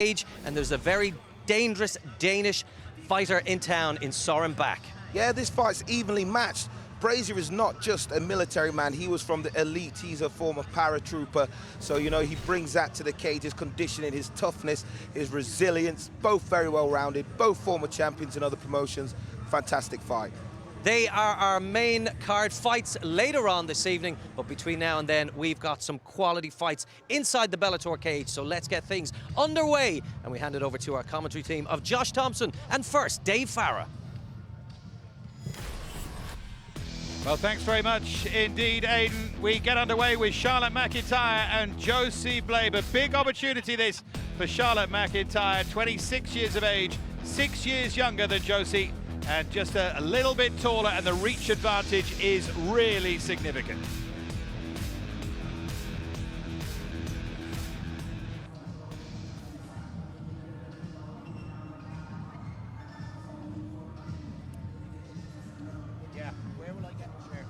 And there's a very dangerous Danish fighter in town in Soren Bak. Yeah, this fight's evenly matched. Brazier is not just a military man, he was from the elite, he's a former paratrooper, so you know he brings that to the cage, his conditioning, his toughness, his resilience, both very well rounded, both former champions in other promotions. Fantastic fight. They are our main card fights later on this evening, but between now and then we've got some quality fights inside the Bellator cage, so let's get things underway, and we hand it over to our commentary team of Josh Thompson and first Dave Farah. Well, thanks very much indeed, Aidan. We get underway with Charlotte McIntyre and Josie Blabber. Big opportunity this for Charlotte McIntyre, 26 years of age, 6 years younger than Josie, and just a little bit taller, and the reach advantage is really significant. Yeah, where will I get the chair?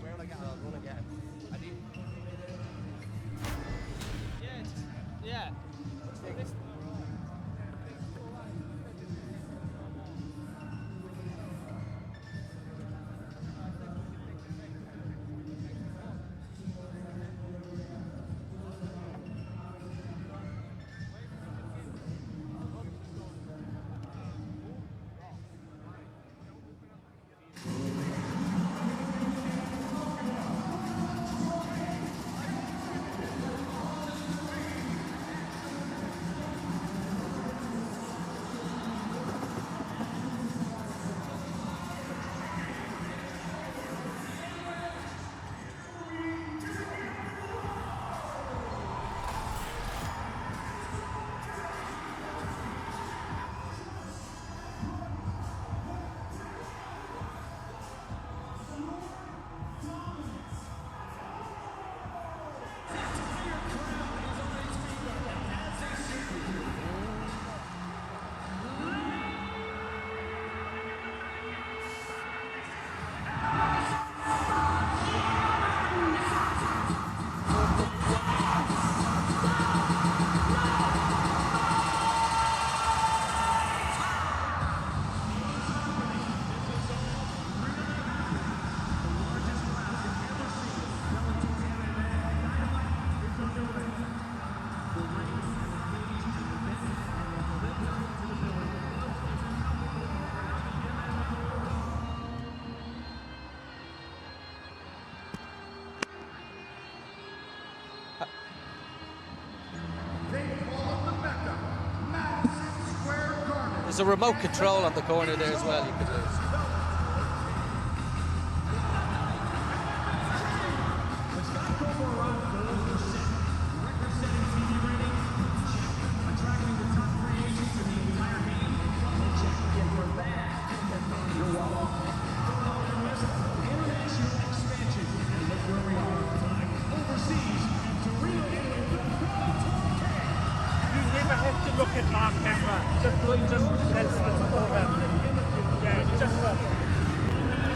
Where will I get it? I'll run and get it. I need... Yeah. What's the... There's a remote control on the corner there as well, you could lose.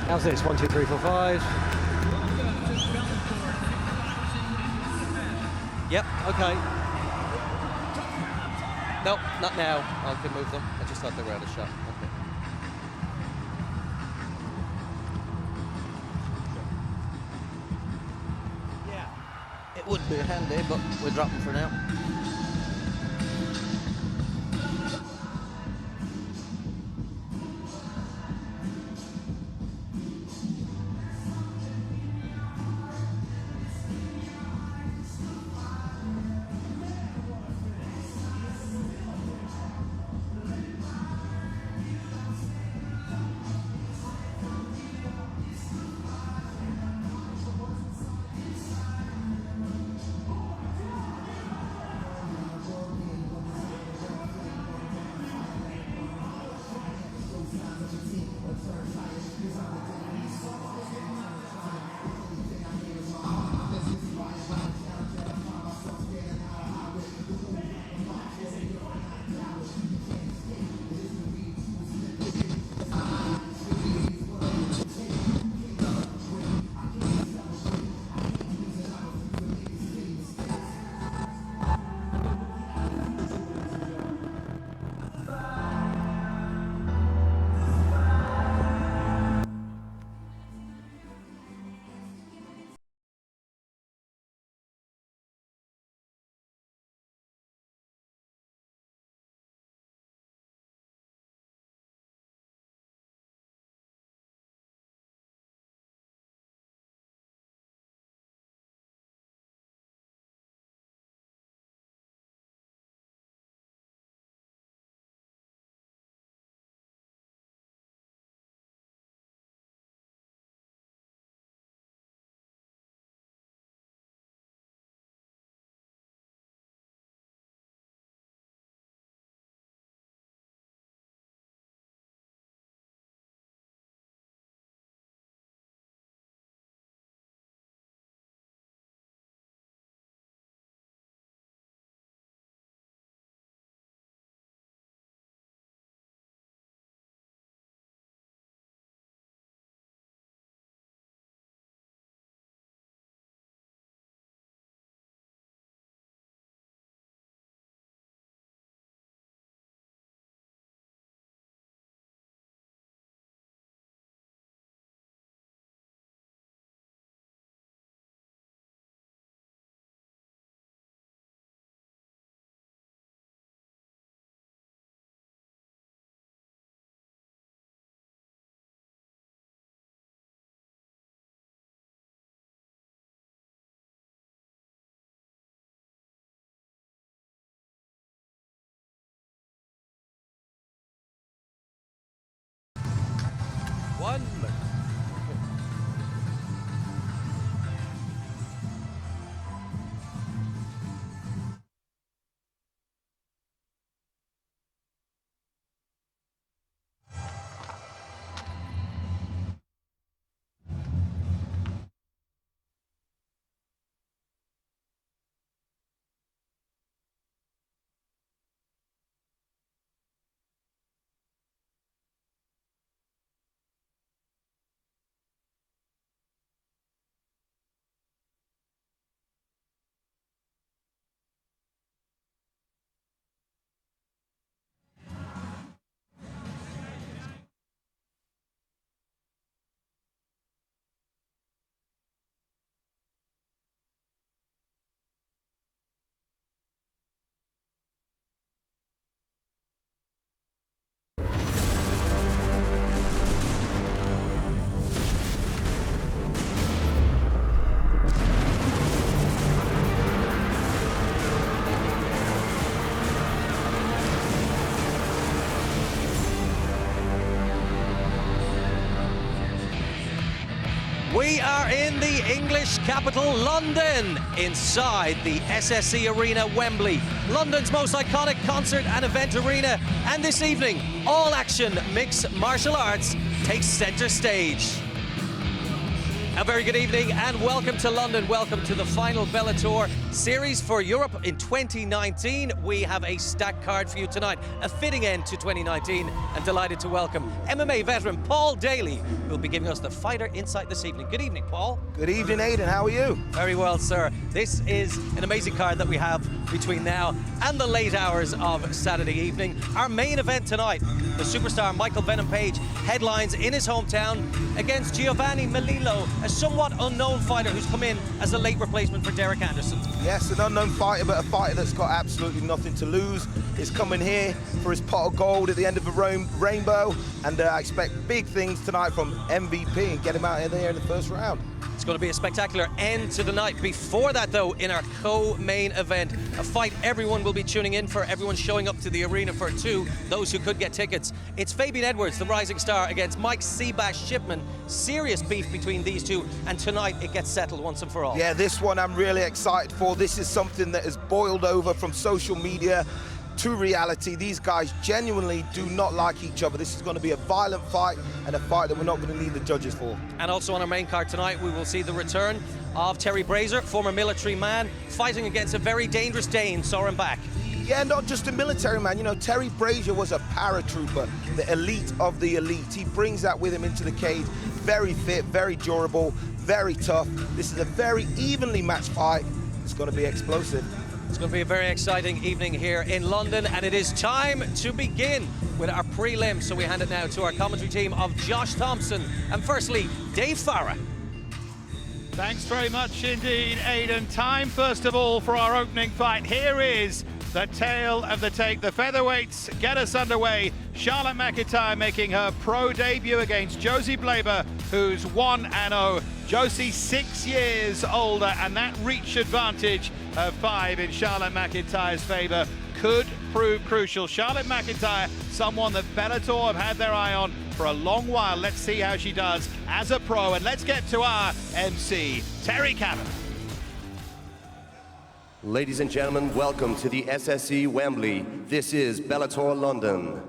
How's this? 1, 2, 3, 4, 5. Yep, okay. No, not now. I can move them. I just thought they were out of shot. Okay. Yeah. It would be handy, but we'll drop them for now. We are in the English capital, London, inside the SSE Arena, Wembley, London's most iconic concert and event arena. And this evening, all action mixed martial arts takes center stage. A very good evening and welcome to London. Welcome to the final Bellator series for Europe in 2019. We have a stacked card for you tonight, a fitting end to 2019, and delighted to welcome MMA veteran Paul Daly, who will be giving us the fighter insight this evening. Good evening, Paul. Good evening, Aidan. How are you? Very well, sir. This is an amazing card that we have between now and the late hours of Saturday evening. Our main event tonight, the superstar Michael Venom Page headlines in his hometown against Giovanni Melillo, a somewhat unknown fighter who's come in as a late replacement for Derek Anderson. Yes, an unknown fighter, but a fighter that's got absolutely nothing to lose. He's coming here for his pot of gold at the end of the rainbow, and I expect big things tonight from MVP and get him out in there in the first round. It's going to be a spectacular end to the night. Before that, though, in our co-main event, a fight everyone will be tuning in for, everyone showing up to the arena for too, those who could get tickets. It's Fabian Edwards, the rising star, against Mike Seabass Shipman. Serious beef between these two, and tonight it gets settled once and for all. Yeah, this one I'm really excited for. This is something that has boiled over from social media to reality. These guys genuinely do not like each other. This is going to be a violent fight, and a fight that we're not going to need the judges for. And also on our main card tonight, we will see the return of Terry Brazier, former military man, fighting against a very dangerous Dane, Soren Bak. Yeah, not just a military man. You know, Terry Brazier was a paratrooper, the elite of the elite. He brings that with him into the cage. Very fit, very durable, very tough. This is a very evenly matched fight. It's going to be explosive. It's going to be a very exciting evening here in London, and it is time to begin with our prelims. So we hand it now to our commentary team of Josh Thompson and firstly, Dave Farah. Thanks very much indeed, Aidan. Time, first of all, for our opening fight. Here is the tale of the tape. The featherweights get us underway. Charlotte McIntyre making her pro debut against Josie Blabber, who's 1-0. Josie 6 years older, and that reach advantage of 5 in Charlotte McIntyre's favor could prove crucial. Charlotte McIntyre, someone that Bellator have had their eye on for a long while. Let's see how she does as a pro, and let's get to our MC, Terry Cpan. Ladies and gentlemen, welcome to the SSE Wembley. This is Bellator London.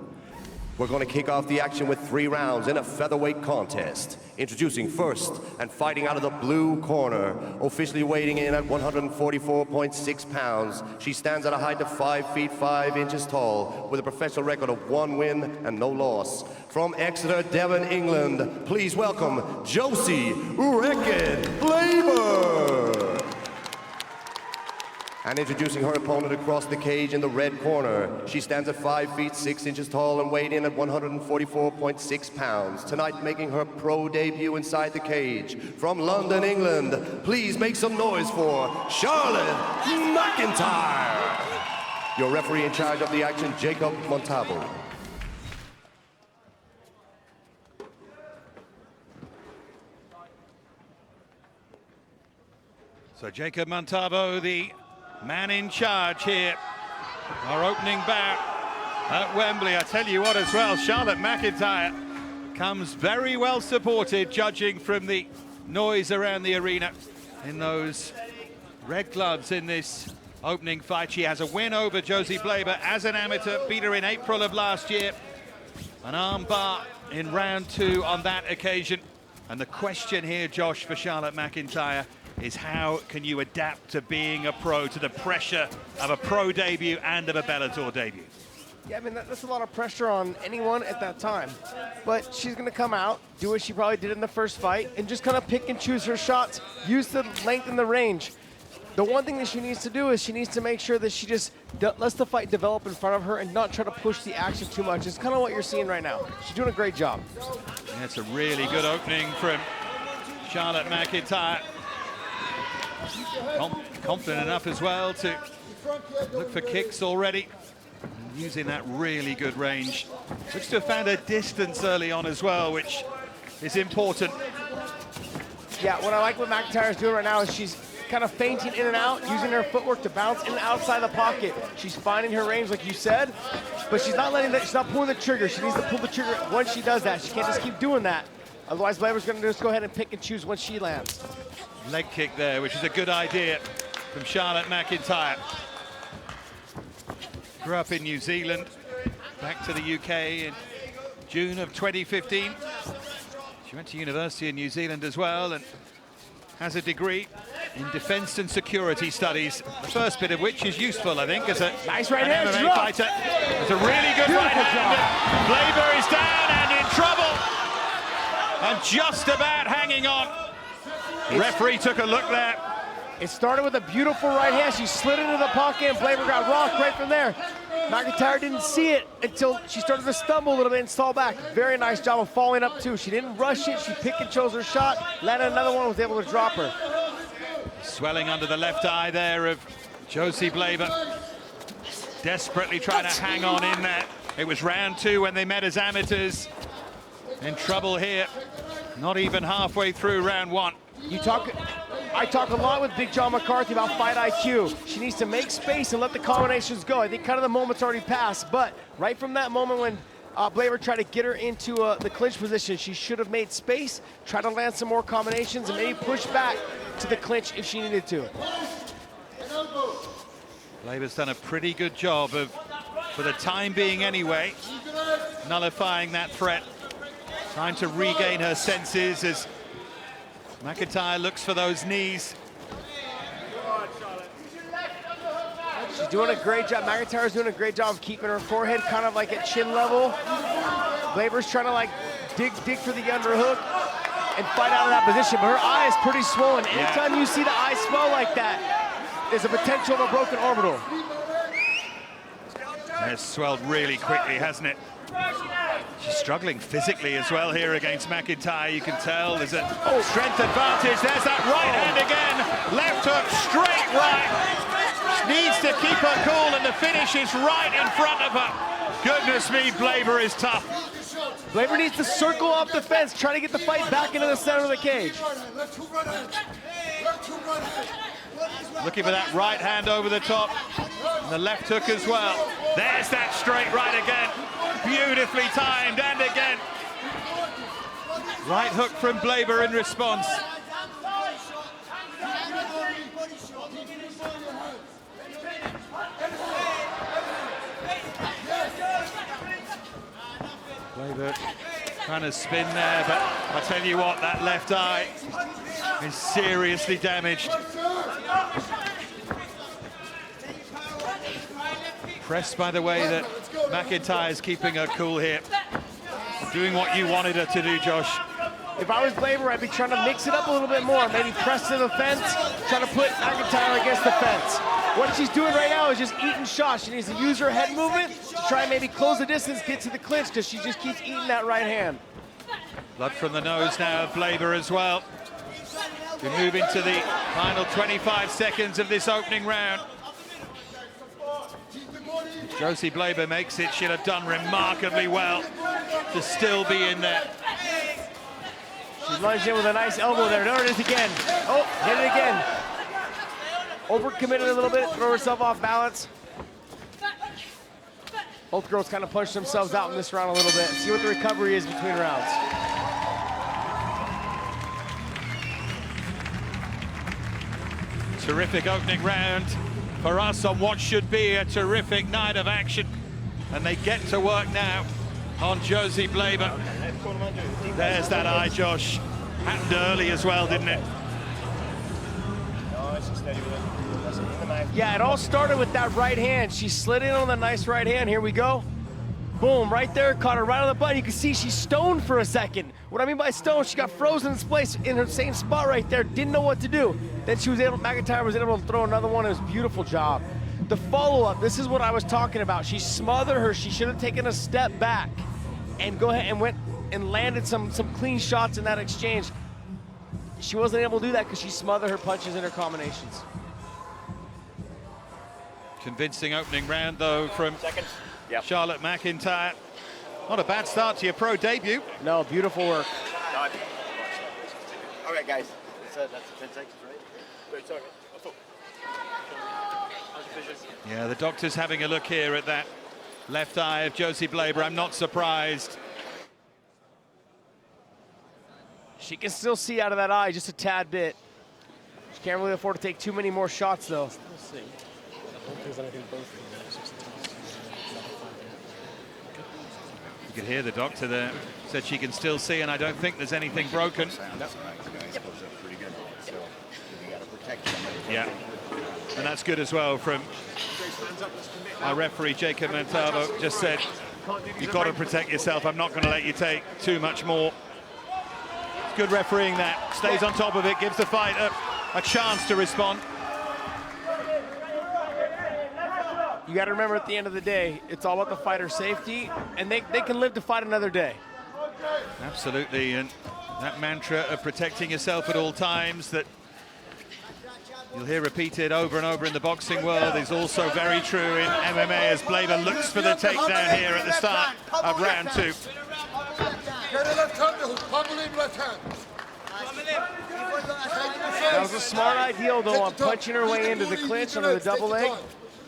We're going to kick off the action with 3 rounds in a featherweight contest. Introducing first and fighting out of the blue corner, officially weighing in at 144.6 pounds. She stands at a height of 5 feet 5 inches tall with a professional record of 1 win and no loss. From Exeter, Devon, England, please welcome Josie Blabber. And introducing her opponent across the cage in the red corner. She stands at 5 feet 6 inches tall and weighed in at 144.6 pounds. Tonight making her pro debut inside the cage. From London, England, please make some noise for Charlotte McIntyre. Your referee in charge of the action, Jacob Montalvo. So Jacob Montalvo, the man in charge here. Our opening bout at Wembley. I tell you what as well, Charlotte McIntyre comes very well supported, judging from the noise around the arena in those red gloves in this opening fight. She has a win over Josie Blabber as an amateur, beat her in April of last year. An arm bar in round 2 on that occasion. And the question here, Josh, for Charlotte McIntyre is how can you adapt to being a pro, to the pressure of a pro debut and of a Bellator debut? Yeah, I mean, that's a lot of pressure on anyone at that time. But she's going to come out, do what she probably did in the first fight, and just kind of pick and choose her shots, use the length and the range. The one thing that she needs to do is she needs to make sure that she just lets the fight develop in front of her and not try to push the action too much. It's kind of what you're seeing right now. She's doing a great job. Yeah, it's a really good opening from Charlotte McIntyre. Confident enough as well to look for kicks already, using that really good range. Looks to have found her distance early on as well, which is important. Yeah, what I like what McIntyre's doing right now is she's kind of feinting in and out, using her footwork to bounce in and outside the pocket. She's finding her range, like you said, but she's not letting that, she's not pulling the trigger. She needs to pull the trigger once she does that. She can't just keep doing that. Otherwise, Blabber's going to just go ahead and pick and choose when she lands. Leg kick there, which is a good idea from Charlotte McIntyre. Grew up in New Zealand, back to the UK in June of 2015. She went to university in New Zealand as well and has a degree in defense and security studies, the first bit of which is useful, I think, as a nice right hand MMA fighter. It's a really good right hand. Blabber is down and in trouble, and just about hanging on. The referee took a look there. It started with a beautiful right hand. She slid into the pocket, and Blabber got rocked right from there. McIntyre didn't see it until she started to stumble a little bit and stall back. Very nice job of following up, too. She didn't rush it. She picked and chose her shot, landed another one, was able to drop her. Swelling under the left eye there of Josie Blabber. Desperately trying to hang on in there. It was round 2 when they met as amateurs. In trouble here. Not even halfway through round 1. I talk a lot with Big John McCarthy about fight IQ. She needs to make space and let the combinations go. I think kind of the moment's already passed, but right from that moment when Blabber tried to get her into the clinch position, she should have made space, try to land some more combinations, and maybe push back to the clinch if she needed to. Blabber's done a pretty good job of, for the time being anyway, nullifying that threat. Trying to regain her senses as McIntyre looks for those knees. She's doing a great job. McIntyre's doing a great job of keeping her forehead kind of like at chin level. Blabber's trying to like dig for the underhook and fight out of that position, but her eye is pretty swollen. Anytime you see the eye swell like that, there's a potential of a broken orbital. It's swelled really quickly, hasn't it? She's struggling physically as well here against McIntyre. You can tell there's a strength advantage. There's that right hand again. Left hook, straight right. Needs to keep her cool, and the finish is right in front of her. Goodness me, Blabber is tough. Blabber needs to circle off the fence, trying to get the fight back into the center of the cage. Looking for that right hand over the top. And the left hook as well. There's that straight right again. Beautifully timed, and again. Right hook from Blabber in response. Blabber trying to spin there, but I'll tell you what, that left eye is seriously damaged. Impressed by the way that McIntyre is keeping her cool here. Doing what you wanted her to do, Josh. If I was Blabber, I'd be trying to mix it up a little bit more. Maybe press to the fence, trying to put McIntyre against the fence. What she's doing right now is just eating shots. She needs to use her head movement to try and maybe close the distance, get to the clinch, because she just keeps eating that right hand. Blood from the nose now of Blabber as well. We move into the final 25 seconds of this opening round. If Josie Blabber makes it, she'll have done remarkably well to still be in there. She's lunged in with a nice elbow there. There it is again. Oh, hit it again. Overcommitted a little bit, throw herself off balance. Both girls kind of punched themselves out in this round a little bit. See what the recovery is between rounds. Terrific opening round for us on what should be a terrific night of action. And they get to work now on Josie Blabber. There's that eye, Josh. Happened early as well, didn't it? Yeah, it all started with that right hand. She slid in on the nice right hand. Here we go. Boom, right there, caught her right on the button. You can see she's stoned for a second. What I mean by stoned, she got frozen in place in her same spot right there, didn't know what to do. Then McIntyre was able to throw another one. It was a beautiful job. The follow-up, this is what I was talking about. She smothered her. She should have taken a step back and go ahead and went and landed some clean shots in that exchange. She wasn't able to do that because she smothered her punches and her combinations. Convincing opening round, though, from Charlotte McIntyre. Not a bad start to your pro debut. No, beautiful work. All right, guys. That's 10 seconds, right? Yeah, the doctor's having a look here at that left eye of Josie Blabber. I'm not surprised. She can still see out of that eye just a tad bit. She can't really afford to take too many more shots, though. We'll see. I don't think there's anything broken there. It's just a toss. You could hear the doctor there. Said she can still see, and I don't think there's anything broken. Yeah, and that's good as well from our referee, Jacob Montalvo. Just said, you've got to protect yourself. I'm not going to let you take too much more. Good refereeing that. Stays on top of it, gives the fighter a chance to respond. You got to remember, at the end of the day, it's all about the fighter's safety, and they can live to fight another day. Absolutely, and that mantra of protecting yourself at all times that you'll hear repeated over and over in the boxing world is also very true in MMA, as Blabber looks for the takedown here at the start of round 2. That was a smart idea, though, on punching her way into the clinch under the double leg,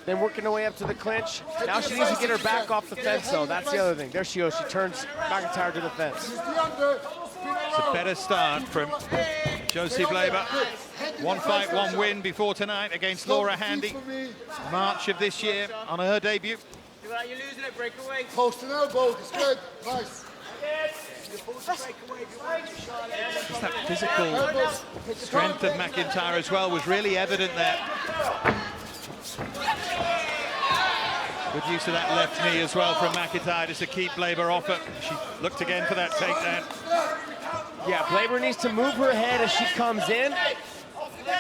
then working her way up to the clinch. Now she needs to get her back off the fence, though. That's the other thing. There she goes. She turns McIntyre to the fence. It's a better start from Josie Blabber. 1 fight, 1 win before tonight against Laura Handy. March of this year on her debut. You're losing it, break away. Post and elbow, it's good. Nice. Just that physical strength of McIntyre as well was really evident there. Good use of that left knee as well from McIntyre just to keep Blabber off it. She looked again for that takedown. Yeah, Blabber needs to move her head as she comes in.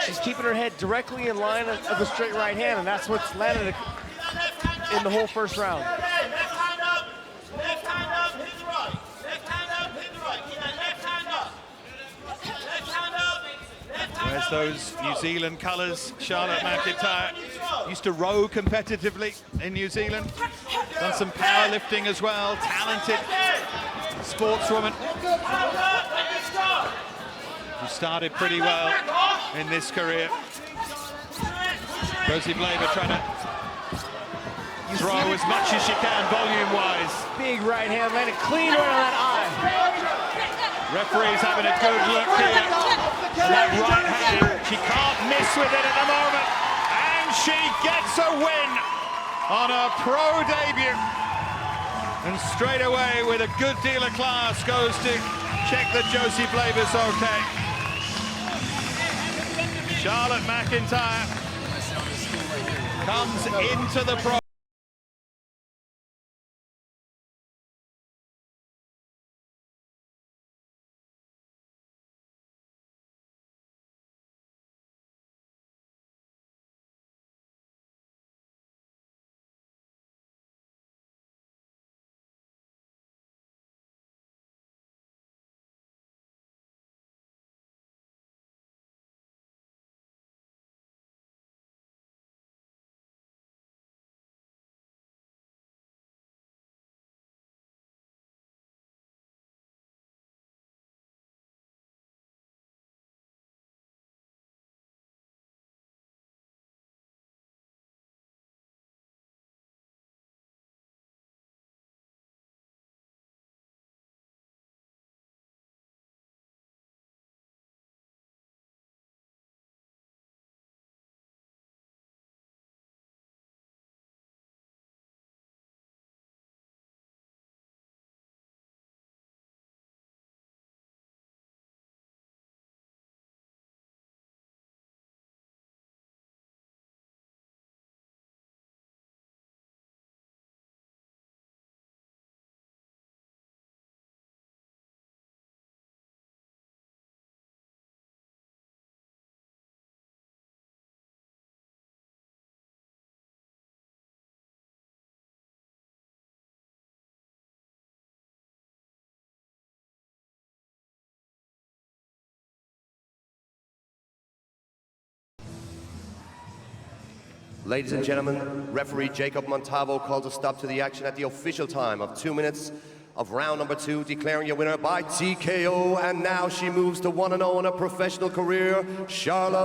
She's keeping her head directly in line of the straight right hand, and that's what's landed in the whole first round. Where's those New Zealand colours? Charlotte McIntyre used to row competitively in New Zealand. Done some powerlifting as well. Talented sportswoman. Who started pretty well in this career. Josie Blabber trying to throw as much as she can volume-wise. Big right hand landed clean right on that eye. Referee's having a good look here. That right hand, she can't miss with it at the moment. And she gets a win on her pro debut. And straight away, with a good deal of class, goes to check that Josie Blabber's okay. Charlotte McIntyre comes into the pro. Ladies and gentlemen, referee Jacob Montalvo calls a stop to the action at the official time of 2 minutes of round number 2, declaring your winner by TKO. And now she moves to 1-0 in her professional career, Charlotte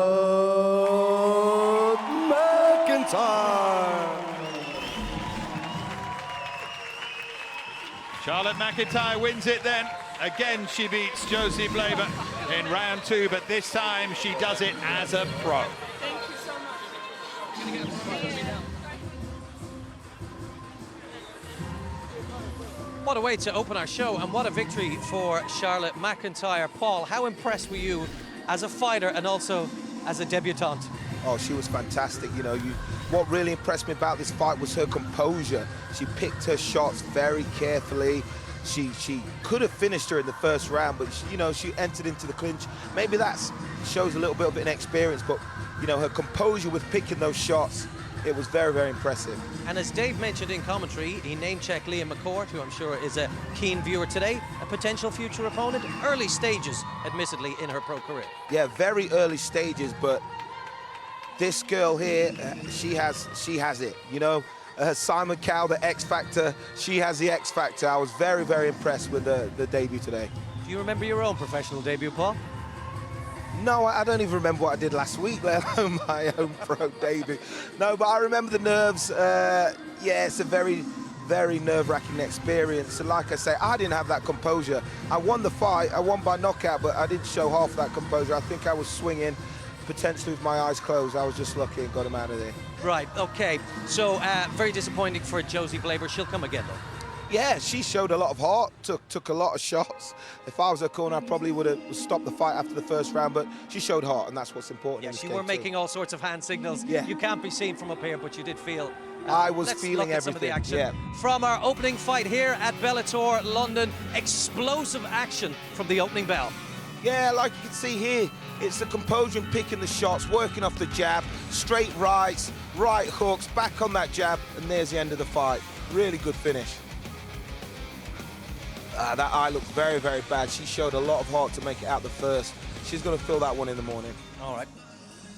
McIntyre. Charlotte McIntyre wins it then. Again, she beats Josie Blabber in round 2, but this time she does it as a pro. Thank you so much. What a way to open our show, and what a victory for Charlotte McIntyre. Paul, how impressed were you as a fighter and also as a debutante? Oh, she was fantastic. You know, what really impressed me about this fight was her composure. She picked her shots very carefully. She could have finished her in the first round, but she entered into the clinch. Maybe that shows a little bit of inexperience, but her composure with picking those shots, it was very, very impressive. And as Dave mentioned in commentary, he name-checked Liam McCourt, who I'm sure is a keen viewer today, a potential future opponent. Early stages, admittedly, in her pro career. Yeah, very early stages, but this girl here, she has it. Simon Cowell, the X Factor, she has the X Factor. I was very, very impressed with the debut today. Do you remember your own professional debut, Paul? No, I don't even remember what I did last week, let alone my own pro debut. No, but I remember the nerves. Yeah, it's a very, very nerve-wracking experience. And like I say, I didn't have that composure. I won the fight, I won by knockout, but I didn't show half that composure. I think I was swinging, potentially with my eyes closed. I was just lucky and got him out of there. Right, okay. So, very disappointing for Josie Blabber. She'll come again, though. Yeah, she showed a lot of heart, took a lot of shots. If I was her corner, I probably would have stopped the fight after the first round, but she showed heart, and that's what's important. Yeah, in this you game were too. making all sorts of hand signals. Yeah. You can't be seen from up here, but you did feel... I was let's feeling look at some of the everything, action. yeah. From our opening fight here at Bellator London, explosive action from the opening bell. Yeah, like you can see here, it's the composure and picking the shots, working off the jab, straight rights, right hooks, back on that jab, and there's the end of the fight. Really good finish. That eye looked very, very bad. She showed a lot of heart to make it out the first. She's going to feel that one in the morning. All right.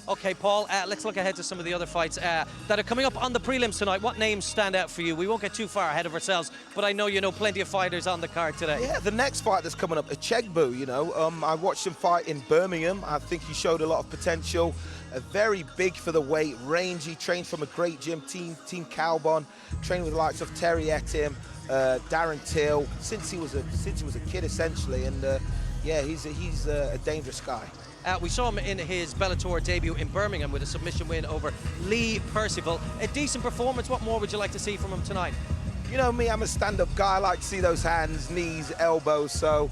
Okay, Paul, let's look ahead to some of the other fights that are coming up on the prelims tonight. What names stand out for you? We won't get too far ahead of ourselves, but I know you know plenty of fighters on the card today. Yeah, the next fight that's coming up, Uchegbu, I watched him fight in Birmingham. I think he showed a lot of potential. Very big for the weight, rangy, trained from a great gym, Team Calbon, trained with the likes of Terry Etim, Darren Till, since he was a kid essentially, and yeah, he's a dangerous guy. We saw him in his Bellator debut in Birmingham with a submission win over Lee Percival. A decent performance. What more would you like to see from him tonight? You know me, I'm a stand-up guy. I like to see those hands, knees, elbows. So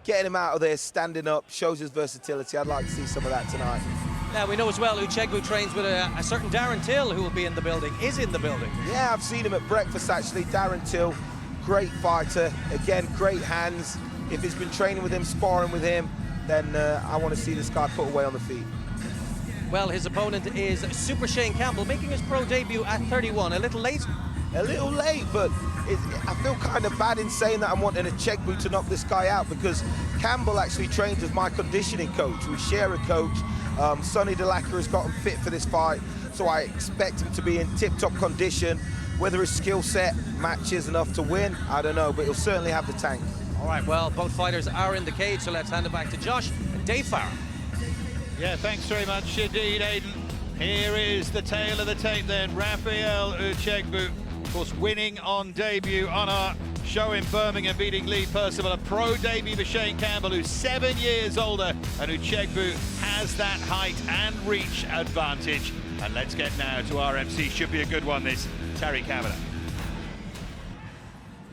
getting him out of there, standing up, shows his versatility. I'd like to see some of that tonight. Now, we know as well Uchegbu trains with a certain Darren Till, who will be in the building, is in the building. Yeah, I've seen him at breakfast, actually. Darren Till, great fighter. Again, great hands. If he's been training with him, sparring with him, then I want to see this guy put away on the feet. Well, his opponent is Super Shane Campbell, making his pro debut at 31. A little late? A little late, but I feel kind of bad in saying that I'm wanting a Uchegbu to knock this guy out, because Campbell actually trains as my conditioning coach. We share a coach. Sonny DeLacca has got him fit for this fight, so I expect him to be in tip-top condition. Whether his skill set matches enough to win, I don't know, but he'll certainly have the tank. All right, well, both fighters are in the cage, so let's hand it back to Josh and Dave Farrer. Yeah, thanks very much indeed, Aidan. Here is the tail of the tape then. Rafael Uchegbu, of course, winning on debut on our show in Birmingham, beating Lee Percival. A pro debut for Shane Campbell, who's 7 years older, and Uchegbu has that height and reach advantage. And let's get now to our MC. Should be a good one, this. Terry Kavanagh.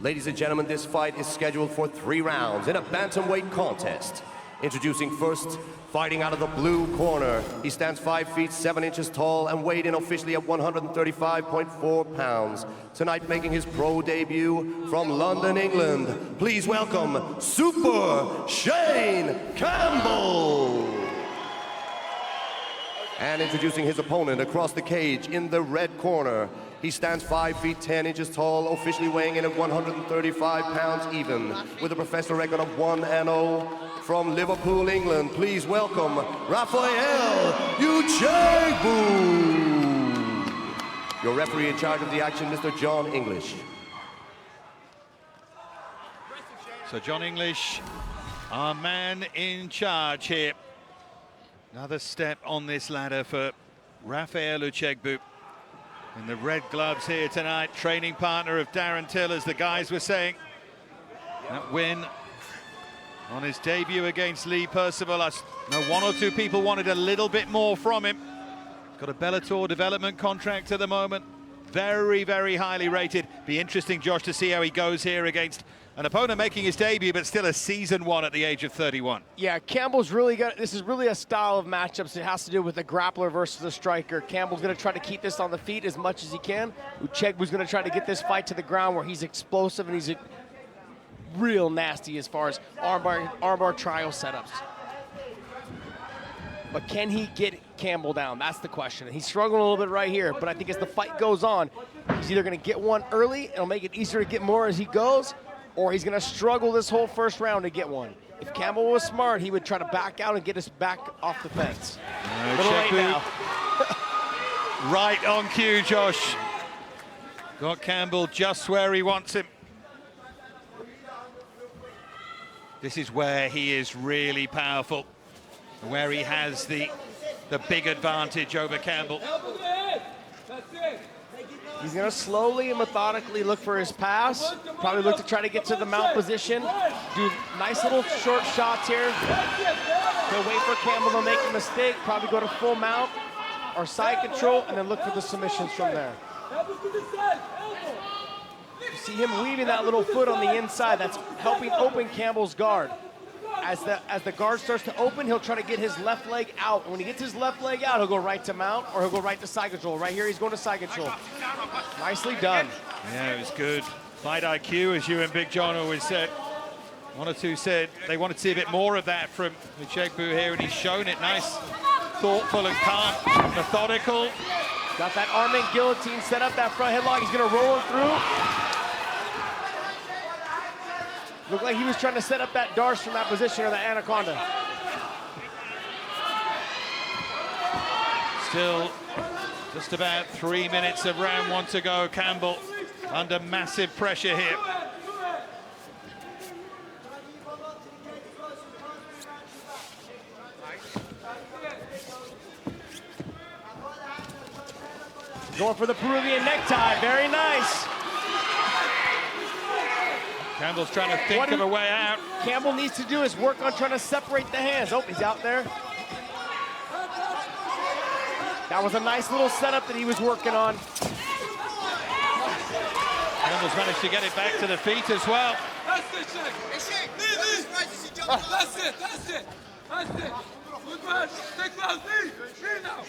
Ladies and gentlemen, this fight is scheduled for 3 rounds in a bantamweight contest. Introducing first, fighting out of the blue corner. He stands 5 feet 7 inches tall and weighed in officially at 135.4 pounds. Tonight making his pro debut from London, England. Please welcome Super Shane Campbell. And introducing his opponent across the cage in the red corner. He stands 5 feet 10 inches tall, officially weighing in at 135 pounds even, with a professional record of 1-0 from Liverpool, England. Please welcome Rafael Uchegbu. Your referee in charge of the action, Mr. John English. So John English, our man in charge here. Another step on this ladder for Rafael Uchegbu. In the red gloves here tonight, training partner of Darren Till, as the guys were saying. That win on his debut against Lee Percival. I know one or two people wanted a little bit more from him. Got a Bellator development contract at the moment. Very, very highly rated. Be interesting, Josh, to see how he goes here against an opponent making his debut, but still a season one at the age of 31. Yeah, Campbell's really got, this is really a style of matchups. It has to do with the grappler versus the striker. Campbell's going to try to keep this on the feet as much as he can. Uchegbu's going to try to get this fight to the ground where he's explosive and he's real nasty as far as armbar trial setups. But can he get Campbell down? That's the question. He's struggling a little bit right here, but I think as the fight goes on, he's either going to get one early, it'll make it easier to get more as he goes, or he's going to struggle this whole first round to get one. If Campbell was smart, he would try to back out and get us back off the fence. Right now. Right on cue, Josh. Got Campbell just where he wants him. This is where he is really powerful, where he has the big advantage over Campbell. He's going to slowly and methodically look for his pass, probably look to try to get to the mount position, do nice little short shots here. He'll wait for Campbell to make a mistake, probably go to full mount or side control, and then look for the submissions from there. You see him weaving that little foot on the inside. That's helping open Campbell's guard. As the guard starts to open, he'll try to get his left leg out. And when he gets his left leg out, he'll go right to mount or he'll go right to side control. Right here, he's going to side control. Nicely done. Yeah, it was good. Fight IQ, as you and Big John always said. One or two said they wanted to see a bit more of that from Uchegbu here, and he's shown it. Nice, thoughtful and calm, methodical. Got that arm and guillotine set up, that front headlock. He's going to roll him through. Looked like he was trying to set up that Darce from that position, or the Anaconda. Still just about 3 minutes of round one to go. Campbell under massive pressure here. Going for the Peruvian necktie, very nice. Campbell's trying to think of a way out. Campbell needs to do is work on trying to separate the hands. Oh, he's out there. That was a nice little setup that he was working on. Campbell's managed to get it back to the feet as well. That's it, Shaq. That's it, that's it. That's it. Good man. Take close. Knee now.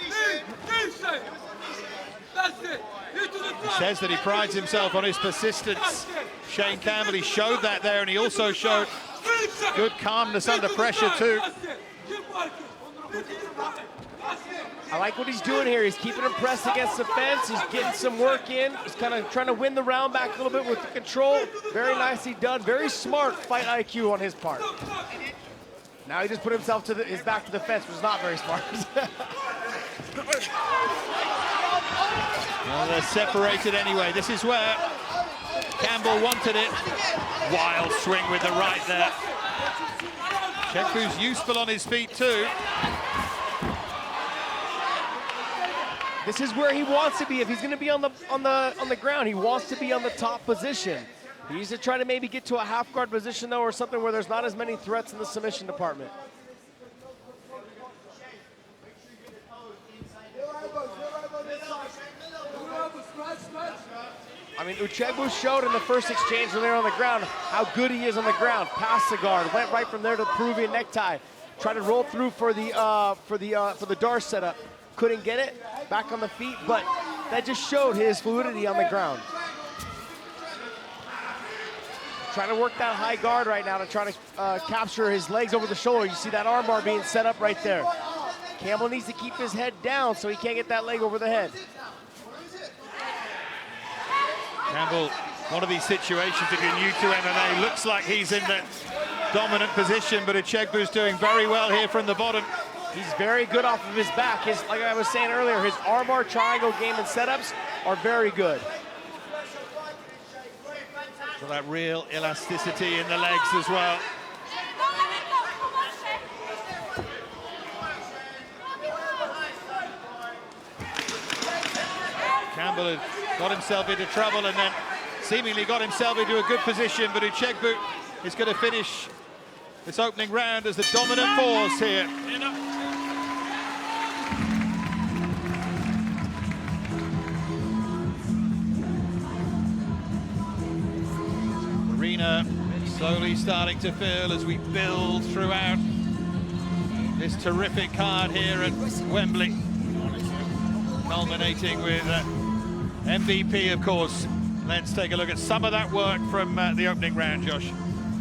Knee, Shaq. That's it. He says that he prides himself on his persistence. Shane Campbell, he showed that there, and he also showed good calmness under pressure too. I like what he's doing here. He's keeping him pressed against the fence. He's getting some work in. He's kind of trying to win the round back a little bit with the control. Very nicely done. Very smart fight IQ on his part. Now he just put himself to his back to the fence, which is not very smart. Well, they're separated anyway. This is where Campbell wanted it. Wild swing with the right there. Uchegbu's useful on his feet too. This is where he wants to be. If he's going to be on the ground, he wants to be on the top position. He needs to try to maybe get to a half guard position though, or something where there's not as many threats in the submission department. I mean, Uchegbu showed in the first exchange when they were on the ground how good he is on the ground. Past the guard, went right from there to the Peruvian necktie. Tried to roll through for the Darce setup. Couldn't get it. Back on the feet, but that just showed his fluidity on the ground. Trying to work that high guard right now to try to capture his legs over the shoulder. You see that armbar being set up right there. Campbell needs to keep his head down so he can't get that leg over the head. Campbell, one of these situations, if you're new to MMA, looks like he's in the dominant position, but Uchegbu's doing very well here from the bottom. He's very good off of his back. Like I was saying earlier, his armbar triangle game and setups are very good. So that real elasticity in the legs as well. Campbell had got himself into trouble and then seemingly got himself into a good position, but Uchegbu is going to finish this opening round as the dominant force here. Arena slowly starting to fill as we build throughout this terrific card here at Wembley, culminating with MVP, of course. Let's take a look at some of that work from the opening round, Josh.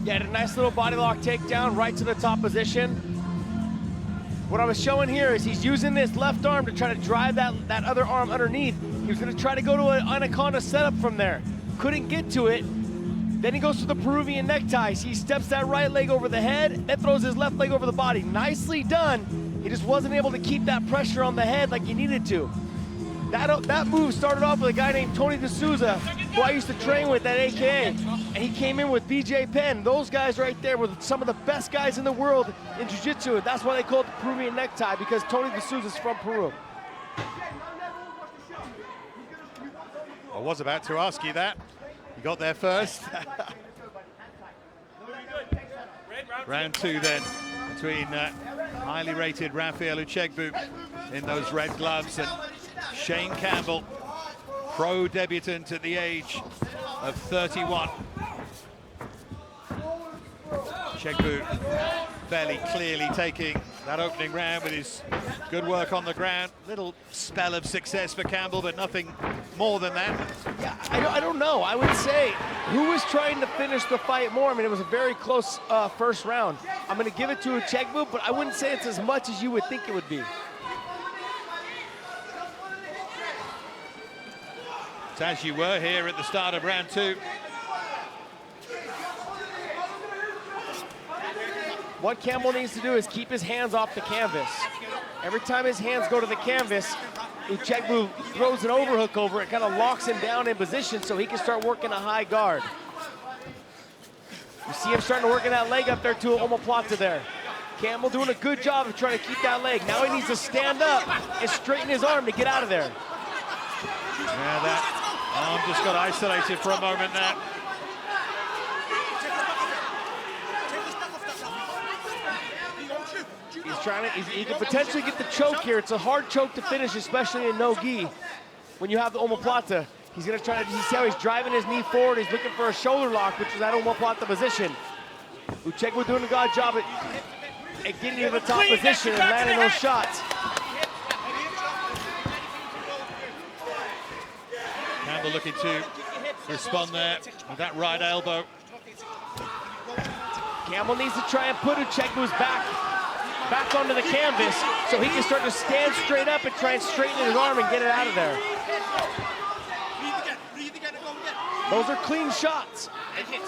Yeah, a nice little body lock takedown right to the top position. What I was showing here is he's using this left arm to try to drive that other arm underneath. He was going to try to go to an anaconda setup from there. Couldn't get to it. Then he goes to the Peruvian neckties. He steps that right leg over the head, then throws his left leg over the body. Nicely done. He just wasn't able to keep that pressure on the head like he needed to. That move started off with a guy named Tony D'Souza, who I used to train with at AKA, and he came in with BJ Penn. Those guys right there were some of the best guys in the world in jiu-jitsu. That's why they call it the Peruvian necktie, because Tony D'Souza is from Peru. I was about to ask you that. You got there first. Round two then, between highly rated Rafael Uchegbu in those red gloves and Shane Campbell, pro debutant at the age of 31. Uchegbu fairly clearly taking that opening round with his good work on the ground. Little spell of success for Campbell, but nothing more than that. Yeah, I don't know. I would say, who was trying to finish the fight more? I mean, it was a very close first round. I'm going to give it to Uchegbu, but I wouldn't say it's as much as you would think it would be. It's as you were here at the start of round two. What Campbell needs to do is keep his hands off the canvas. Every time his hands go to the canvas, Uchegbu throws an overhook over it, kind of locks him down in position so he can start working a high guard. You see him starting to work in that leg up there to omoplata there. Campbell doing a good job of trying to keep that leg. Now he needs to stand up and straighten his arm to get out of there. Yeah, that arm just got isolated for a moment there. He's trying to, he can potentially get the choke here. It's a hard choke to finish, especially in no-gi. When you have the omoplata, he's gonna try to, you see how he's driving his knee forward. He's looking for a shoulder lock, which is that omoplata position. Uchegbu doing a good job at getting to the top position and landing those shots. Campbell looking to respond there with that right elbow. Campbell needs to try and put Uchegbu's back onto the canvas so he can start to stand straight up and try and straighten his arm and get it out of there. Those are clean shots.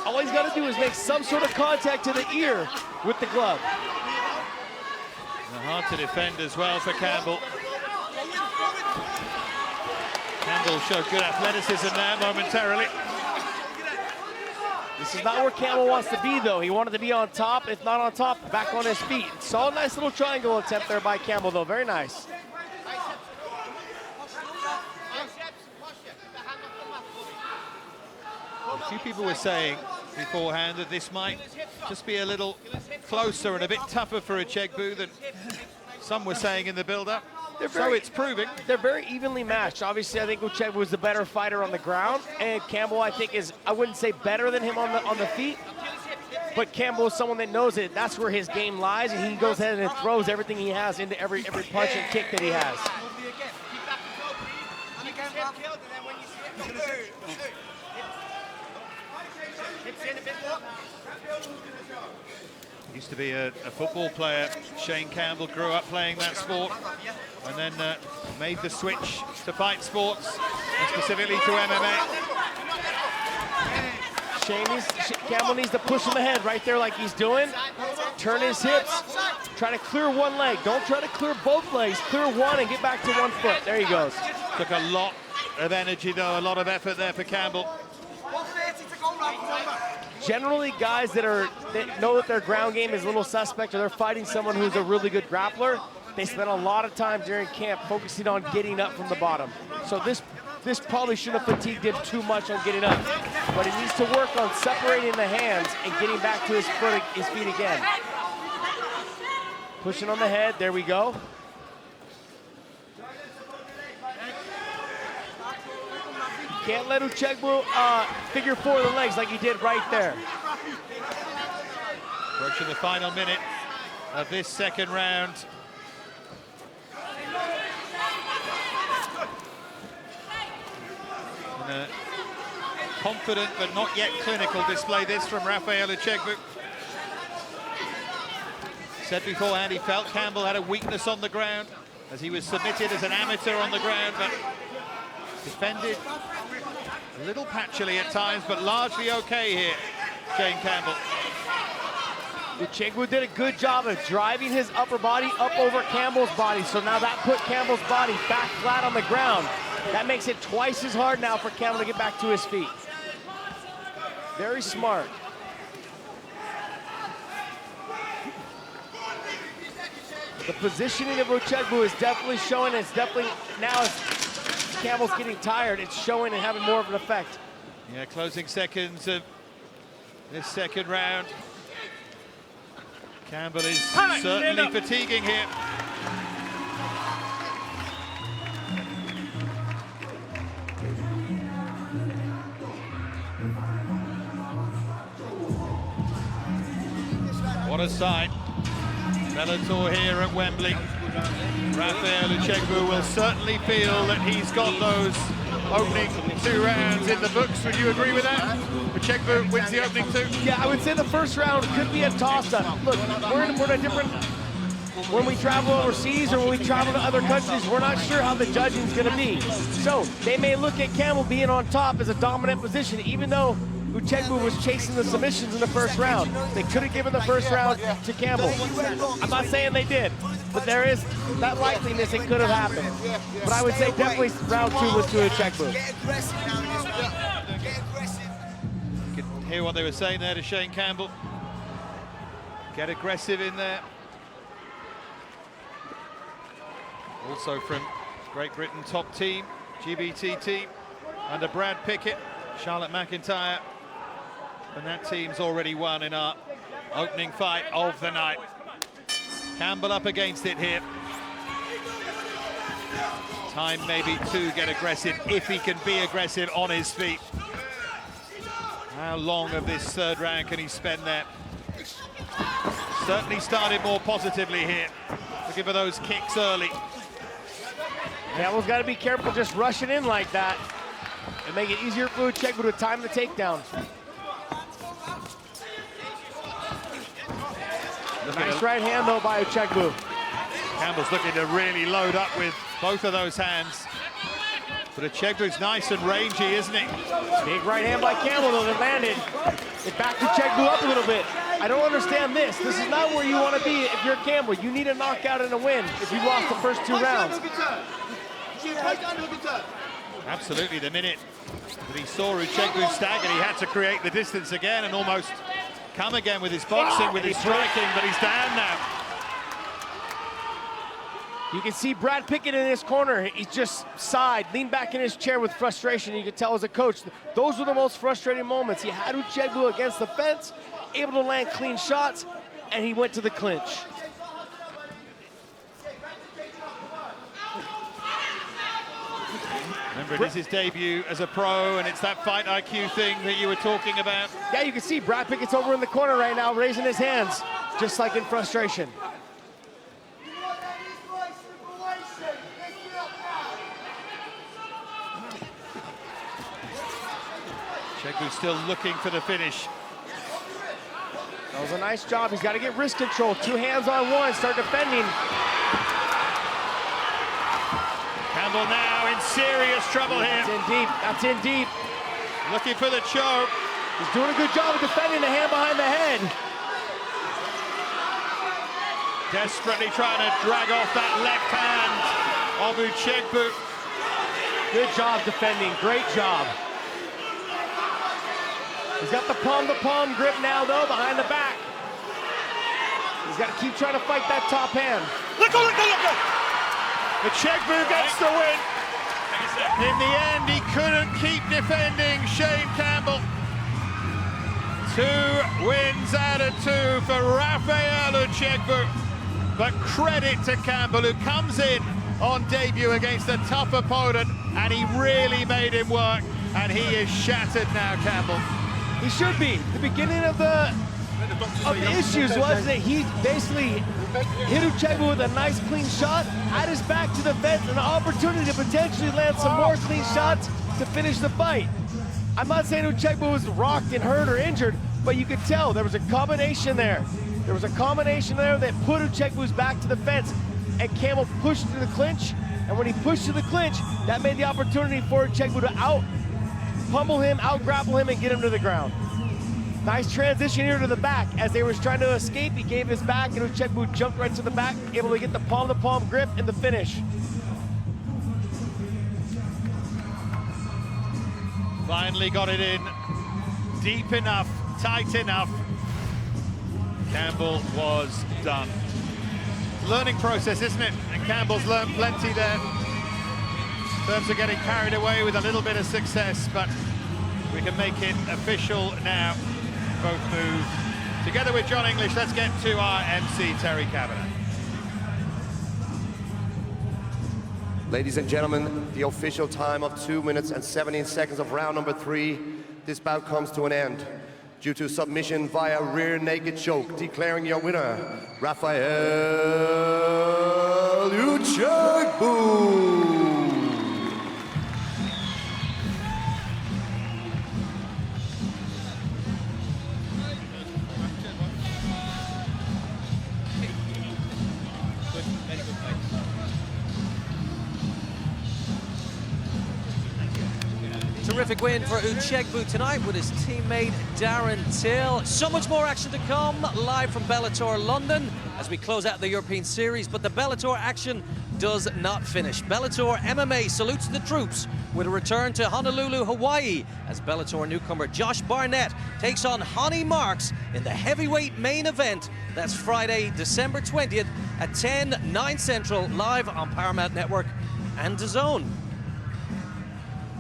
All he's got to do is make some sort of contact to the ear with the glove. And hard to defend as well for Campbell. Campbell showed good athleticism there momentarily. This is not where Campbell wants to be, though. He wanted to be on top. If not on top, back on his feet. Saw a nice little triangle attempt there by Campbell, though. Very nice. A few people were saying beforehand that this might just be a little closer and a bit tougher for Uchegbu than some were saying in the build-up. So it's proving. They're very evenly matched. Obviously, I think Uchegbu was the better fighter on the ground, and Campbell, I think, is, I wouldn't say better than him on the feet, but Campbell is someone that knows it. That's where his game lies, and he goes ahead and throws everything he has into every punch and kick that he has. Used to be a football player. Shane Campbell grew up playing that sport and then made the switch to fight sports, and specifically to MMA. Campbell needs to push him ahead right there like he's doing. Turn his hips. Try to clear one leg. Don't try to clear both legs. Clear one and get back to 1 foot. There he goes. Took a lot of energy, though, a lot of effort there for Campbell. Generally, guys that know that their ground game is a little suspect, or they're fighting someone who's a really good grappler, they spend a lot of time during camp focusing on getting up from the bottom. So this this probably shouldn't have fatigued him too much on getting up. But he needs to work on separating the hands and getting back to his feet again. Pushing on the head, there we go. Can't let Uchegbu figure four the legs like he did right there. Approaching the final minute of this second round. And a confident but not yet clinical display this from Rafael Uchegbu. Said beforehand he felt Campbell had a weakness on the ground as he was submitted as an amateur on the ground, but defended a little patchily at times, but largely okay here, Shane Campbell. Uchegbu did a good job of driving his upper body up over Campbell's body, so now that put Campbell's body back flat on the ground. That makes it twice as hard now for Campbell to get back to his feet. Very smart. The positioning of Uchegbu is definitely showing. It's definitely now as Campbell's getting tired, it's showing and having more of an effect. Yeah, closing seconds of this second round. Campbell is certainly fatiguing here. What a sight. Bellator here at Wembley. Rafael Uchegbu will certainly feel that he's got those opening 2 rounds in the books. Would you agree with that? Uchegbu wins the opening 2? Yeah, I would say the first round could be a toss-up. Look, we're in a different... When we travel overseas or when we travel to other countries, we're not sure how the judging's going to be. So they may look at Campbell being on top as a dominant position, even though Uchegbu was chasing the submissions in the first round. They could have given the first round to Campbell. I'm not saying they did, but there is that likeliness it could have happened. But I would say definitely round 2 was to Uchegbu. You can hear what they were saying there to Shane Campbell. Get aggressive in there. Also from Great Britain top team, GBT team, under Brad Pickett, Charlotte McIntyre. And that team's already won in our opening fight of the night. Campbell up against it here. Time maybe to get aggressive, if he can be aggressive on his feet. How long of this third round can he spend there? Certainly started more positively here. Looking for those kicks early. Campbell's got to be careful just rushing in like that and make it easier for Uchegbu to time the takedown. Nice right hand, though, by Uchegbu. Campbell's looking to really load up with both of those hands. But Uchegbu's nice and rangy, isn't he? Big right hand by Campbell, though, that landed. It backed Uchegbu up a little bit. I don't understand this. This is not where you want to be if you're Campbell. You need a knockout and a win if you lost the first 2 rounds. Absolutely, the minute that he saw Uchegbu stagger, he had to create the distance again and almost come again with his boxing, with his striking, but he's down now. You can see Brad Pickett in his corner. He's just sighed, leaned back in his chair with frustration. You could tell as a coach, those were the most frustrating moments. He had Uchegbu against the fence, able to land clean shots, and he went to the clinch. Remember, it is his debut as a pro, and it's that fight IQ thing that you were talking about. Yeah, you can see Brad Pickett's over in the corner right now, raising his hands, just like in frustration. Uchegbu still looking for the finish. That was a nice job. He's got to get wrist control. 2 hands on 1, start defending. Campbell now in serious trouble here. That's in deep. That's in deep. Looking for the choke. He's doing a good job of defending the hand behind the head. Desperately trying to drag off that left hand of Uchegbu. Good job defending. Great job. He's got the palm-to-palm grip now, though, behind the back. He's got to keep trying to fight that top hand. Uchegbu gets the win. In the end, he couldn't keep defending Shane Campbell. 2 wins out of 2 for Rafael Uchegbu. But credit to Campbell, who comes in on debut against a tough opponent, and he really made him work, and he is shattered now, Campbell. He should be. The beginning of the issues was that he basically hit Uchegbu with a nice clean shot, had his back to the fence, and an opportunity to potentially land some more clean shots to finish the fight. I'm not saying Uchegbu was rocked and hurt or injured, but you could tell there was a combination there. There was a combination there that put Uchegbu's back to the fence, and Campbell pushed to the clinch, and when he pushed to the clinch, that made the opportunity for Uchegbu to out-pummel him, out-grapple him, and get him to the ground. Nice transition here to the back. As they were trying to escape, he gave his back, and Uchegbu jumped right to the back, able to get the palm-to-palm grip and the finish. Finally got it in, deep enough, tight enough. Campbell was done. Learning process, isn't it? And Campbell's learned plenty there. In terms of getting carried away with a little bit of success, but we can make it official now. Both move. Together with John English, let's get to our MC, Terry Cavanagh. Ladies and gentlemen, the official time of 2 minutes and 17 seconds of round number 3. This bout comes to an end due to submission via rear naked choke, declaring your winner, Rafael Uchegbu. Terrific win for Uchegbu tonight with his teammate Darren Till. So much more action to come live from Bellator London as we close out the European Series, but the Bellator action does not finish. Bellator MMA salutes the troops with a return to Honolulu, Hawaii, as Bellator newcomer Josh Barnett takes on Honey Marks in the heavyweight main event. That's Friday, December 20th at 10, 9 Central, live on Paramount Network and DAZN.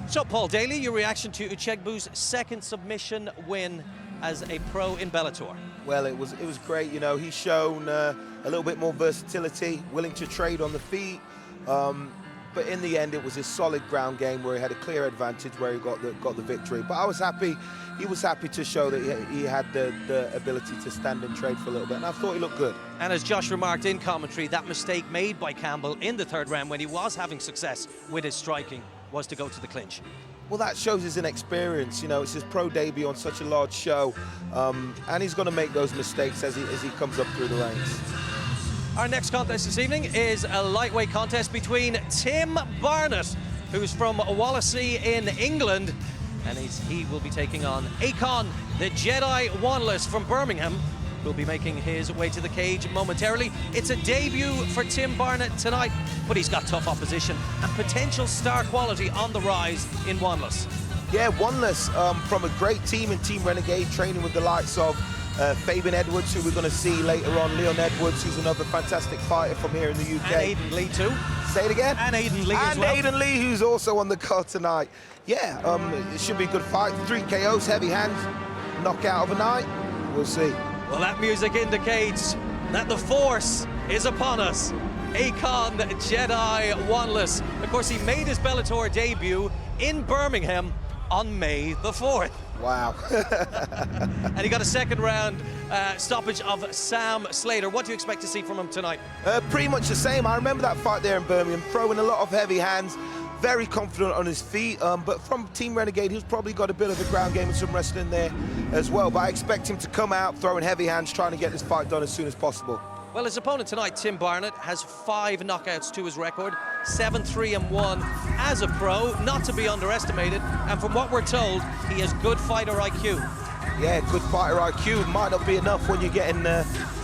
So, Paul Daly, your reaction to Uchegbu's second submission win as a pro in Bellator? Well, it was great. You know, he's shown a little bit more versatility, willing to trade on the feet. But in the end, it was his solid ground game where he had a clear advantage, where he got the victory. But I was happy. He was happy to show that he had the ability to stand and trade for a little bit, and I thought he looked good. And as Josh remarked in commentary, that mistake made by Campbell in the third round when he was having success with his striking was to go to the clinch. Well, that shows his inexperience. You know, it's his pro debut on such a large show, and he's going to make those mistakes as he comes up through the ranks. Our next contest this evening is a lightweight contest between Tim Barnett, who's from Wallasey in England, and he will be taking on Akon, the Jedi Wanliss from Birmingham, who will be making his way to the cage momentarily. It's a debut for Tim Barnett tonight, but he's got tough opposition and potential star quality on the rise in Wanliss. Yeah, Wanliss from a great team in Team Renegade, training with the likes of Fabian Edwards, who we're going to see later on, Leon Edwards, who's another fantastic fighter from here in the UK. And Aiden Lee too. Say it again? And Aiden Lee as well. And Aiden Lee, who's also on the card tonight. Yeah, it should be a good fight. 3 KOs, heavy hands, knockout of a night. We'll see. Well, that music indicates that the force is upon us. Akon Jedi Wanliss. Of course, he made his Bellator debut in Birmingham on May the 4th. Wow. And he got a second round stoppage of Sam Slater. What do you expect to see from him tonight? Pretty much the same. I remember that fight there in Birmingham, throwing a lot of heavy hands, very confident on his feet, but from Team Renegade, he's probably got a bit of a ground game and some wrestling there as well. But I expect him to come out throwing heavy hands, trying to get this fight done as soon as possible. Well, his opponent tonight, Tim Barnett, has 5 knockouts to his record, 7-3-1 as a pro, not to be underestimated. And from what we're told, he has good fighter IQ. Yeah, good fighter IQ. Might not be enough when you're getting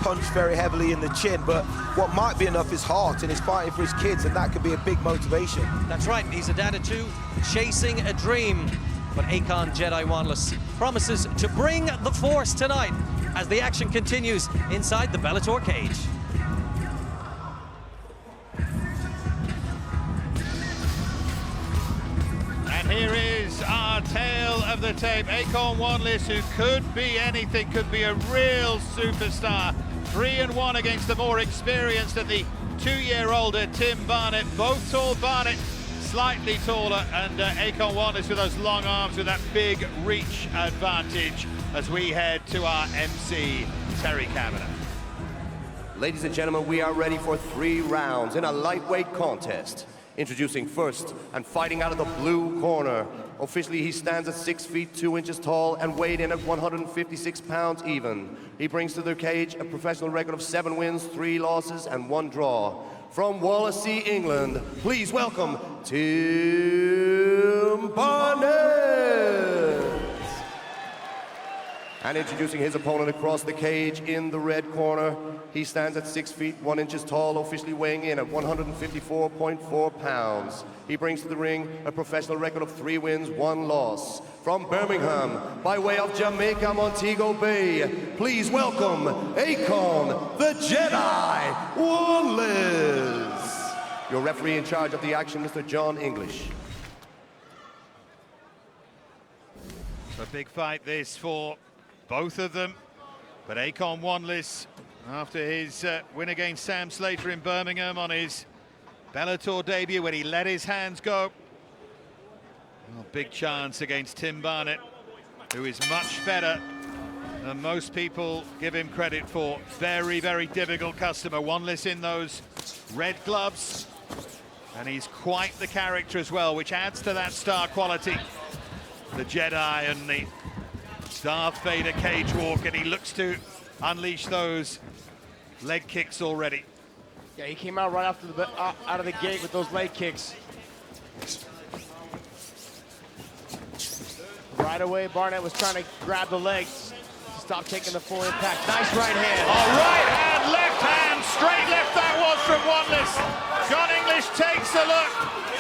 punched very heavily in the chin, but what might be enough is heart, and he's fighting for his kids, and that could be a big motivation. That's right, he's a dad of 2, chasing a dream. But Akon Jedi Wanliss promises to bring the force tonight as the action continues inside the Bellator cage. of the tape. Wanliss, who could be anything, could be a real superstar. 3-1 against the more experienced and the 2-year-older Tim Barnett. Both tall. Barnett slightly taller, and Wanliss with those long arms with that big reach advantage as we head to our MC, Terry Kavanagh. Ladies and gentlemen, we are ready for 3 rounds in a lightweight contest. Introducing first and fighting out of the blue corner. Officially, he stands at 6 feet 2 inches tall and weighed in at 156 pounds even. He brings to the cage a professional record of 7 wins, 3 losses, and 1 draw. From Wanliss, England, please welcome Tim Barnett. And introducing his opponent across the cage in the red corner, he stands at 6 feet 1 inches tall, officially weighing in at 154.4 pounds. He brings to the ring a professional record of 3 wins, 1 loss. From Birmingham, by way of Jamaica, Montego Bay, please welcome Akon, the Jedi, Wanliss. Your referee in charge of the action, Mr. John English. A big fight this for both of them, but Wanliss, after his win against Sam Slater in Birmingham on his Bellator debut, when he let his hands go, well, big chance against Tim Barnett, who is much better than most people give him credit for. Very, very difficult customer. Wanliss in those red gloves, and he's quite the character as well, which adds to that star quality. The Jedi and the Darth Vader cage walk, and he looks to unleash those leg kicks already. Yeah, he came out right after out of the gate with those leg kicks. Right away, Barnett was trying to grab the legs, stop taking the full impact. Nice right hand. Oh, right hand, left hand, straight left that was from Wanliss. John English takes a look.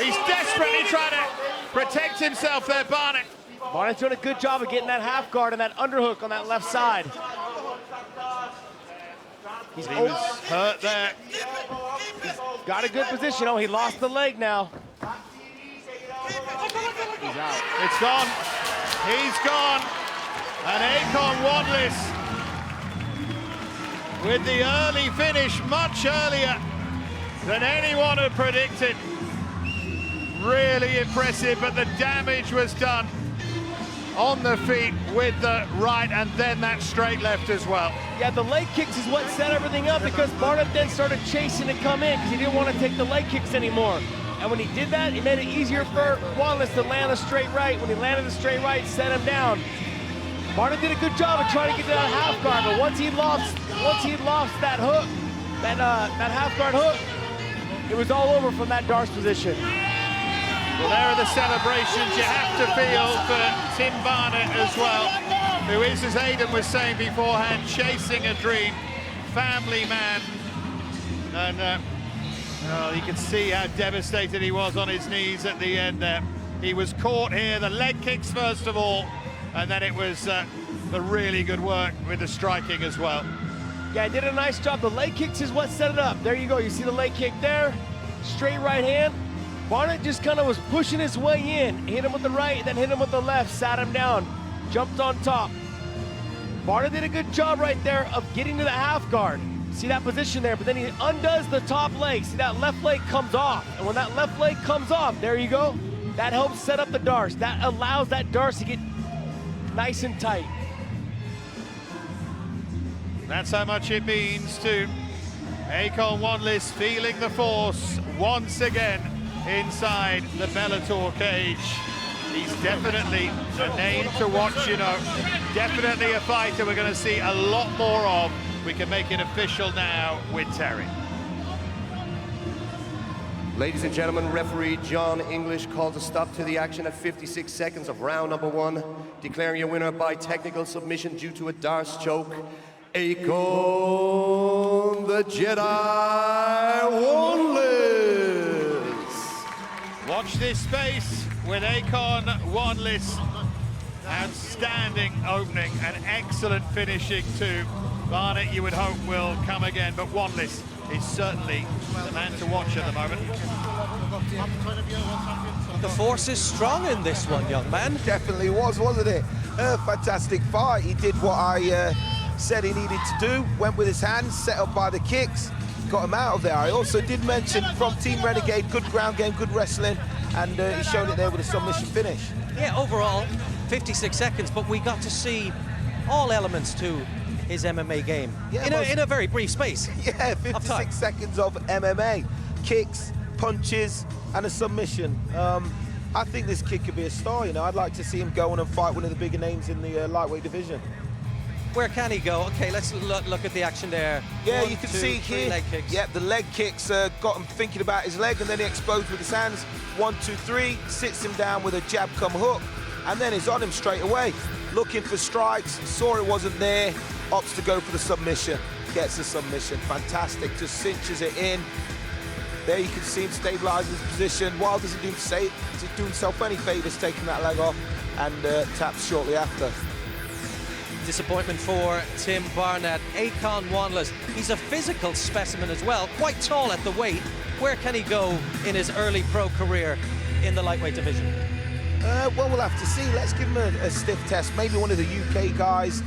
He's desperately trying to protect himself there, Barnett. Barnett's doing a good job of getting that half guard and that underhook on that left side. He was hurt there. He's got a good position. Oh, he lost the leg now. He's out. It's gone. He's gone. And Wanliss with the early finish, much earlier than anyone had predicted. Really impressive, but the damage was done on the feet with the right and then that straight left as well. Yeah, the leg kicks is what set everything up, because Barnett then started chasing to come in because he didn't want to take the leg kicks anymore. And when he did that, it made it easier for Wanliss to land a straight right. When he landed a straight right, set him down. Barnett did a good job of trying to get to that half guard, but once he lost that hook, that half guard hook, it was all over from that Darce position. Well, there are the celebrations you have to feel for Tim Barnett as well, who is, as Aidan was saying beforehand, chasing a dream, family man. And you can see how devastated he was on his knees at the end there. He was caught here, the leg kicks first of all, and then it was the really good work with the striking as well. Yeah, he did a nice job. The leg kicks is what set it up. There you go, you see the leg kick there, straight right hand. Barnett just kind of was pushing his way in, hit him with the right, then hit him with the left, sat him down, jumped on top. Barnett did a good job right there of getting to the half guard. See that position there, but then he undoes the top leg. See that left leg comes off, and when that left leg comes off, there you go, that helps set up the Darce. That allows that Darce to get nice and tight. That's how much it means to Wanliss, feeling the force once again inside the Bellator cage. He's definitely a name to watch, you know. Definitely a fighter we're going to see a lot more of. We can make it official now with Terry. Ladies and gentlemen, referee John English calls a stop to the action at 56 seconds of round number 1, declaring a winner by technical submission due to a Darce choke, Akon, the Jedi, Wanliss. Watch this space with Wanliss. Outstanding opening and excellent finishing too. Barnett, you would hope, will come again, but Wanliss is certainly the man to watch at the moment. The force is strong in this one, young man. Definitely was, wasn't it? Fantastic fight. He did what I said he needed to do. Went with his hands, set up by the kicks, got him out of there. I also did mention from Team Renegade, good ground game, good wrestling, and he showed it there with a submission finish. Yeah, overall, 56 seconds, but we got to see all elements to his MMA game in a very brief space. Yeah, 56 seconds of MMA. Kicks, punches, and a submission. I think this kid could be a star, you know. I'd like to see him go on and fight one of the bigger names in the lightweight division. Where can he go? Okay, let's look at the action there. Yeah, 1, you can 2, see 3 here. leg kicks. Yep, the leg kicks got him thinking about his leg, and then he exposed with his hands. 1, 2, 3, sits him down with a jab come hook, and then he's on him straight away. Looking for strikes, saw it wasn't there, opts to go for the submission. Gets the submission, fantastic, just cinches it in. There you can see him stabilise his position. Wild doesn't do himself any favours taking that leg off, and taps shortly after. Disappointment for Tim Barnett. Akon Wanliss, he's a physical specimen as well, quite tall at the weight. Where can he go in his early pro career in the lightweight division? Well, we'll have to see. Let's give him a stiff test. Maybe one of the UK guys,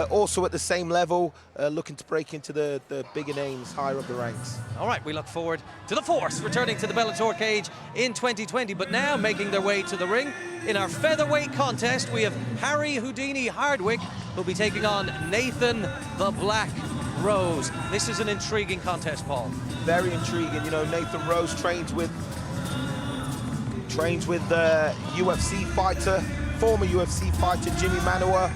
also at the same level, looking to break into the bigger names higher up the ranks. All right, we look forward to the Force returning to the Bellator cage in 2020, but now making their way to the ring. In our featherweight contest, we have Harry Houdini Hardwick, who'll be taking on Nathan the Black Rose. This is an intriguing contest, Paul. Very intriguing. You know, Nathan Rose trains with UFC fighter, former UFC fighter Jimmy Manuwa,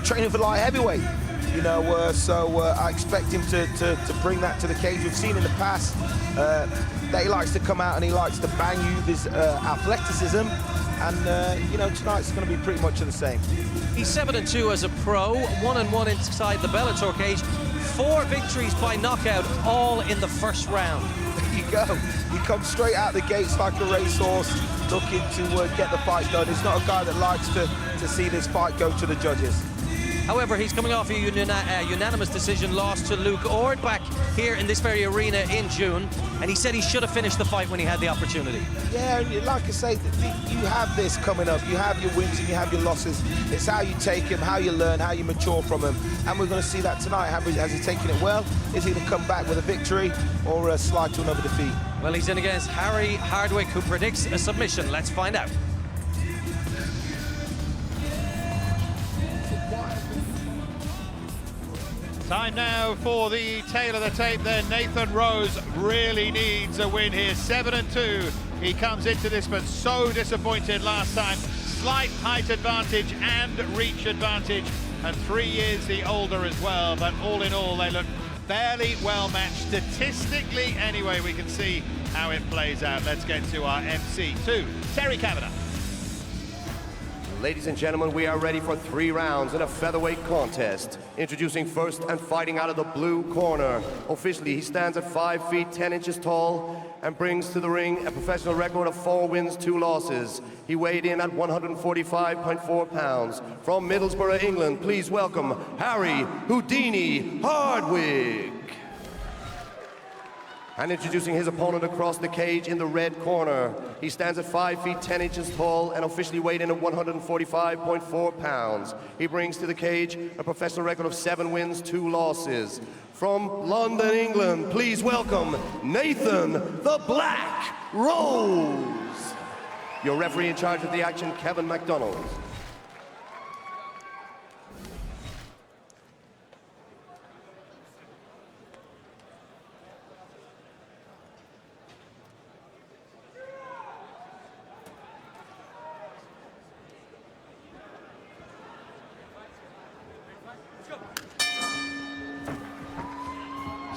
training for light heavyweight. You know, so I expect him to bring that to the cage. We've seen in the past that he likes to come out and he likes to bang you with his athleticism, and you know, tonight's going to be pretty much the same. He's 7-2 as a pro, 1-1 inside the Bellator cage, 4 victories by knockout, all in the first round. There you go. He comes straight out the gates like a racehorse, looking to get the fight done. He's not a guy that likes to see this fight go to the judges. However, he's coming off a unanimous decision loss to Luke Ord back here in this very arena in June, and he said he should have finished the fight when he had the opportunity. Yeah, and like I say, you have this coming up. You have your wins and you have your losses. It's how you take him, how you learn, how you mature from him, and we're going to see that tonight. Has he taken it well? Is he going to come back with a victory or a slide to another defeat? Well, he's in against Harry Hardwick, who predicts a submission. Let's find out. Time now for the tail of the tape then. Nathan Rose really needs a win here. 7-2. He comes into this but so disappointed last time. Slight height advantage and reach advantage, and 3 years the older as well. But all in all, they look fairly well matched statistically. Anyway, we can see how it plays out. Let's get to our MC2, Terry Kavanagh. Ladies and gentlemen, we are ready for 3 rounds in a featherweight contest. Introducing first and fighting out of the blue corner. Officially, he stands at 5 feet 10 inches tall and brings to the ring a professional record of 4 wins, 2 losses. He weighed in at 145.4 pounds. From Middlesbrough, England, please welcome Harry Houdini Hardwick. And introducing his opponent across the cage in the red corner. He stands at 5 feet 10 inches tall and officially weighed in at 145.4 pounds. He brings to the cage a professional record of 7 wins, 2 losses. From London, England, please welcome Nathan the Black Rose. Your referee in charge of the action, Kevin McDonald.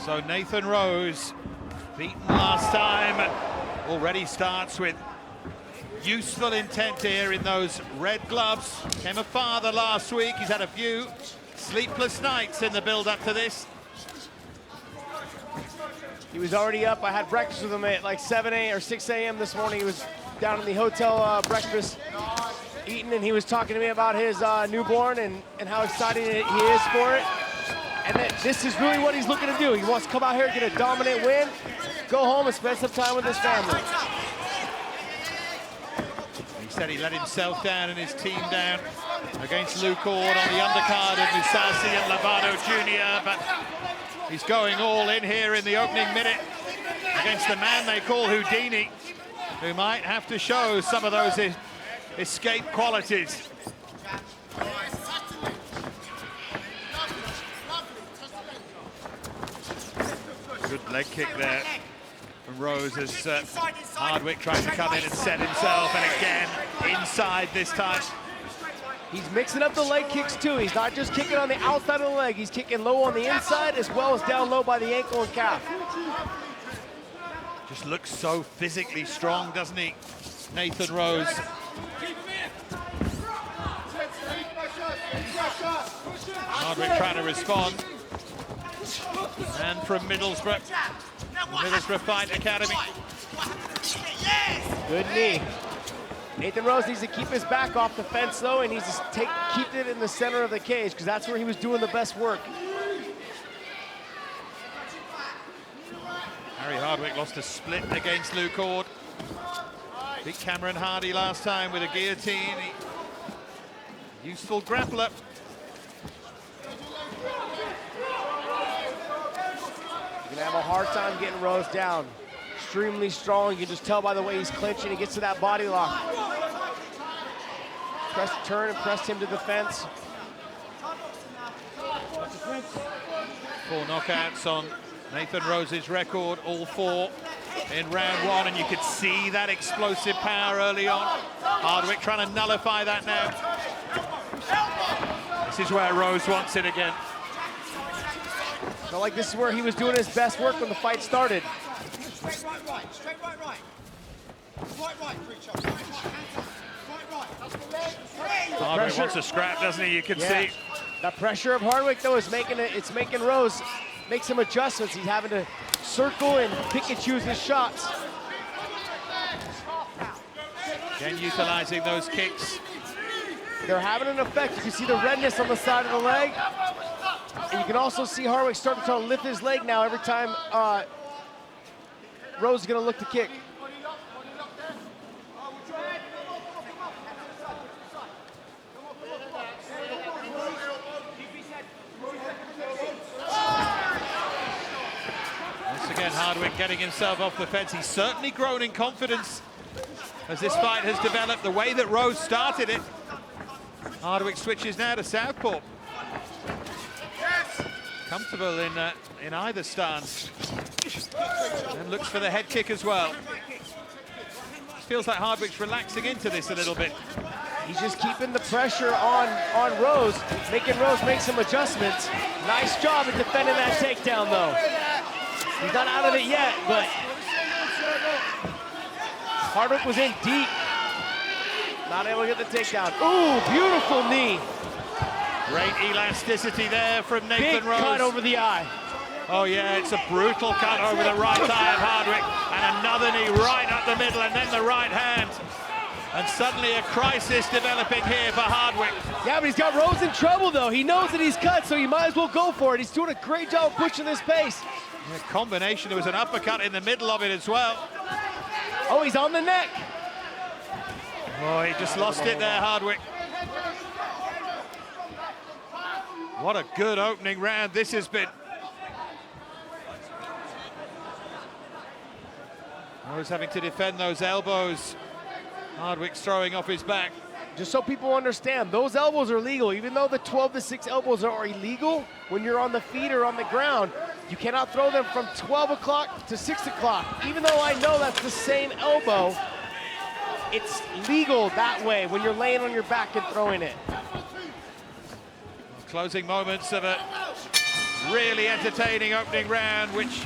So Nathan Rose, beaten last time, already starts with useful intent here in those red gloves. Became a father last week. He's had a few sleepless nights in the build-up to this. He was already up. I had breakfast with him at like 7 or 6 a.m. this morning. He was down in the hotel breakfast eating, and he was talking to me about his newborn and how excited he is for it. And then this is really what he's looking to do. He wants to come out here, get a dominant win, go home and spend some time with his family. He said he let himself down and his team down against Luke Ord on the undercard of Musasi and Lovato Jr., but he's going all in here in the opening minute against the man they call Houdini, who might have to show some of those escape qualities. Good leg kick there from Rose as Hardwick trying to come in and set himself, and again inside this time. He's mixing up the leg kicks too. He's not just kicking on the outside of the leg. He's kicking low on the inside as well as down low by the ankle and calf. Just looks so physically strong, doesn't he, Nathan Rose? Hardwick trying to respond. And from Middlesbrough, the Middlesbrough Fight Academy. Good knee. Nathan Rose needs to keep his back off the fence though, and needs to keep it in the center of the cage because that's where he was doing the best work. Harry Hardwick lost a split against Luke Ord. Beat Cameron Hardy last time with a guillotine. Useful grappler. You're gonna have a hard time getting Rose down. Extremely strong. You can just tell by the way he's clinching. He gets to that body lock. Turn and pressed him to the fence. 4 knockouts on Nathan Rose's record, all 4 in round 1, and you could see that explosive power early on. Hardwick trying to nullify that now. This is where Rose wants it again. Felt like this is where he was doing his best work when the fight started. Straight right. Straight right. Right, Preacher. Hardwick wants a scrap, doesn't he? You can see. The pressure of Hardwick, though, is making Rose make some adjustments. He's having to circle and pick and choose his shots. Again, utilizing those kicks. They're having an effect. You can see the redness on the side of the leg. And you can also see Hardwick starting to lift his leg now every time Rose is going to look to kick. Once again, Hardwick getting himself off the fence. He's certainly grown in confidence as this fight has developed. The way that Rose started it, Hardwick switches now to southpaw. Comfortable in either stance. And looks for the head kick as well. Feels like Hardwick's relaxing into this a little bit. He's just keeping the pressure on Rose, making Rose make some adjustments. Nice job at defending that takedown, though. He's not out of it yet, but Hardwick was in deep. Not able to get the takedown. Ooh, beautiful knee. Great elasticity there from Nathan Big Rose. cut over the eye. Oh yeah, it's a brutal cut over the right eye of Hardwick, and another knee right up the middle, and then the right hand. And suddenly a crisis developing here for Hardwick. Yeah, but he's got Rose in trouble, though. He knows that he's cut, so he might as well go for it. He's doing a great job pushing this pace. A combination, there was an uppercut in the middle of it as well. Oh, he's on the neck. Oh, he just lost it there, Hardwick. What a good opening round this has been. Rose having to defend those elbows. Hardwick's throwing off his back. Just so people understand, those elbows are legal. Even though the 12-6 elbows are illegal, when you're on the feet or on the ground, you cannot throw them from 12 o'clock to 6 o'clock. Even though I know that's the same elbow, it's legal that way when you're laying on your back and throwing it. Closing moments of a really entertaining opening round, which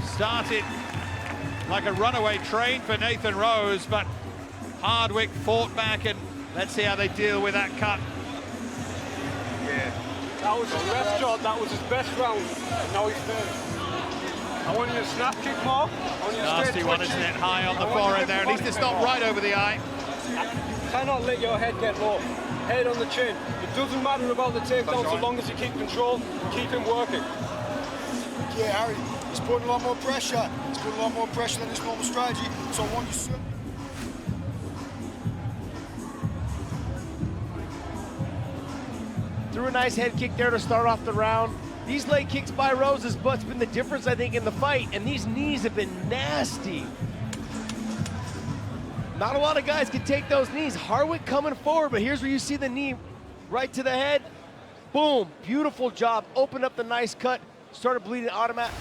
started like a runaway train for Nathan Rose, but Hardwick fought back, and let's see how they deal with that cut. Yeah. That was his best job, that was his best round. Now he's finished. I want you to snap kick more. Nasty one, isn't it? High on the forehead there. At least it's not right over the eye. You cannot let your head get low. head on the chin. It doesn't matter about the takedown so long as you keep control, keep him working. Yeah, Harry, he's putting a lot more pressure. He's putting a lot more pressure than his normal strategy. So I want you to... Threw a nice head kick there to start off the round. These leg kicks by Rose's butt's been the difference, I think, in the fight, and these knees have been nasty. Not a lot of guys can take those knees. Hardwick coming forward, but here's where you see the knee right to the head. Boom, beautiful job. Opened up the nice cut, started bleeding automatic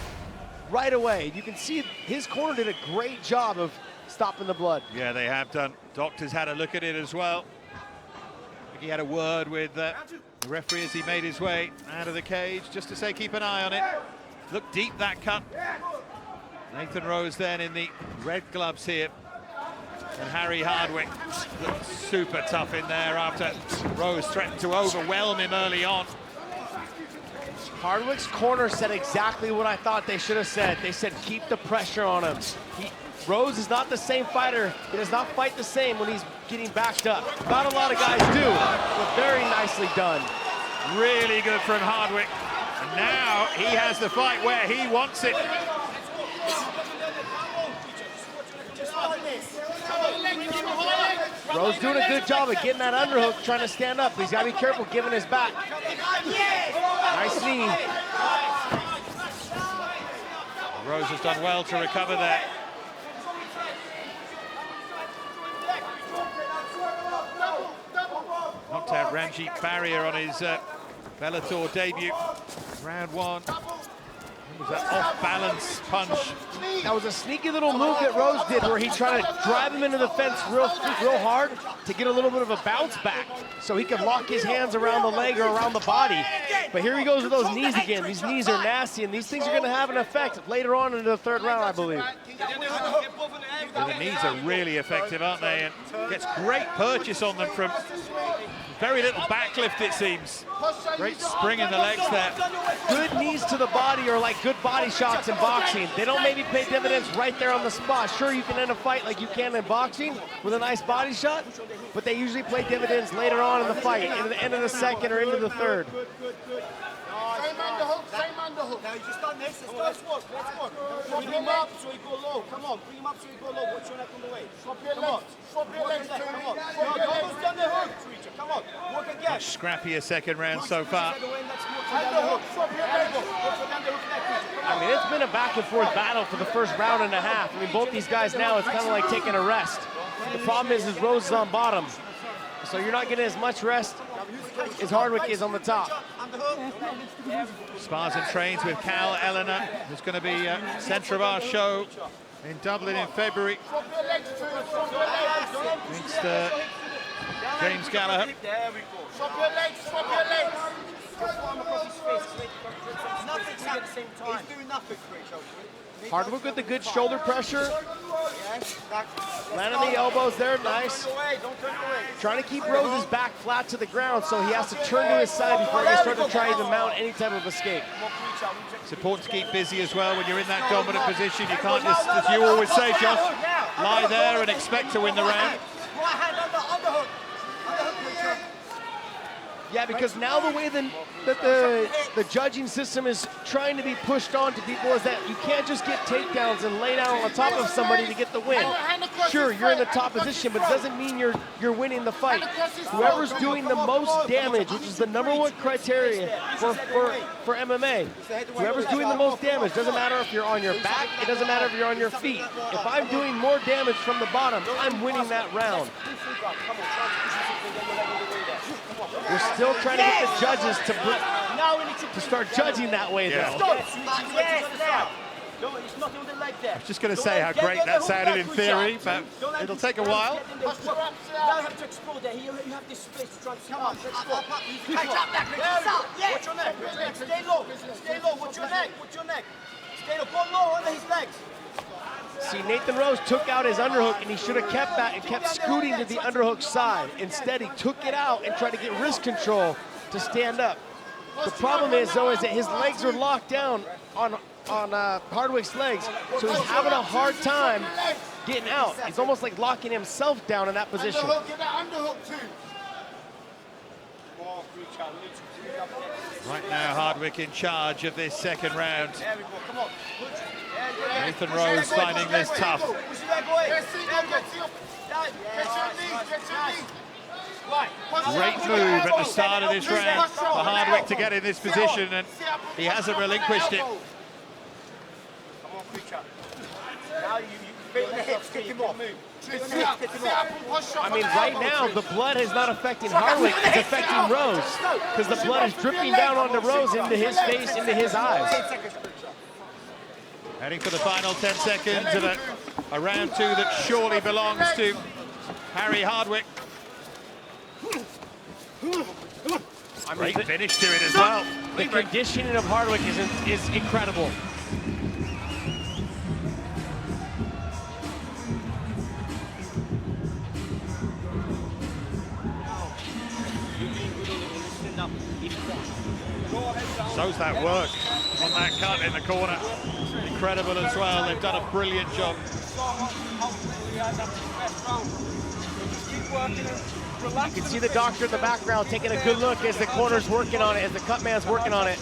right away. You can see his corner did a great job of stopping the blood. Yeah, they have done. Doctors had a look at it as well. He had a word with the referee as he made his way out of the cage, just to say keep an eye on it. Look deep, that cut. Nathan Rose then in the red gloves here. And Harry Hardwick looked super tough in there after Rose threatened to overwhelm him early on. Hardwick's corner said exactly what I thought they should have said. They said keep the pressure on him. Rose is not the same fighter. He does not fight the same when he's getting backed up. Not a lot of guys do, but very nicely done. Really good from Hardwick. And now he has the fight where he wants it. Rose doing a good job of getting that underhook, trying to stand up. He's got to be careful giving his back. Nice knee. Rose has done well to recover there. Knocked out Ranjit Barrier on his Bellator debut. Round one. It was an off-balance punch. That was a sneaky little move that Rose did where he tried to drive him into the fence real hard to get a little bit of a bounce back so he could lock his hands around the leg or around the body. But here he goes with those knees again. These knees are nasty, and these things are going to have an effect later on into the third round, I believe. Yeah, the knees are really effective, aren't they? And gets great purchase on them from very little backlift, it seems. Great spring in the legs there. Good knees to the body are like good body shots in boxing. They don't maybe pay dividends right there on the spot. Sure, you can end a fight like you can in boxing with a nice body shot, but they usually play dividends later on in the fight, in the end of the second or into the third. Same underhook, same underhook. Now you just done this. Let's work. Bring him up so he go low. Come on, bring him up so he go low. Watch your neck on the way. Swap your legs. Swap your legs. Come on. No, almost done the hook. Come on. Work again. Much scrappier second round so far. Underhook. Swap your legs. I mean, it's been a back and forth battle for the first round and a half. I mean, both these guys now, it's kind of like taking a rest. The problem is Rose is on bottom, so you're not getting as much rest as Hardwick is on the top. Spars and trains with Cal Eleanor, who's going to be centre of our show in Dublin in February. Against James Gallagher. Swap your legs. Swap your legs. He's doing nothing for each other. Hardwick with the good shoulder pressure. Landing the elbows there, nice. Trying to keep Rose's back flat to the ground, so he has to turn to his side before he starts to try to mount any type of escape. It's important to keep busy as well when you're in that dominant position. You can't just, as you always say, Josh, lie there and expect to win the round. Yeah, because now the way the judging system is trying to be pushed on to people is that you can't just get takedowns and lay down on top of somebody to get the win. Sure, you're in the top position, but it doesn't mean you're winning the fight. Whoever's doing the most damage, which is the #1 criteria for MMA, whoever's doing the most damage, doesn't matter if you're on your back, it doesn't matter if you're on your feet. If I'm doing more damage from the bottom, I'm winning that round. We're still trying to get the judges to start judging that way, though. I was just going to say how great that sounded in theory, but it'll take a while. You have to explore there. You have this space to try and come up. Watch your neck. Stay low. Stay low. Watch your neck. Watch your neck. Stay low. Go low under his legs. See, Nathan Rose took out his underhook, and he should have kept that and kept scooting to the underhook side. Instead, he took it out and tried to get wrist control to stand up. The problem is, though, is that his legs are locked down on Hardwick's legs, so he's having a hard time getting out. It's almost like locking himself down in that position. Right now, Hardwick in charge of this second round. Nathan Rose finding this tough. Great move at the start of this round for Hardwick to get in this position, and he hasn't relinquished it. Come on, Preacher. Now you bait the hips, kick him off. I mean, right now, the blood is not affecting Hardwick, it's affecting Rose. Because the blood is dripping down onto Rose, into his face, into his eyes. Heading for the final 10 seconds of a round 2 that surely belongs to Harry Hardwick. Great finish to it as well. The conditioning of Hardwick is incredible. So's that work on that cut in the corner. Incredible as well. They've done a brilliant job. You can see the doctor in the background taking a good look as the corner's working on it, as the cut man's working on it.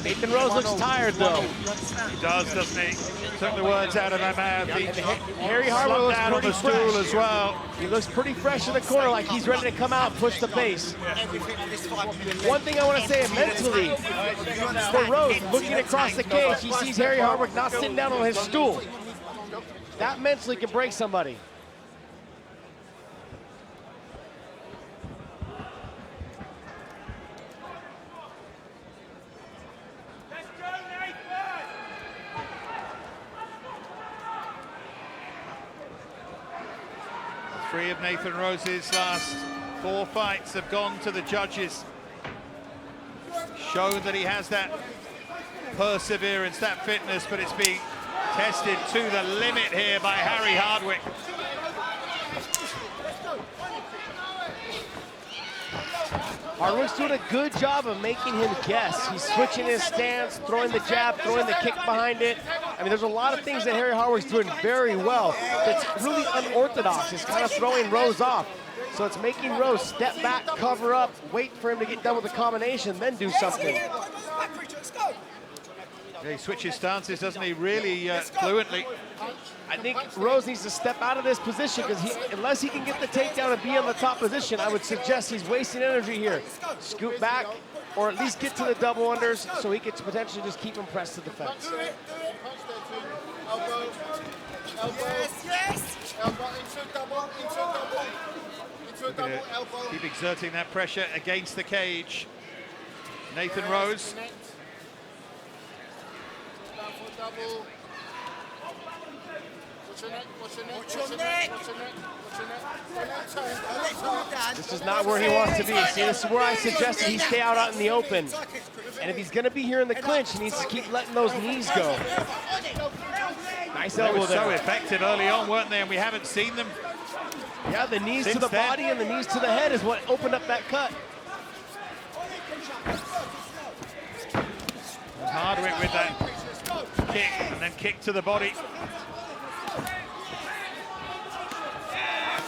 Nathan Rose looks tired, though. He does, doesn't he? Took the words out of my mouth. Harry Hardwick looks down on the stool as well. He looks pretty fresh in the corner, like he's ready to come out, push the pace. One thing I want to say, mentally, for Rose, looking across the cage, he sees Harry Hardwick not sitting down on his stool. That mentally can break somebody. Three of Nathan Rose's last 4 fights have gone to the judges. Shown that he has that perseverance, that fitness, but it's being tested to the limit here by Harry Hardwick. Hardwick's doing a good job of making him guess. He's switching his stance, throwing the jab, throwing the kick behind it. I mean, there's a lot of things that Harry Hardwick's doing very well that's really unorthodox. It's kind of throwing Rose off. So it's making Rose step back, cover up, wait for him to get done with the combination, then do something. Yeah, he switches stances, doesn't he, really fluently. I think Rose needs to step out of this position because unless he can get the takedown and be in the top position, I would suggest he's wasting energy here. Scoot back or at least get to the double unders so he could potentially just keep him pressed to the fence. Keep exerting that pressure against the cage. Nathan Rose. This is not where he wants to be. See, this is where I suggested he stay out in the open. And if he's going to be here in the clinch, he needs to keep letting those knees go. Nice elbow there. They were so effective early on, weren't they? And we haven't seen them. Yeah, the knees to the body and the knees to the head is what opened up that cut. Hardwick with that kick and then kick to the body.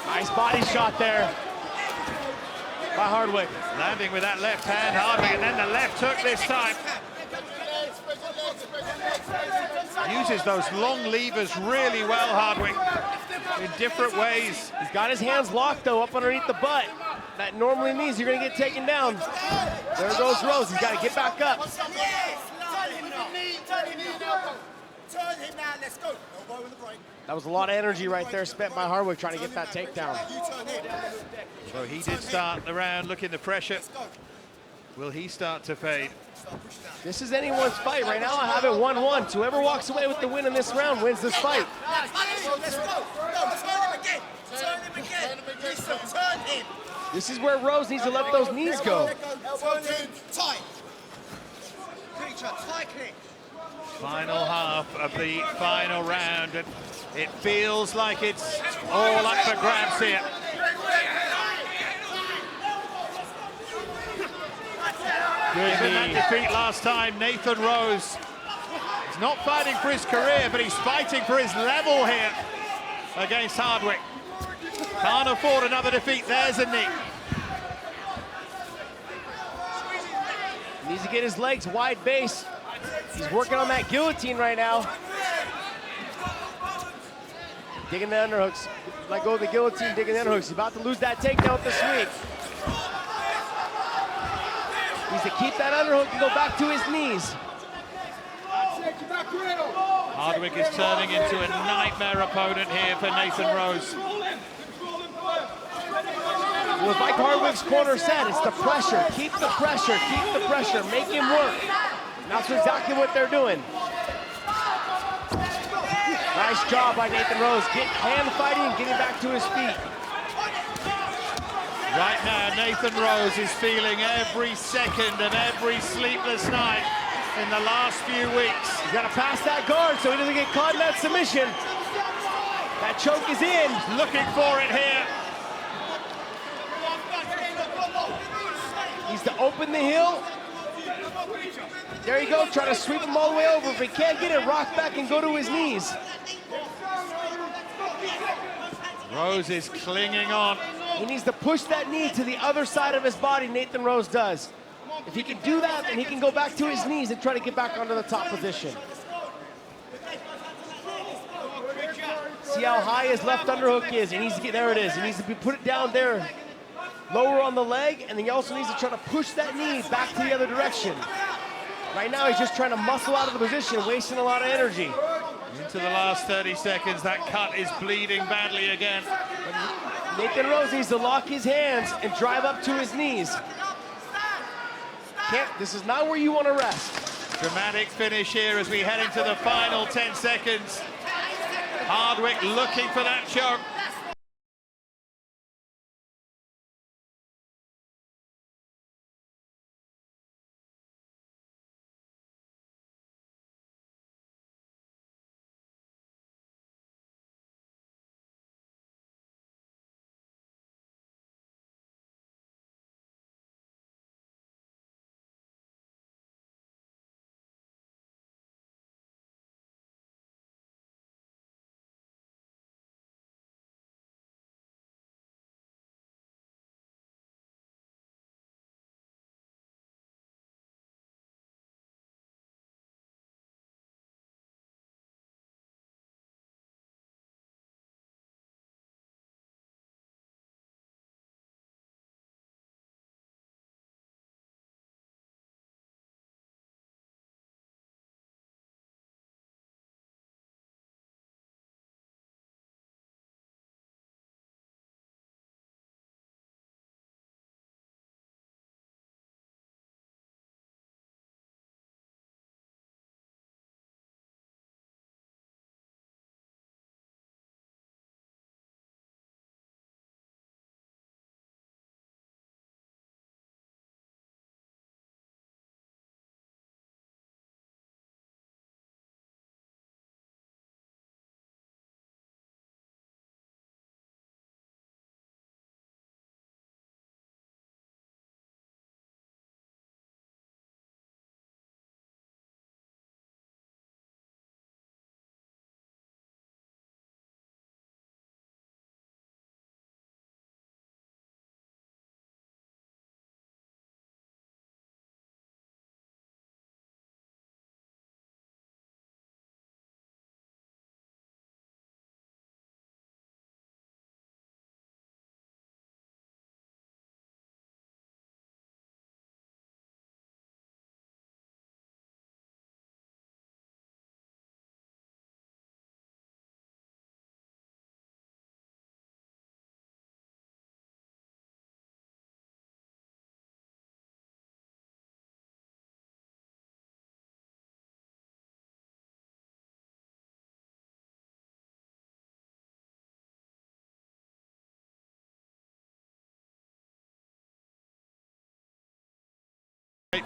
Nice body shot there by Hardwick. Landing with that left hand, Hardwick, and then the left hook this time. Uses those long levers really well, Hardwick, in different ways. He's got his hands locked, though, up underneath the butt. That normally means you're going to get taken down. There goes Rose. He's got to get back up. Turn him now, let's go. Elbow in the brain. That was a lot of energy right there spent by Hardwick trying to get that takedown. So he did start the round looking the pressure. Will he start to fade? This is anyone's fight. Right now I have it 1-1. So whoever walks away with the win in this round wins this fight. Let's go. No, turn him again. Turn him again. Listen, turn him. This is where Rose needs to let those knees go. Elbow in, tight. Preacher, tight kick. Final half of the final round, and it feels like it's all up for grabs here. Given that defeat last time, Nathan Rose is not fighting for his career, but he's fighting for his level here. against Hardwick. Can't afford another defeat. There's a knee. Needs to get his legs wide base. He's working on that guillotine right now. Digging the underhooks. Let go of the guillotine, digging the underhooks. He's about to lose that takedown with the sweep. Needs to keep that underhook and go back to his knees. Hardwick is turning into a nightmare opponent here for Nathan Rose. Well, like Hardwick's corner said, it's the pressure. Keep the pressure, make him work. And that's exactly what they're doing. Nice job by Nathan Rose. Hand fighting and getting back to his feet. Right now, Nathan Rose is feeling every second of every sleepless night in the last few weeks. He's got to pass that guard so he doesn't get caught in that submission. That choke is in. Looking for it here. Needs to open the heel. There you go, try to sweep him all the way over. If he can't get it, rock back and go to his knees. Rose is clinging on. He needs to push that knee to the other side of his body, Nathan Rose does. If he can do that, then he can go back to his knees and try to get back onto the top position. See how high his left underhook is. He needs to get, there it is. He needs to put it down there, lower on the leg, and then he also needs to try to push that knee back to the other direction. Right now, he's just trying to muscle out of the position, wasting a lot of energy. Into the last 30 seconds, that cut is bleeding badly again. Nathan Rose needs to lock his hands and drive up to his knees. This is not where you want to rest. Dramatic finish here as we head into the final 10 seconds. Hardwick looking for that choke.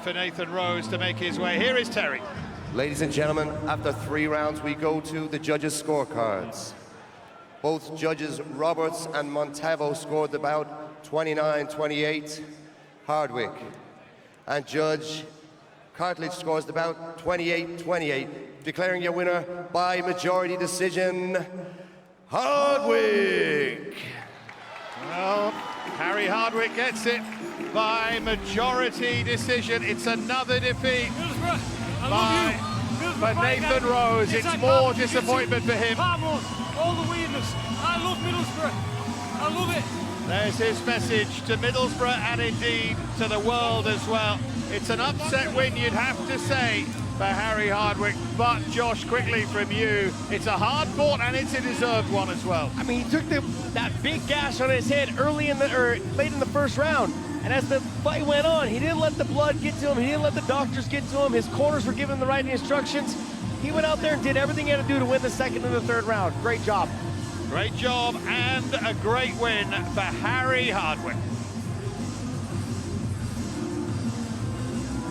For Nathan Rose to make his way. Here is Terry. Ladies and gentlemen, after 3 rounds, we go to the judges' scorecards. Both judges Roberts and Montalvo scored the bout 29-28, Hardwick. And Judge Cartledge scores the bout 28-28, declaring your winner by majority decision, Hardwick. Well, Harry Hardwick gets it by majority decision. It's another defeat by Nathan Rose. It's more disappointment for him. All the weirdness. I love Middlesbrough. I love it. There's his message to Middlesbrough and indeed to the world as well. It's an upset win, you'd have to say, for Harry Hardwick. But Josh, quickly from you, it's a hard fought and it's a deserved one as well. I mean, he took that big gash on his head late in the first round. And as the fight went on, he didn't let the blood get to him. He didn't let the doctors get to him. His corners were giving him the right instructions. He went out there and did everything he had to do to win the second and the third round. Great job. Great job and a great win for Harry Hardwick.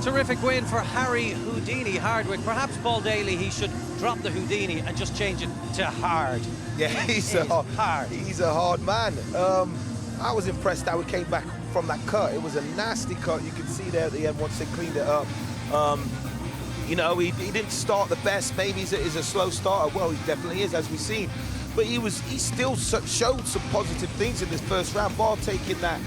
Terrific win for Harry Houdini Hardwick. Perhaps Paul Daly, he should drop the Houdini and just change it to hard. Yeah, he's a hard man. I was impressed how he came back from that cut. It was a nasty cut. You could see there at the end once they cleaned it up. You know, he didn't start the best. Maybe he's a slow starter. Well, he definitely is, as we've seen. But he still showed some positive things in this first round. Bar taking that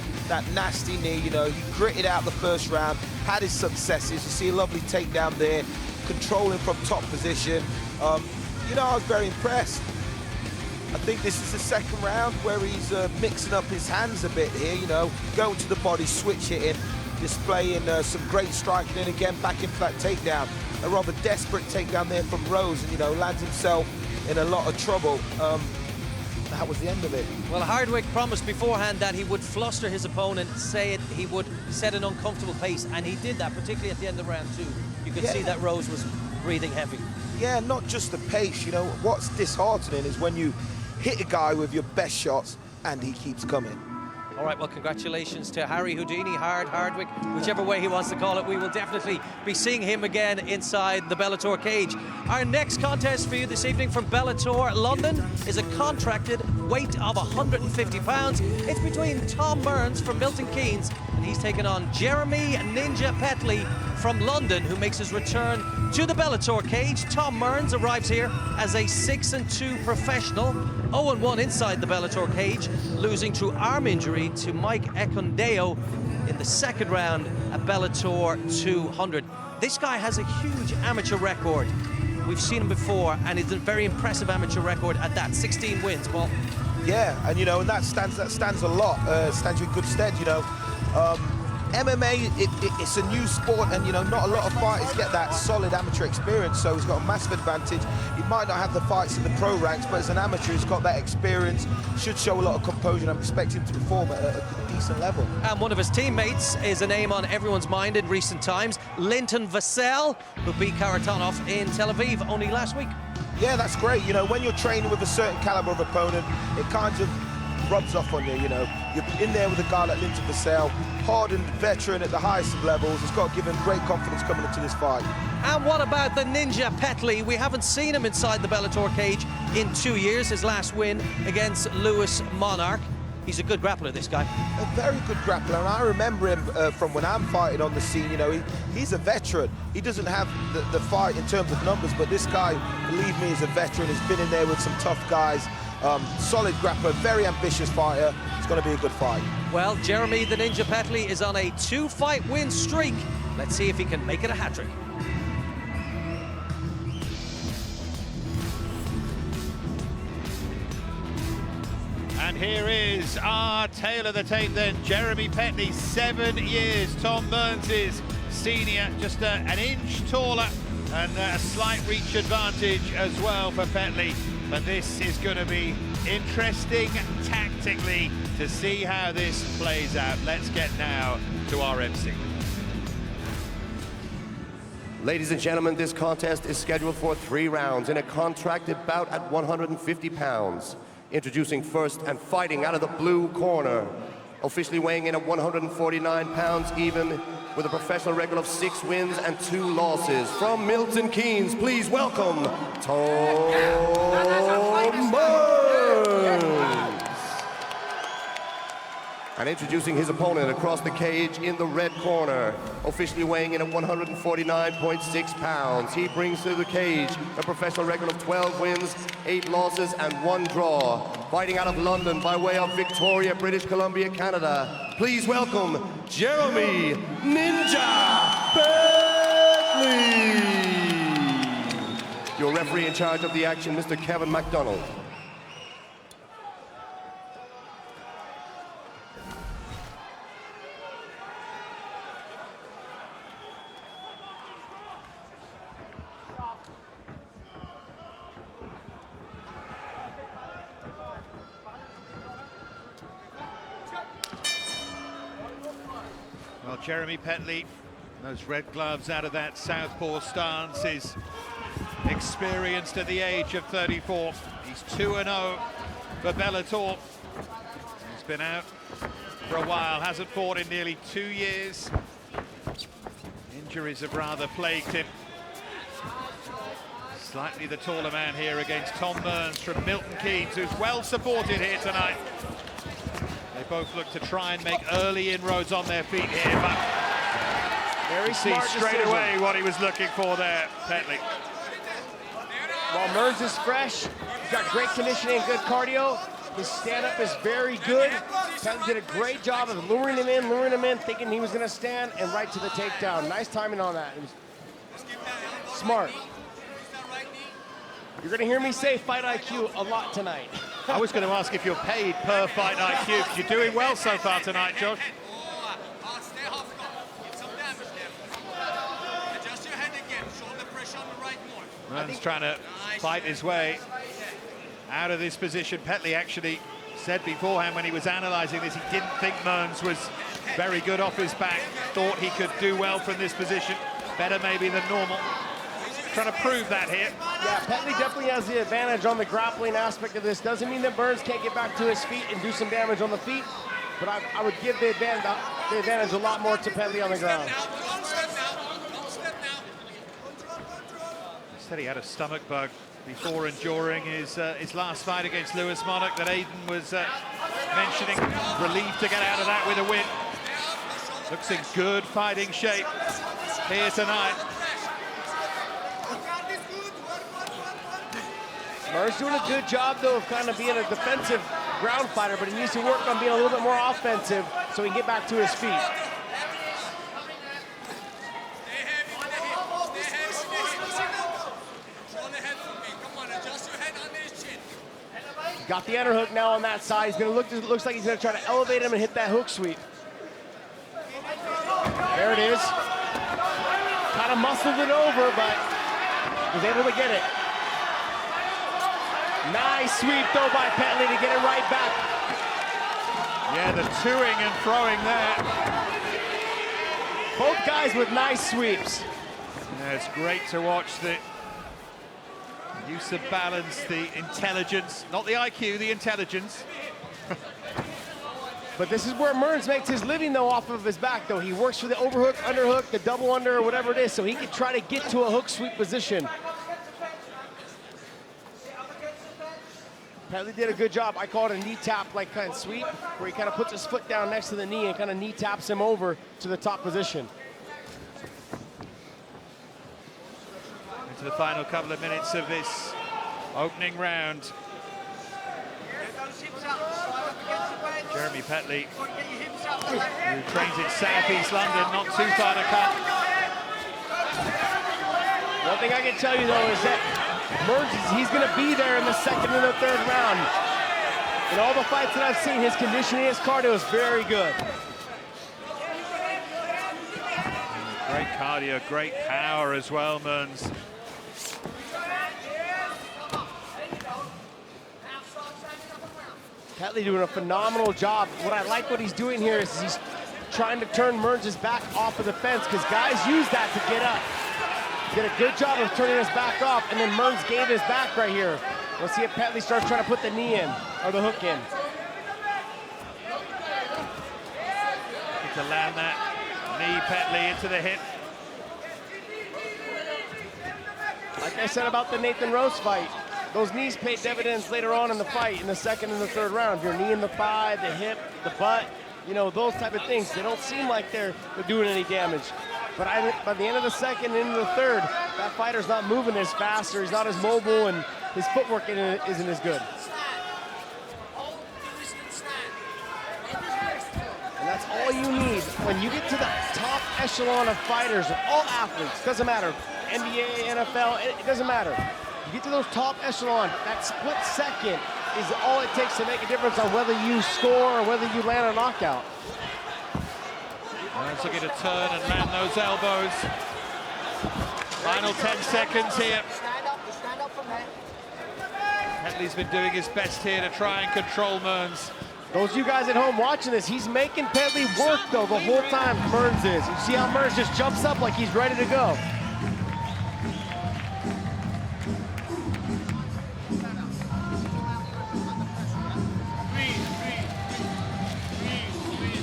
nasty knee, you know, he gritted out the first round, had his successes. You see a lovely takedown there, controlling from top position. You know, I was very impressed. I think this is the second round where he's mixing up his hands a bit here, you know, going to the body, switch hitting, displaying some great striking, and again back into that takedown. A rather desperate takedown there from Rose, and, you know, lands himself in a lot of trouble. That was the end of it. Well, Hardwick promised beforehand that he would fluster his opponent, he would set an uncomfortable pace, and he did that, particularly at the end of round two. You could see that Rose was breathing heavy. Yeah, not just the pace, you know. What's disheartening is when you hit a guy with your best shots and he keeps coming. All right, well, congratulations to Harry Houdini, Hardwick, whichever way he wants to call it. We will definitely be seeing him again inside the Bellator cage. Our next contest for you this evening from Bellator London is a contracted weight of 150 pounds. It's between Tom Burns from Milton Keynes, and he's taking on Jeremy Ninja Petley from London, who makes his return to the Bellator cage. Tom Burns arrives here as a 6-2 professional, 0-1 inside the Bellator cage, losing through arm injury to Mike Ekondeo in the second round at Bellator 200. This guy has a huge amateur record. We've seen him before, and it's a very impressive amateur record at that. 16 wins, Paul. Yeah, and you know, and that stands a lot. Stands you in good stead, you know. MMA, it's a new sport, and you know, not a lot of fighters get that solid amateur experience, so he's got a massive advantage. He might not have the fights in the pro ranks, but as an amateur, he's got that experience, should show a lot of composure, and I'm expecting him to perform at a decent level. And one of his teammates is a name on everyone's mind in recent times, Linton Vassell, who beat Karatanov in Tel Aviv only last week. Yeah, that's great. You know, when you're training with a certain caliber of opponent, it kind of rubs off on you, you know. You're in there with a guy like Linton Vassell, hardened veteran at the highest of levels. It's got to give him great confidence coming into this fight. And what about the Ninja Petley? We haven't seen him inside the Bellator cage in 2 years. His last win against Lewis Monarch. He's a good grappler, this guy. A very good grappler, and I remember him from when I'm fighting on the scene. You know, he's a veteran. He doesn't have the fight in terms of numbers, but this guy, believe me, is a veteran. He's been in there with some tough guys. Solid grappler, very ambitious fighter. It's going to be a good fight. Well, Jeremy the Ninja Petley is on a 2-fight win streak. Let's see if he can make it a hat-trick. And here is our tail of the tape then. Jeremy Petley, 7 years. Tom Burns is senior, just an inch taller, and a slight reach advantage as well for Petley. But this is going to be interesting tactically to see how this plays out. Let's get now to our MC. Ladies and gentlemen, this contest is scheduled for 3 rounds in a contracted bout at 150 pounds. Introducing first and fighting out of the blue corner, officially weighing in at 149 pounds even, with a professional record of 6 wins and 2 losses. From Milton Keynes, please welcome Tom Burns. And introducing his opponent across the cage in the red corner, officially weighing in at 149.6 pounds. He brings to the cage a professional record of 12 wins, 8 losses, and 1 draw. Fighting out of London by way of Victoria, British Columbia, Canada. Please welcome Jeremy Ninja Petley. Your referee in charge of the action, Mr. Kevin MacDonald. Well, Jeremy Petley, those red gloves out of that southpaw stance, is experienced at the age of 34. He's 2-0 for Bellator. He's been out for a while, hasn't fought in nearly 2 years. Injuries have rather plagued him. Slightly the taller man here against Tom Mearns from Milton Keynes, who's well supported here tonight. They both look to try and make early inroads on their feet here, but very smart straight decision. away what he was looking for there, Petley. While Mearns is fresh, he's got great conditioning and good cardio. His stand-up is very good. Petley did a great job of luring him in, thinking he was going to stand, and right to the takedown. Nice timing on that. It was smart. You're going to hear me say fight IQ a lot tonight. I was going to ask if you're paid per fight IQ, because you're doing well so far tonight, Josh. Mearns trying to fight his way out of this position. Petley actually said beforehand when he was analysing this, he didn't think Mearns was very good off his back, thought he could do well from this position, better maybe than normal. Trying to prove that here. Yeah, Petley definitely has the advantage on the grappling aspect of this. Doesn't mean that Mearns can't get back to his feet and do some damage on the feet, but I would give the advantage a lot more to Petley on the ground. He said he had a stomach bug before and during his last fight against Lewis Monarch that Aiden was mentioning. Relieved to get out of that with a win. Looks in good fighting shape here tonight. Mearns doing a good job, though, of kind of being a defensive ground fighter, but he needs to work on being a little bit more offensive so he can get back to his feet. Got the underhook now on that side. He's gonna looks like he's gonna try to elevate him and hit that hook sweep. There it is. Kind of muscled it over, but was able to get it. Nice sweep, though, by Petley to get it right back. Yeah, the toing and throwing there. Both guys with nice sweeps. Yeah, it's great to watch the use of balance, the intelligence, not the IQ, the intelligence. But this is where Mearns makes his living, though, off of his back, though. He works for the overhook, underhook, the double under, or whatever it is, so he can try to get to a hook sweep position. Petley did a good job. I call it a knee tap, like kind of sweep, where he kind of puts his foot down next to the knee and kind of knee taps him over to the top position. Into the final couple of minutes of this opening round. Jeremy Petley, who trains in Southeast London, not too far to come. One thing I can tell you, though, is that Mearns, he's going to be there in the second and the third round. In all the fights that I've seen, his conditioning, his cardio is very good. Great cardio, great power as well, Mearns. Petley doing a phenomenal job. What I like what he's doing here is he's trying to turn Mearns' back off of the fence, because guys use that to get up. Did a good job of turning his back off, and then Mearns gave his back right here. Let's see if Petley starts trying to put the knee in, or the hook in. To land that knee, Petley into the hip. Like I said about the Nathan Rose fight, those knees paid dividends later on in the fight, in the second and the third round. Your knee in the thigh, the hip, the butt, you know, those type of things. They don't seem like they're doing any damage. But by the end of the second, into the third, that fighter's not moving as fast, or he's not as mobile, and his footwork isn't as good. And that's all you need. When you get to the top echelon of fighters, all athletes, doesn't matter, NBA, NFL, it doesn't matter. You get to those top echelon, that split second is all it takes to make a difference on whether you score or whether you land a knockout. Manzo looking to turn and land those elbows. Final 10 seconds here. Stand up from there. Petley's been doing his best here to try and control Mearns. Those of you guys at home watching this, he's making Petley work though the whole time, Mearns is. You see how Mearns just jumps up like he's ready to go.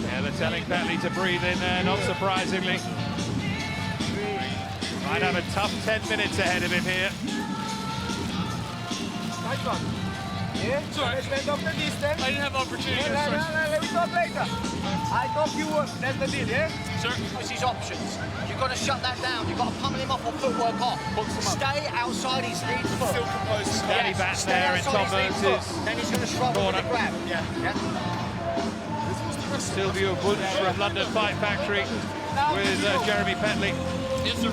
Yeah, they're telling Petley to breathe in there, not surprisingly. Might have a tough 10 minutes ahead of him here. Nice one. Yeah? Sorry. Let's stand up the distance. I didn't have opportunity. No, let me talk later. I thought you were. That's the deal, yeah? Sir? It's his options. You've got to shut that down. You've got to pummel him off or footwork off. Stay outside his lead foot. Still composed. Steady back there in Tom Mearns' Then he's going to struggle with the grab. Yeah. Silvio Bunch from London Fight Factory with Jeremy Petley. Yes, sir.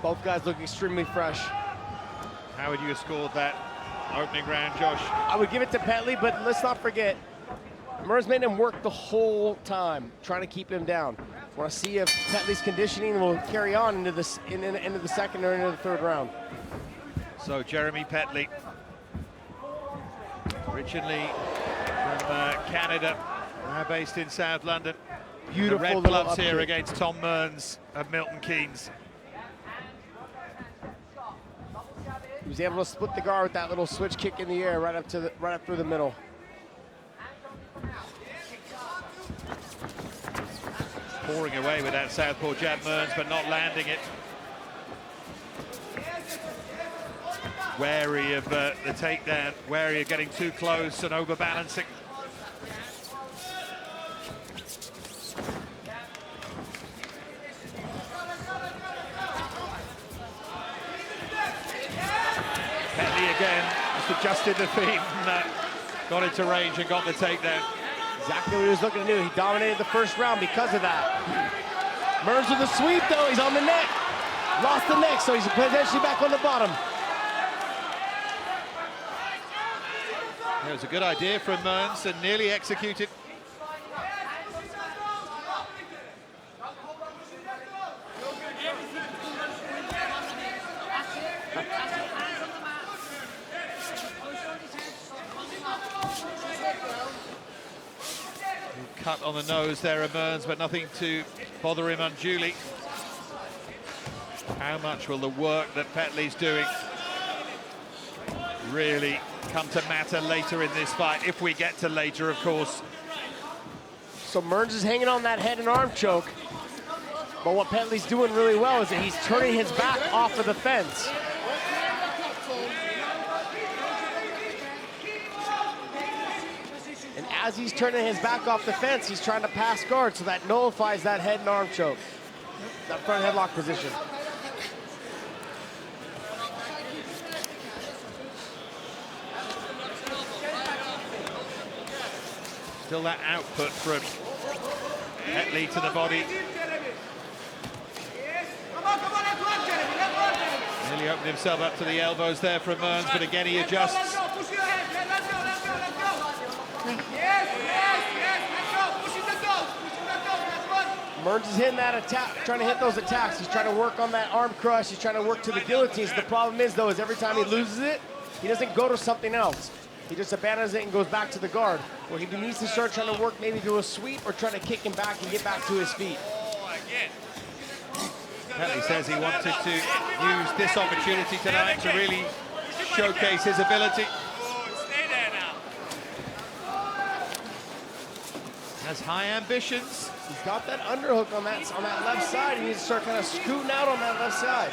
Both guys look extremely fresh. How would you have scored that opening round, Josh? I would give it to Petley, but let's not forget, Mearns made him work the whole time, trying to keep him down. Want to see if Petley's conditioning will carry on into the second or into the third round. So Jeremy Petley, originally from Canada, now based in South London. Beautiful the red little gloves up here kick. against Tom Mearns of Milton Keynes. He was able to split the guard with that little switch kick in the air right up through the middle. Pouring away with that southpaw jab, Mearns, but not landing it. Wary of the takedown, wary of getting too close and overbalancing. Petley again, just adjusted the feet and got into range and got the takedown. Exactly what he was looking to do. He dominated the first round because of that. Mearns with a sweep though, he's on the neck. Lost the neck, so he's potentially back on the bottom. It was a good idea from Mearns and nearly executed. Cut on the nose there of Mearns, but nothing to bother him unduly. How much will the work that Petley's doing really come to matter later in this fight, if we get to later, of course. So Mearns is hanging on that head and arm choke. But what Petley's doing really well is that he's turning his back off of the fence. And as he's turning his back off the fence, he's trying to pass guard, so that nullifies that head and arm choke. That front headlock position. Still that output from Petley to the body. Nearly opened himself up to the elbows there from Mearns, but again he adjusts. Mearns is hitting that attack, trying to hit those attacks. He's trying to work on that arm crush. He's trying to work to the guillotines. The problem is, though, is every time he loses it, he doesn't go to something else. He just abandons it and goes back to the guard. Where he needs to start trying to work, maybe do a sweep or trying to kick him back and get back to his feet. Petley says he wanted to use this opportunity tonight to really showcase his ability. Has high ambitions. He's got that underhook on that left side. He needs to start kind of scooting out on that left side.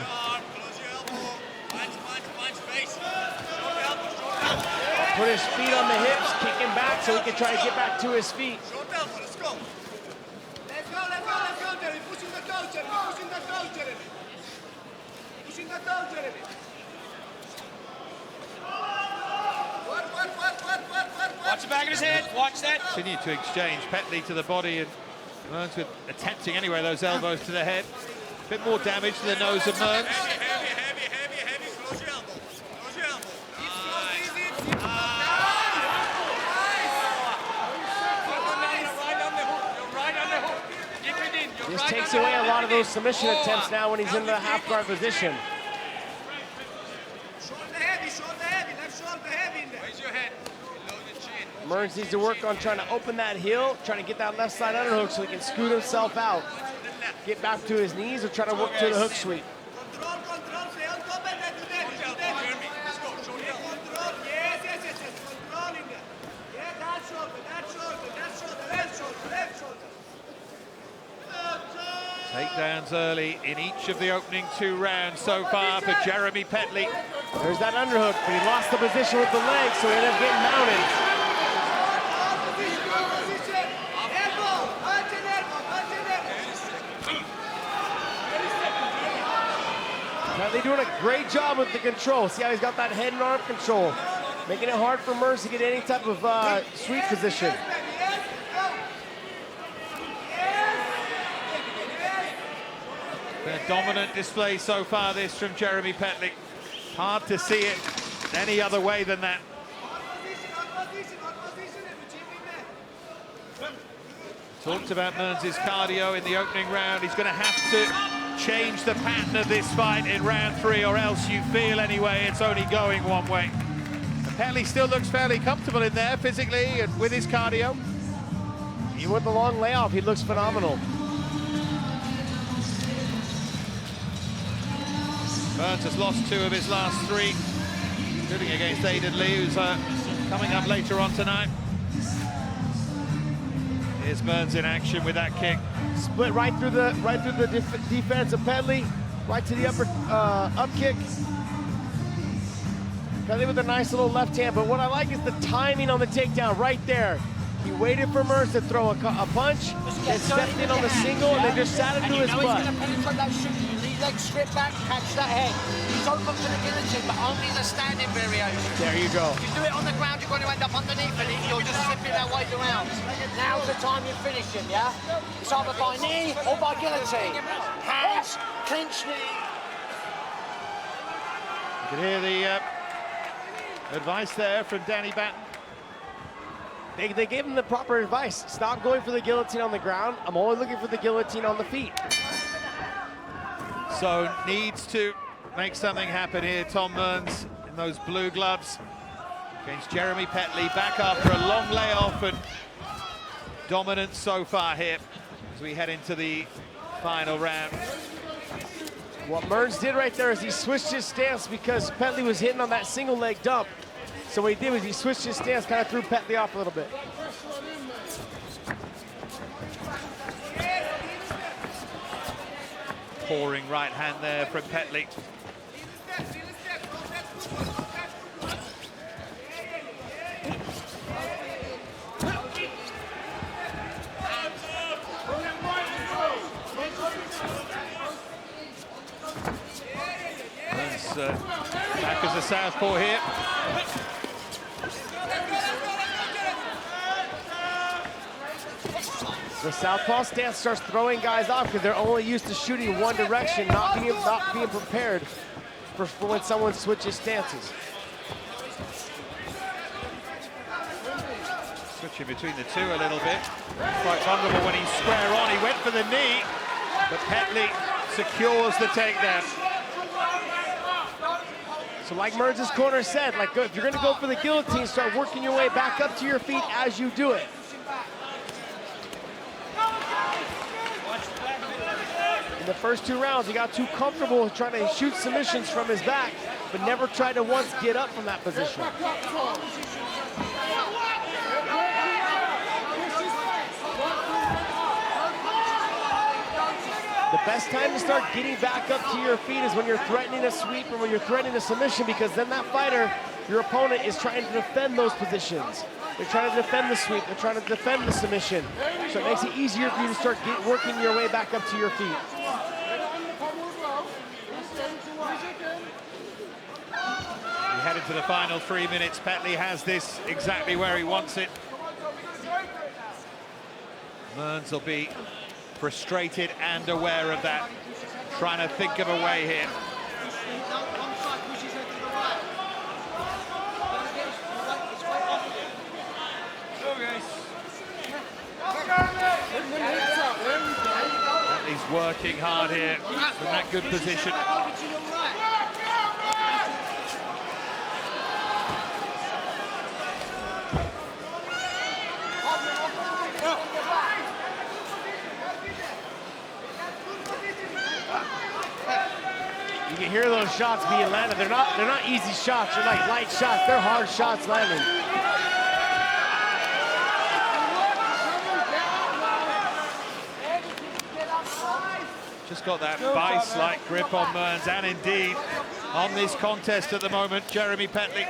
Put his feet on the hips, kick him back so he can try to get back to his feet. Let's go, Jeremy. Pushing the toe, Jeremy. Pushing the toe, Jeremy. Pushing the toe, Jeremy. Watch the back of his head. Watch that. Continue to exchange. Petley to the body and Mearns with attempting anyway those elbows to the head. A bit more damage to the nose of Mearns. Heavy. Close your elbow. Close your elbow. This takes away a lot of those submission attempts now when he's in the half guard position. Shoulder heavy, left shoulder heavy in there. Raise your head. Below the chin. Mearns needs to work on trying to open that heel, trying to get that left side underhook so he can scoot himself out. Get back to his knees or try to work to the hook sweep. Control, stay on top and then do that. Let's go, shoulder. Control, yes. Control in there. Yeah, that shoulder, left shoulder. Takedowns early in each of the opening 2 rounds so far for Jeremy Petley. There's that underhook, but he lost the position with the leg, so he ended up getting mounted. Petley doing a great job with the control. See how he's got that head and arm control, making it hard for Mearns to get any type of sweep position. A dominant display so far this from Jeremy Petley. Hard to see it any other way than that. Talked about Mearns' cardio in the opening round. He's going to have to change the pattern of this fight in round 3, or else you feel anyway it's only going one way. And Petley still looks fairly comfortable in there physically and with his cardio. Even with the long layoff, he looks phenomenal. Mearns has lost 2 of his last 3, including against Aidan Lee, who's coming up later on tonight. Here's Mearns in action with that kick. Split right through the defense of Petley, right to the upper up kick. Petley with a nice little left hand, but what I like is the timing on the takedown right there. He waited for Mearns to throw a punch, and stepped in on the single, and then just sat into his butt. Leg strip back, catch that head. He's open for the guillotine, but only the standing variation. There you go. If you do it on the ground, you're going to end up underneath it. You're just slipping that way around. Now's the time you finish him, yeah? It's either by knee or by guillotine. Hands, clinch knee. You can hear the advice there from Danny Batten. They gave him the proper advice. Stop going for the guillotine on the ground. I'm only looking for the guillotine on the feet. So needs to make something happen here, Tom Mearns, in those blue gloves against Jeremy Petley, back after a long layoff, and dominance so far here as we head into the final round. What Mearns did right there is he switched his stance because Petley was hitting on that single leg dump. So what he did was he switched his stance, kind of threw Petley off a little bit. Pouring right hand there from Petley. Back as a southpaw here. The southpaw stance starts throwing guys off because they're only used to shooting one direction, not being prepared for when someone switches stances. Switching between the 2 a little bit. Quite vulnerable when he's square on. He went for the knee, but Petley secures the takedown. So like Mearns' corner said, like if you're gonna go for the guillotine, start working your way back up to your feet as you do it. In the first 2 rounds, he got too comfortable trying to shoot submissions from his back, but never tried to once get up from that position. The best time to start getting back up to your feet is when you're threatening a sweep or when you're threatening a submission, because then that fighter, your opponent, is trying to defend those positions. They're trying to defend the sweep, they're trying to defend the submission. So it makes it easier for you to start working your way back up to your feet. We head into the final 3 minutes. Petley has this exactly where he wants it. Mearns will be frustrated and aware of that, trying to think of a way here. He's working hard here from that good position. You can hear those shots being landed. They're not easy shots. They're like light shots. They're hard shots landing. Just got that vice-like grip on Mearns, and indeed on this contest at the moment, Jeremy Petley.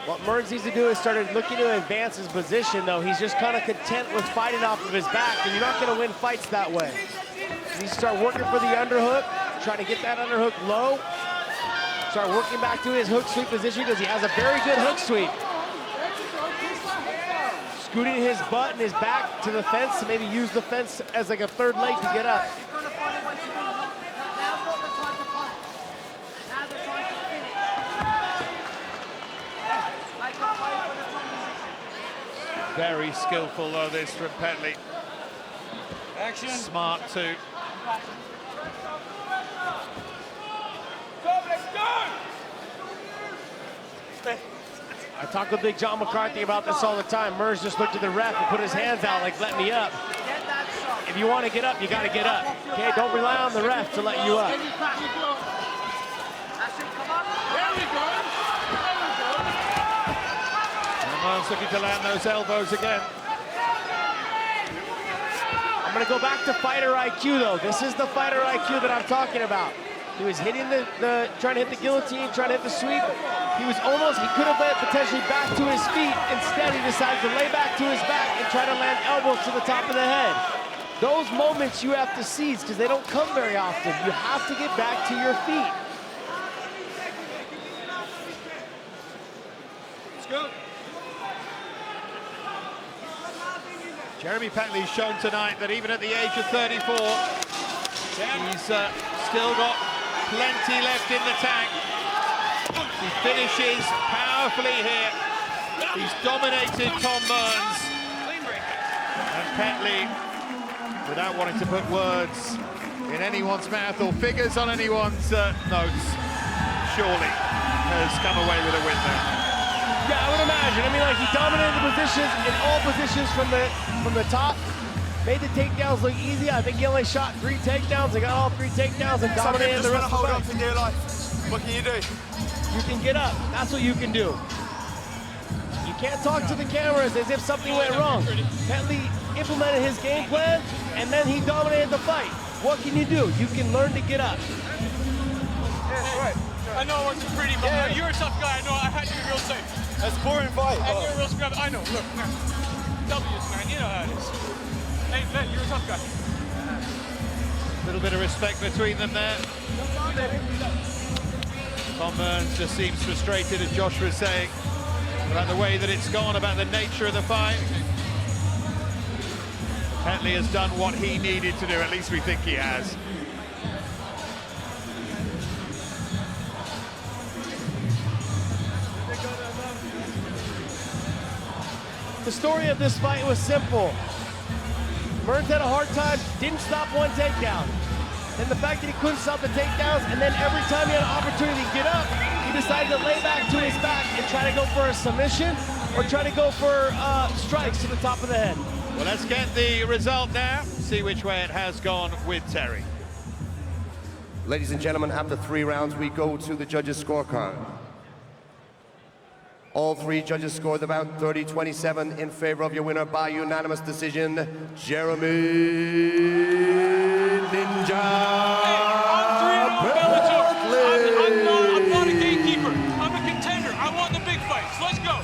What Mearns needs to do is started looking to advance his position, though. He's just kind of content with fighting off of his back, and you're not going to win fights that way. He needs to start working for the underhook, trying to get that underhook low. Start working back to his hook sweep position, because he has a very good hook sweep. Scooting his butt and his back to the fence to maybe use the fence as like a third leg to get up. Very skillful though this from Petley. Action. Smart too. I talk with Big John McCarthy about this all the time. Mearns just looked at the ref and put his hands out like, let me up. If you want to get up, you got to get up. Okay, don't rely on the ref to let you up. Mearns looking to land those elbows again. I'm going to go back to fighter IQ, though. This is the fighter IQ that I'm talking about. He was hitting trying to hit the guillotine, trying to hit the sweep. He could have led potentially back to his feet. Instead, he decided to lay back to his back and try to land elbows to the top of the head. Those moments you have to seize because they don't come very often. You have to get back to your feet. Let's go. Jeremy Petley's shown tonight that even at the age of 34, he's still got plenty left in the tank. He finishes powerfully here. He's dominated Tom Mearns. And Petley, without wanting to put words in anyone's mouth or figures on anyone's notes, surely has come away with a win there. Yeah, I would imagine. I mean, like, he dominated the positions in all positions from the top. Made the takedowns look easy. I think he only shot 3 takedowns. They got all 3 takedowns and dominated the rest of the fight. Dear life. What can you do? You can get up. That's what you can do. You can't talk to the cameras as if something went wrong. Petley implemented his game plan, and then he dominated the fight. What can you do? You can learn to get up. Yeah, right. I know it wasn't pretty, but you're a tough guy. I know I had you real safe. That's a boring fight. And you're a real scrub. I know. Look, man. W's, man. You know how it is. Hey, Ben, you're a tough guy. A little bit of respect between them there. Tom Mearns just seems frustrated, as Josh was saying, about the way that it's gone, about the nature of the fight. Petley has done what he needed to do, at least we think he has. The story of this fight was simple. Mearns had a hard time, didn't stop one takedown. And the fact that he couldn't stop the takedowns, and then every time he had an opportunity to get up, he decided to lay back to his back and try to go for a submission or try to go for strikes to the top of the head. Well, let's get the result now, see which way it has gone with Terry. Ladies and gentlemen, after 3 rounds, we go to the judges' scorecard. All three judges scored about 30-27 in favor of your winner by unanimous decision, Jeremy Ninja Petley. I'm not a gatekeeper. I'm a contender. I want the big fights. Let's go.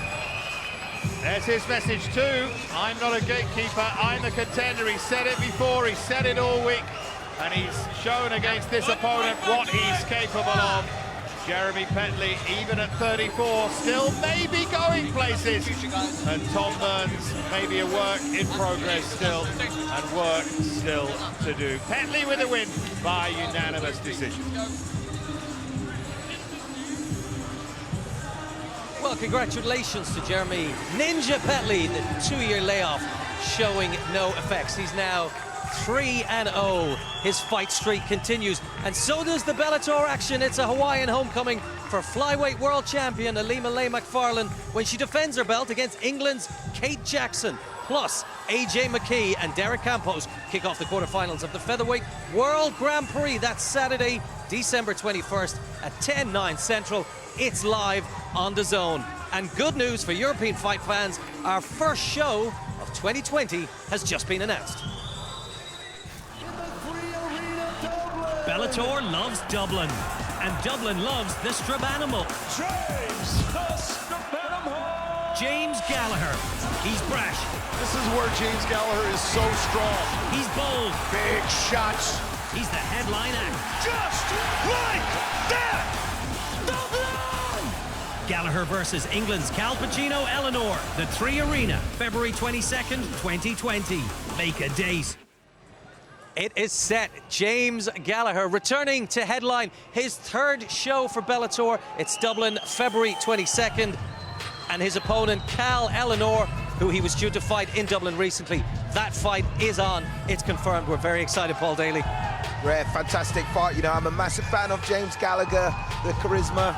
There's his message too. I'm not a gatekeeper, I'm the contender. He said it before, he said it all week, and he's shown against this opponent what he's capable of. Jeremy Petley, even at 34, still maybe going places. And Tom Burns, maybe a work in progress still, and work still to do. Petley with a win by unanimous decision. Well, congratulations to Jeremy Ninja Petley. The 2-year layoff showing no effects. He's now 3-0. His fight streak continues, and so does the Bellator action. It's a Hawaiian homecoming for flyweight world champion Alima Leigh McFarlane when she defends her belt against England's Kate Jackson. Plus, AJ McKee and Derek Campos kick off the quarterfinals of the Featherweight World Grand Prix. That's Saturday, December 21st at 10/9 Central. It's live on DAZN. And good news for European fight fans, our first show of 2020 has just been announced. Bellator loves Dublin, and Dublin loves the strip animal. James Gallagher. He's brash. This is where James Gallagher is so strong. He's bold. Big shots. He's the headline act. Just like that! Dublin! Gallagher versus England's Cal Pacino Eleanor. The 3 Arena, February 22nd, 2020. Make a date. It is set. James Gallagher returning to headline his 3rd show for Bellator. It's Dublin, February 22nd. And his opponent, Cal Eleanor, who he was due to fight in Dublin recently. That fight is on. It's confirmed. We're very excited, Paul Daly. Rare, fantastic fight. You know, I'm a massive fan of James Gallagher, the charisma.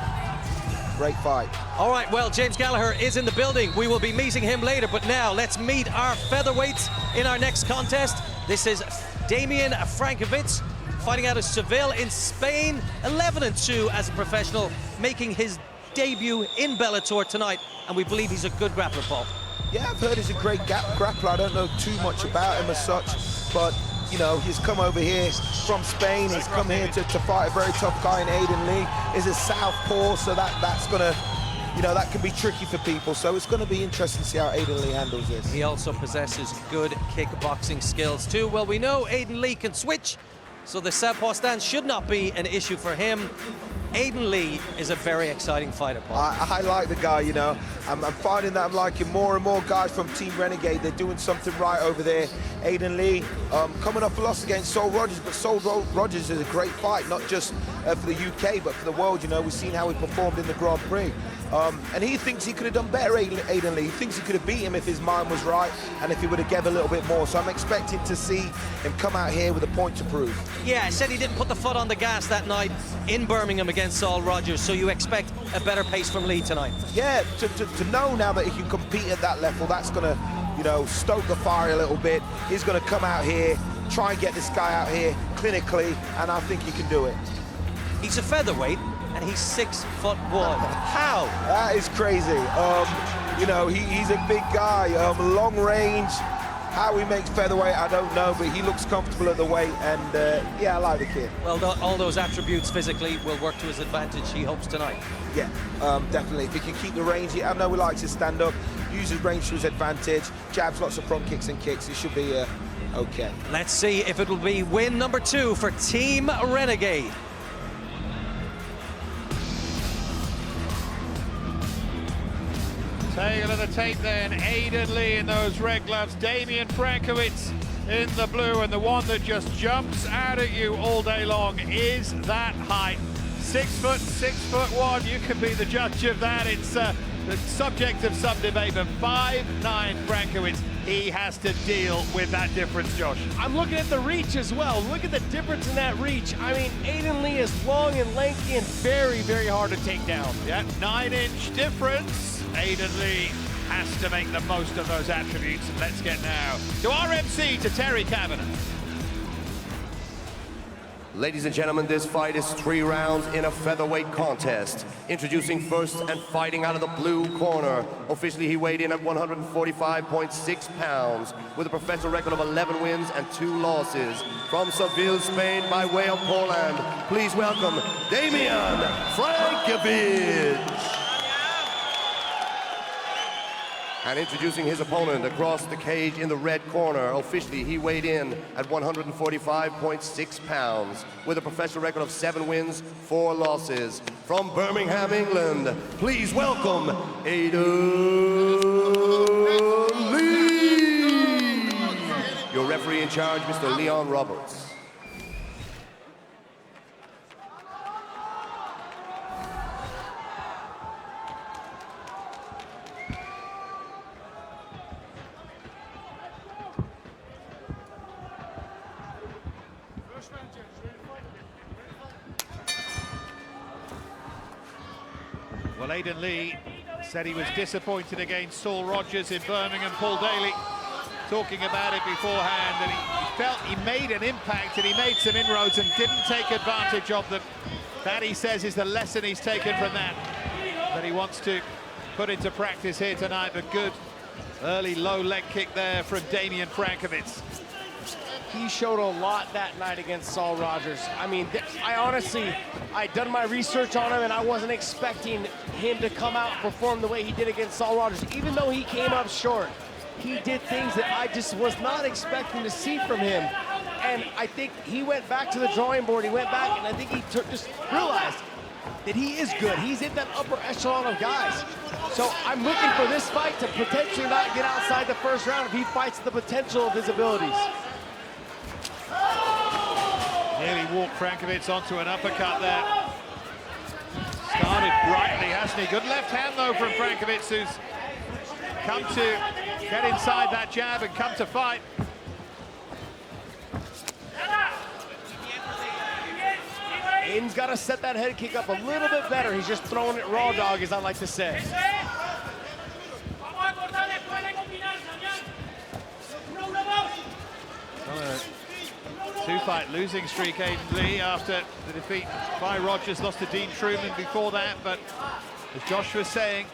Great fight. All right, well, James Gallagher is in the building. We will be meeting him later, but now let's meet our featherweights in our next contest. This is Damian Frankovich, fighting out of Seville in Spain, 11-2 as a professional, making his debut in Bellator tonight, and we believe he's a good grappler, Paul. Yeah, I've heard he's a great grappler. I don't know too much about him as such, but, you know, he's come over here from Spain. He's come here to fight a very tough guy in Aiden Lee. He's a southpaw, so that's going to, you know, that can be tricky for people. So it's going to be interesting to see how Aiden Lee handles this. He also possesses good kickboxing skills, too. Well, we know Aiden Lee can switch, so the southpaw stance should not be an issue for him. Aiden Lee is a very exciting fighter, Paul. I like the guy, you know. I'm finding that I'm liking more and more guys from Team Renegade. They're doing something right over there. Aiden Lee coming off a loss against Sol Rogers, but Sol Rogers is a great fight, not just for the UK, but for the world. You know, we've seen how he performed in the Grand Prix. And he thinks he could have done better, Aiden Lee. He thinks he could have beat him if his mind was right and if he would have given a little bit more. So I'm expecting to see him come out here with a point to prove. Yeah, I said he didn't put the foot on the gas that night in Birmingham against Sol Rogers, so you expect a better pace from Lee tonight. Yeah, to know now that he can compete at that level, that's going to, you know, stoke the fire a little bit. He's going to come out here, try and get this guy out here clinically, and I think he can do it. He's a featherweight, and he's 6'1". How? That is crazy. You know, he's a big guy, long range. How he makes featherweight, I don't know, but he looks comfortable at the weight, and yeah, I like the kid. Well, all those attributes physically will work to his advantage, he hopes, tonight. Yeah, definitely. If he can keep the range, I know he likes to stand up, use his range to his advantage, jabs, lots of front kicks and kicks. It should be okay. Let's see if it will be win number 2 for Team Renegade. Take a look at the tape then. Aiden Lee in those red gloves. Damian Frankovich in the blue. And the one that just jumps out at you all day long is that height. 6'1". You can be the judge of that. It's the subject of some debate, but 5'9" Frankovich. He has to deal with that difference, Josh. I'm looking at the reach as well. Look at the difference in that reach. I mean, Aiden Lee is long and lanky and very, very hard to take down. Yeah, 9-inch difference. Aiden Lee has to make the most of those attributes. Let's get now to our MC, to Terry Kavanagh. Ladies and gentlemen, this fight is 3 rounds in a featherweight contest. Introducing first and fighting out of the blue corner. Officially, he weighed in at 145.6 pounds with a professional record of 11 wins and 2 losses. From Seville, Spain, by way of Poland, please welcome Damian Frankovich. And introducing his opponent across the cage in the red corner. Officially, he weighed in at 145.6 pounds with a professional record of 7 wins, 4 losses. From Birmingham, England, please welcome Aidan Lee. Your referee in charge, Mr. Leon Roberts. Well, Aidan Lee said he was disappointed against Saul Rogers in Birmingham. Paul Daly talking about it beforehand, and he felt he made an impact and he made some inroads and didn't take advantage of them. That, he says, is the lesson he's taken from that he wants to put into practice here tonight. A good early low leg kick there from Damian Frankovich. He showed a lot that night against Saul Rogers. I mean, I'd done my research on him, and I wasn't expecting him to come out and perform the way he did against Saul Rogers. Even though he came up short, he did things that I just was not expecting to see from him. And I think he went back to the drawing board. He went back, and I think he just realized that he is good. He's in that upper echelon of guys. So I'm looking for this fight to potentially not get outside the first round if he fights the potential of his abilities. Nearly walked Frankovich onto an uppercut there. Started brightly, hasn't he? Good left hand, though, from Frankovich, who's come to get inside that jab and come to fight. Aiden's got to set that head kick up a little bit better. He's just throwing it raw dog, as I like to say. Two-fight losing streak, Aidan Lee, after the defeat by Rogers. Lost to Dean Truman before that, but as Josh was saying,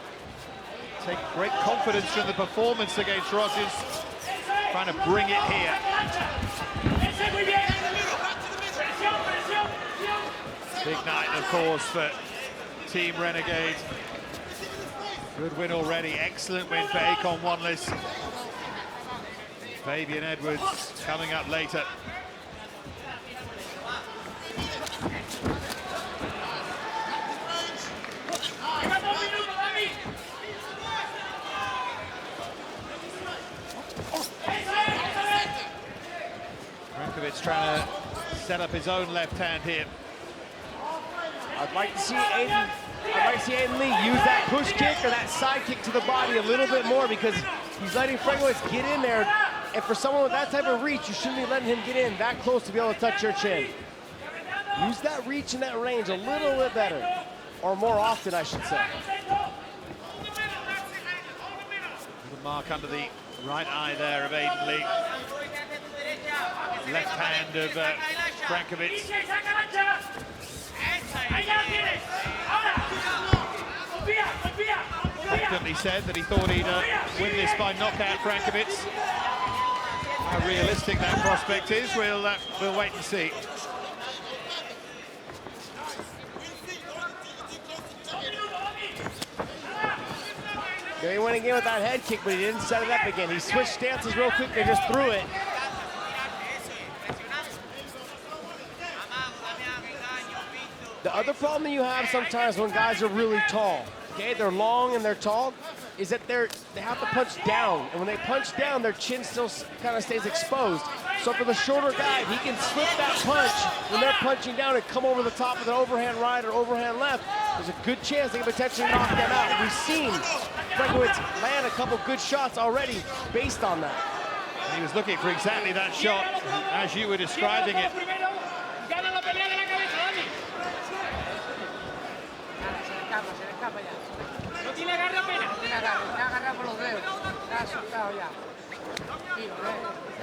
take great confidence from the performance against Rogers, trying to bring it here. Big night, of course, for Team Renegade. Good win already, excellent win for Akon Wanliss. Fabian Edwards coming up later. Frankovich trying to set up his own left hand here. I'd like to see Aidan Lee use that push kick or that side kick to the body a little bit more, because he's letting Frankovich get in there. And for someone with that type of reach, you shouldn't be letting him get in that close to be able to touch your chin. Use that reach and that range a little bit better, or more often, I should say. The mark under the right eye there of Aidan Lee. Left hand of Frankovich. Definitely said that he thought he'd win this by knockout, Frankovich. How realistic that prospect is, we'll wait and see. There he went again with that head kick, but he didn't set it up again. He switched stances real quick, they just threw it. The other problem you have sometimes when guys are really tall, okay, they're long and they're tall, is that they have to punch down. And when they punch down, their chin still kind of stays exposed. So for the shorter guy, if he can slip that punch when they're punching down and come over the top with an overhand right or overhand left, there's a good chance they can potentially knock them out. We've seen Frankovich land a couple good shots already based on that. He was looking for exactly that shot, as you were describing it.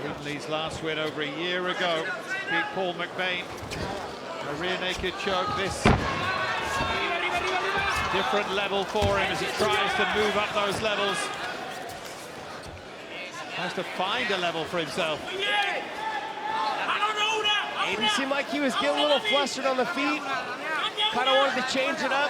Aidan Lee's last win over a year ago beat Paul McBain. A rear naked choke. This different level for him as he tries to move up those levels. Tries to find a level for himself. Aiden seemed like he was getting a little flustered on the feet. Kind of wanted to change it up.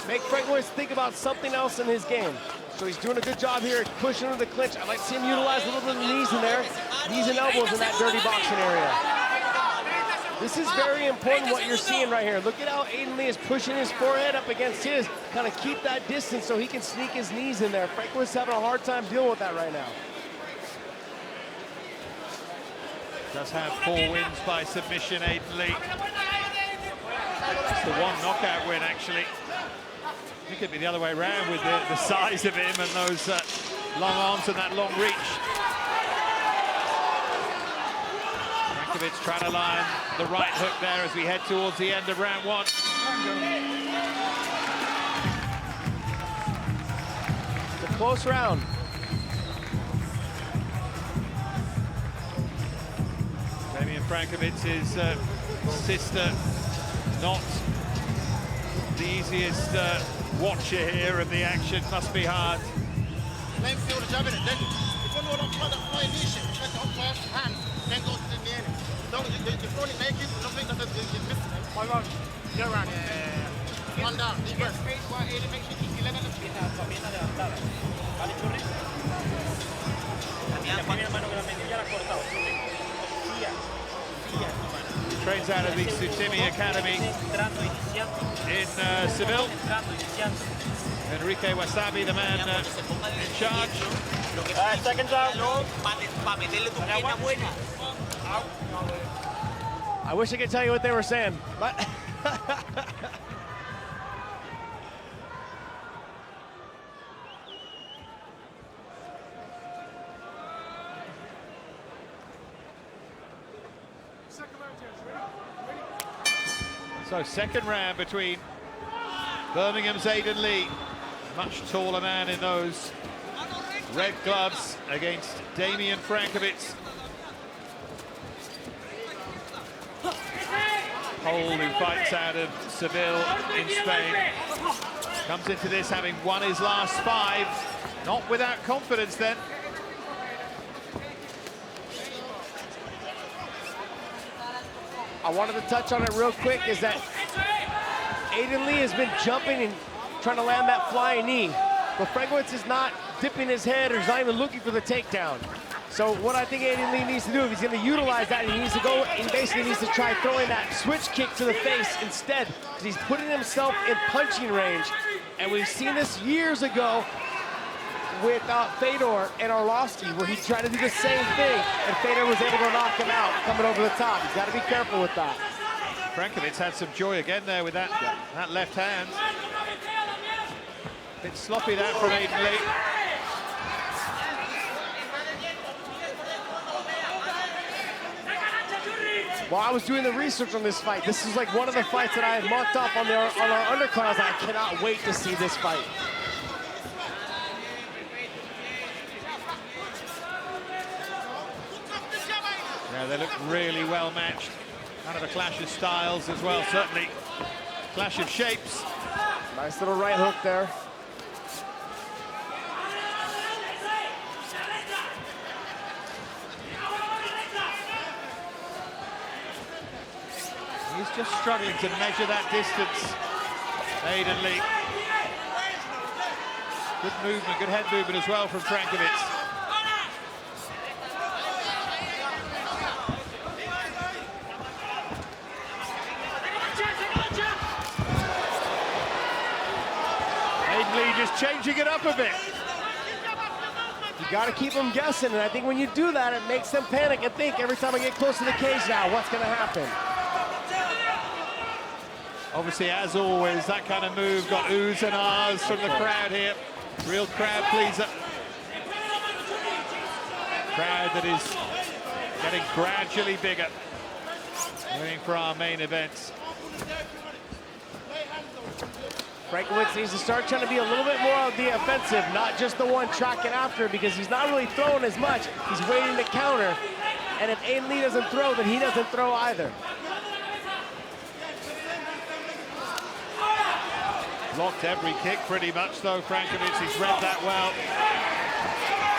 Make Frankovich think about something else in his game. So he's doing a good job here pushing into the clinch. I'd like to see him utilize a little bit of the knees in there. Knees and elbows in that dirty boxing area. This is very important what you're seeing right here. Look at how Aiden Lee is pushing his forehead up against his. Kind of keep that distance so he can sneak his knees in there. Frankovich's having a hard time dealing with that right now. Does have 4 wins by submission, Aiden Lee. It's the 1 knockout win, actually. I think it'd be the other way around with the size of him and those long arms and that long reach. Frankovich trying to line the right hook there as we head towards the end of round 1. It's a close round. Frankovich's sister, not the easiest watcher here of the action. Must be hard. Let him feel the jab in it. Then, if you don't try that flying knee shit, try to up first, hand, then go to the end. If you only make it, don't think that it's missing him. Go around. One down, deep breath. Trains out of the Sicilia Academy in Seville. Enrique Wasabi, the man in charge. Second round. I wish I could tell you what they were saying, but So second round between Birmingham's Aiden Lee, much taller man in those red gloves, against Damian Frankovich. Pole who fights out of Seville in Spain. Comes into this having won his last 5. Not without confidence then. I wanted to touch on it real quick is that Aiden Lee has been jumping and trying to land that flying knee. But Frankovich is not dipping his head or is not even looking for the takedown. So what I think Aiden Lee needs to do, if he's going to utilize that, he needs to go, he basically needs to try throwing that switch kick to the face instead, because he's putting himself in punching range. And we've seen this years ago with Fedor and Arlovsky, where he tried to do the same thing, and Fedor was able to knock him out coming over the top. He's got to be careful with that. Frankovich had some joy again there with that, that left hand. Bit sloppy that from Aiden Lee. While I was doing the research on this fight, this is like one of the fights that I had marked up on our undercard. I was like, I cannot wait to see this fight. Yeah, they look really well matched. Kind of a clash of styles as well, certainly. Clash of shapes. Nice little right hook there. He's just struggling to measure that distance, Aiden Lee. Good movement, good head movement as well from Frankovich. Aiden Lee just changing it up a bit. You got to keep them guessing, and I think when you do that, it makes them panic and think every time I get close to the cage now, what's going to happen? Obviously, as always, that kind of move got oohs and ahs from the crowd here. Real crowd pleaser. Crowd that is getting gradually bigger. Waiting for our main events. Frankovich needs to start trying to be a little bit more of the offensive, not just the one tracking after, because he's not really throwing as much. He's waiting to counter. And if Aiden Lee doesn't throw, then he doesn't throw either. Blocked every kick pretty much, though, Frankovich. He's read that well.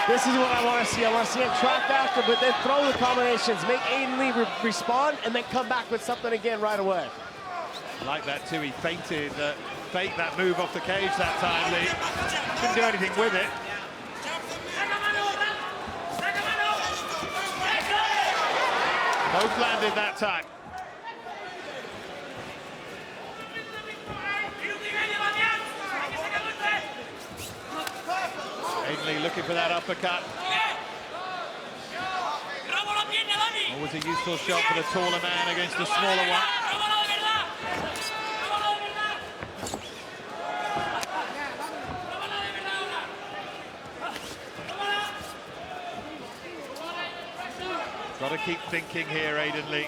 This is what I want to see. I want to see him track after, but then throw the combinations, make Aiden Lee respond, and then come back with something again right away. I like that too. He feinted, faked that move off the cage that time. Lee couldn't do anything with it. Both landed that time. Aiden Lee looking for that uppercut. Always a useful shot for the taller man against the smaller one. Got to keep thinking here, Aiden Lee.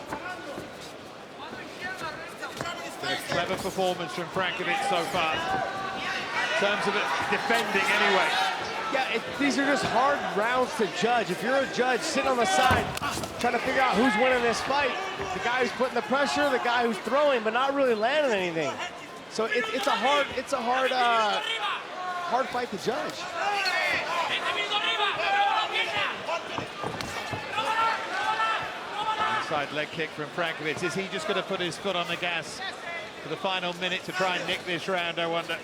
Been a clever performance from Frankovich so far. In terms of it defending anyway. Yeah, these are just hard rounds to judge. If you're a judge sitting on the side trying to figure out who's winning this fight, the guy who's putting the pressure, the guy who's throwing but not really landing anything. So it's a hard fight to judge. Inside leg kick from Frankovich. Is he just going to put his foot on the gas for the final minute to try and nick this round, I wonder?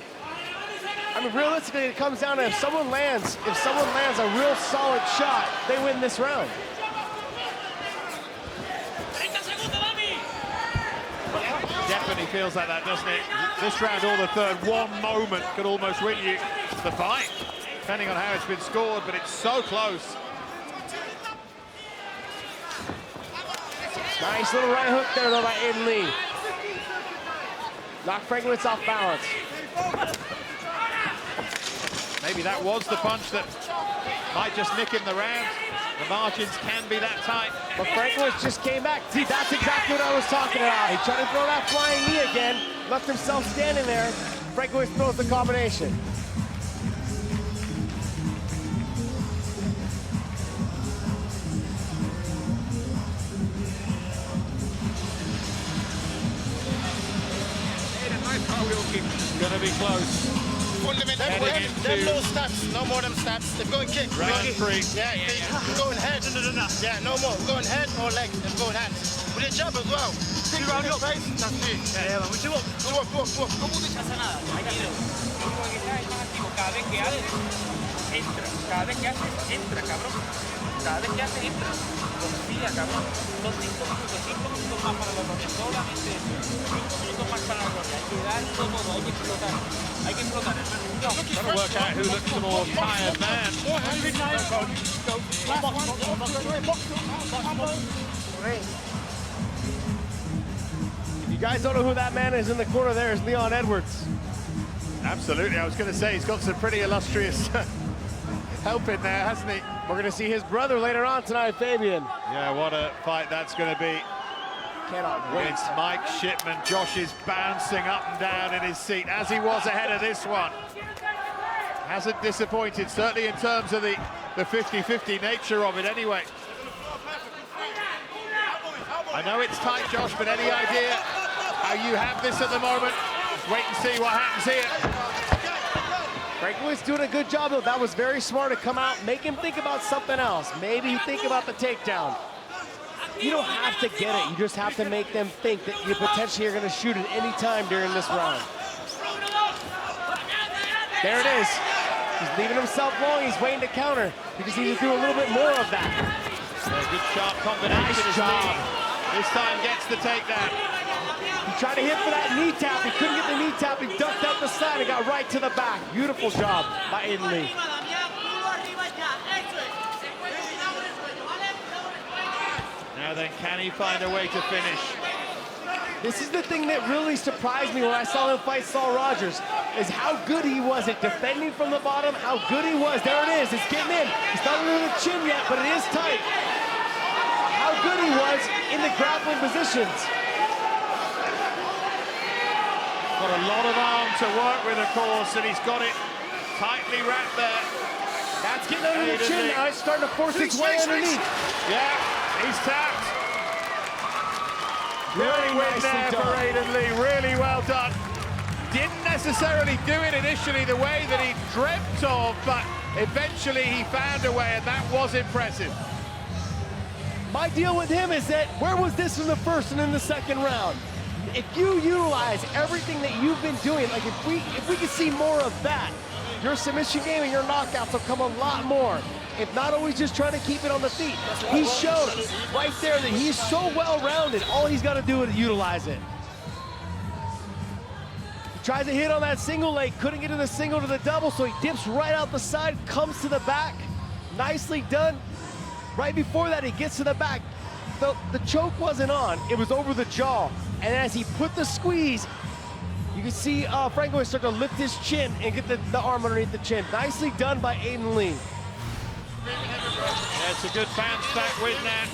I mean, realistically, it comes down to if someone lands a real solid shot, they win this round. Definitely feels like that, doesn't it? This round or the third, one moment could almost win you the fight, depending on how it's been scored, but it's so close. Nice little right hook there, though, by Aiden Lee. Knocked Frankovich off balance. Maybe that was the punch that might just nick him the round. The margins can be that tight. But Frankovich just came back. See, that's exactly what I was talking about. He tried to throw that flying knee again, left himself standing there. Frankovich throws the combination. It's gonna be close. Them no stabs, no more them stabs. They're going kick. Round three. Yeah. We're going head. Yeah, no more. We're going head or leg. They're going hands. With a jab as well. Kick around your face. That's it. Yeah, we do up. No pasa nada. Tranquilo. Lo único que está es más activo. Cada vez que haces, entra. Cada vez que haces, entra, cabrón. Cada vez que haces, entra. Confía, cabrón. Son 5 minutos más para la gloria. Solamente eso. 5 minutos más para la gloria. Hay que darlo todo. Hay que explotar. Hay que explotar. Trying to work out who looks the more tired man. If you guys don't know who that man is in the corner there, is Leon Edwards. Absolutely. I was going to say, he's got some pretty illustrious help in there, hasn't he? We're going to see his brother later on tonight, Fabian. Yeah, what a fight that's going to be. Cannot wait. Against Mike Shipman. Josh is bouncing up and down in his seat, as he was ahead of this one. Hasn't disappointed, certainly in terms of the 50-50 nature of it anyway. I know it's tight, Josh, but any idea how you have this at the moment? Just wait and see what happens here. Frankovich doing a good job, though. That was very smart to come out, make him think about something else. Maybe think about the takedown. You don't have to get it. You just have to make them think that you potentially are going to shoot at any time during this round. There it is. He's leaving himself long. He's waiting to counter. He just needs to do a little bit more of that. Good sharp combination. Nice job. This time gets the takedown. He tried to hit for that knee tap. He couldn't get the knee tap. He ducked out the side and got right to the back. Beautiful job by Aiden Lee. Now then, can he find a way to finish? This is the thing that really surprised me when I saw him fight Saul Rogers, is how good he was at defending from the bottom, how good he was. There it is, it's getting in. He's not under the chin yet, but it is tight. How good he was in the grappling positions. Got a lot of arm to work with, of course, and he's got it tightly wrapped there. That's getting under the chin now. It's starting to force its way underneath. Yeah, he's tapped. Really win there for Aiden Lee. Really well done. didn't necessarily do it initially the way that he dreamt of, but eventually he found a way, and that was impressive. My deal with him is that where was this in the first and in the second round? If you utilize everything that you've been doing, like if we could see more of that, your submission game and your knockouts will come a lot more. If not always just trying to keep it on the feet. He showed right there that he's so well-rounded. All he's got to do is utilize it. He tries to hit on that single leg, couldn't get to the single to the double, so he dips right out the side, comes to the back. Nicely done. Right before that, he gets to the back. The choke wasn't on, it was over the jaw. And as he put the squeeze, you can see Frankovich start to lift his chin and get the arm underneath the chin. Nicely done by Aiden Lee. Yeah, it's a good bounce back win there.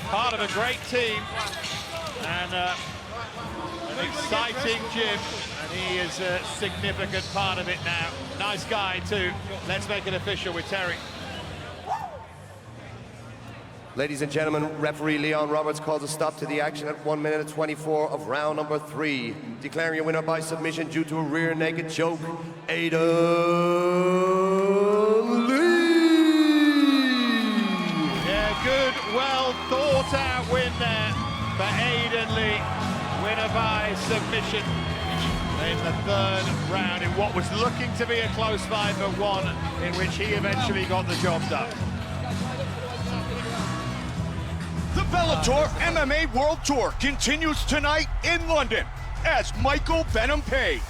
Part of a great team and an exciting gym, and he is a significant part of it now. Nice guy too. Let's make it official with Terry. Ladies and gentlemen, referee Leon Roberts calls a stop to the action at 1 minute 24 of round number 3. Declaring your winner by submission due to a rear naked choke, Aiden Lee. Yeah, good, well thought out win there for Aiden Lee. Winner by submission in the third round in what was looking to be a close fight, but one in which he eventually got the job done. The Bellator MMA World Tour continues tonight in London as Michael Venom Page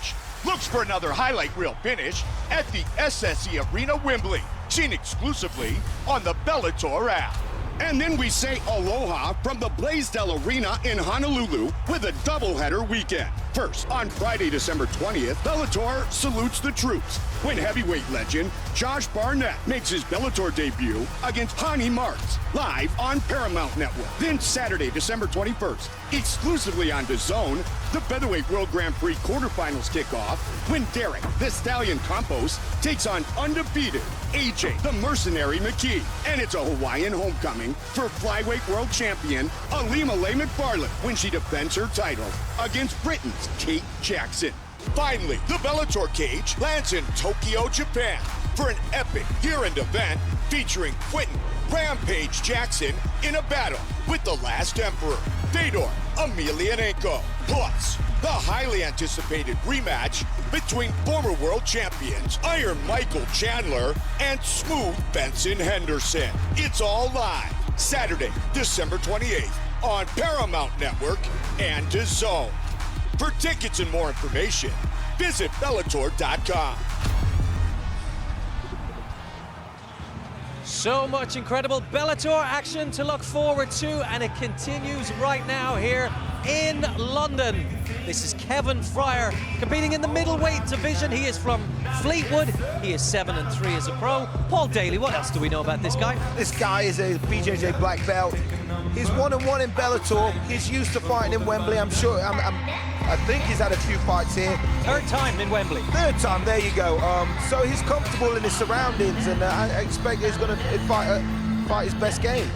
looks for another highlight reel finish at the SSE Arena Wembley, seen exclusively on the Bellator app. And then we say aloha from the Blaisdell Arena in Honolulu with a doubleheader weekend. First, on Friday, December 20th, Bellator salutes the troops when heavyweight legend Josh Barnett makes his Bellator debut against Hani Marks, live on Paramount Network. Then Saturday, December 21st, exclusively on DAZN, the Featherweight World Grand Prix quarterfinals kick off when Derek, the Stallion Campos, takes on undefeated AJ, the Mercenary McKee. And it's a Hawaiian homecoming for Flyweight World Champion Alima Leigh McFarland when she defends her title against Britain's Kate Jackson. Finally, the Bellator cage lands in Tokyo, Japan for an epic year-end event featuring Quentin Rampage Jackson in a battle with the Last Emperor, Fedor Emelianenko. Plus, the highly anticipated rematch between former world champions Iron Michael Chandler and Smooth Benson Henderson. It's all live Saturday, December 28th on Paramount Network and DAZN. For tickets and more information, visit Bellator.com. So much incredible Bellator action to look forward to, and it continues right now here in London. This is Kevin Frier competing in the middleweight division. He is from Fleetwood. He is 7-3 as a pro. Paul Daly, what else do we know about this guy? This guy is a BJJ black belt. He's 1-1 in Bellator. He's used to fighting in Wembley. I'm sure. I think he's had a few fights here. Third time in Wembley. Third time, there you go. So he's comfortable in his surroundings, and I expect he's going to fight his best game.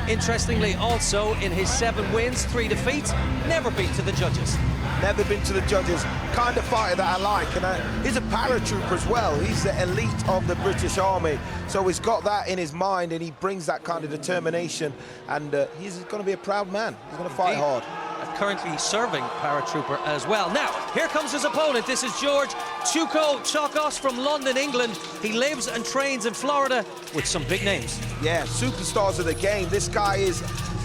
Interestingly, also in his 7 wins, 3 defeats, never been to the judges. Never been to the judges. Kind of fighter that I like, and he's a paratrooper as well. He's the elite of the British Army, so he's got that in his mind, and he brings that kind of determination, and he's going to be a proud man. He's going to fight hard. Currently serving paratrooper as well. Now, here comes his opponent. This is George Chokos from London, England. He lives and trains in Florida with some big names. Yeah, superstars of the game. This guy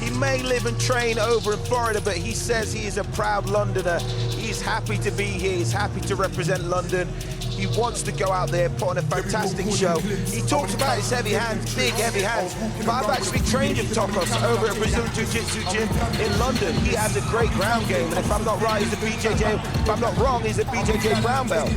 he may live and train over in Florida, but he says he is a proud Londoner. He's happy to be here. He's happy to represent London. He wants to go out there, put on a fantastic show. He talks about his heavy hands, big heavy hands, but I've actually trained him, Chokos, over at Brazilian Jiu-Jitsu gym in London. He has a great ground game, and if I'm not right, he's a BJJ, if I'm not wrong, he's a BJJ brown belt.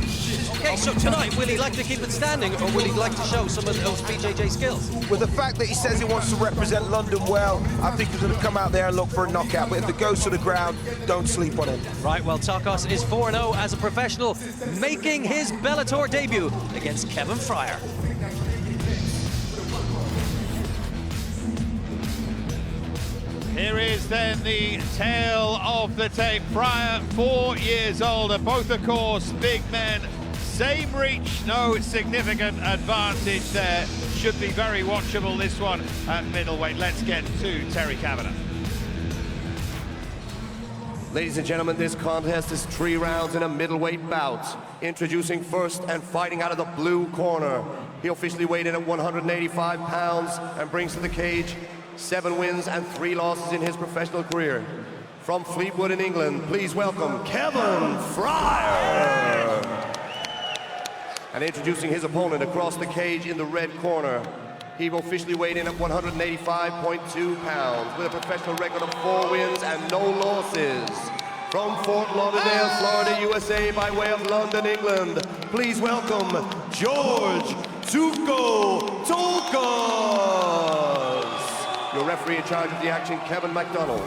Okay, so tonight, will he like to keep it standing, or will he like to show some of those BJJ skills? With the fact that he says he wants to represent London well, I think he's going to come out there and look for a knockout, but if it goes to the ground, don't sleep on him. Right, well, Chokos is 4-0 as a professional, making his Bellator debut against Kevin Frier. Here is then the tail of the tape. Frier, 4 years older, both of course big men, same reach, no significant advantage there. Should be very watchable, this one at middleweight. Let's get to Terry Kavanagh. Ladies and gentlemen, this contest is 3 rounds in a middleweight bout. Introducing first and fighting out of the blue corner. He officially weighed in at 185 pounds and brings to the cage 7 wins and 3 losses in his professional career. From Fleetwood in England, please welcome Kevin Frier. And introducing his opponent across the cage in the red corner. He officially weighed in at 185.2 pounds with a professional record of 4 wins and no losses. From Fort Lauderdale, Florida, USA, by way of London, England, please welcome George Tuco Tolkas. Your referee in charge of the action, Kevin McDonald.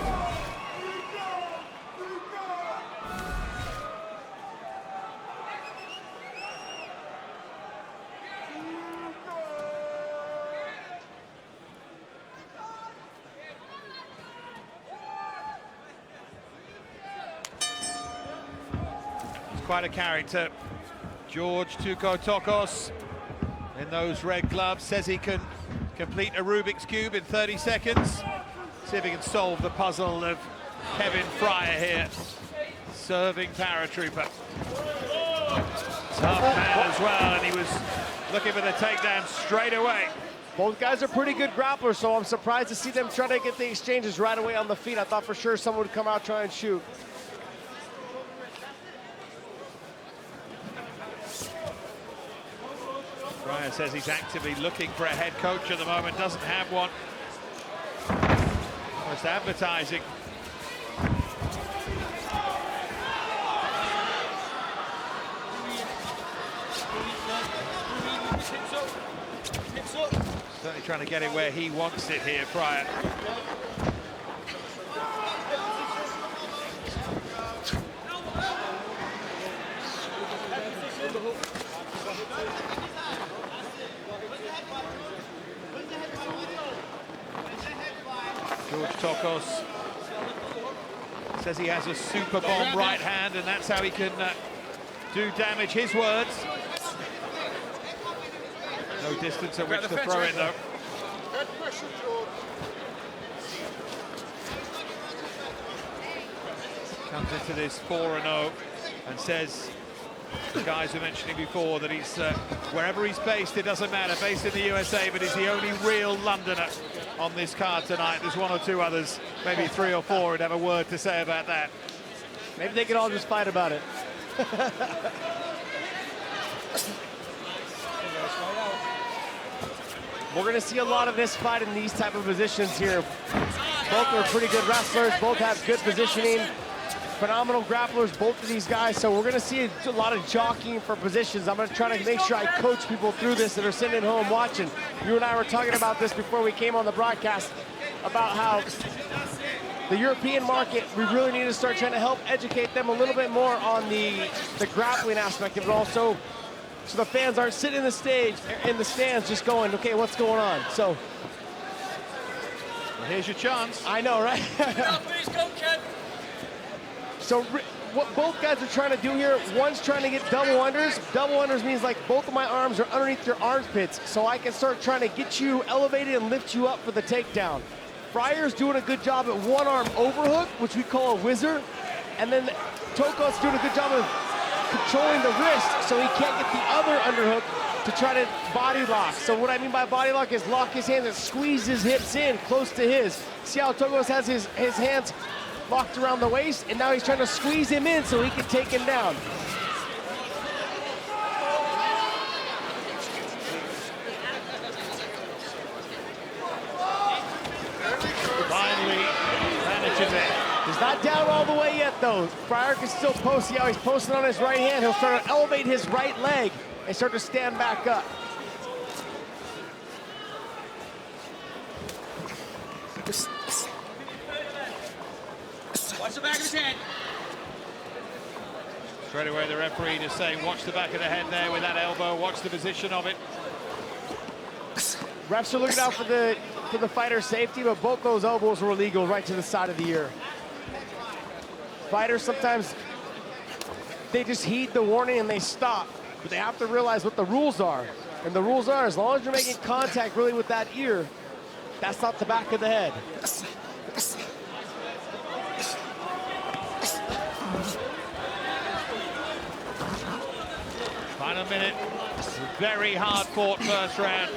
Quite a character, George Tuco Tolkas, in those red gloves. Says he can complete a Rubik's Cube in 30 seconds. See if he can solve the puzzle of Kevin Frier here. Serving paratrooper. Tough man as well, and he was looking for the takedown straight away. Both guys are pretty good grapplers, so I'm surprised to see them try to get the exchanges right away on the feet. I thought for sure someone would come out try and shoot. Frier says he's actively looking for a head coach at the moment, doesn't have one. Almost advertising. Certainly trying to get it where he wants it here, Frier. George Tolkas says he has a super bomb right hand, and that's how he can do damage. His words. No distance at which to throw it, though. Comes into this 4-0 and says, the guys were mentioning before, that he's wherever he's based, it doesn't matter, based in the USA, but he's the only real Londoner on this card tonight. There's 1 or 2 others, maybe 3 or 4 would have a word to say about that. Maybe they could all just fight about it. We're going to see a lot of this fight in these type of positions here. Both are pretty good wrestlers, both have good positioning, phenomenal grapplers, both of these guys. So we're going to see a lot of jockeying for positions. I'm going to try to make sure I coach people through this that are sitting at home watching. You and I were talking about this before we came on the broadcast, about how the European market, we really need to start trying to help educate them a little bit more on the grappling aspect of it also. So the fans aren't sitting in the stands just going, okay, what's going on? So well, here's your chance. I know, right? So what both guys are trying to do here, one's trying to get double unders. Double unders means like both of my arms are underneath your armpits, so I can start trying to get you elevated and lift you up for the takedown. Frier's doing a good job at one arm overhook, which we call a whizzer, and then Tolkas doing a good job of controlling the wrist so he can't get the other underhook to try to body lock. So what I mean by body lock is lock his hands and squeeze his hips in close to his. See how Tolkas has his hands locked around the waist, and now he's trying to squeeze him in so he can take him down. Finally manages it. He's not down all the way yet, though. Frier can still post. See how he's posting on his right hand? He'll start to elevate his right leg and start to stand back up. Watch the back of his head. Straight away, the referee is saying, watch the back of the head there with that elbow, watch the position of it. Refs are looking out for the fighter's safety, but both those elbows were illegal right to the side of the ear. Fighters sometimes, they just heed the warning and they stop, but they have to realize what the rules are. And the rules are, as long as you're making contact really with that ear, that's not the back of the head. Final minute, very hard fought first round.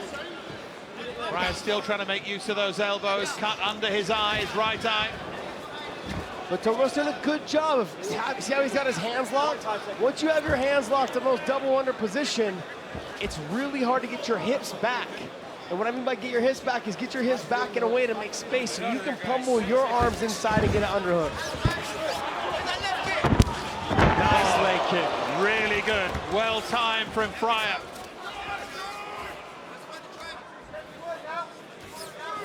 Frier still trying to make use of those elbows, cut under his eyes, right eye. But Chokos did a good job of, see how he's got his hands locked? Once you have your hands locked in those double under position, it's really hard to get your hips back. And what I mean by get your hips back is get your hips back in a way to make space so you can pummel your arms inside and get an underhook. Nice leg kick, really good. Well timed from Frier.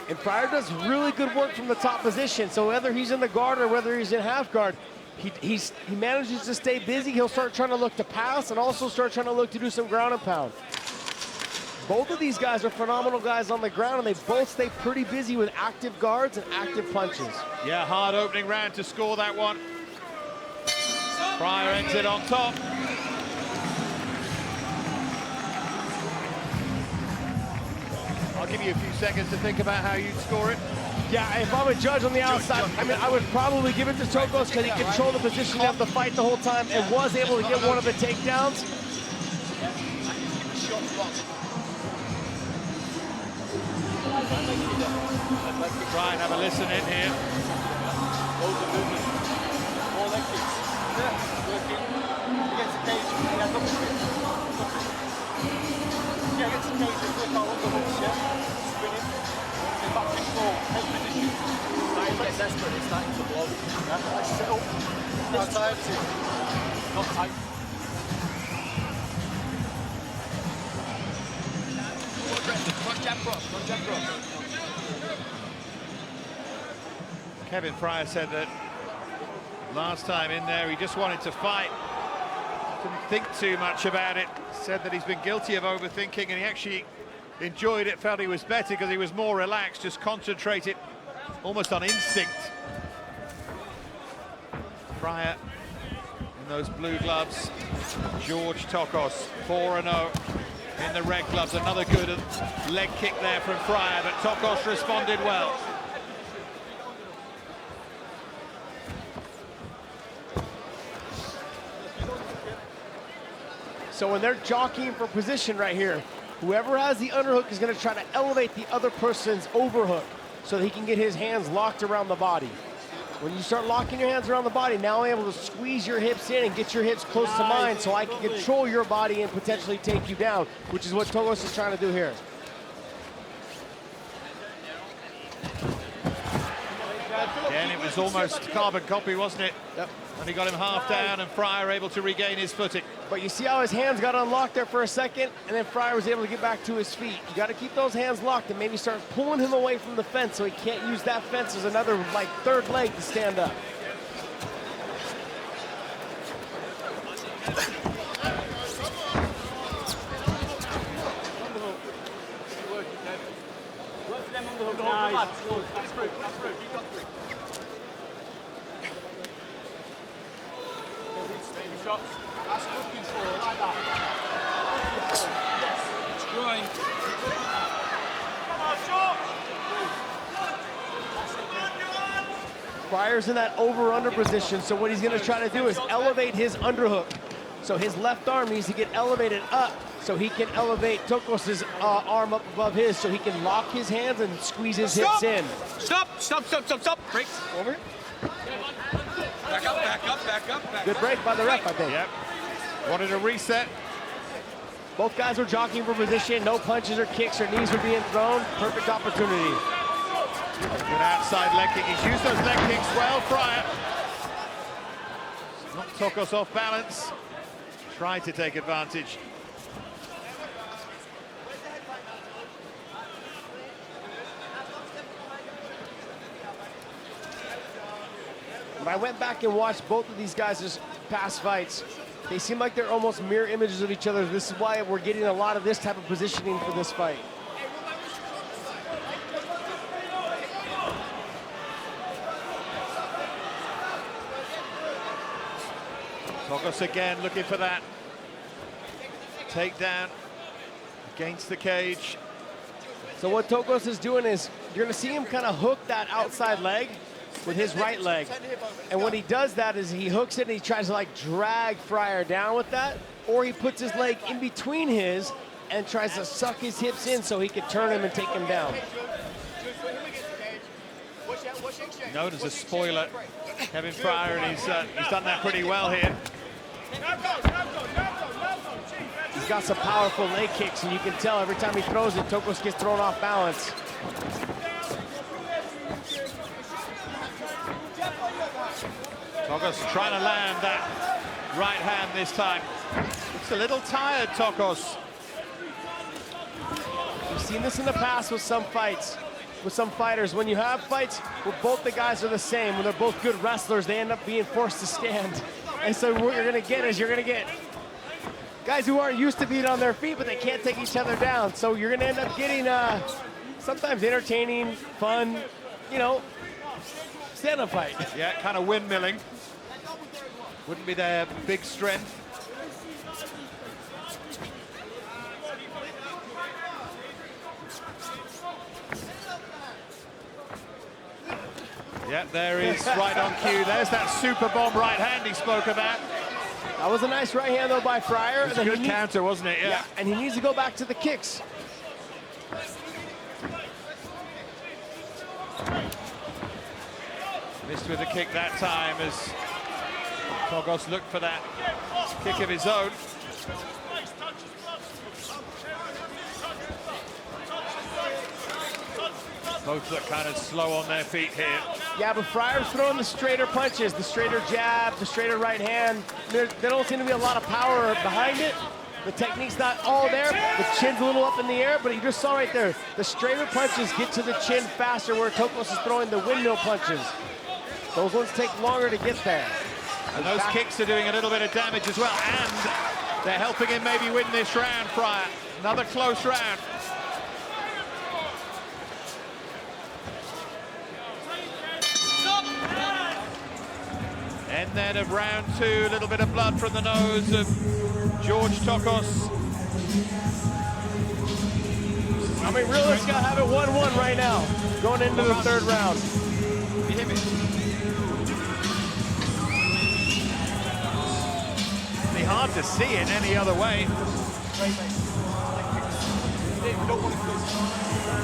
And Frier does really good work from the top position. So whether he's in the guard or whether he's in half guard, he manages to stay busy. He'll start trying to look to pass and also start trying to look to do some ground and pound. Both of these guys are phenomenal guys on the ground, and they both stay pretty busy with active guards and active punches. Yeah, hard opening round to score that one. Frier ends it on top. I'll give you a few seconds to think about how you'd score it. Yeah, if I'm a judge on the outside, I mean, I would probably give it to Chokos because he controlled the position of the fight the whole time and was able to get one of the takedowns. Try and have a listen in here. More leg kicks. Working. Against the cage. Yeah, look at it. Yeah, against the cage. Work out underhooks, yeah? Spinning. Back and forth. Take position. Starting to get desperate. It's starting to blow. Yeah, let's sit up. Not tight. Not tight. Kevin Frier said that last time in there he just wanted to fight. Didn't think too much about it. Said that he's been guilty of overthinking and he actually enjoyed it, felt he was better because he was more relaxed, just concentrated almost on instinct. Frier in those blue gloves. George Chokos, 4-0 in the red gloves. Another good leg kick there from Frier, but Chokos responded well. So when they're jockeying for position right here, whoever has the underhook is going to try to elevate the other person's overhook so that he can get his hands locked around the body. When you start locking your hands around the body, now I'm able to squeeze your hips in and get your hips close to mine so I can control your body and potentially take you down, which is what Chokos is trying to do here. Again, it was almost carbon copy, wasn't it? Yep. And he got him half down and Frier able to regain his footing. But you see how his hands got unlocked there for a second, and then Frier was able to get back to his feet. You got to keep those hands locked and maybe start pulling him away from the fence so he can't use that fence as another, like, third leg to stand up. That's good control, like that. It's growing. Frier's in that over-under position, so what he's going to try to do is elevate his underhook. So his left arm needs to get elevated up so he can elevate Chokos' arm up above his so he can lock his hands and squeeze his hips in. Stop! Break. Over. Back up, back up, back up, back up. Good break by the ref, I think. Yep. Wanted a reset. Both guys were jockeying for position. No punches or kicks or knees were being thrown. Perfect opportunity. Good outside leg kick. He's used those leg kicks well, Frier. Knocked Chokos off balance. Tried to take advantage. When I went back and watched both of these guys' past fights, they seem like they're almost mirror images of each other. This is why we're getting a lot of this type of positioning for this fight. Chokos again looking for that takedown against the cage. So what Chokos is doing is, you're gonna see him kind of hook that outside leg with his right leg. And when he does that is he hooks it and he tries to like drag Frier down with that, or he puts his leg in between his and tries to suck his hips in so he can turn him and take him down. Known as a spoiler, Kevin Frier, and he's done that pretty well here. He's got some powerful leg kicks, and you can tell every time he throws it, Chokos gets thrown off balance. Chokos trying to land that right hand this time. Looks a little tired, Chokos. We've seen this in the past with some fights, with some fighters. When you have fights where both the guys are the same, when they're both good wrestlers, they end up being forced to stand. And so what you're gonna get is you're gonna get guys who aren't used to being on their feet, but they can't take each other down. So you're gonna end up getting sometimes entertaining, fun, you know, stand-up fight. Yeah, kind of windmilling. Wouldn't be their big strength. Yeah, there is right on cue. There's that super bomb right hand he spoke about. That was a nice right hand though by Frier. It was a good counter, wasn't it? Yeah. And he needs to go back to the kicks. Missed with a kick that time as Chokos looked for that kick of his own. Both look kind of slow on their feet here. Yeah, but Frier's throwing the straighter punches, the straighter jab, the straighter right hand. There don't seem to be a lot of power behind it. The technique's not all there. The chin's a little up in the air, but you just saw right there, the straighter punches get to the chin faster, where Chokos is throwing the windmill punches. Those ones take longer to get there. And those kicks are doing a little bit of damage as well, and they're helping him maybe win this round, Frier. Another close round. And then of round two, a little bit of blood from the nose of George Chokos. I mean, really, he's got to have it 1-1 right now, going into the third round. It'd be hard to see it any other way.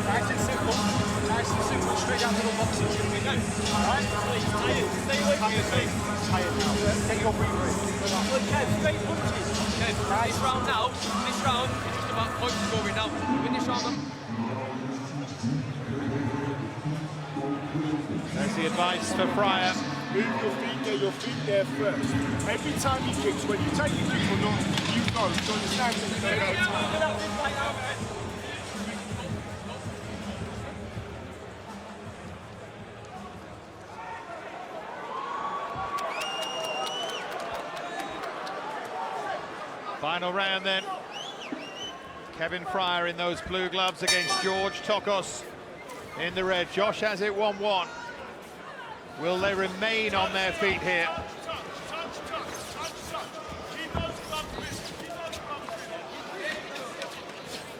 Nice and simple. Nice and simple. Straight down little boxing. Alright? Stay away from your feet. Tired now. Take your breathing. Look, Kev, straight punches. Kev, this round now, this round is just about points scoring now. Win this round. There's the advice for Frier. Move your feet there first. Every time he kicks, when you take your kick or not, you know, to understand that you don't have time. Final round then. Kevin Frier in those blue gloves against George Chokos in the red. Josh has it 1-1. Will they remain on their feet here?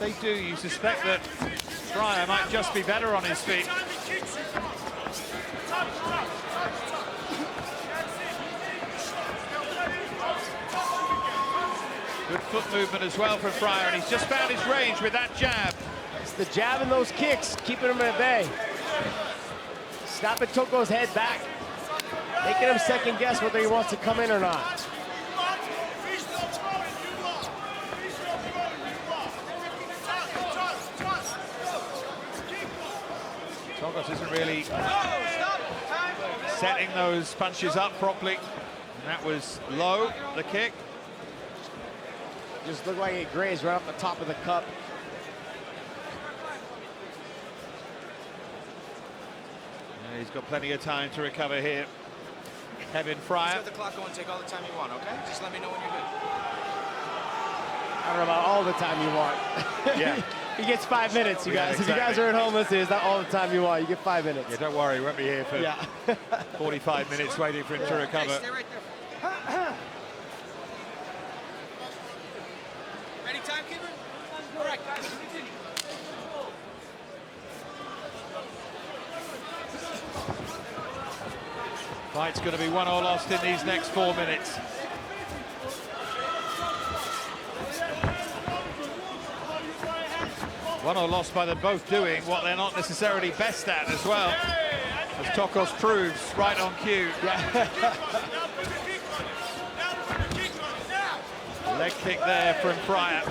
They do. You suspect that Frier might just be better on his feet. Good foot movement as well from Frier, and he's just found his range with that jab. It's the jab and those kicks keeping him at bay. Snapping Chokos' head back, making him second guess whether he wants to come in or not. Chokos isn't really setting those punches up properly. And that was low, the kick. Just looked like it grazed right off the top of the cup. Yeah, he's got plenty of time to recover here. Kevin Frier. Let the clock go and take all the time you want, okay? Just let me know when you're good. I don't know about all the time you want. Yeah. He gets 5 minutes, you guys. Yeah, exactly. If you guys are at home listening, it's not all the time you want. You get 5 minutes. Yeah, don't worry, we won't be here for 45 minutes waiting for him to recover. Hey, stay right there. Fight's going to be 1 or lost in these next 4 minutes. One or lost by them both doing what they're not necessarily best at as well, as Chokos proves right on cue. Leg kick there from Frier.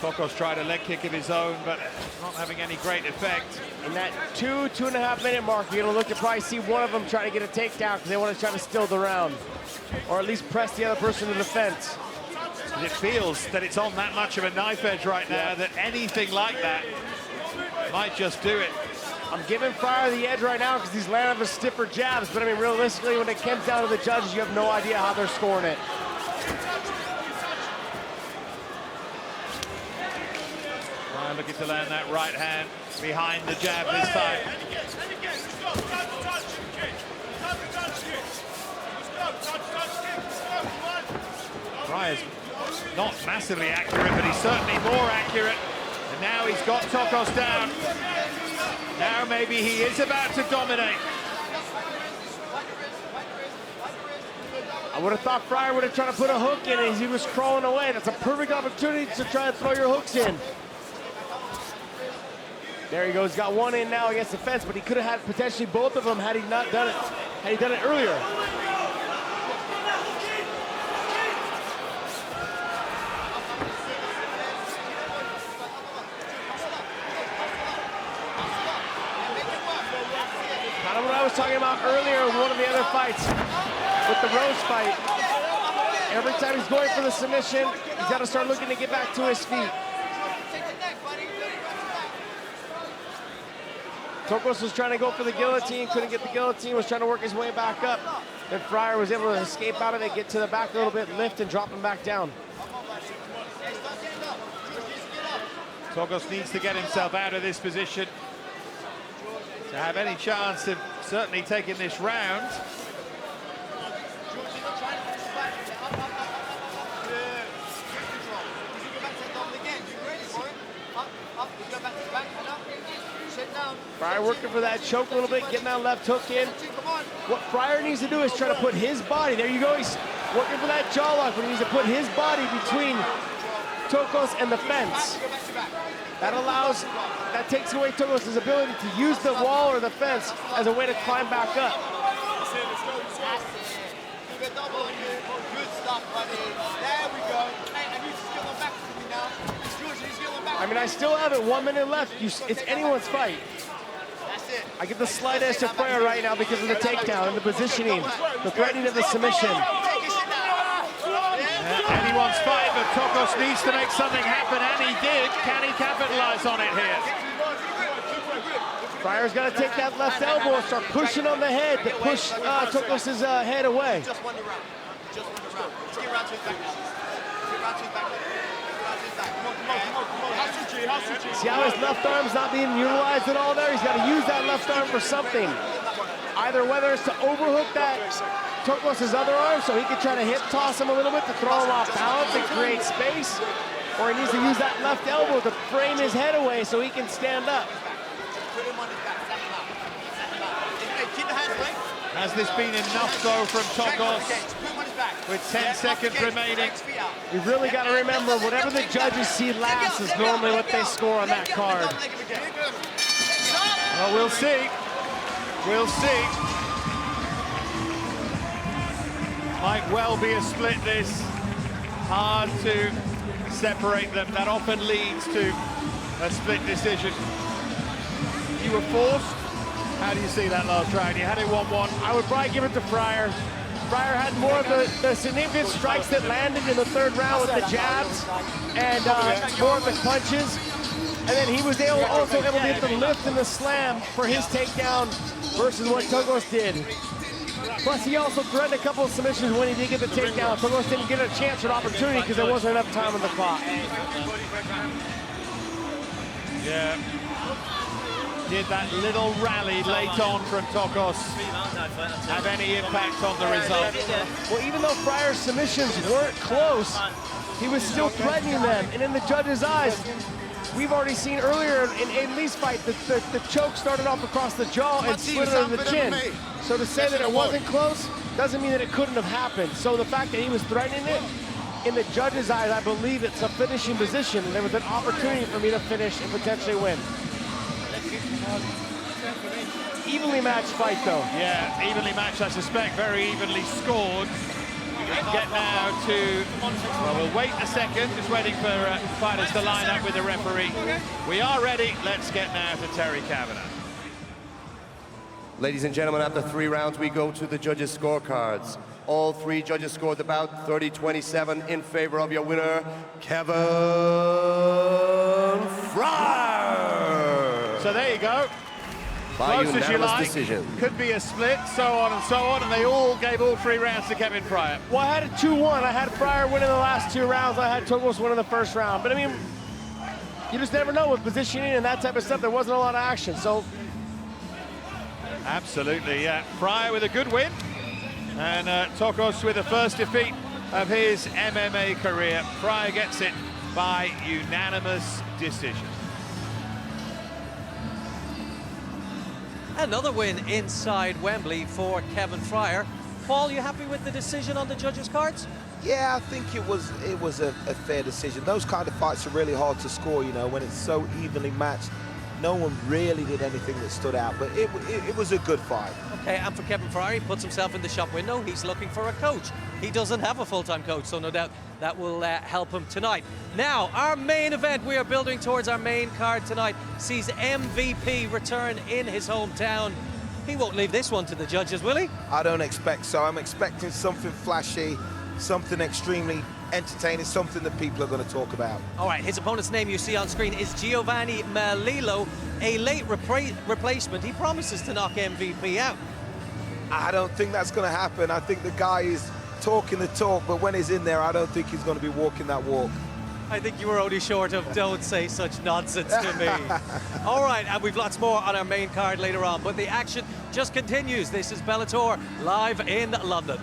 Chokos tried a leg kick of his own, but not having any great effect. In that 2.5 minute mark, you're going to probably see one of them trying to get a takedown because they want to try to steal the round, or at least press the other person to the fence. It feels that it's on that much of a knife edge right now that anything like that might just do it. I'm giving Frier the edge right now because he's landing the stiffer jabs, but I mean, realistically, when it comes down to the judges, you have no idea how they're scoring it. Frier looking to land that right hand behind the jab this time. Frier's not massively accurate, but he's certainly more accurate. And now he's got Chokos down. Now maybe he is about to dominate. I would have thought Frier would have tried to put a hook in as he was crawling away. That's a perfect opportunity to try to throw your hooks in. There he goes, got one in now against the fence, but he could have had potentially both of them had he not done it, had he done it earlier. Kind of what I was talking about earlier in one of the other fights, with the Rose fight. Every time he's going for the submission, he's got to start looking to get back to his feet. Chokos was trying to go for the guillotine, couldn't get the guillotine, was trying to work his way back up. Then Frier was able to escape out of it, get to the back a little bit, lift and drop him back down. Chokos needs to get himself out of this position to have any chance of certainly taking this round. Frier working for that choke a little bit, getting that left hook in. What Frier needs to do is try to put his body, there you go, he's working for that jaw lock, but he needs to put his body between Chokos and the fence. That takes away Chokos' ability to use the wall or the fence as a way to climb back up. I mean, I still have it, 1 minute left. It's anyone's fight. I give the slight edge to Frier right now because of the takedown and the positioning, the threatening of the submission. Anyone's fight, but Chokos needs to make something happen, and he did. Can he capitalize on it here? Frier's got to take that left elbow and start pushing on the head to push Chokos' head away. See how his left arm's not being utilized at all there? He's got to use that left arm for something. Either whether it's to overhook that Chokos' other arm so he can try to hip toss him a little bit to throw him off balance and create space, or he needs to use that left elbow to frame his head away so he can stand up. Has this been enough though from Chokos? With 10 seconds remaining. You've really got to remember, whatever the judges see last is normally what they score on that card. Well, we'll see. We'll see. Might well be a split this. Hard to separate them. That often leads to a split decision. You were forced. How do you see that last round? You had it 1-1. I would probably give it to Frier. Frier had more of the significant strikes that landed in the third round with the jabs and more of the punches. And then he was also able to get the lift and the slam for his takedown versus what Chokos did. Plus, he also threatened a couple of submissions when he did get the takedown. Chokos didn't get a chance or an opportunity because there wasn't enough time on the clock. Yeah. Did that little rally late on from Chokos have any impact on the result? Well, even though Frier's submissions weren't close, he was still threatening them. And in the judges' eyes, we've already seen earlier in Aiden fight that the choke started off across the jaw and slid under the chin. So to say that it wasn't close doesn't mean that it couldn't have happened. So the fact that he was threatening it, in the judges' eyes, I believe it's a finishing position, and there was an opportunity for me to finish and potentially win. Evenly matched fight, though. Yeah, evenly matched, I suspect, very evenly scored. Get now to, well, we'll wait a second, just waiting for fighters to line up with the referee. We are ready. Let's get now to Terry Kavanagh. Ladies and gentlemen, after 3 rounds, we go to the judges' scorecards. All 3 judges scored the bout 30-27 in favor of your winner, Kevin Frier. So there you go. By Close as you like. decision. Could be a split, so on and so on, and they all gave all 3 rounds to Kevin Frier. Well, I had a 2-1. I had Frier winning the last 2 rounds. I had Chokos winning the first round. But I mean, you just never know with positioning and that type of stuff. There wasn't a lot of action, so. Absolutely, yeah. Frier with a good win, and Chokos with the first defeat of his MMA career. Frier gets it by unanimous decision. Another win inside Wembley for Kevin Frier. Paul, you happy with the decision on the judges' cards? Yeah, I think it was a fair decision. Those kind of fights are really hard to score, you know, when it's so evenly matched. No one really did anything that stood out, but it was a good fight. Okay, and for Kevin Frier, he puts himself in the shop window. He's looking for a coach. He doesn't have a full-time coach, so no doubt that will help him tonight. Now, our main event, we are building towards our main card tonight, sees MVP return in his hometown. He won't leave this one to the judges, will he? I don't expect so. I'm expecting something flashy, something extremely entertaining, something that people are going to talk about. All right, his opponent's name you see on screen is Giovanni Melillo, a late replacement. He promises to knock MVP out. I don't think that's going to happen. I think the guy is talking the talk, but when he's in there, I don't think he's going to be walking that walk. I think you were only short of don't say such nonsense to me. All right, and we've lots more on our main card later on, but the action just continues. This is Bellator live in London.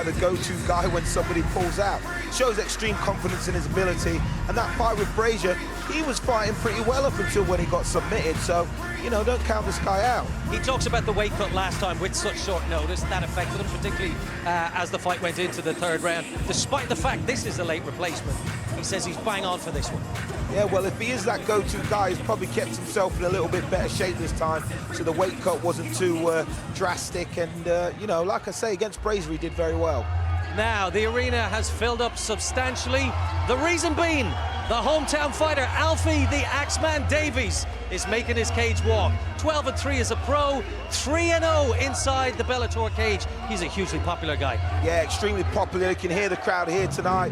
The go-to guy when somebody pulls out. Shows extreme confidence in his ability, and that fight with Brazier, he was fighting pretty well up until when he got submitted, so, you know, don't count this guy out. He talks about the weight cut last time with such short notice. That affected him, particularly as the fight went into the 3rd round. Despite the fact this is a late replacement, he says he's bang on for this one. Yeah, well, if he is that go-to guy, he's probably kept himself in a little bit better shape this time, so the weight cut wasn't too drastic, and, you know, like I say, against Brazier, he did very well. Now, the arena has filled up substantially. The reason being, the hometown fighter, Alfie the Axeman Davies, is making his cage walk. 12-3 as a pro, 3-0 inside the Bellator cage. He's a hugely popular guy. Yeah, extremely popular. You can hear the crowd here tonight.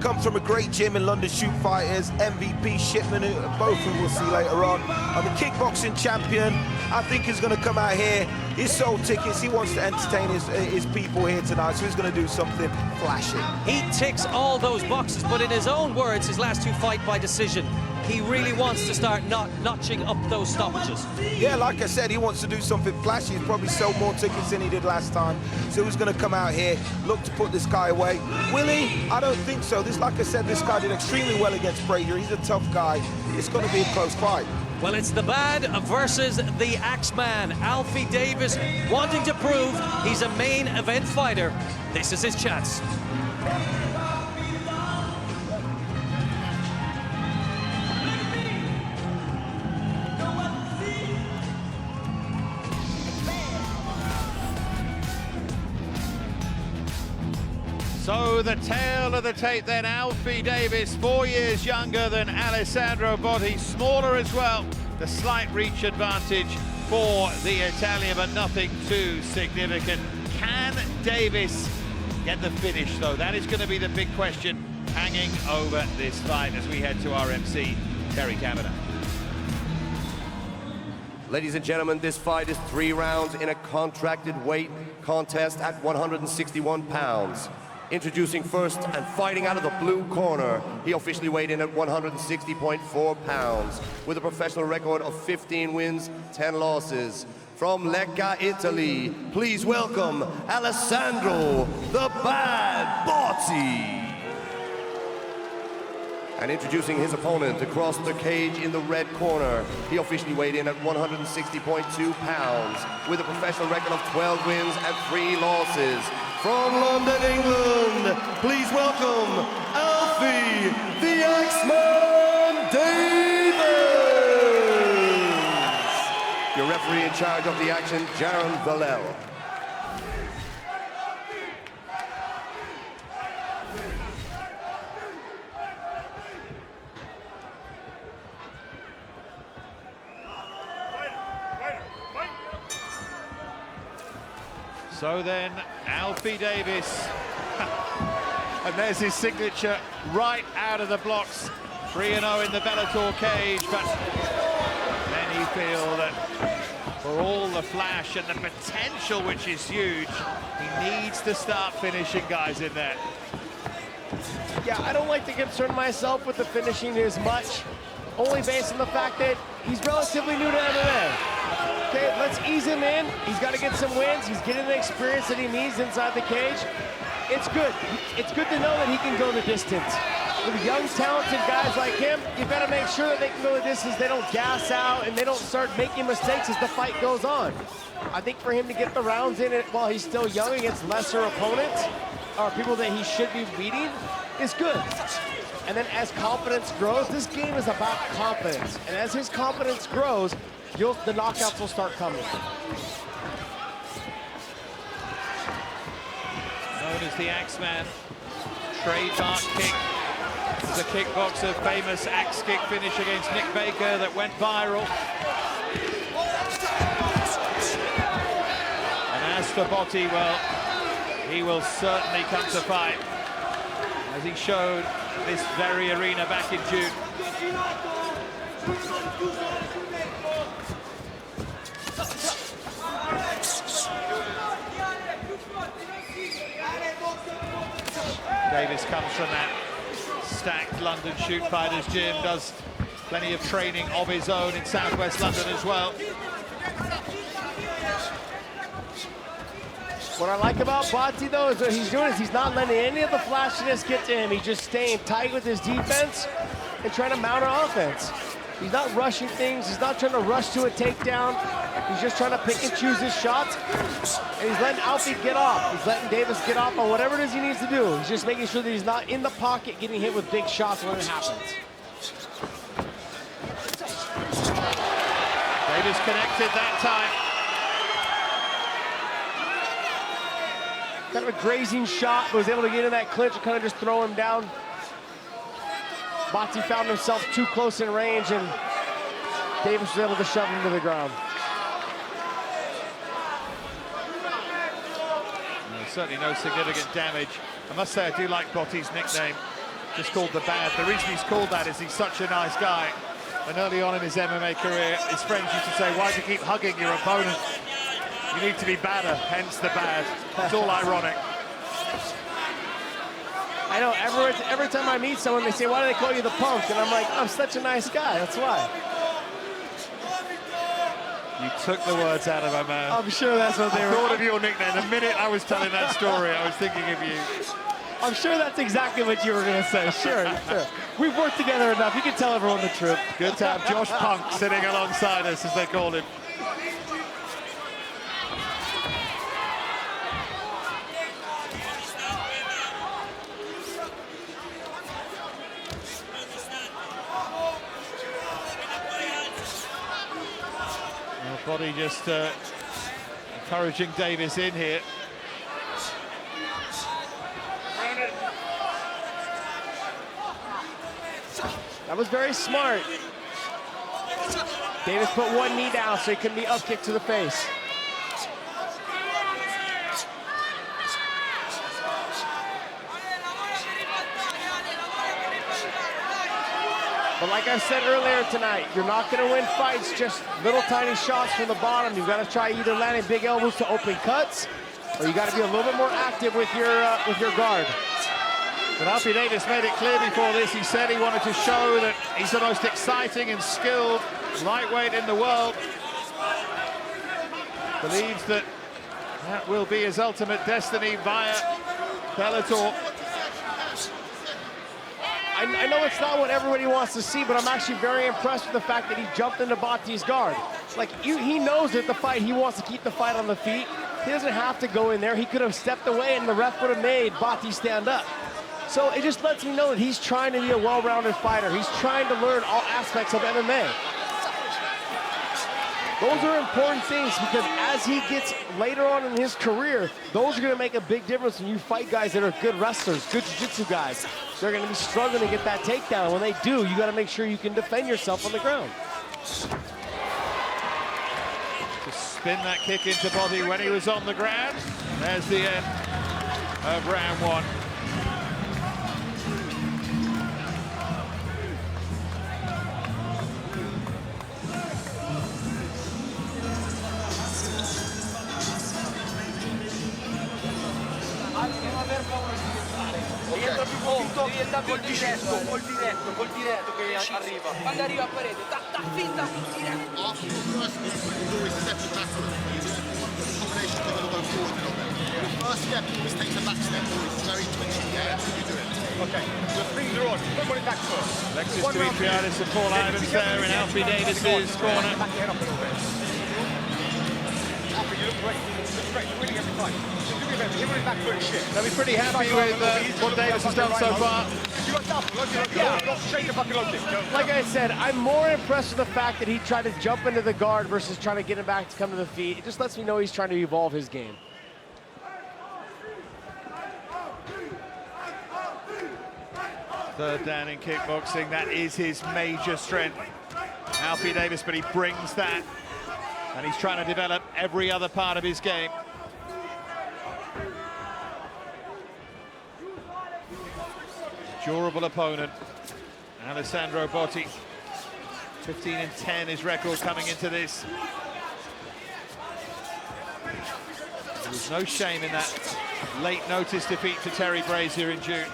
Comes from a great gym in London, Shoot Fighters, MVP Shipman, both of them we'll see later on. I'm a kickboxing champion. I think he's going to come out here. He's sold tickets. He wants to entertain his people here tonight, so he's going to do something flashy. He ticks all those boxes, but in his own words, his last 2 fights by decision, he really wants to start notching up those stoppages. Yeah, like I said, he wants to do something flashy. He's probably sold more tickets than he did last time. So he's going to come out here, look to put this guy away. Will he? I don't think so. Like I said, this guy did extremely well against Brazier. He's a tough guy. It's going to be a close fight. Well, it's the Bad versus the Axeman. Alfie Davis wanting to prove he's a main event fighter. This is his chance. So So the tail of the tape then, Alfie Davis, 4 years younger than Alessandro Botti, smaller as well. The slight reach advantage for the Italian, but nothing too significant. Can Davis get the finish, though? That is going to be the big question hanging over this fight as we head to our MC, Terry Kavanagh. Ladies and gentlemen, this fight is 3 rounds in a contracted weight contest at 161 pounds. Introducing first and fighting out of the blue corner, he officially weighed in at 160.4 pounds with a professional record of 15 wins, 10 losses. From Lecca, Italy, please welcome Alessandro the Bad Botti. And introducing his opponent across the cage in the red corner, he officially weighed in at 160.2 pounds with a professional record of 12 wins and 3 losses. From London, England, please welcome Alfie the Axeman Davis. Your referee in charge of the action, Jaron Vallel. So then, Alfie Davis, and there's his signature right out of the blocks. 3-0 in the Bellator cage, but many feel that for all the flash and the potential, which is huge, he needs to start finishing guys in there. Yeah, I don't like to concern myself with the finishing as much, only based on the fact that he's relatively new to MMA. Okay, let's ease him in. He's got to get some wins. He's getting the experience that he needs inside the cage. It's good. It's good to know that he can go the distance. With young, talented guys like him, you've got to make sure that they can go the distance. They don't gas out and they don't start making mistakes as the fight goes on. I think for him to get the rounds in it while he's still young against lesser opponents, or people that he should be beating, is good. And then as confidence grows, this game is about confidence. And as his confidence grows, the knockouts will start coming. Known as the Axeman, trademark kick. The kickboxer famous axe kick finish against Nick Baker that went viral. And as for Botti, well, he will certainly come to fight, as he showed this very arena back in June. Davis comes from that stacked London Shoot Fighters gym, does plenty of training of his own in southwest London as well. What I like about Botti, though, is what he's doing is he's not letting any of the flashiness get to him. He's just staying tight with his defense and trying to mount an offense. He's not rushing things. He's not trying to rush to a takedown. He's just trying to pick and choose his shots. And he's letting Alfie get off. He's letting Davis get off on whatever it is he needs to do. He's just making sure that he's not in the pocket getting hit with big shots when it happens. Davis connected that time. Kind of a grazing shot, but was able to get in that clinch and kind of just throw him down. Botti found himself too close in range, and Davis was able to shove him to the ground. Certainly no significant damage. I must say I do like Botti's nickname, just called the Bad. The reason he's called that is he's such a nice guy. And early on in his MMA career, his friends used to say, why do you keep hugging your opponent? You need to be badder, hence the Bad. It's all ironic. I know, every time I meet someone, they say, why do they call you the Punk? And I'm like, I'm such a nice guy, that's why. You took the words out of my mouth. I'm sure that's what they were. I thought of your nickname. The minute I was telling that story, I was thinking of you. I'm sure that's exactly what you were going to say. Sure, sure. We've worked together enough. You can tell everyone the truth. Good to have Josh Punk sitting alongside us, as they call him. Botti just encouraging Davis in here. That was very smart. Davis put one knee down so he couldn't be up kicked to the face. But like I said earlier tonight, you're not going to win fights just little tiny shots from the bottom. You've got to try either landing big elbows to open cuts, or you got to be a little bit more active with your guard. But Alfie Davis made it clear before this. He said he wanted to show that he's the most exciting and skilled lightweight in the world. Believes that that will be his ultimate destiny via Bellator. I know it's not what everybody wants to see, but I'm actually very impressed with the fact that he jumped into Botti's guard. Like, he knows that the fight, he wants to keep the fight on the feet. He doesn't have to go in there. He could have stepped away and the ref would have made Botti stand up. So it just lets me know that he's trying to be a well-rounded fighter. He's trying to learn all aspects of MMA. Those are important things because as he gets later on in his career, those are going to make a big difference when you fight guys that are good wrestlers, good jiu-jitsu guys. They're going to be struggling to get that takedown. When they do, you got to make sure you can defend yourself on the ground. To spin that kick into Botti when he was on the ground. There's the end of round one. Col diretto che arriva. Quando arriva a parete, finta, diretto. After the first move, you always step back on it. Combination of the go forward a little bit. The first step always takes a back step. It's very twitchy. Yeah, that's what you do it. Okay, the things are on. Put it back first. Alexis Dimitriadis and Paul Ivans there in Alfie Davis's corner. Back your head up a little bit. Alfie, you look great. You look great. You're winning every fight. They'll be pretty happy with what Davis has done so far. Like I said, I'm more impressed with the fact that he tried to jump into the guard versus trying to get him back to come to the feet. It just lets me know he's trying to evolve his game. Third down in kickboxing, that is his major strength. Alfie Davis, but he brings that. And he's trying to develop every other part of his game. Durable opponent, Alessandro Botti. 15-10 his record coming into this. There was no shame in that late notice defeat to Terry Brazier in June.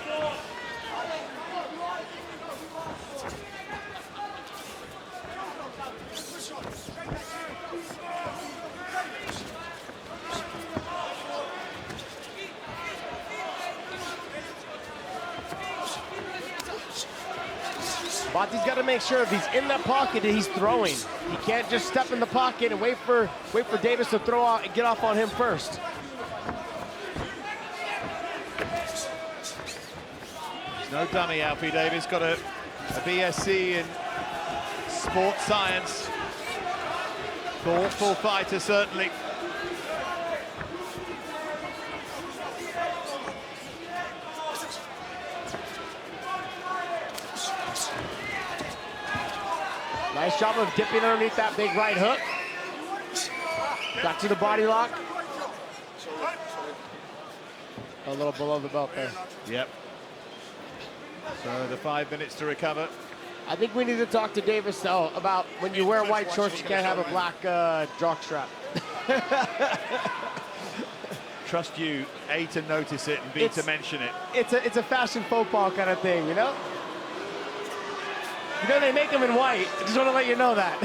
Botti's got to make sure if he's in that pocket that he's throwing. He can't just step in the pocket and wait for Davis to throw out and get off on him first. He's no dummy, Alfie Davis. Got a BSc in sports science. Thoughtful fighter, certainly. Nice job of dipping underneath that big right hook. Back to the body lock. A little below the belt there. Yep. So the 5 minutes to recover. I think we need to talk to Davis, though, about when you wear white shorts, you can't have a black jock strap. Trust you, A, to notice it, and B, to mention it. It's a fashion faux pas kind of thing, you know? You know they make them in white. I just want to let you know that.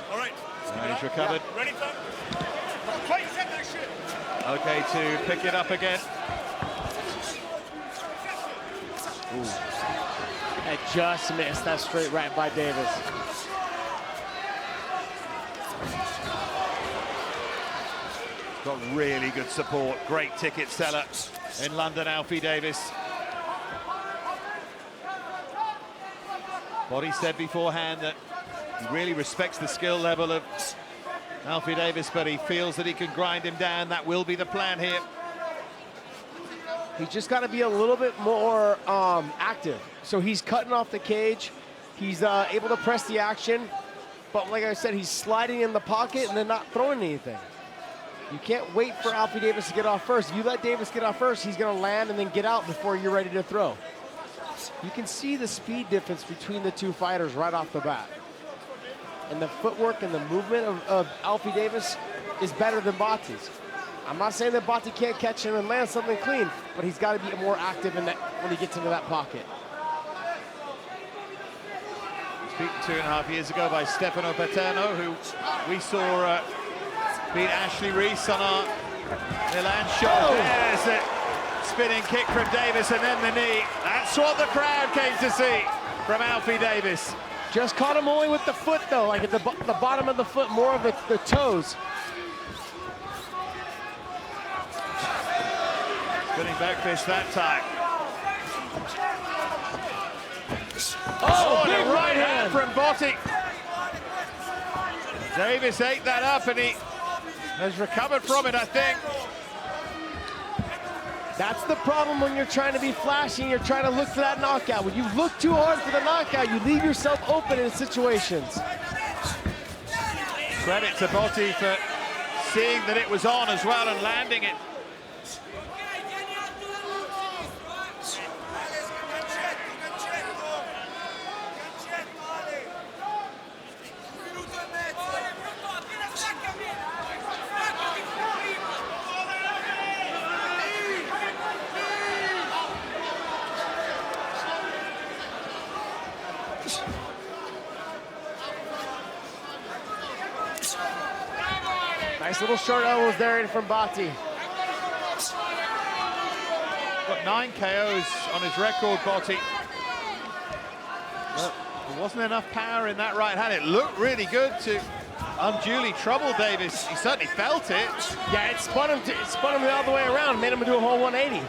All right. He's recovered. Yeah. Ready, son? Okay, to pick it up again. Ooh. That just missed. That straight right by Davis. Got really good support. Great ticket seller in London, Alfie Davis. Botti said beforehand that he really respects the skill level of Alfie Davis, but he feels that he can grind him down. That will be the plan here. He's just got to be a little bit more active. So he's cutting off the cage. He's able to press the action. But like I said, he's sliding in the pocket and then not throwing anything. You can't wait for Alfie Davis to get off first. If you let Davis get off first, he's going to land and then get out before you're ready to throw. You can see the speed difference between the two fighters right off the bat. And the footwork and the movement of Alfie Davis is better than Botti's. I'm not saying that Botti can't catch him and land something clean, but he's got to be more active in that when he gets into that pocket. Beaten 2.5 years ago by Stefano Paterno, who we saw beat Ashley Reese on our Milan show. Oh. There's a spinning kick from Davis and then the knee. That's what the crowd came to see from Alfie Davis. Just caught him only with the foot though, like at the bottom of the foot, more of the toes. Spinning back fist that time. Oh, big and a right hand from Botti. Davis ate that up and he has recovered from it, I think. That's the problem when you're trying to be flashy and you're trying to look for that knockout. When you look too hard for the knockout, you leave yourself open in situations. Credit to Botti for seeing that it was on as well and landing it. Nice little short elbows there from Botti. Got 9 KOs on his record, Botti. But there wasn't enough power in that right hand. It looked really good to unduly trouble Davis. He certainly felt it. Yeah, it spun him the other way around, made him do a whole 180.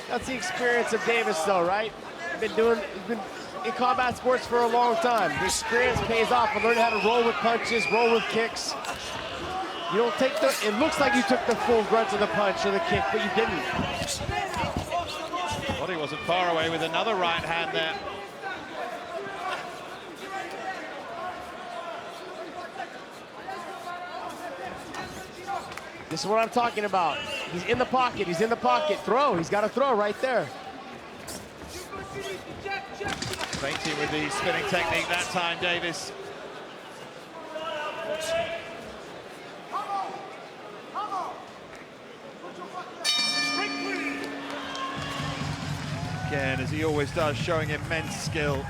That's the experience of Davis, though, right? He's been in combat sports for a long time. The experience pays off and learn how to roll with punches, roll with kicks. You don't take it looks like you took the full grunt of the punch or the kick, but you didn't. Botti wasn't far away with another right hand there. This is what I'm talking about. He's in the pocket, throw, he's got to throw right there. Feinting with the spinning technique that time, Davis. Again, as he always does, showing immense skill.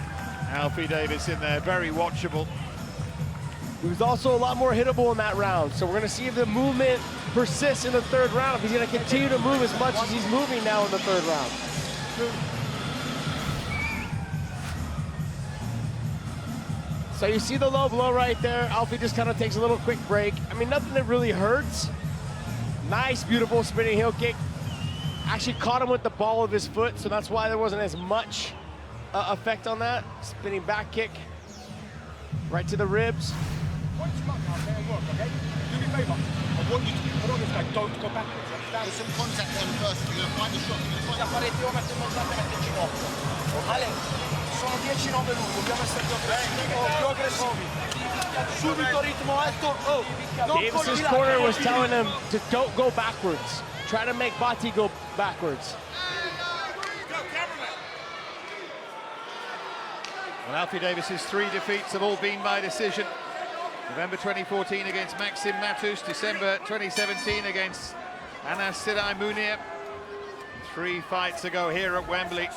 Alfie Davis in there, very watchable. He was also a lot more hittable in that round, so we're going to see if the movement persists in the third round, if he's going to continue to move as much as he's moving now in the third round. So you see the low blow right there. Alfie just kind of takes a little quick break. I mean, nothing that really hurts. Nice, beautiful spinning heel kick. Actually caught him with the ball of his foot, so that's why there wasn't as much effect on that. Spinning back kick right to the ribs. Do me a favour. I want you to put on this guy. Don't go backwards. There's some contact on first. You're going to find the shot. Sono 10-9 lui, dobbiamo essere più aggressivi. Subito ritmo alto. Davis's corner was telling him to don't go backwards. Try to make Botti go backwards. Well, Alfie Davis's 3 defeats have all been by decision. November 2014 against Maxim Matus, December 2017 against Anas Sirai Munir. 3 fights ago here at Wembley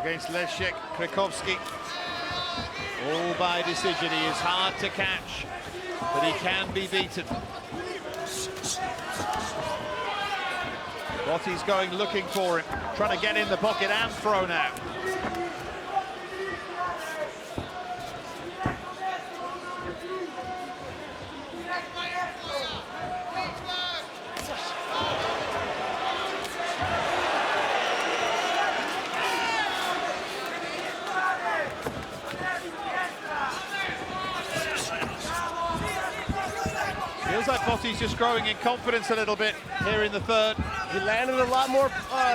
against Leszek Krakowski. All by decision. He is hard to catch, but he can be beaten. Botti's going looking for him, trying to get in the pocket and throw now. Feels like Botti's just growing in confidence a little bit here in the third. He landed a lot more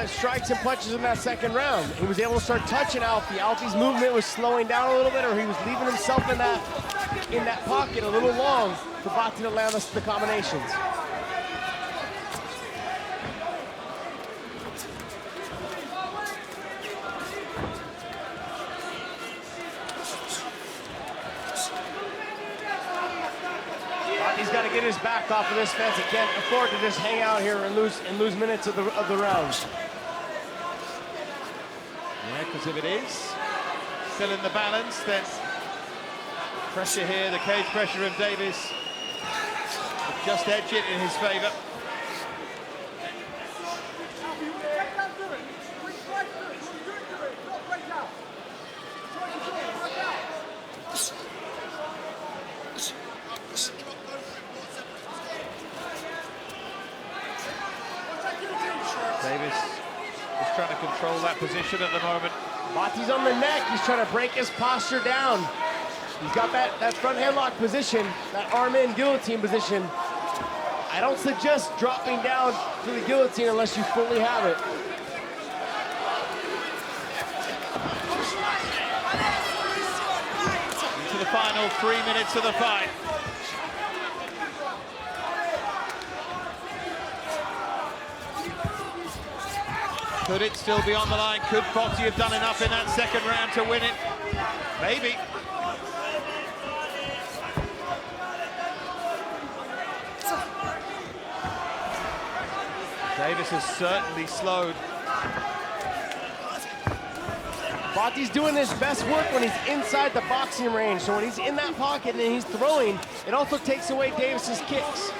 strikes and punches in that second round. He was able to start touching Alfie. Alfie's movement was slowing down a little bit, or he was leaving himself in that pocket a little long for Botti to land the combinations. He's got to get his back off of this fence. He can't afford to just hang out here and lose minutes of the rounds. Yeah, because if it is still in the balance, then pressure here, the cage pressure of Davis, will just edge it in his favor. Davis is trying to control that position at the moment. Botti's on the neck. He's trying to break his posture down. He's got that front headlock position, that arm-in guillotine position. I don't suggest dropping down to the guillotine unless you fully have it. Into the final 3 minutes of the fight. Could it still be on the line? Could Botti have done enough in that second round to win it? Maybe. Davis has certainly slowed. Botti's doing his best work when he's inside the boxing range. So when he's in that pocket and he's throwing, it also takes away Davis's kicks.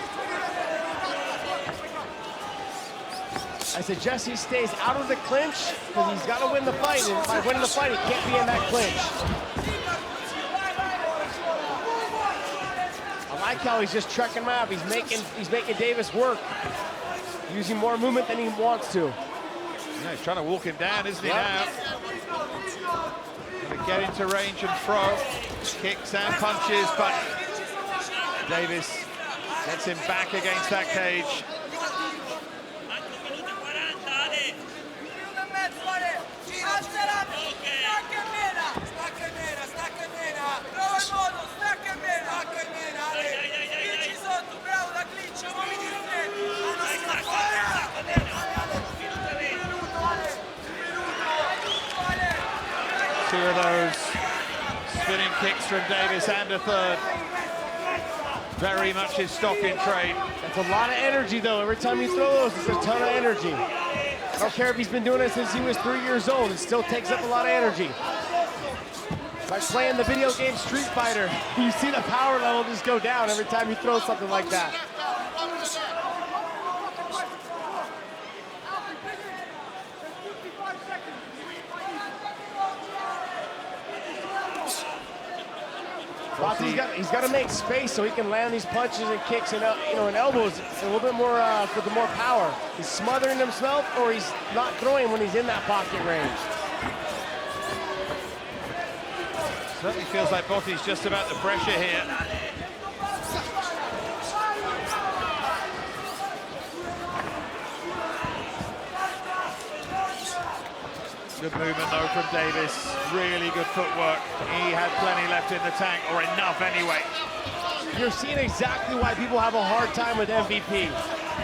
I suggest he stays out of the clinch because he's got to win the fight. And by winning the fight, he can't be in that clinch. I like how he's just trekking him out. He's making Davis work, using more movement than he wants to. Yeah, he's trying to walk him down, isn't he, now? Going to get into range and throw. Kicks and punches, but Davis gets him back against that cage. Two of those spinning kicks from Davis and a third. Very much his stock in trade. That's a lot of energy, though. Every time you throw those, it's a ton of energy. I don't care if he's been doing it since he was 3 years old. It still takes up a lot of energy. Like playing the video game Street Fighter, you see the power level just go down every time you throw something like that. He's got to make space so he can land these punches and kicks and and elbows a little bit more with the more power. He's smothering himself, or he's not throwing when he's in that pocket range. Certainly feels like Botti's just about the pressure here. Good movement though from Davis. Really good footwork. He had plenty left in the tank, or enough anyway. You're seeing exactly why people have a hard time with MVP.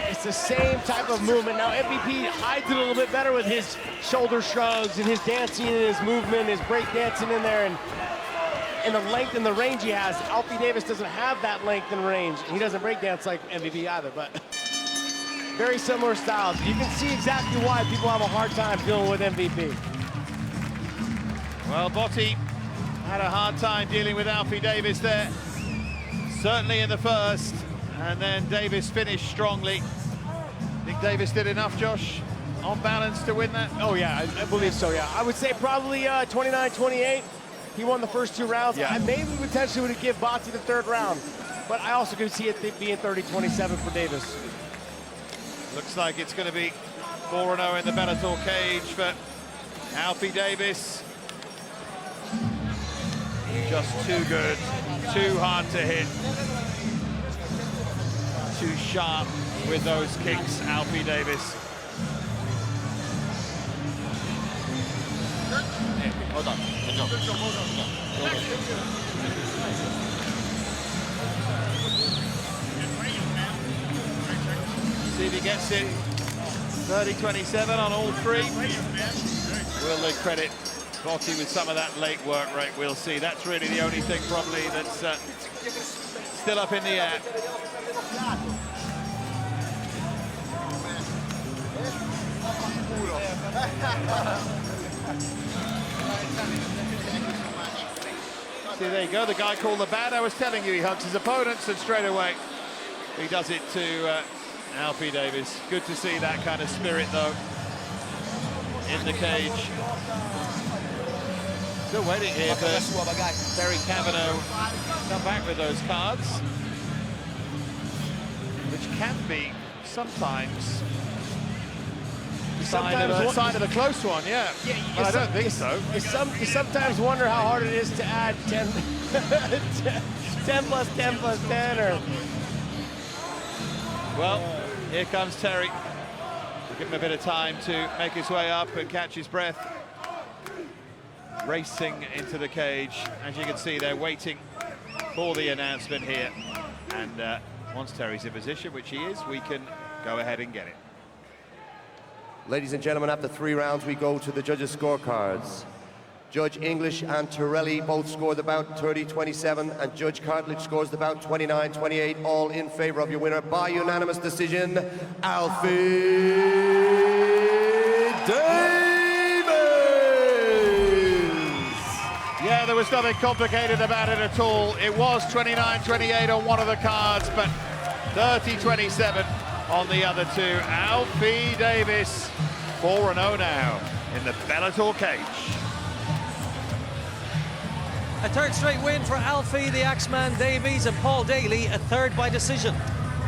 It's the same type of movement. Now MVP hides it a little bit better with his shoulder shrugs and his dancing and his movement, his break dancing in there, and the length and the range he has. Alfie Davis doesn't have that length and range. He doesn't break dance like MVP either, but very similar styles. You can see exactly why people have a hard time dealing with MVP. Well, Botti had a hard time dealing with Alfie Davis there. Certainly in the first, and then Davis finished strongly. Think Davis did enough, Josh, on balance to win that? Oh yeah, I believe so, yeah. I would say probably 29-28. He won the first 2 rounds. Yeah. I maybe potentially would have given Botti the 3rd round, but I also could see it being 30-27 for Davis. Looks like it's going to be 4-0 in the Bellator cage for Alfie Davis. Just too good, too hard to hit. too sharp with those kicks, Alfie Davis. Hold on. Good job. See if he gets it. 30-27 on all three. Will they credit Botti with some of that late work rate? We'll see. That's really the only thing probably that's still up in the air. See, there you go. The guy called the bad. I was telling you, he hugs his opponents, and straight away he does it to Alfie Davis. Good to see that kind of spirit, though, in the cage. Still waiting here for Terry Cavanaugh to come back with those cards, which can be sometimes a sign of a close one, yeah. But I don't think so. You sometimes wonder how hard it is to add 10, 10 plus 10 plus 10, or... Well, here comes Terry. Give him a bit of time to make his way up and catch his breath. Racing into the cage. As you can see, they're waiting for the announcement here. And once Terry's in position, which he is, we can go ahead and get it. Ladies and gentlemen, after 3 rounds, we go to the judges' scorecards. Judge English and Torelli both scored the bout 30-27, and Judge Cartledge scores the bout 29-28, all in favor of your winner by unanimous decision, Alfie Davis! Yeah, there was nothing complicated about it at all. It was 29-28 on one of the cards, but 30-27 on the other two. Alfie Davis, 4-0 now in the Bellator cage. A third straight win for Alfie, the Axeman Davies, and Paul Daly, a third by decision.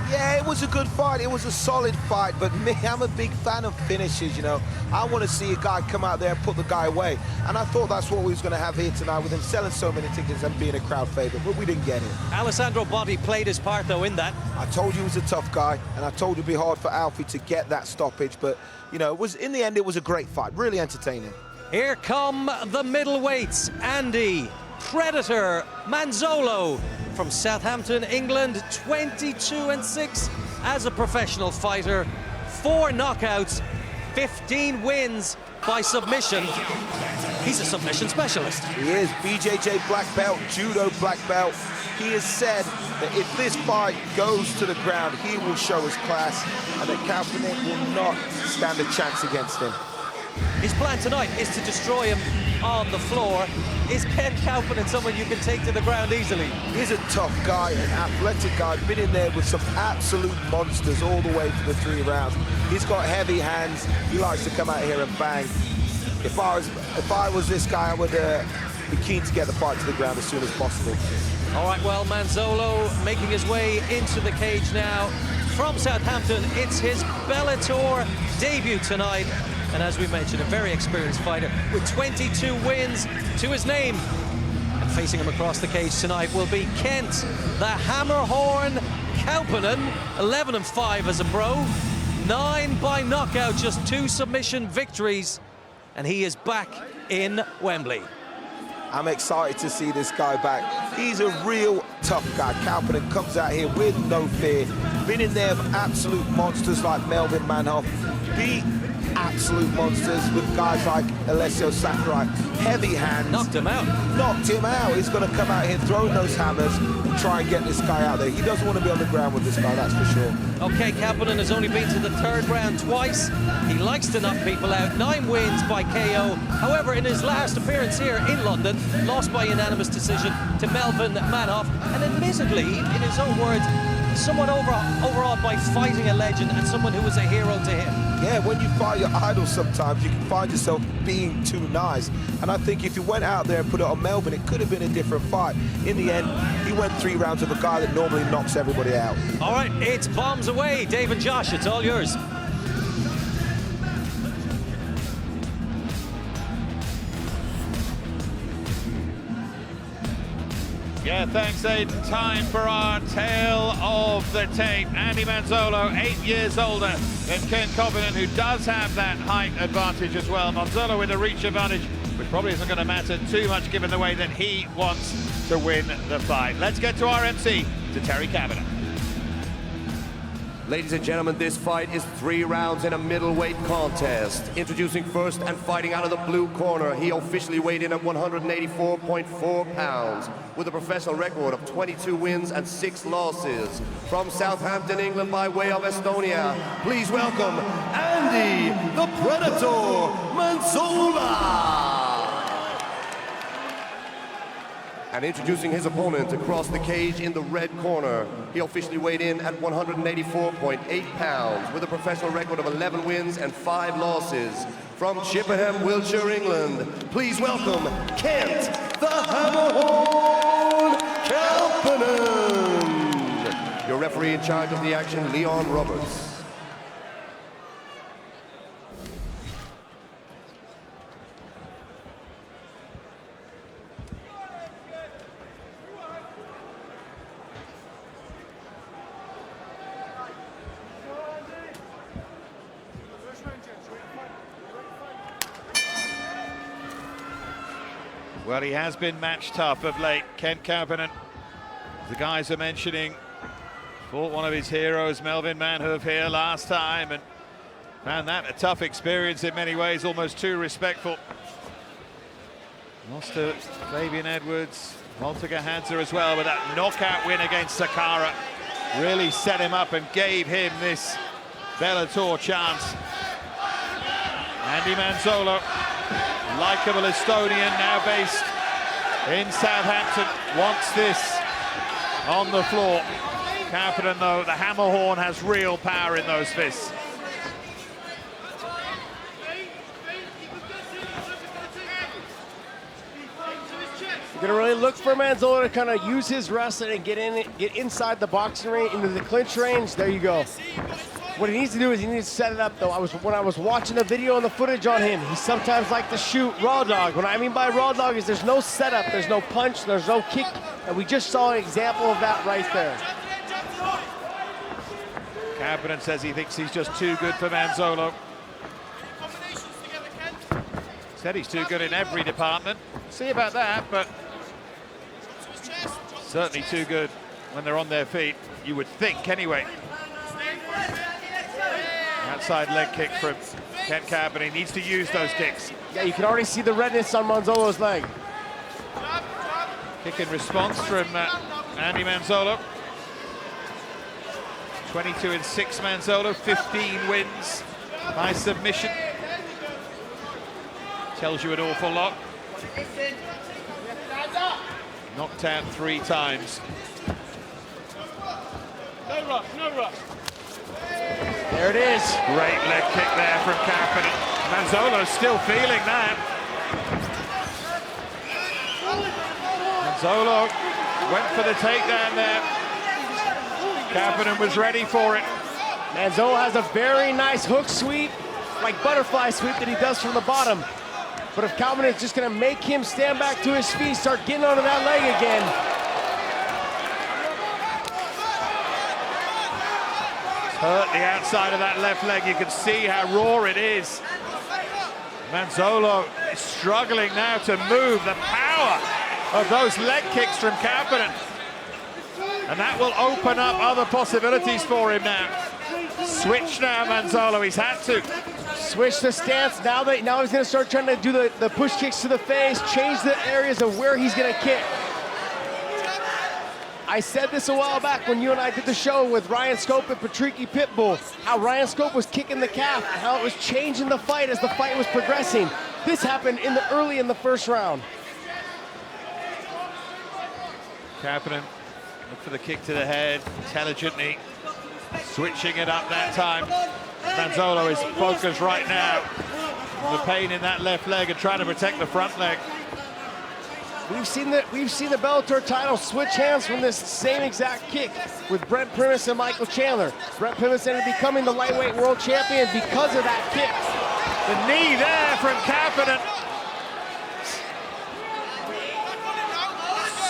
Yeah, it was a good fight. It was a solid fight, but me, I'm a big fan of finishes, you know. I want to see a guy come out there and put the guy away. And I thought that's what we was going to have here tonight with him selling so many tickets and being a crowd favorite, but we didn't get it. Alessandro Botti played his part, though, in that. I told you he was a tough guy, and I told you it'd be hard for Alfie to get that stoppage, but, you know, in the end, it was a great fight, really entertaining. Here come the middleweights. Andy Predator Manzolo from Southampton, England, 22-6 as a professional fighter, 4 knockouts, 15 wins by submission. He's a submission specialist. He is. BJJ black belt, judo black belt. He has said that if this fight goes to the ground, he will show his class, and that Kaepernick will not stand a chance against him. His plan tonight is to destroy him on the floor. Is Ken Kaepernick someone you can take to the ground easily? He's a tough guy, an athletic guy, been in there with some absolute monsters all the way for the 3 rounds. He's got heavy hands. He likes to come out here and bang. If I was this guy, I would be keen to get the fight to the ground as soon as possible. All right, well, Manzolo making his way into the cage now. From Southampton, it's his Bellator debut tonight. And as we mentioned, a very experienced fighter with 22 wins to his name. And facing him across the cage tonight will be Kent, the Hammerhorn Kauppanen, 11-5 as a pro, 9 by knockout, just 2 submission victories. And he is back in Wembley. I'm excited to see this guy back. He's a real tough guy. Kauppanen comes out here with no fear. Been in there with absolute monsters like Melvin Manhoff. Beat absolute monsters with guys like Alessio Sakurai. Heavy hands. Knocked him out. Knocked him out. He's going to come out here throwing those hammers and try and get this guy out there. He doesn't want to be on the ground with this guy, that's for sure. Okay, Kauppanen has only been to the 3rd round twice. He likes to knock people out. 9 wins by KO. However, in his last appearance here in London, lost by unanimous decision to Melvin Manhoff. And admittedly, in his own words, somewhat overawed by fighting a legend and someone who was a hero to him. Yeah, when you fight your idols sometimes, you can find yourself being too nice. And I think if you went out there and put it on Melvin, it could have been a different fight. In the end, he went 3 rounds with a guy that normally knocks everybody out. All right, it's bombs away. Dave and Josh, it's all yours. Yeah, thanks, Aiden. Time for our tale of the tape. Andy Manzolo, 8 years older than Ken Covenant, who does have that height advantage as well. Manzolo with a reach advantage, which probably isn't going to matter too much given the way that he wants to win the fight. Let's get to our MC, to Terry Kavanagh. Ladies and gentlemen, this fight is 3 rounds in a middleweight contest. Introducing first and fighting out of the blue corner, he officially weighed in at 184.4 pounds with a professional record of 22 wins and 6 losses. From Southampton, England by way of Estonia, please welcome Andy the Predator Manzola. And introducing his opponent across the cage in the red corner, he officially weighed in at 184.8 pounds with a professional record of 11 wins and 5 losses. From Chippenham, Wiltshire, England, please welcome Kent the Hammerhorn Kalpanen. Your referee in charge of the action, Leon Roberts. Well, he has been match tough of late, Kent Kavanagh. The guys are mentioning, fought one of his heroes, Melvin Manhoof, here last time, and found that a tough experience in many ways, almost too respectful. Lost to Fabian Edwards, Walter Gahanza as well, but that knockout win against Sakara really set him up and gave him this Bellator chance. Andy Manzolo, likeable Estonian, now based in Southampton, wants this on the floor. Confident though, the Hammerhorn has real power in those fists. You're gonna really look for Manzolo to kind of use his wrestling and get inside the boxing range, into the clinch range. There you go. What he needs to do is he needs to set it up, though. When I was watching the video and the footage on him, he sometimes likes to shoot raw dog. What I mean by raw dog is there's no setup, there's no punch, there's no kick, and we just saw an example of that right there. Kavanagh says he thinks he's just too good for Manzolo. Said he's too good in every department. See about that, but certainly too good when they're on their feet, you would think anyway. Outside leg kick from Kent Kavanagh. He needs to use those kicks. Yeah, you can already see the redness on Manzolo's leg. Kick in response from Andy Manzolo. 22 and 6 Manzolo, 15 wins by submission. Tells you an awful lot. Knocked out 3 times. No rush, no rush. There it is. Great leg kick there from Kavanagh. Manzolo's still feeling that. Manzolo went for the takedown there. Kavanagh was ready for it. Manzolo has a very nice hook sweep, like butterfly sweep that he does from the bottom. But if Kavanagh is just going to make him stand back to his feet, start getting onto that leg again. Hurt the outside of that left leg. You can see how raw it is. Manzolo is struggling now to move. The power of those leg kicks from Kavanagh. And that will open up other possibilities for him now. Switch now, Manzolo. He's had to. Switch the stance. Now he's going to start trying to do the push kicks to the face, change the areas of where he's going to kick. I said this a while back when you and I did the show with Ryan Scope and Patricky Pitbull, how Ryan Scope was kicking the calf and how it was changing the fight as the fight was progressing. This happened early in the first round. Kavanagh look for the kick to the head, intelligently switching it up that time. Manzolo is focused right now on the pain in that left leg and trying to protect the front leg. We've seen the Bellator title switch hands from this same exact kick with Brent Primus and Michael Chandler. Brent Primus ended up becoming the lightweight world champion because of that kick. The knee there from Kavanagh.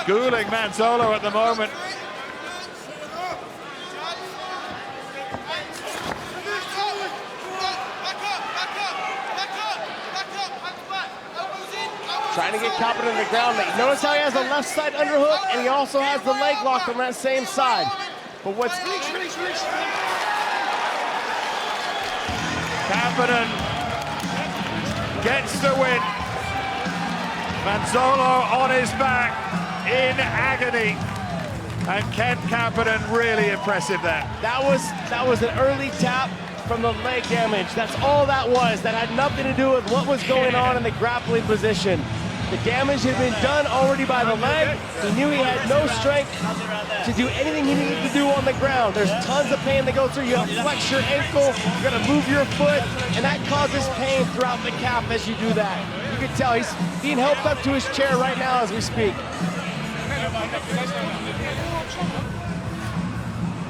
schooling Manzo at the moment. Trying to get Cpan in the ground. Notice how he has the left side underhook, and he also has the leg lock on that same side. But what's... Cpan gets the win. Manzo on his back in agony. And Cpan really impressive there. That was an early tap from the leg damage. That's all that was. That had nothing to do with what was going on in the grappling position. The damage had been done already by the leg. He knew he had no strength to do anything he needed to do on the ground. There's tons of pain that goes through. You flex your ankle, you gotta move your foot, and that causes pain throughout the calf as you do that. You can tell he's being helped up to his chair right now as we speak.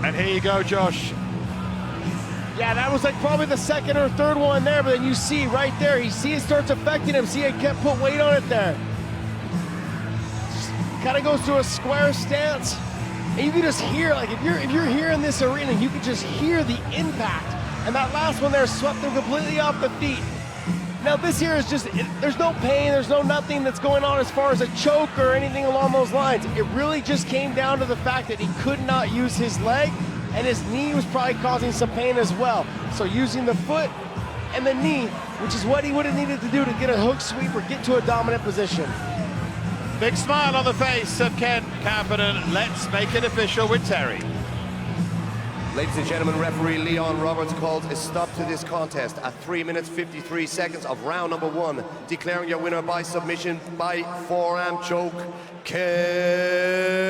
And here you go, Josh. Yeah, that was like probably the second or third one there, but then you see right there, you see it starts affecting him. See, it kept put weight on it there. Kind of goes to a square stance, and you can just hear, like if you're here in this arena, you can just hear the impact. And that last one there swept him completely off the feet. Now this here is just, there's no pain, there's no nothing that's going on as far as a choke or anything along those lines. It really just came down to the fact that he could not use his leg, and his knee was probably causing some pain as well. So using the foot and the knee, which is what he would have needed to do to get a hook sweep or get to a dominant position. Big smile on the face of Cpan. Let's make it official with Terry. Ladies and gentlemen, referee Leon Roberts calls a stop to this contest at 3 minutes 53 seconds of round number 1, declaring your winner by submission by forearm choke, Cpan.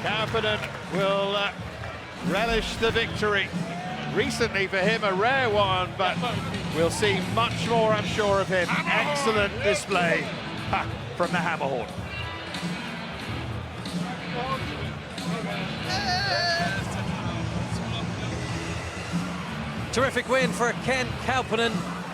Cpan will relish the victory. Recently for him a rare one, but we'll see much more, I'm sure, of him. Excellent display from the Hammerhorn. Terrific win for Cpan.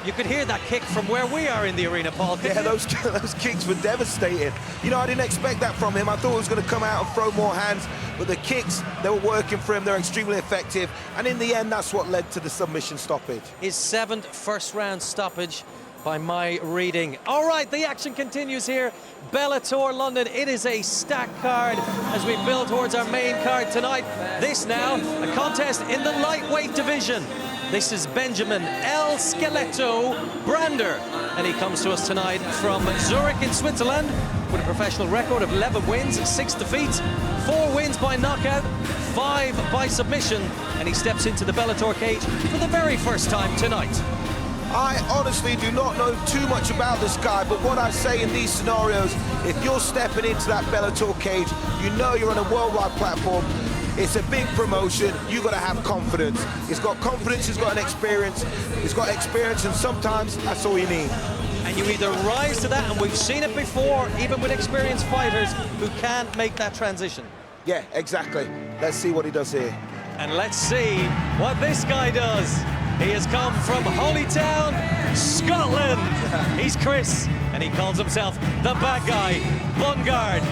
You could hear that kick from where we are in the arena, Paul. Yeah, those kicks were devastating. You know, I didn't expect that from him. I thought he was going to come out and throw more hands, but the kicks, they were working for him. They're extremely effective, and in the end, that's what led to the submission stoppage. His 7th first-round stoppage by my reading. All right, the action continues here. Bellator London, it is a stacked card as we build towards our main card tonight. This now, a contest in the lightweight division. This is Benjamin El Skeleto Brander, and he comes to us tonight from Zurich in Switzerland with a professional record of 11 wins, 6 defeats, 4 wins by knockout, 5 by submission, and he steps into the Bellator cage for the very first time tonight. I honestly do not know too much about this guy, but what I say in these scenarios, if you're stepping into that Bellator cage, you know you're on a worldwide platform. It's a big promotion. You've got to have confidence. He's got confidence, he's got an experience. He's got experience, and sometimes that's all you need. And you either rise to that, and we've seen it before, even with experienced fighters who can't make that transition. Yeah, exactly. Let's see what he does here. And let's see what this guy does. He has come from Holytown, Scotland. He's Chris, and he calls himself the bad guy, Bungard.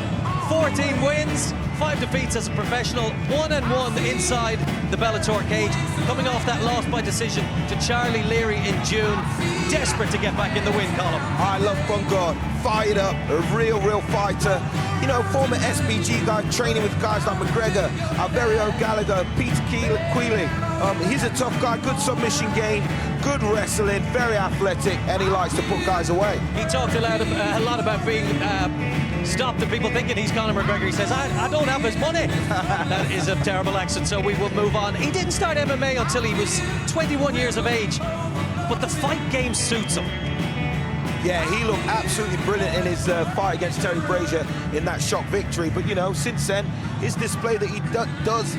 14 wins, 5 defeats as a professional, 1-1 inside the Bellator cage, coming off that loss by decision to Charlie Leary in June. Desperate to get back in the win column. I love Bungard, fired up, a real fighter. You know, former SBG guy, training with guys like McGregor, our very own Gallagher, Peter Quealy. He's a tough guy, good submission game, good wrestling, very athletic, and he likes to put guys away. He talked a lot about being stopped and people thinking he's Conor McGregor. He says, I don't have his money. That is a terrible accent, so we will move on. He didn't start MMA until he was 21 years of age, but the fight game suits him. Yeah, he looked absolutely brilliant in his fight against Terry Brazier in that shock victory. But, you know, since then, his display that he does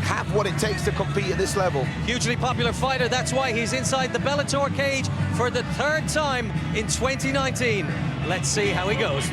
have what it takes to compete at this level. Hugely popular fighter. That's why he's inside the Bellator cage for the 3rd time in 2019. Let's see how he goes.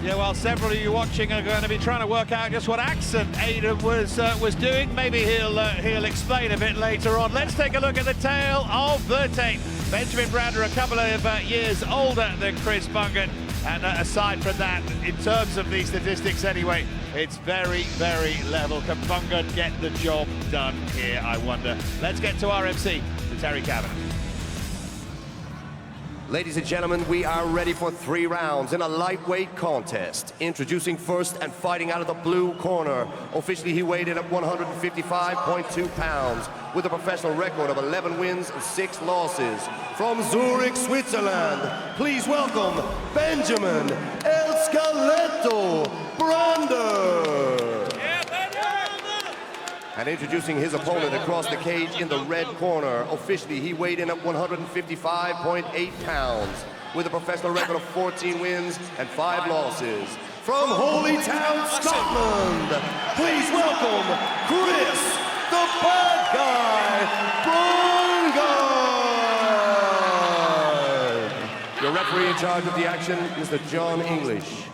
Yeah, well, several of you watching are going to be trying to work out just what accent Aidan was doing. Maybe he'll explain a bit later on. Let's take a look at the tail of the tape. Benjamin Brander, a couple of years older than Chris Bungard. And aside from that, in terms of the statistics anyway, it's very, very level. Can Bungard get the job done here, I wonder? Let's get to our MC, to Terry Cavan. Ladies and gentlemen, we are ready for 3 rounds in a lightweight contest. Introducing first and fighting out of the blue corner. Officially, he weighed in at 155.2 pounds with a professional record of 11 wins and 6 losses. From Zurich, Switzerland, please welcome Benjamin El Skeletto Brander. And introducing his opponent across the cage in the red corner. Officially, he weighed in at 155.8 pounds with a professional record of 14 wins and 5 losses. From Holy Town, Scotland, please welcome Chris, the bad guy, Bungard. Your referee in charge of the action, Mr. John English.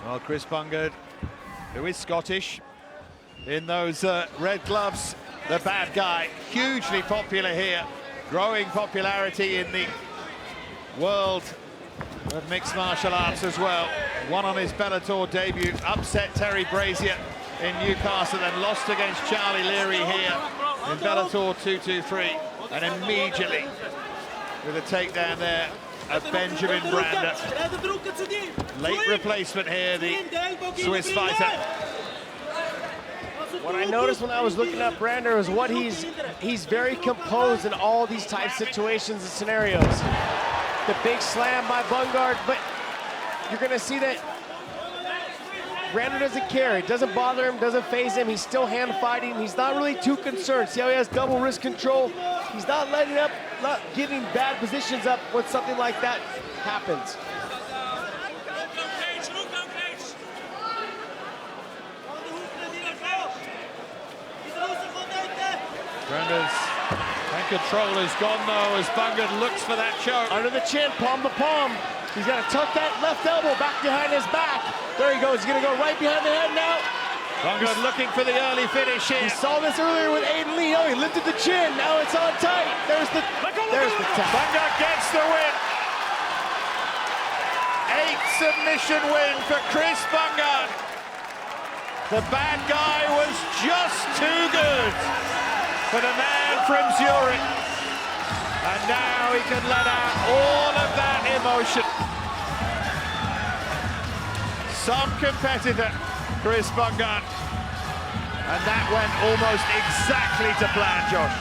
Well, Chris Bungard, who is Scottish, in those red gloves, the bad guy, hugely popular here, growing popularity in the world of mixed martial arts as well. Won on his Bellator debut, upset Terry Brazier in Newcastle, then lost against Charlie Leary here in Bellator 223, and immediately with a takedown there of Benjamin Brander. Late replacement here, the Swiss fighter. What I noticed when I was looking at Brander is what he's very composed in all these type situations and scenarios. The big slam by Bungard, but you're gonna see that Brander doesn't care. It doesn't bother him, doesn't faze him. He's still hand fighting. He's not really too concerned. See how he has double wrist control? He's not letting up, not giving bad positions up when something like that happens. Brander's hand control is gone though as Bungard looks for that choke. Under the chin, palm to palm. He's got to tuck that left elbow back behind his back. There he goes. He's going to go right behind the head now. Bungard looking for the early finish here. We saw this earlier with Aidan Lee. Oh, he lifted the chin. Now it's on tight. There's the tap. Bungard gets the win. 8th submission win for Chris Bungard. The bad guy was just too good for the man from Zurich. And now he can let out all of that emotion. Some competitor, Chris Bungard. And that went almost exactly to plan, Josh.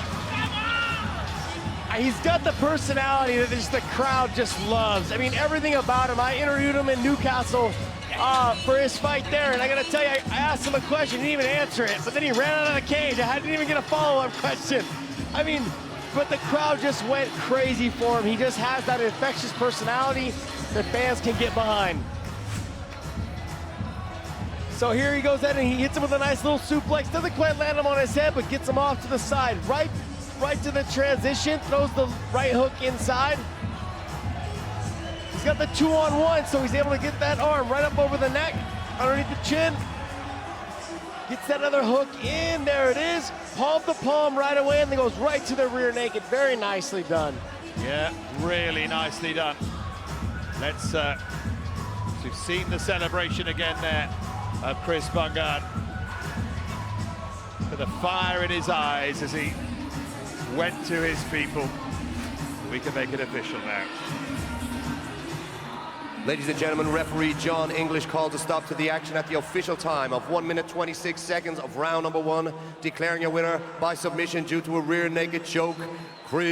He's got the personality that just the crowd just loves. I mean, everything about him. I interviewed him in Newcastle for his fight there, and I gotta tell you, I asked him a question, he didn't even answer it, but then he ran out of the cage. I didn't even get a follow-up question. I mean, but the crowd just went crazy for him. He just has that infectious personality that fans can get behind. So here he goes in and he hits him with a nice little suplex. Doesn't quite land him on his head, but gets him off to the side. Right to the transition, throws the right hook inside. He's got the 2-on-1, so he's able to get that arm right up over the neck, underneath the chin. Gets that other hook in, there it is. Palm to palm right away, and then goes right to the rear naked. Very nicely done. Yeah, really nicely done. Let's, we've seen the celebration again there of Chris Bungard. With the fire in his eyes as he went to his people. We can make it official now. Ladies and gentlemen, referee John English calls a stop to the action at the official time of 1 minute 26 seconds of round number 1, declaring your winner by submission due to a rear naked choke, Chris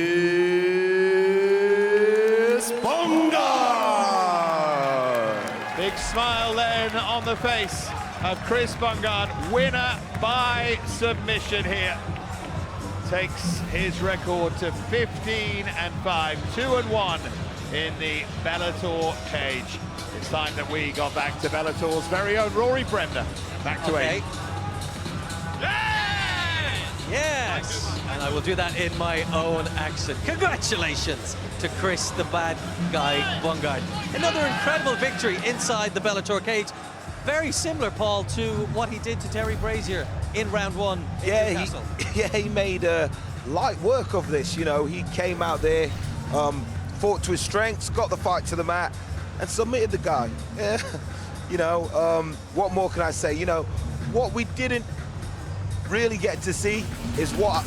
Bungard. Big smile then on the face of Chris Bungard, winner by submission here. takes his record to 15-5, 2-1 in the Bellator cage. It's time that we got back to Bellator's very own Rory Bremner. Back to Aiden. Yes, and I will do that in my own accent. Congratulations to Chris, the bad guy, Bungard. Another incredible victory inside the Bellator cage. Very similar, Paul, to what he did to Terry Brazier in round one in Newcastle. He made light work of this. You know, he came out there, fought to his strengths, got the fight to the mat, and submitted the guy. You know, what more can I say? You know, what we didn't really get to see is what...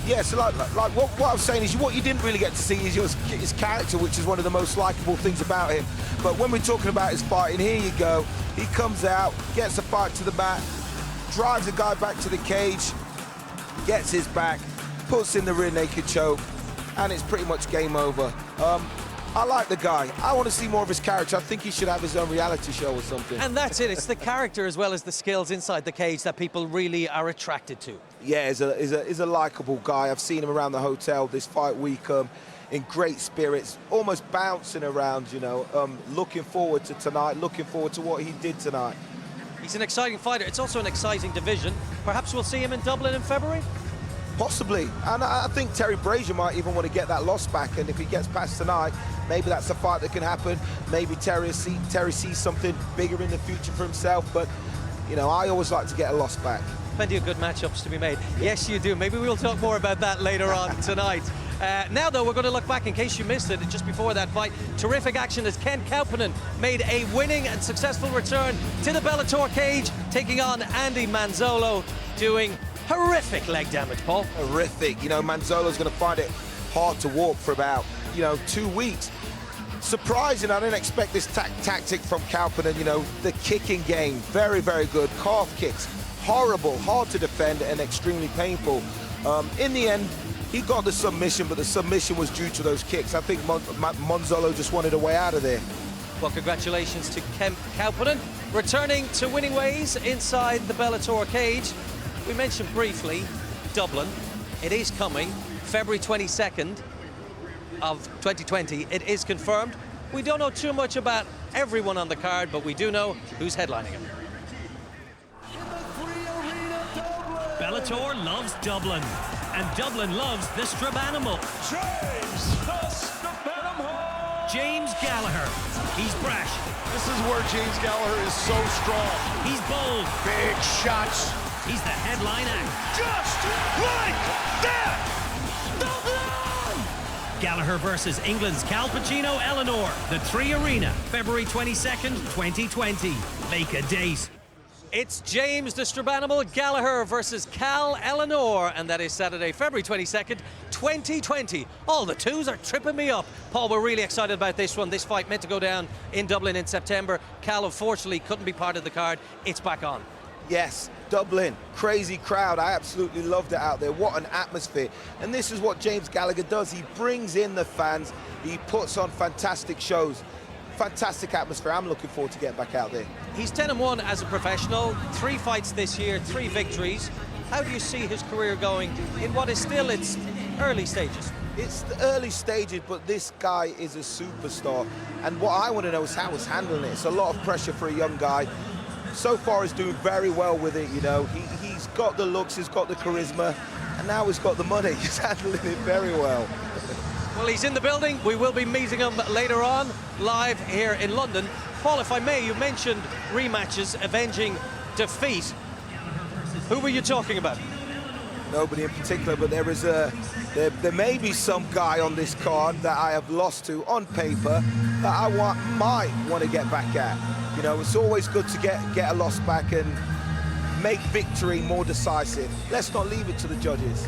Yeah, so like what I was saying is what you didn't really get to see is his character, which is one of the most likable things about him. But when we're talking about his fighting, here you go. He comes out, gets the fight to the mat, drives the guy back to the cage, gets his back, puts in the rear naked choke, and it's pretty much game over. I like the guy. I want to see more of his character. I think he should have his own reality show or something. And that's it. It's the character as well as the skills inside the cage that people really are attracted to. Yeah, he's a likable guy. I've seen him around the hotel this fight week in great spirits, almost bouncing around, you know, looking forward to tonight, looking forward to what he did tonight. He's an exciting fighter. It's also an exciting division. Perhaps we'll see him in Dublin in February? Possibly, and I think Terry Brazier might even want to get that loss back, and if he gets past tonight, maybe that's a fight that can happen. Maybe Terry sees something bigger in the future for himself, but, you know, I always like to get a loss back. Plenty of good matchups to be made. Yes, you do. Maybe we'll talk more about that later on tonight. Now, though, we're going to look back in case you missed it just before that fight. Terrific action as Ken Cpan made a winning and successful return to the Bellator cage, taking on Andy Manzo, doing horrific leg damage, Paul. Horrific. You know, Manzolo's going to find it hard to walk for about, 2 weeks. Surprising, I didn't expect this tactic from Cpan. You know, the kicking game, very, very good. Calf kicks, horrible, hard to defend and extremely painful. In the end, he got the submission, but the submission was due to those kicks. I think Manzo just wanted a way out of there. Well, congratulations to Cpan, returning to winning ways inside the Bellator cage. We mentioned briefly Dublin. It is coming February 22nd of 2020. It is confirmed. We don't know too much about everyone on the card, but we do know who's headlining it. Bellator loves Dublin, and Dublin loves the Strabanimal. James Gallagher. He's brash. This is where James Gallagher is so strong. He's bold. Big shots. He's the headline act. Just like that! Gallagher versus England's Cpan Eleanor. The 3 Arena, February 22nd, 2020. Make a date. It's James the Strabanimal Gallagher versus Cal Eleanor, and that is Saturday, February 22nd, 2020. All the twos are tripping me up. Paul, we're really excited about this one. This fight meant to go down in Dublin in September. Cal, unfortunately, couldn't be part of the card. It's back on. Yes, Dublin, crazy crowd. I absolutely loved it out there. What an atmosphere. And this is what James Gallagher does. He brings in the fans. He puts on fantastic shows. Fantastic atmosphere. I'm looking forward to getting back out there. He's 10-1 as a professional, 3 fights this year, 3 victories. How do you see his career going in what is still its early stages? It's the early stages, but this guy is a superstar. And what I want to know is how he's handling it. It's a lot of pressure for a young guy. So far, he's doing very well with it, you know. He's got the looks, he's got the charisma, and now he's got the money. He's handling it very well. Well, he's in the building. We will be meeting him later on, live here in London. Paul, if I may, you mentioned rematches, avenging defeat. Who were you talking about? Nobody in particular, but there may be some guy on this card that I have lost to on paper that I might want to get back at. You know, it's always good to get a loss back and make victory more decisive. Let's not leave it to the judges.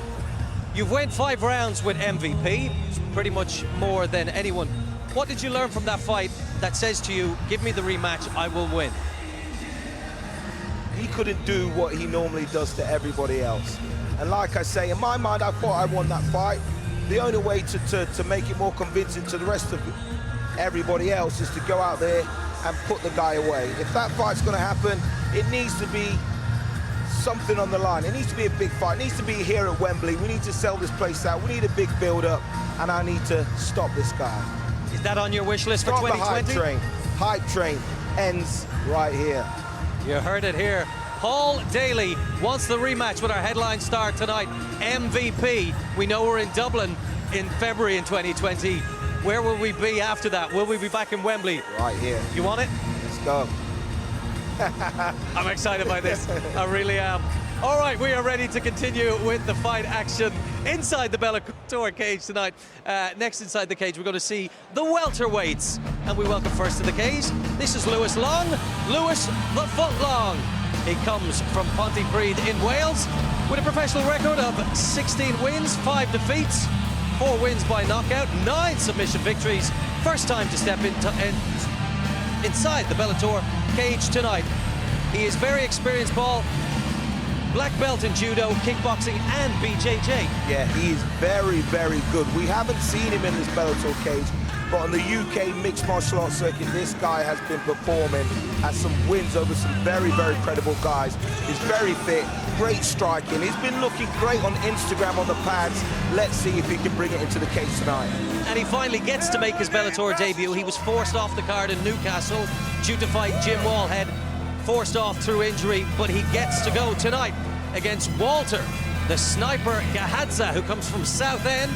You've went 5 rounds with MVP, pretty much more than anyone. What did you learn from that fight that says to you, give me the rematch, I will win? He couldn't do what he normally does to everybody else. And like I say, in my mind, I thought I won that fight. The only way to make it more convincing to the rest of everybody else is to go out there and put the guy away. If that fight's going to happen, it needs to be something on the line. It needs to be a big fight. It needs to be here at Wembley. We need to sell this place out. We need a big build-up, and I need to stop this guy. Is that on your wish list for Stop 2020? the hype train. Hype train ends right here. You heard it here. Paul Daly wants the rematch with our headline star tonight, MVP. We know we're in Dublin in February in 2020. Where will we be after that? Will we be back in Wembley? Right here. You want it? Let's go. I'm excited by this. I really am. All right, we are ready to continue with the fight action inside the Bellator cage tonight. Next inside the cage, we're going to see the welterweights. And we welcome first to the cage. This is Lewis Long, Lewis the Foot Long. He comes from Pontypridd in Wales with a professional record of 16 wins, 5 defeats, 4 wins by knockout, 9 submission victories. First time to step inside the Bellator cage tonight. He is very experienced, Paul. Black belt in judo, kickboxing and BJJ. Yeah, he is very, very good. We haven't seen him in this Bellator cage, but on the UK mixed martial arts circuit, this guy has been performing, has some wins over some very, very credible guys. He's very fit, great striking. He's been looking great on Instagram on the pads. Let's see if he can bring it into the cage tonight. And he finally gets to make his Bellator debut. He was forced off the card in Newcastle due to fight Jim Wallhead, forced off through injury, but he gets to go tonight against Walter, the sniper Gaza, who comes from Southend.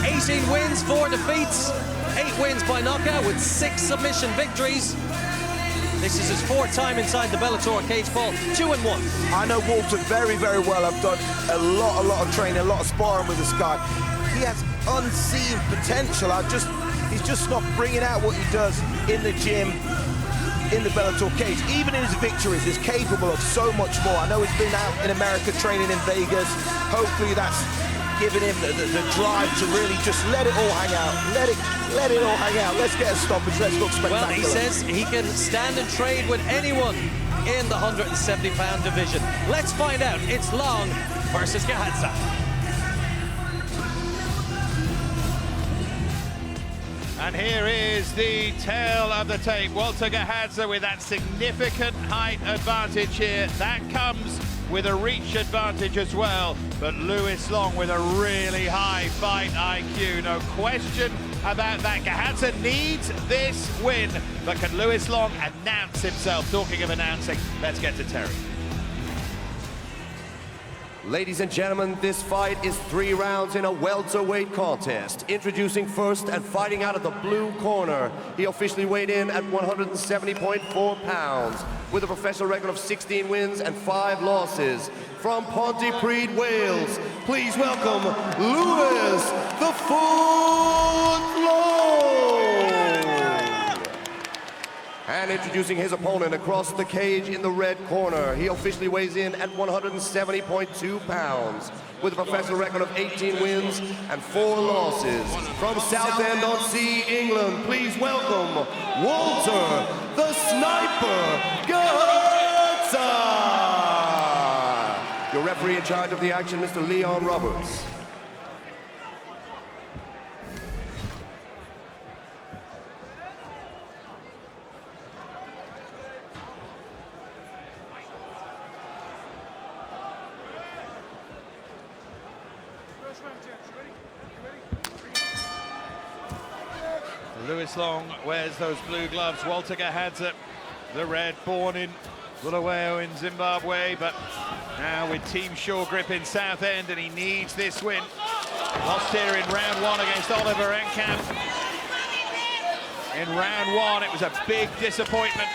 18 wins, 4 defeats, 8 wins by knockout with 6 submission victories. This is his 4th time inside the Bellator cage, Paul. 2-1. I know Walter very, very well. I've done a lot of training, a lot of sparring with this guy. He has unseen potential. He's just not bringing out what he does in the gym, in the Bellator cage. Even in his victories, he's capable of so much more. I know he's been out in America training in Vegas. Hopefully that's giving him the drive to really just let it all hang out. Let it all hang out. Let's get a stoppage. Let's look spectacular. Well, he says he can stand and trade with anyone in the 170-pound division. Let's find out. It's Long versus Gaza. And here is the tail of the tape. Walter Gaza with that significant height advantage here. That comes with a reach advantage as well. But Lewis Long with a really high fight IQ. No question about that. Gaza needs this win. But can Lewis Long announce himself? Talking of announcing, let's get to Terry. Ladies and gentlemen, this fight is 3 rounds in a welterweight contest. Introducing first and fighting out of the blue corner. He officially weighed in at 170.4 pounds with a professional record of 16 wins and 5 losses. From Pontypridd, Wales, please welcome Lewis the Foot Long. And introducing his opponent across the cage in the red corner. He officially weighs in at 170.2 pounds with a professional record of 18 wins and 4 losses. From Southend-on-Sea, England, please welcome Walter the Sniper Gaza. Your referee in charge of the action, Mr. Leon Roberts. Lewis Long wears those blue gloves. Walter Gaza, the red, born in Bulawayo in Zimbabwe, but now with Team Shore Grip in Southend, and he needs this win. Lost here in round 1 against Oliver Enkamp. In round 1, it was a big disappointment.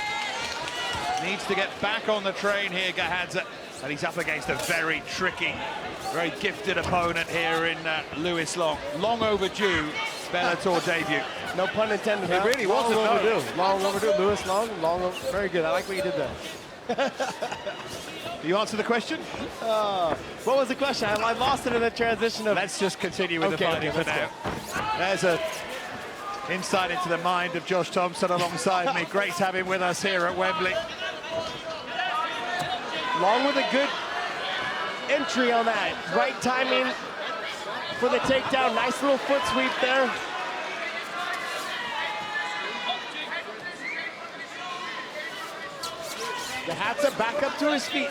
Needs to get back on the train here, Gaza, and he's up against a very tricky, very gifted opponent here in Lewis Long. Long overdue Bellator debut. No pun intended. It really wasn't. Long overdue. Long overdue. Lewis Long. Very good. I like what you did there. You answer the question? What was the question? I lost it in the transition of... Let's just continue with the fighting for now. There's a insight into the mind of Josh Thompson alongside me. Great to have him with us here at Wembley. Long with a good entry on that. Right timing for the takedown. Nice little foot sweep there. Gaza back up to his feet.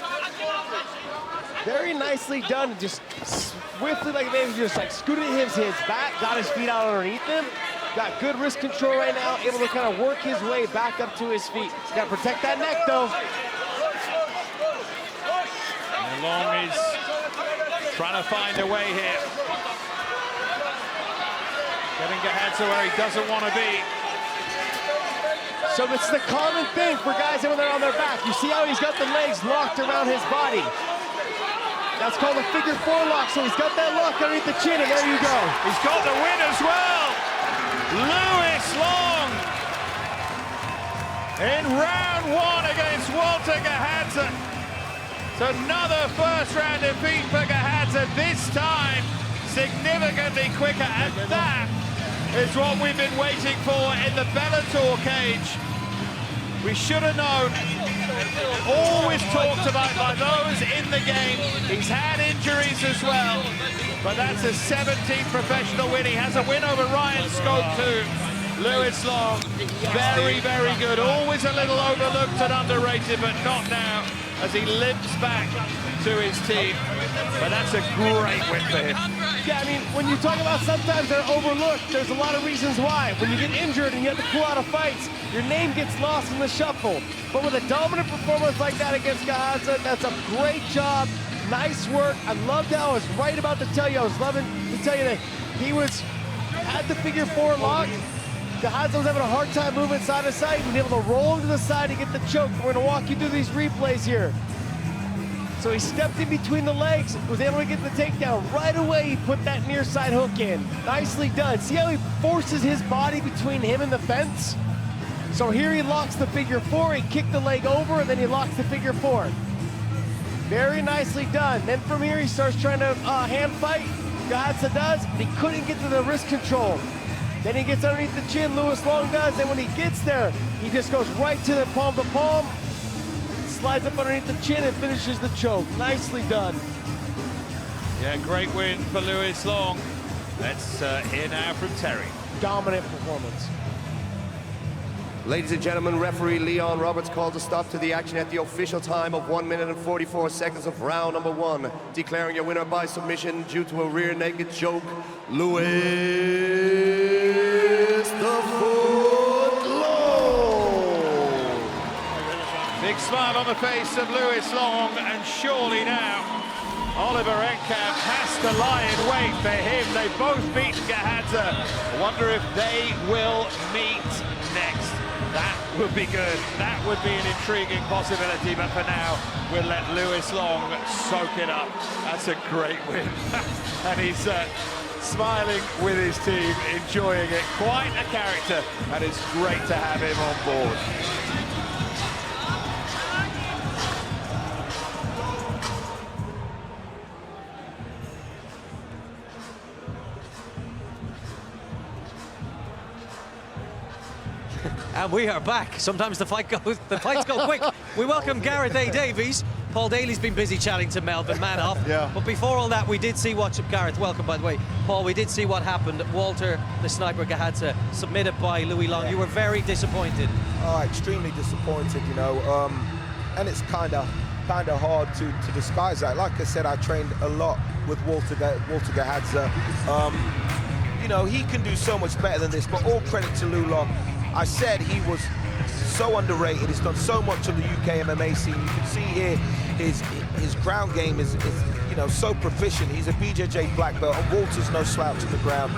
Very nicely done, just swiftly, like maybe just like scooted his back, got his feet out underneath him. Got good wrist control right now, able to kind of work his way back up to his feet. Got to protect that neck though. And Long is trying to find a way here. Getting Gaza where he doesn't want to be. So it's the common thing for guys when they're on their back. You see how he's got the legs locked around his body. That's called a figure 4 lock, so he's got that lock underneath the chin, and there you go. He's got the win as well. Louis Long in round 1 against Walter Gaza. It's another first-round defeat for Gaza, this time significantly quicker, and that is what we've been waiting for in the Bellator cage. We should have known. Always talked about by those in the game. He's had injuries as well, but that's a 17th professional win. He has a win over Ryan Scope too. Louis Long, very, very good. Always a little overlooked and underrated, but not now, as he limps back to his team. But that's a great win for him. Yeah, I mean, when you talk about sometimes they're overlooked, there's a lot of reasons why. When you get injured and you have to pull out of fights, your name gets lost in the shuffle. But with a dominant performance like that against Gaza, that's a great job. Nice work. I loved how I was right about to tell you. I was loving to tell you that he had the figure 4 locked. Gaza was having a hard time moving side to side and able to roll him to the side to get the choke. We're going to walk you through these replays here. So he stepped in between the legs, was able to get the takedown. Right away, he put that near side hook in. Nicely done. See how he forces his body between him and the fence? So here he locks the figure 4, he kicked the leg over, and then he locks the figure 4. Very nicely done. Then from here, he starts trying to hand fight. Gaza does, but he couldn't get to the wrist control. Then he gets underneath the chin, Louis Long does, and when he gets there, he just goes right to the palm to palm, slides up underneath the chin and finishes the choke. Nicely done. Yeah, great win for Louis Long. Let's hear now from Terry. Dominant performance. Ladies and gentlemen, referee Leon Roberts calls a stop to the action at the official time of 1 minute and 44 seconds of round number 1. Declaring your winner by submission due to a rear naked choke, Louis the Foot Long. Big smile on the face of Louis Long, and surely now Oliver Enkamp has to lie in wait for him. They've both beaten Gaza. I wonder if they will meet next. That would be good. That would be an intriguing possibility, but for now, we'll let Louis Long soak it up. That's a great win. And he's smiling with his team, enjoying it. Quite a character, and it's great to have him on board. And we are back. Sometimes the fights go quick. We welcome Gareth A. Davies. Paul Daly's been busy chatting to Melvin Manoff. Yeah. But before all that, we did see what Gareth, welcome by the way. Paul, we did see what happened. Walter, the sniper Gaza, submitted by Louis Long. You were very disappointed. Oh, extremely disappointed, you know. And it's kind of hard to disguise that. Like I said, I trained a lot with Walter Gaza. You know, he can do so much better than this, but all credit to Lou Long. I said he was so underrated. He's done so much on the UK MMA scene. You can see here his ground game is you know, so proficient. He's a BJJ black belt, and Walter's no slouch on the ground,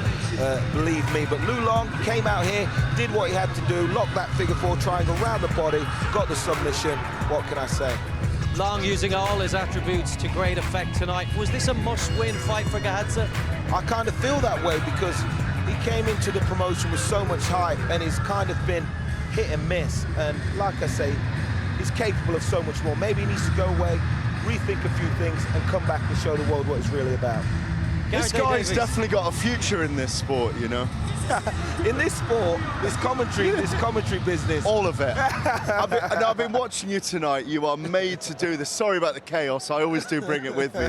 believe me. But Lou Long came out here, did what he had to do, locked that figure 4 triangle around the body, got the submission. What can I say? Long using all his attributes to great effect tonight. Was this a must-win fight for Gaza? I kind of feel that way because he came into the promotion with so much hype, and he's kind of been hit and miss. And like I say, he's capable of so much more. Maybe he needs to go away, rethink a few things, and come back and show the world what it's really about. This guy's definitely got a future in this sport, you know. In this sport, this commentary business. All of it. I've been watching you tonight. You are made to do this. Sorry about the chaos. I always do bring it with me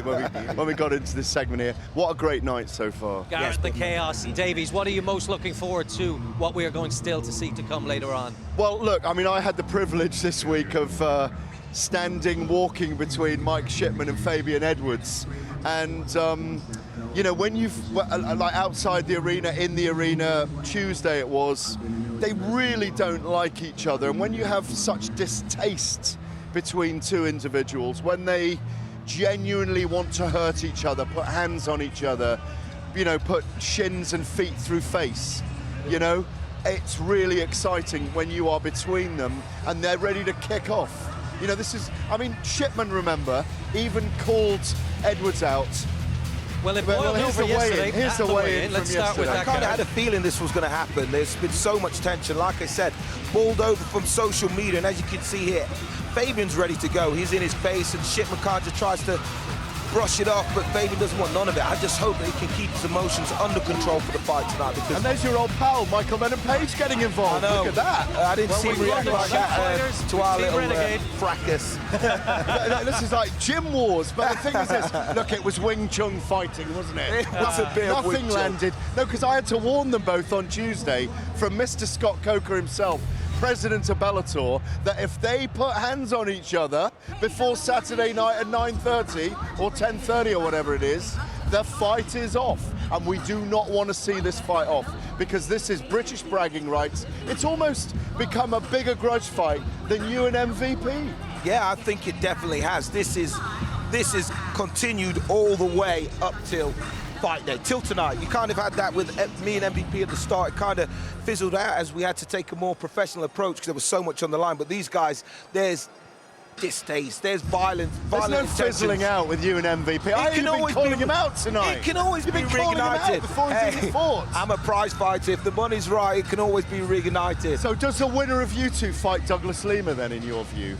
when we got into this segment here. What a great night so far. Gareth, the chaos. Davies, what are you most looking forward to, what we are going still to see to come later on? Well, look, I mean, I had the privilege this week of standing, walking between Mike Shipman and Fabian Edwards. And, you know, when you've, like outside the arena, in the arena, Tuesday it was, they really don't like each other. And when you have such distaste between two individuals, when they genuinely want to hurt each other, put hands on each other, you know, put shins and feet through face, you know, it's really exciting when you are between them and they're ready to kick off. You know, this is, I mean, Shipman, remember, even called Edwards out. Well, it boiled over yesterday. Here's the weigh-in. Let's start with that. I kind of had a feeling this was going to happen. There's been so much tension. Like I said, balled over from social media, and as you can see here, Fabian's ready to go. He's in his face, and Shipman kind of tries to brush it off, but Fabian doesn't want none of it. I just hope that he can keep his emotions under control for the fight tonight. Because and there's your old pal, Michael Venom Page, getting involved. I know. Look at that. I didn't see him react like that to our little fracas. This is like gym wars, but the thing is this, look, it was Wing Chun fighting, wasn't it? It was a bit of Wing Nothing Chun. landed. No, because I had to warn them both on Tuesday from Mr. Scott Coker himself, president of Bellator, that if they put hands on each other before Saturday night at 9:30 or 10:30 or whatever it is, the fight is off. And we do not want to see this fight off because this is British bragging rights. It's almost become a bigger grudge fight than you and MVP. Yeah, I think it definitely has. This is continued all the way up till fight day, till tonight. You kind of had that with me and MVP at the start. It kind of fizzled out as we had to take a more professional approach because there was so much on the line. But these guys, there's distaste, there's violence. There's no fizzling out with you and MVP. I ain't been calling him out tonight. It can always be reignited. Hey, I'm a prize fighter. If the money's right, it can always be reignited. So does the winner of you two fight Douglas Lima then, in your view?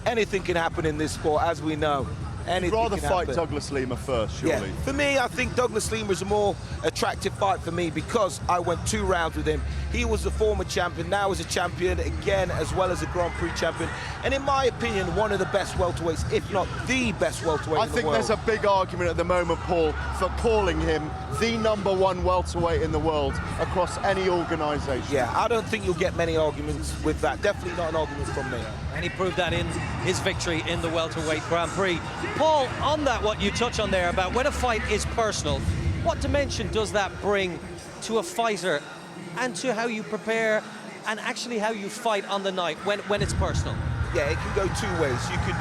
Anything can happen in this sport, as we know. You'd rather fight Douglas Lima first, surely? Yeah. For me, I think Douglas Lima is a more attractive fight for me because I went 2 rounds with him. He was the former champion, now is a champion again, as well as a Grand Prix champion. And in my opinion, one of the best welterweights, if not the best welterweight I in the think world. there's a big argument at the moment, Paul, for calling him the #1 welterweight in the world across any organisation. Yeah, I don't think you'll get many arguments with that. Definitely not an argument from me. And he proved that in his victory in the welterweight Grand Prix. Paul, on that, what you touch on there about when a fight is personal, what dimension does that bring to a fighter and to how you prepare and actually how you fight on the night when it's personal? Yeah, it can go 2 ways. You can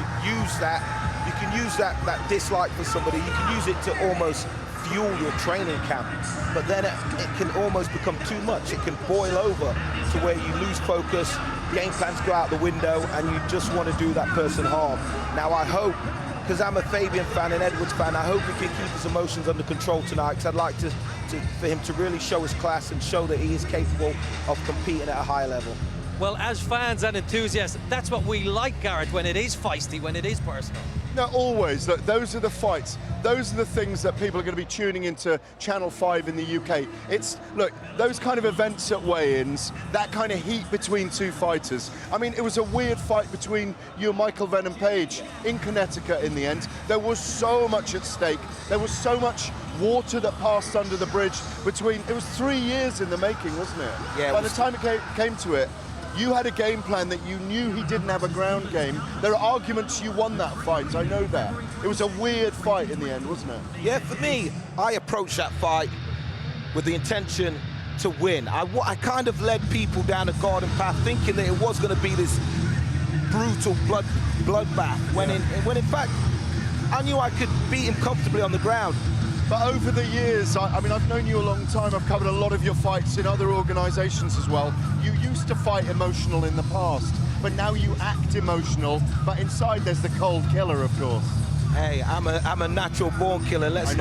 use that dislike for somebody, you can use it to almost fuel your training camp, but then it can almost become too much. It can boil over to where you lose focus, game plans go out the window, and you just want to do that person harm. Now I hope, because I'm a Fabian fan and Edwards fan, I hope he can keep his emotions under control tonight, because I'd like for him to really show his class and show that he is capable of competing at a high level. Well, as fans and enthusiasts, that's what we like, Garrett, when it is feisty, when it is personal. No, always. Look, those are the fights. Those are the things that people are going to be tuning into Channel 5 in the UK. Look, those kind of events at weigh-ins, that kind of heat between two fighters. I mean, it was a weird fight between you and Michael Venom Page in Connecticut in the end. There was so much at stake. There was so much water that passed under the bridge between, it was 3 years in the making, wasn't it? Yeah. By the time it came to it, you had a game plan that you knew he didn't have a ground game. There are arguments you won that fight, I know that. It was a weird fight in the end, wasn't it? Yeah, for me, I approached that fight with the intention to win. I kind of led people down a garden path thinking that it was going to be this brutal bloodbath, when in fact, I knew I could beat him comfortably on the ground. But over the years, I mean, I've known you a long time. I've covered a lot of your fights in other organisations as well. You used to fight emotional in the past, but now you act emotional, but inside there's the cold killer, of course. Hey, I'm a natural born killer. Let's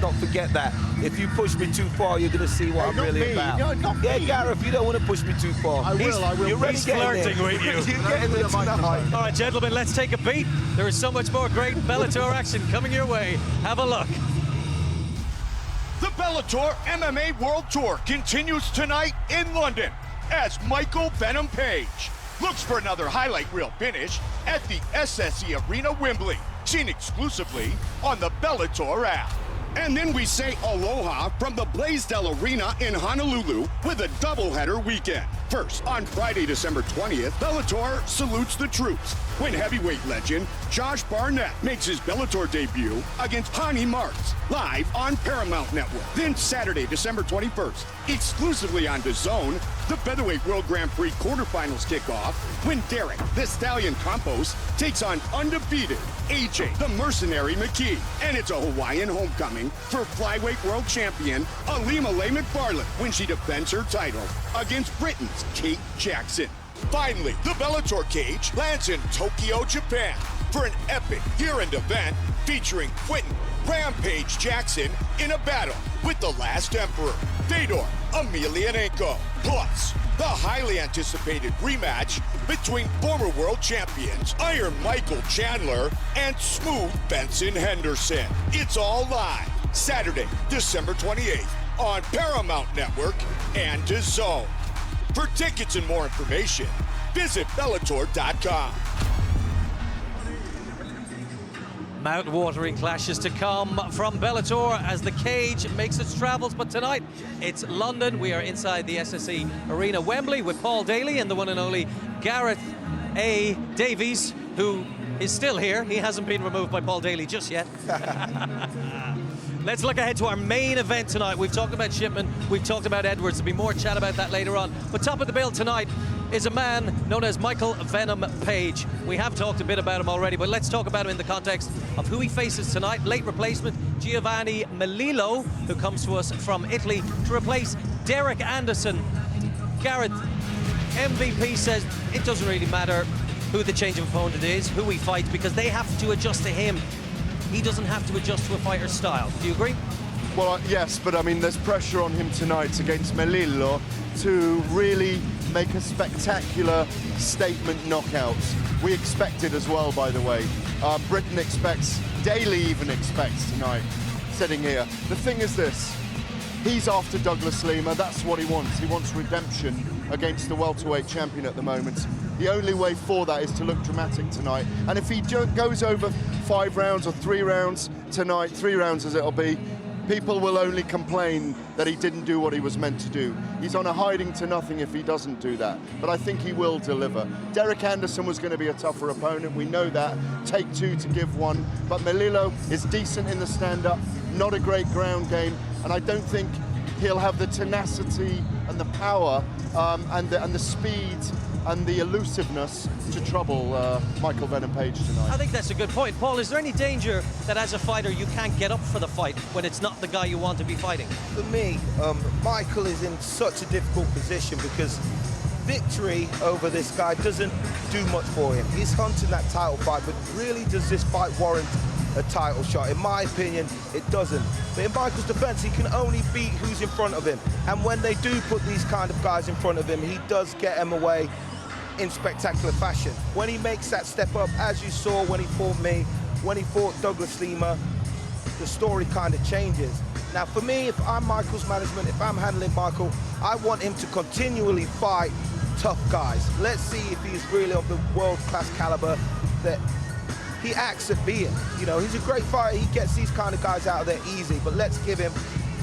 not forget that. If you push me too far, you're gonna see what I'm really about. No, not yeah, me. Gareth, you don't want to push me too far. I will. You're He's flirting with you. You're getting there tonight. All right, gentlemen, let's take a beat. There is so much more great Bellator action coming your way. Have a look. The Bellator MMA World Tour continues tonight in London as Michael Venom Page looks for another highlight reel finish at the SSE Arena Wembley, seen exclusively on the Bellator app. And then we say aloha from the Blaisdell Arena in Honolulu with a doubleheader weekend. First, on Friday, December 20th, Bellator salutes the troops when heavyweight legend Josh Barnett makes his Bellator debut against Hani Marks, live on Paramount Network. Then Saturday, December 21st, exclusively on DAZN, the Featherweight World Grand Prix quarterfinals kick off when Derek, the Stallion Campos, takes on undefeated AJ, the Mercenary McKee. And it's a Hawaiian homecoming for Flyweight World Champion Alima Leigh McFarland when she defends her title against Britain's Kate Jackson. Finally, the Bellator cage lands in Tokyo, Japan for an epic year-end event featuring Quentin Rampage Jackson in a battle with the Last Emperor, Fedor Emelianenko. Plus, the highly anticipated rematch between former world champions Iron Michael Chandler and Smooth Benson Henderson. It's all live Saturday, December 28th on Paramount Network and DAZN. For tickets and more information, visit Bellator.com. Mouth-watering clashes to come from Bellator as the cage makes its travels, but tonight it's London. We are inside the SSE Arena, Wembley, with Paul Daly and the one and only Gareth A. Davies, who is still here. He hasn't been removed by Paul Daly just yet. Let's look ahead to our main event tonight. We've talked about Shipman, we've talked about Edwards. There'll be more chat about that later on. But top of the bill tonight is a man known as Michael Venom Page. We have talked a bit about him already, but let's talk about him in the context of who he faces tonight. Late replacement, Giovanni Melillo, who comes to us from Italy to replace Derek Anderson. Gareth, MVP says it doesn't really matter who the change of opponent is, who he fights, because they have to adjust to him. He doesn't have to adjust to a fighter's style. Do you agree? Well, yes, but I mean, there's pressure on him tonight against Melillo to really make a spectacular statement knockout. We expect it as well, by the way. Britain expects, Daly even expects tonight, sitting here. The thing is this, he's after Douglas Lima, that's what he wants. He wants redemption against the welterweight champion at the moment. The only way for that is to look dramatic tonight. And if he goes over 5 rounds or 3 rounds tonight, 3 rounds as it'll be, people will only complain that he didn't do what he was meant to do. He's on a hiding to nothing if he doesn't do that. But I think he will deliver. Derek Anderson was going to be a tougher opponent. We know that. Take 2 to give 1. But Melillo is decent in the stand-up, not a great ground game. And I don't think he'll have the tenacity and the power and the speed and the elusiveness to trouble Michael Venom Page tonight. I think that's a good point. Paul, is there any danger that as a fighter you can't get up for the fight when it's not the guy you want to be fighting? For me, Michael is in such a difficult position because victory over this guy doesn't do much for him. He's hunting that title fight, but really does this fight warrant a title shot? In my opinion, it doesn't. But in Michael's defense, he can only beat who's in front of him. And when they do put these kind of guys in front of him, he does get them away in spectacular fashion. When he makes that step up, as you saw when he fought me, when he fought Douglas Lima, the story kind of changes. Now for me, if I'm Michael's management, if I'm handling Michael, I want him to continually fight tough guys. Let's see if he's really of the world-class caliber that he acts at being. You know, he's a great fighter, he gets these kind of guys out of there easy, but let's give him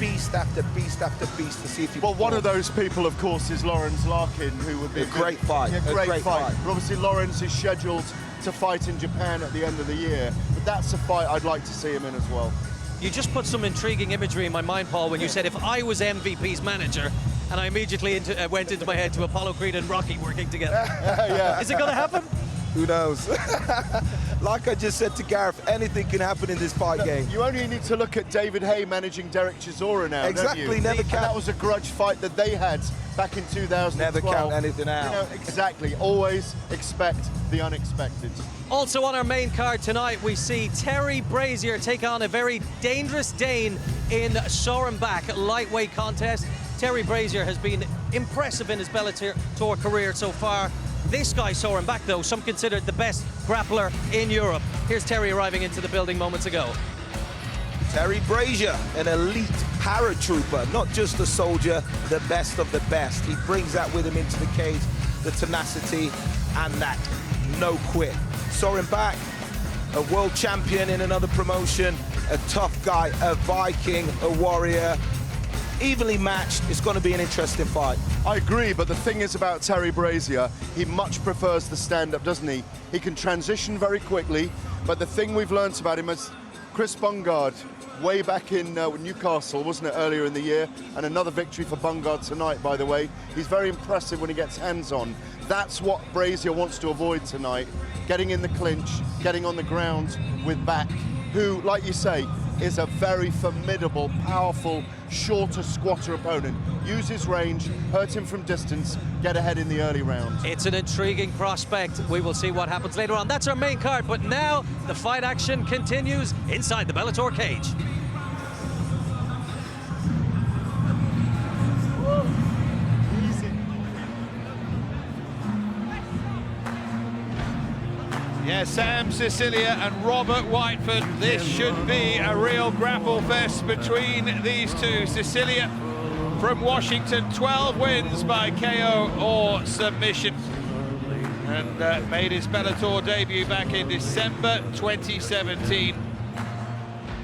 beast after beast after beast to see if he Well, one of those people, of course, is Lawrence Larkin, who would be a great fight. Yeah, great fight. But obviously, Lawrence is scheduled to fight in Japan at the end of the year. But that's a fight I'd like to see him in as well. You just put some intriguing imagery in my mind, Paul, when you said if I was MVP's manager, and I immediately went into my head to Apollo Creed and Rocky working together. Yeah. Is it going to happen? Who knows? Like I just said to Gareth, anything can happen in this fight game. You only need to look at David Haye managing Derek Chisora now, exactly, don't you? never count. And that was a grudge fight that they had back in 2012. Never count anything out. You know, exactly. Always expect the unexpected. Also on our main card tonight, we see Terry Brazier take on a very dangerous Dane in Sorenbach lightweight contest. Terry Brazier has been impressive in his Bellator career so far. This guy, Sorenbach, though, some consider the best grappler in Europe. Here's Terry arriving into the building moments ago. Terry Brazier, an elite paratrooper, not just a soldier, the best of the best. He brings that with him into the cage, the tenacity and that no quit. Sorenbach, a world champion in another promotion, a tough guy, a Viking, a warrior. Evenly matched. It's going to be an interesting fight. I agree, but the thing is about Terry Brazier, he much prefers the stand-up, doesn't he? He can transition very quickly, but the thing we've learnt about him is Chris Bungard, way back in Newcastle, wasn't it, earlier in the year? And another victory for Bungard tonight, by the way. He's very impressive when he gets hands-on. That's what Brazier wants to avoid tonight, getting in the clinch, getting on the ground with Back, who, like you say, is a very formidable, powerful, shorter squatter opponent. Use his range, hurt him from distance, get ahead in the early round. It's an intriguing prospect. We will see what happens later on. That's our main card, but now the fight action continues inside the Bellator cage. Yeah, Sam Sicilia and Robert Whiteford. This should be a real grapple fest between these two. Sicilia from Washington, 12 wins by KO or submission. And made his Bellator debut back in December 2017.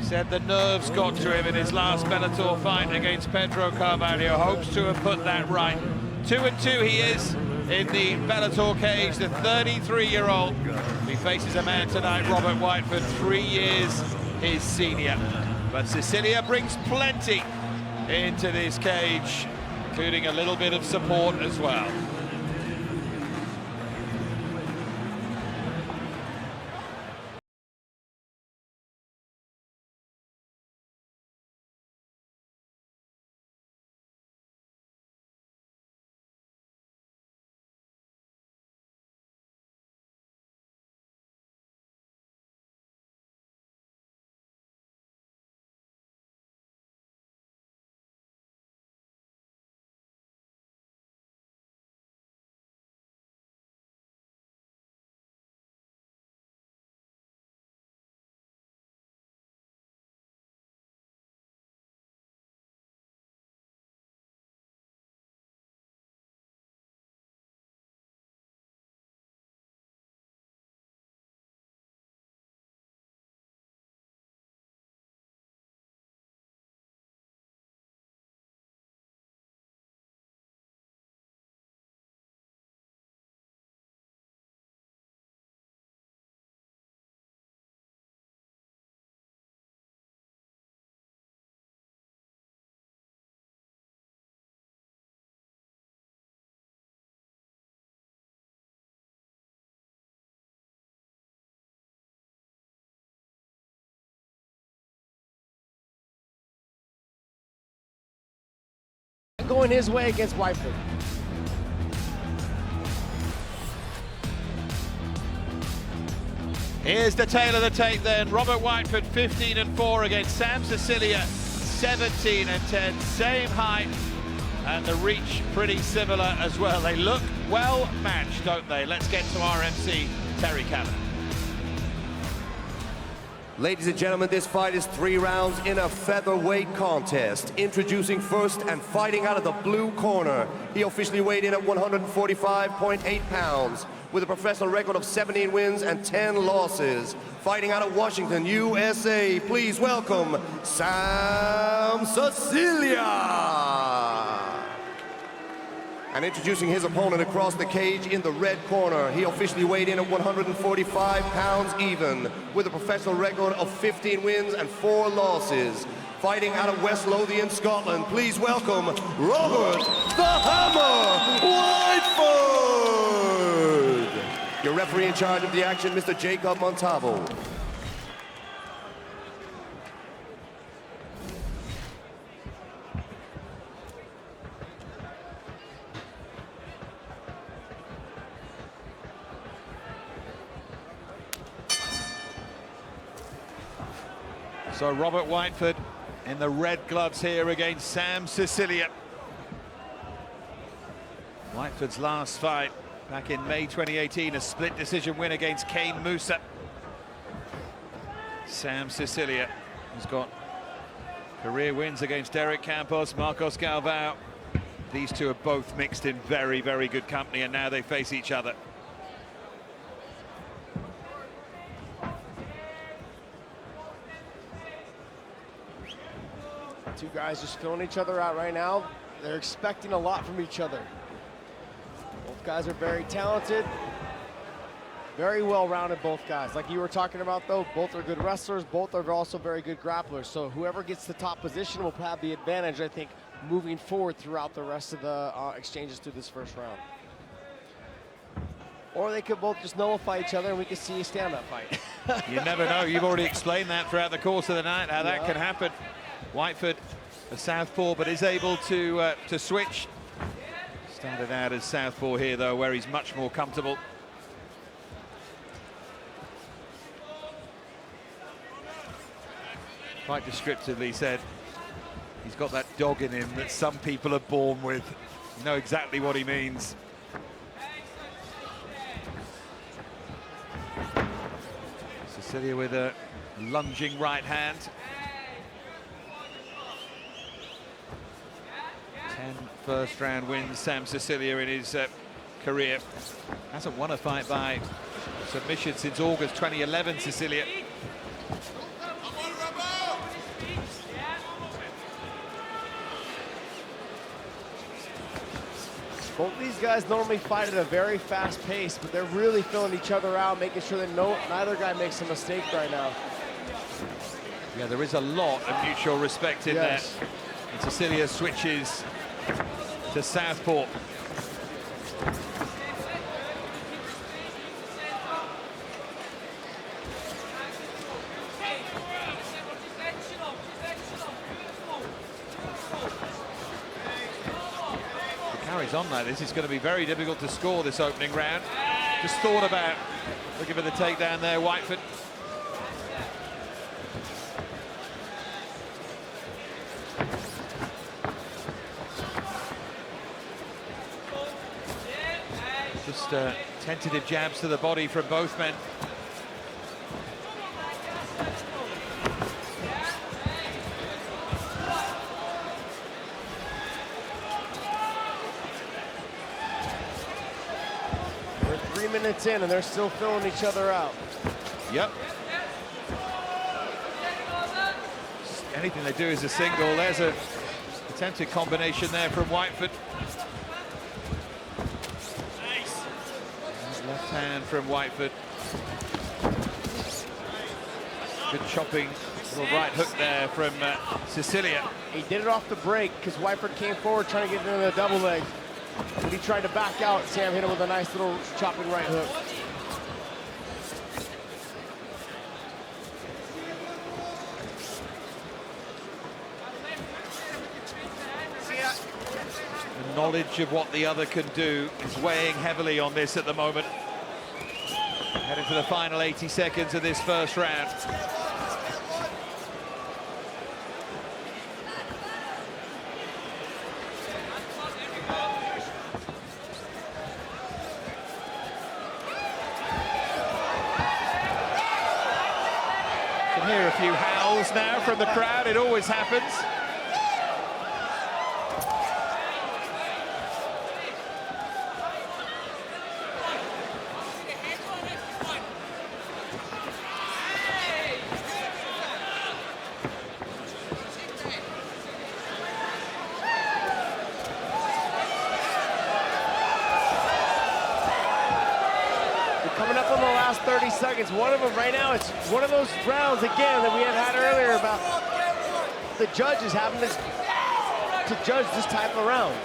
Said the nerves got to him in his last Bellator fight against Pedro Carvalho. Hopes to have put that right. 2-2 he is in the Bellator cage, the 33-year-old. He faces a man tonight, Robert Whiteford, 3 years his senior. But Sicilia brings plenty into this cage, including a little bit of support as well. Going his way against Whiteford. Here's the tail of the tape then. Robert Whiteford 15-4 against Sam Sicilia 17-10. Same height and the reach pretty similar as well. They look well matched, don't they? Let's get to our MC, Terry Campbell. Ladies and gentlemen, this fight is 3 rounds in a featherweight contest. Introducing first and fighting out of the blue corner. He officially weighed in at 145.8 pounds with a professional record of 17 wins and 10 losses. Fighting out of Washington, USA, please welcome Sam Sicilia. And introducing his opponent across the cage in the red corner. He officially weighed in at 145 pounds even, with a professional record of 15 wins and 4 losses. Fighting out of West Lothian, Scotland, please welcome Robert the Hammer Whiteford. Your referee in charge of the action, Mr. Jacob Montalvo. So Robert Whiteford in the red gloves here against Sam Sicilia. Whiteford's last fight back in May 2018, a split decision win against Kane Musa. Sam Sicilia has got career wins against Derek Campos, Marcos Galvao. These two are both mixed in very, very good company, and now they face each other. Two guys just filling each other out right now. They're expecting a lot from each other. Both guys are very talented, very well-rounded, both guys. Like you were talking about, though, both are good wrestlers, both are also very good grapplers. So whoever gets the top position will have the advantage, I think, moving forward throughout the rest of the exchanges through this first round. Or they could both just nullify each other and we could see a stand-up fight. You never know. You've already explained that throughout the course of the night, how that can happen. Whiteford, a southpaw, but is able to switch. Started out as southpaw here, though, where he's much more comfortable. Quite descriptively said he's got that dog in him that some people are born with. You know exactly what he means. Sicilia with a lunging right hand. 10 first-round wins, Sam Sicilia, in his career. Hasn't won a fight by submission since August 2011, Sicilia. Both these guys normally fight at a very fast pace, but they're really filling each other out, making sure that neither guy makes a mistake right now. Yeah, there is a lot of mutual respect in there. And Sicilia switches to southpaw. Carries on like this, it's going to be very difficult to score this opening round. Just thought about looking for the takedown there, Whiteford. Just tentative jabs to the body from both men. We're 3 minutes in and they're still filling each other out. Yep. Anything they do is a single. There's a attempted combination there from Whiteford. Left hand from Whiteford. Good chopping little right hook there from Sicilia. He did it off the break because Whiteford came forward trying to get into the double leg. When he tried to back out, Sam hit him with a nice little chopping right hook. The knowledge of what the other can do is weighing heavily on this at the moment. Heading to the final 80 seconds of this first round. Can hear a few howls now from the crowd. It always happens. Coming up on the last 30 seconds. One of them right now, it's one of those rounds again that we had earlier about the judges having to judge this type of round.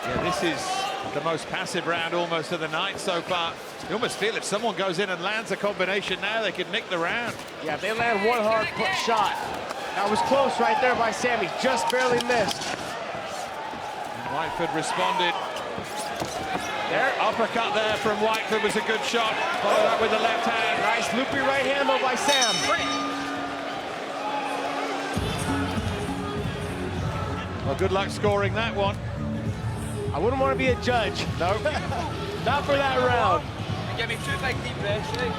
Yeah, this is the most passive round almost of the night so far. You almost feel if someone goes in and lands a combination now, they could nick the round. Yeah, if they land one hard shot. That was close right there by Sammy, just barely missed. And Whiteford responded. There, uppercut there from Whiteford was a good shot. Followed up with the left hand. Nice loopy right hand though by Sam. Well, good luck scoring that one. I wouldn't want to be a judge. No. Not for that round. Give me 2 big deep breaths, right?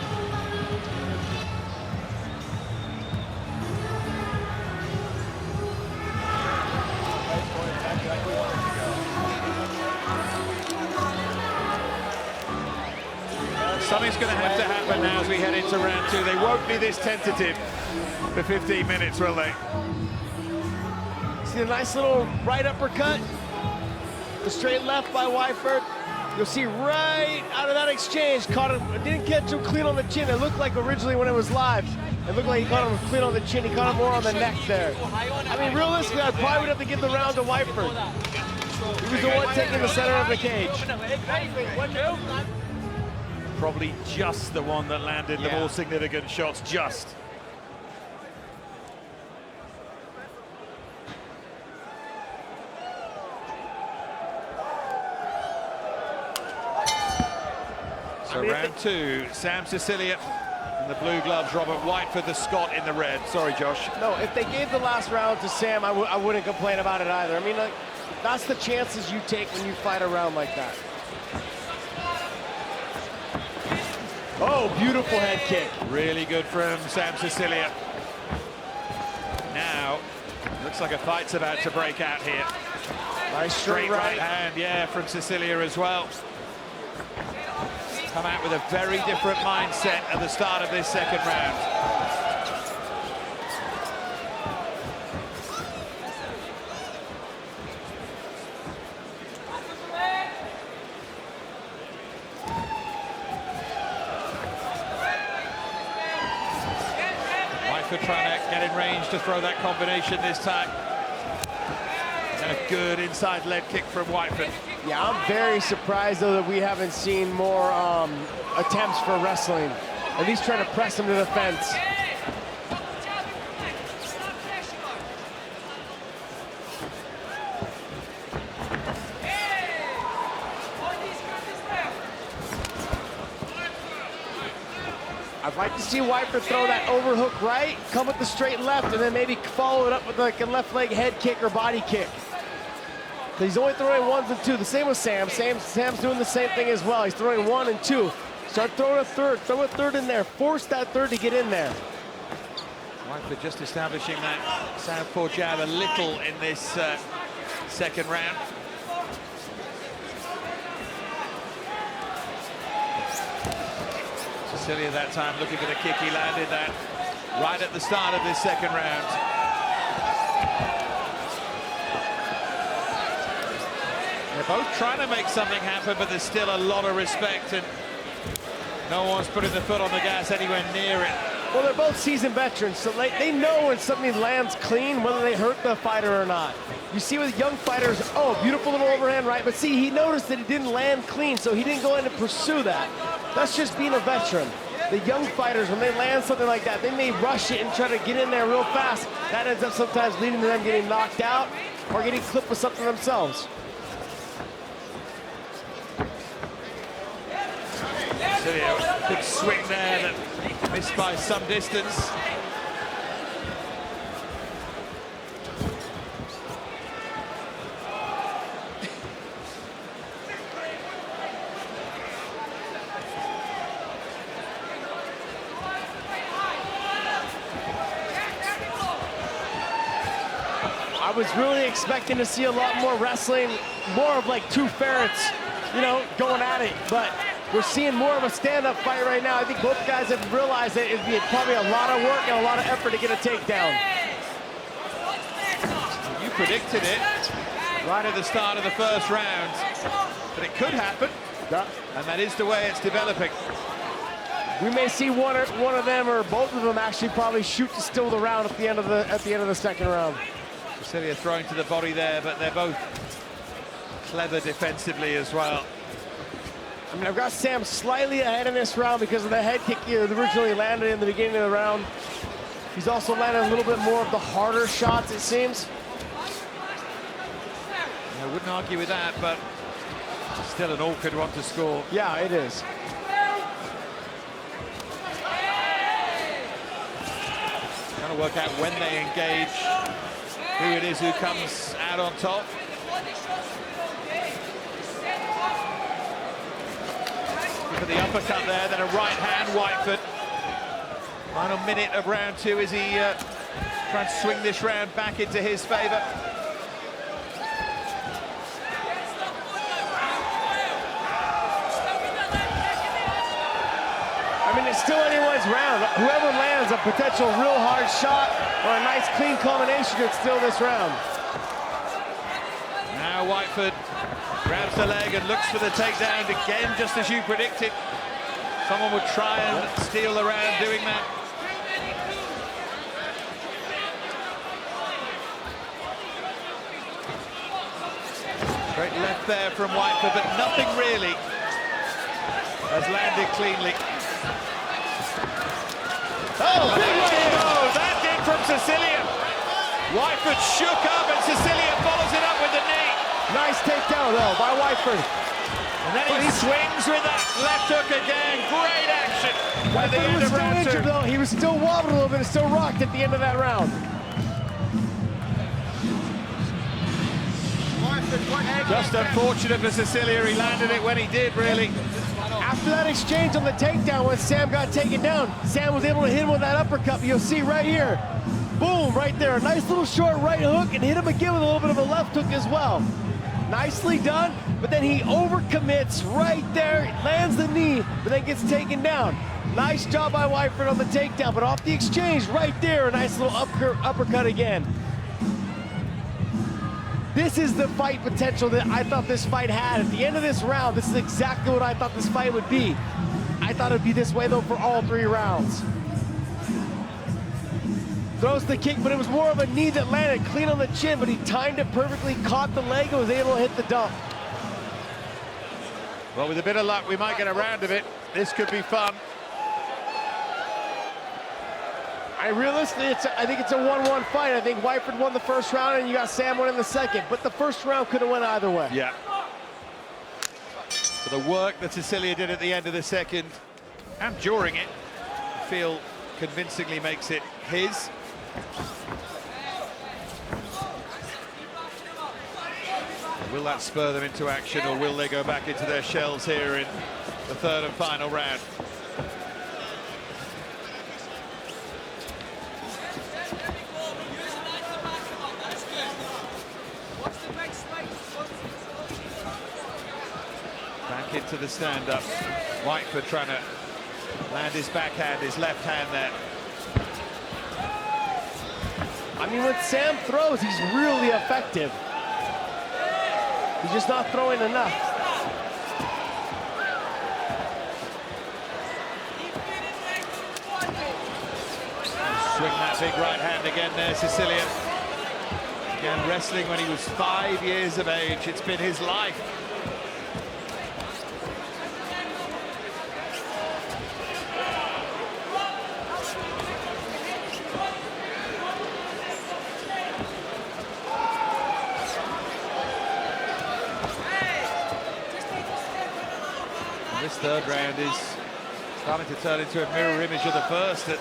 Something's going to have to happen now as we head into round 2. They won't be this tentative for 15 minutes, will they? See, See the nice little right uppercut, the straight left by Whiteford. You'll see right out of that exchange, caught him, didn't catch him clean on the chin. It looked like originally when it was live, it looked like he caught him clean on the chin. He caught him more on the neck there. I mean, realistically, I probably would have to give the round to Whiteford. He was the one taking the center of the cage. Probably just the one that landed the more significant shots, just. So round two, Sam Sicilia in the blue gloves, Robert Whiteford, the Scot in the red. Sorry, Josh. No, if they gave the last round to Sam, I wouldn't complain about it either. I mean, like, that's the chances you take when you fight a round like that. Oh, beautiful head kick. Really good from Sam Sicilia. Now, looks like a fight's about to break out here. Nice straight right hand, yeah, from Sicilia as well. Come out with a very different mindset at the start of this second round. Whiteford trying to get in range to throw that combination this time. And a good inside leg kick from Whiteford. Yeah, I'm very surprised, though, that we haven't seen more attempts for wrestling. At least trying to press him to the fence. I'd like to see Whiteford throw that overhook right, come with the straight left, and then maybe follow it up with like a left leg head kick or body kick. He's only throwing ones and two. The same with Sam. Sam's doing the same thing as well. He's throwing 1 and 2. Start throwing a third. Throw a third in there. Force that third to get in there. Whiteford just establishing that southpaw jab a little in this second round. Sicilia that time looking for the kick. He landed that right at the start of this second round. They're both trying to make something happen, but there's still a lot of respect, and no one's putting the foot on the gas anywhere near it. Well, they're both seasoned veterans, so they know when something lands clean, whether they hurt the fighter or not. You see with young fighters, oh, beautiful little overhand right, but see, he noticed that it didn't land clean, so he didn't go in to pursue that. That's just being a veteran. The young fighters, when they land something like that, they may rush it and try to get in there real fast. That ends up sometimes leading to them getting knocked out or getting clipped with something themselves. Big swing there that missed by some distance. I was really expecting to see a lot more wrestling, more of like two ferrets, you know, going at it, but we're seeing more of a stand-up fight right now. I think both guys have realized that it'd be probably a lot of work and a lot of effort to get a takedown. You predicted it right at the start of the first round, but it could happen, and that is the way it's developing. We may see one of them or both of them actually probably shoot to steal the round at the end of the second round. Sicilia throwing to the body there, but they're both clever defensively as well. I mean, I've got Sam slightly ahead in this round because of the head kick he originally landed in the beginning of the round. He's also landed a little bit more of the harder shots, it seems. I wouldn't argue with that, but still an awkward one to score. Yeah, it is. Trying to work out when they engage, who it is who comes out on top. For the uppercut there, then a right hand, Whiteford. Final minute of round two as he tries to swing this round back into his favor. I mean, it's still anyone's round. Whoever lands a potential real hard shot or a nice clean combination could steal this round. Now Whiteford grabs the leg and looks for the takedown again, just as you predicted. Someone would try and steal the round doing that. Great left there from Whiteford, but nothing really has landed cleanly. Oh, that did from Sicilia. Whiteford shook up and Sicilia follows it up with the knee. Nice takedown though by Whiteford. And then he swings with that left hook again. Great action. Whiteford was still injured though. He was still wobbling a little bit and still rocked at the end of that round. Just unfortunate for Sicilia, he landed it when he did, really. After that exchange on the takedown when Sam got taken down, Sam was able to hit him with that uppercut. You'll see right here. Boom, right there. A nice little short right hook and hit him again with a little bit of a left hook as well. Nicely done, but then he overcommits right there, lands the knee, but then gets taken down. Nice job by Whiteford on the takedown, but off the exchange right there, a nice little uppercut again. This is the fight potential that I thought this fight had. At the end of this round, this is exactly what I thought this fight would be. I thought it'd be this way though for all 3 rounds. Throws the kick, but it was more of a knee that landed clean on the chin, but he timed it perfectly, caught the leg, and was able to hit the dump. Well, with a bit of luck, we might get a round of it. This could be fun. Realistically, I think it's a 1-1 fight. I think Whiteford won the first round and you got Sam winning the second, but the first round could have went either way. Yeah. For the work that Sicilia did at the end of the second and during it, I feel convincingly makes it his. Will that spur them into action, or will they go back into their shells here in the third and final round? Back into the stand-up. Whiteford trying to land his backhand, his left hand there. I mean, when Sam throws, he's really effective. He's just not throwing enough. Swing that big right hand again there, Sicilia. Again, wrestling when he was 5 years of age. It's been his life. This third round is starting to turn into a mirror image of the first at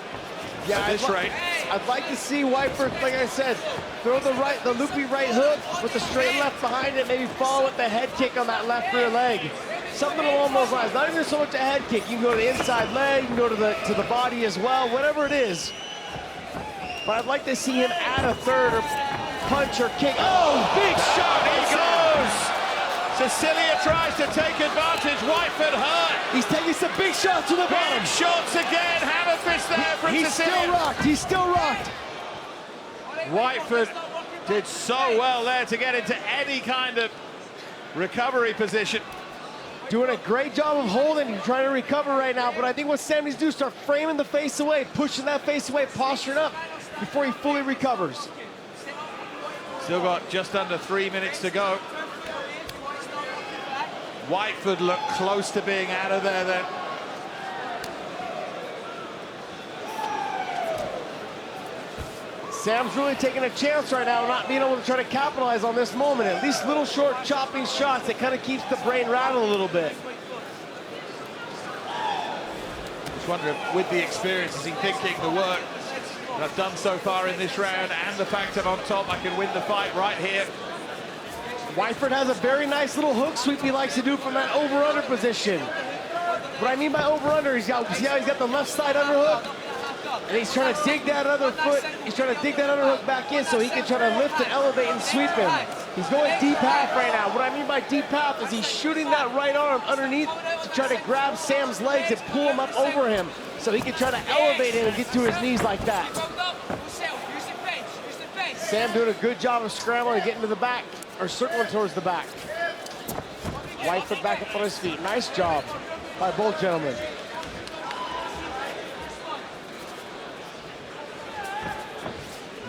this rate. I'd like to see Whiteford, like I said, throw the loopy right hook with the straight left behind it, maybe follow with the head kick on that left rear leg. Something along those lines. Not even so much a head kick. You can go to the inside leg, you can go to the body as well, whatever it is. But I'd like to see him add a third or punch or kick. Oh, big shot! He goes! Sicilia tries to take advantage. Whiteford hurt. He's taking some big shots to the bottom. Big shots again. Hammer fist there from He's Sicilia. still rocked. He's still rocked. Whiteford did so well there to get into any kind of recovery position. Doing a great job of holding. He's trying to recover right now, but I think what Sam needs to do is start framing the face away, pushing that face away, posturing up before he fully recovers. Still got just under 3 minutes to go. Whiteford looked close to being out of there then. Sam's really taking a chance right now, not being able to try to capitalize on this moment. At least little short chopping shots that kind of keeps the brain rattled a little bit. Just wonder if with the experience, is he thinking the work that I've done so far in this round and the fact I'm on top, I can win the fight right here. Whiteford has a very nice little hook sweep he likes to do from that over-under position. What I mean by over-under, see how he's got the left side underhook? And he's trying to dig that other foot, he's trying to dig that underhook back in so he can try to lift and elevate and sweep him. He's going deep half right now. What I mean by deep half is he's shooting that right arm underneath to try to grab Sam's legs and pull him up over him so he can try to elevate him and get to his knees like that. Sam doing a good job of scrambling and getting to the back. are circling towards the back. Whiteford back up on his feet. Nice job by both gentlemen.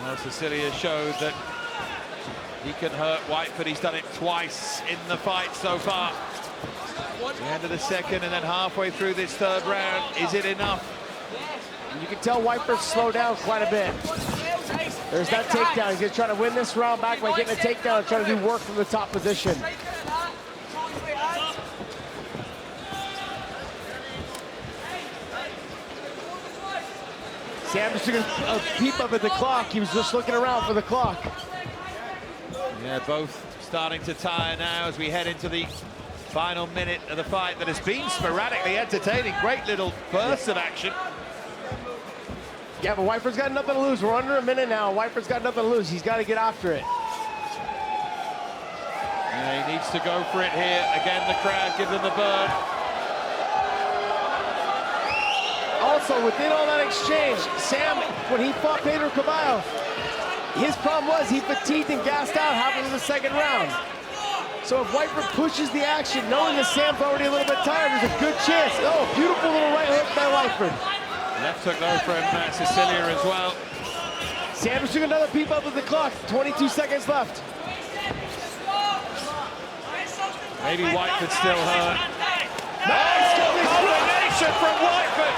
Well, Sicilia showed that he can hurt Whiteford. He's done it twice in the fight so far. The end of the second and then halfway through this third round. Is it enough? You can tell Whiteford slowed down quite a bit. There's that takedown. He's going to try to win this round back by getting a takedown and trying to do work from the top position. Sam just took a peep up at the clock. He was just looking around for the clock. Yeah, both starting to tire now as we head into the final minute of the fight that has been sporadically entertaining. Great little bursts of action. Yeah, but Whiteford's got nothing to lose. We're under a minute now. Whiteford's got nothing to lose. He's got to get after it. Yeah, he needs to go for it here. Again, the crowd give him the bird. Also, within all that exchange, Sam, when he fought Pedro Caballo, his problem was he fatigued and gassed out halfway through the second round. So if Whiteford pushes the action, knowing that Sam's already a little bit tired, there's a good chance. Oh, beautiful little right hook by Whiteford. Left hook though from Sicilia as well. Sam took another peep up at the clock. 22 seconds left. Maybe Whiteford still hurt. Nice combination from Whiteford.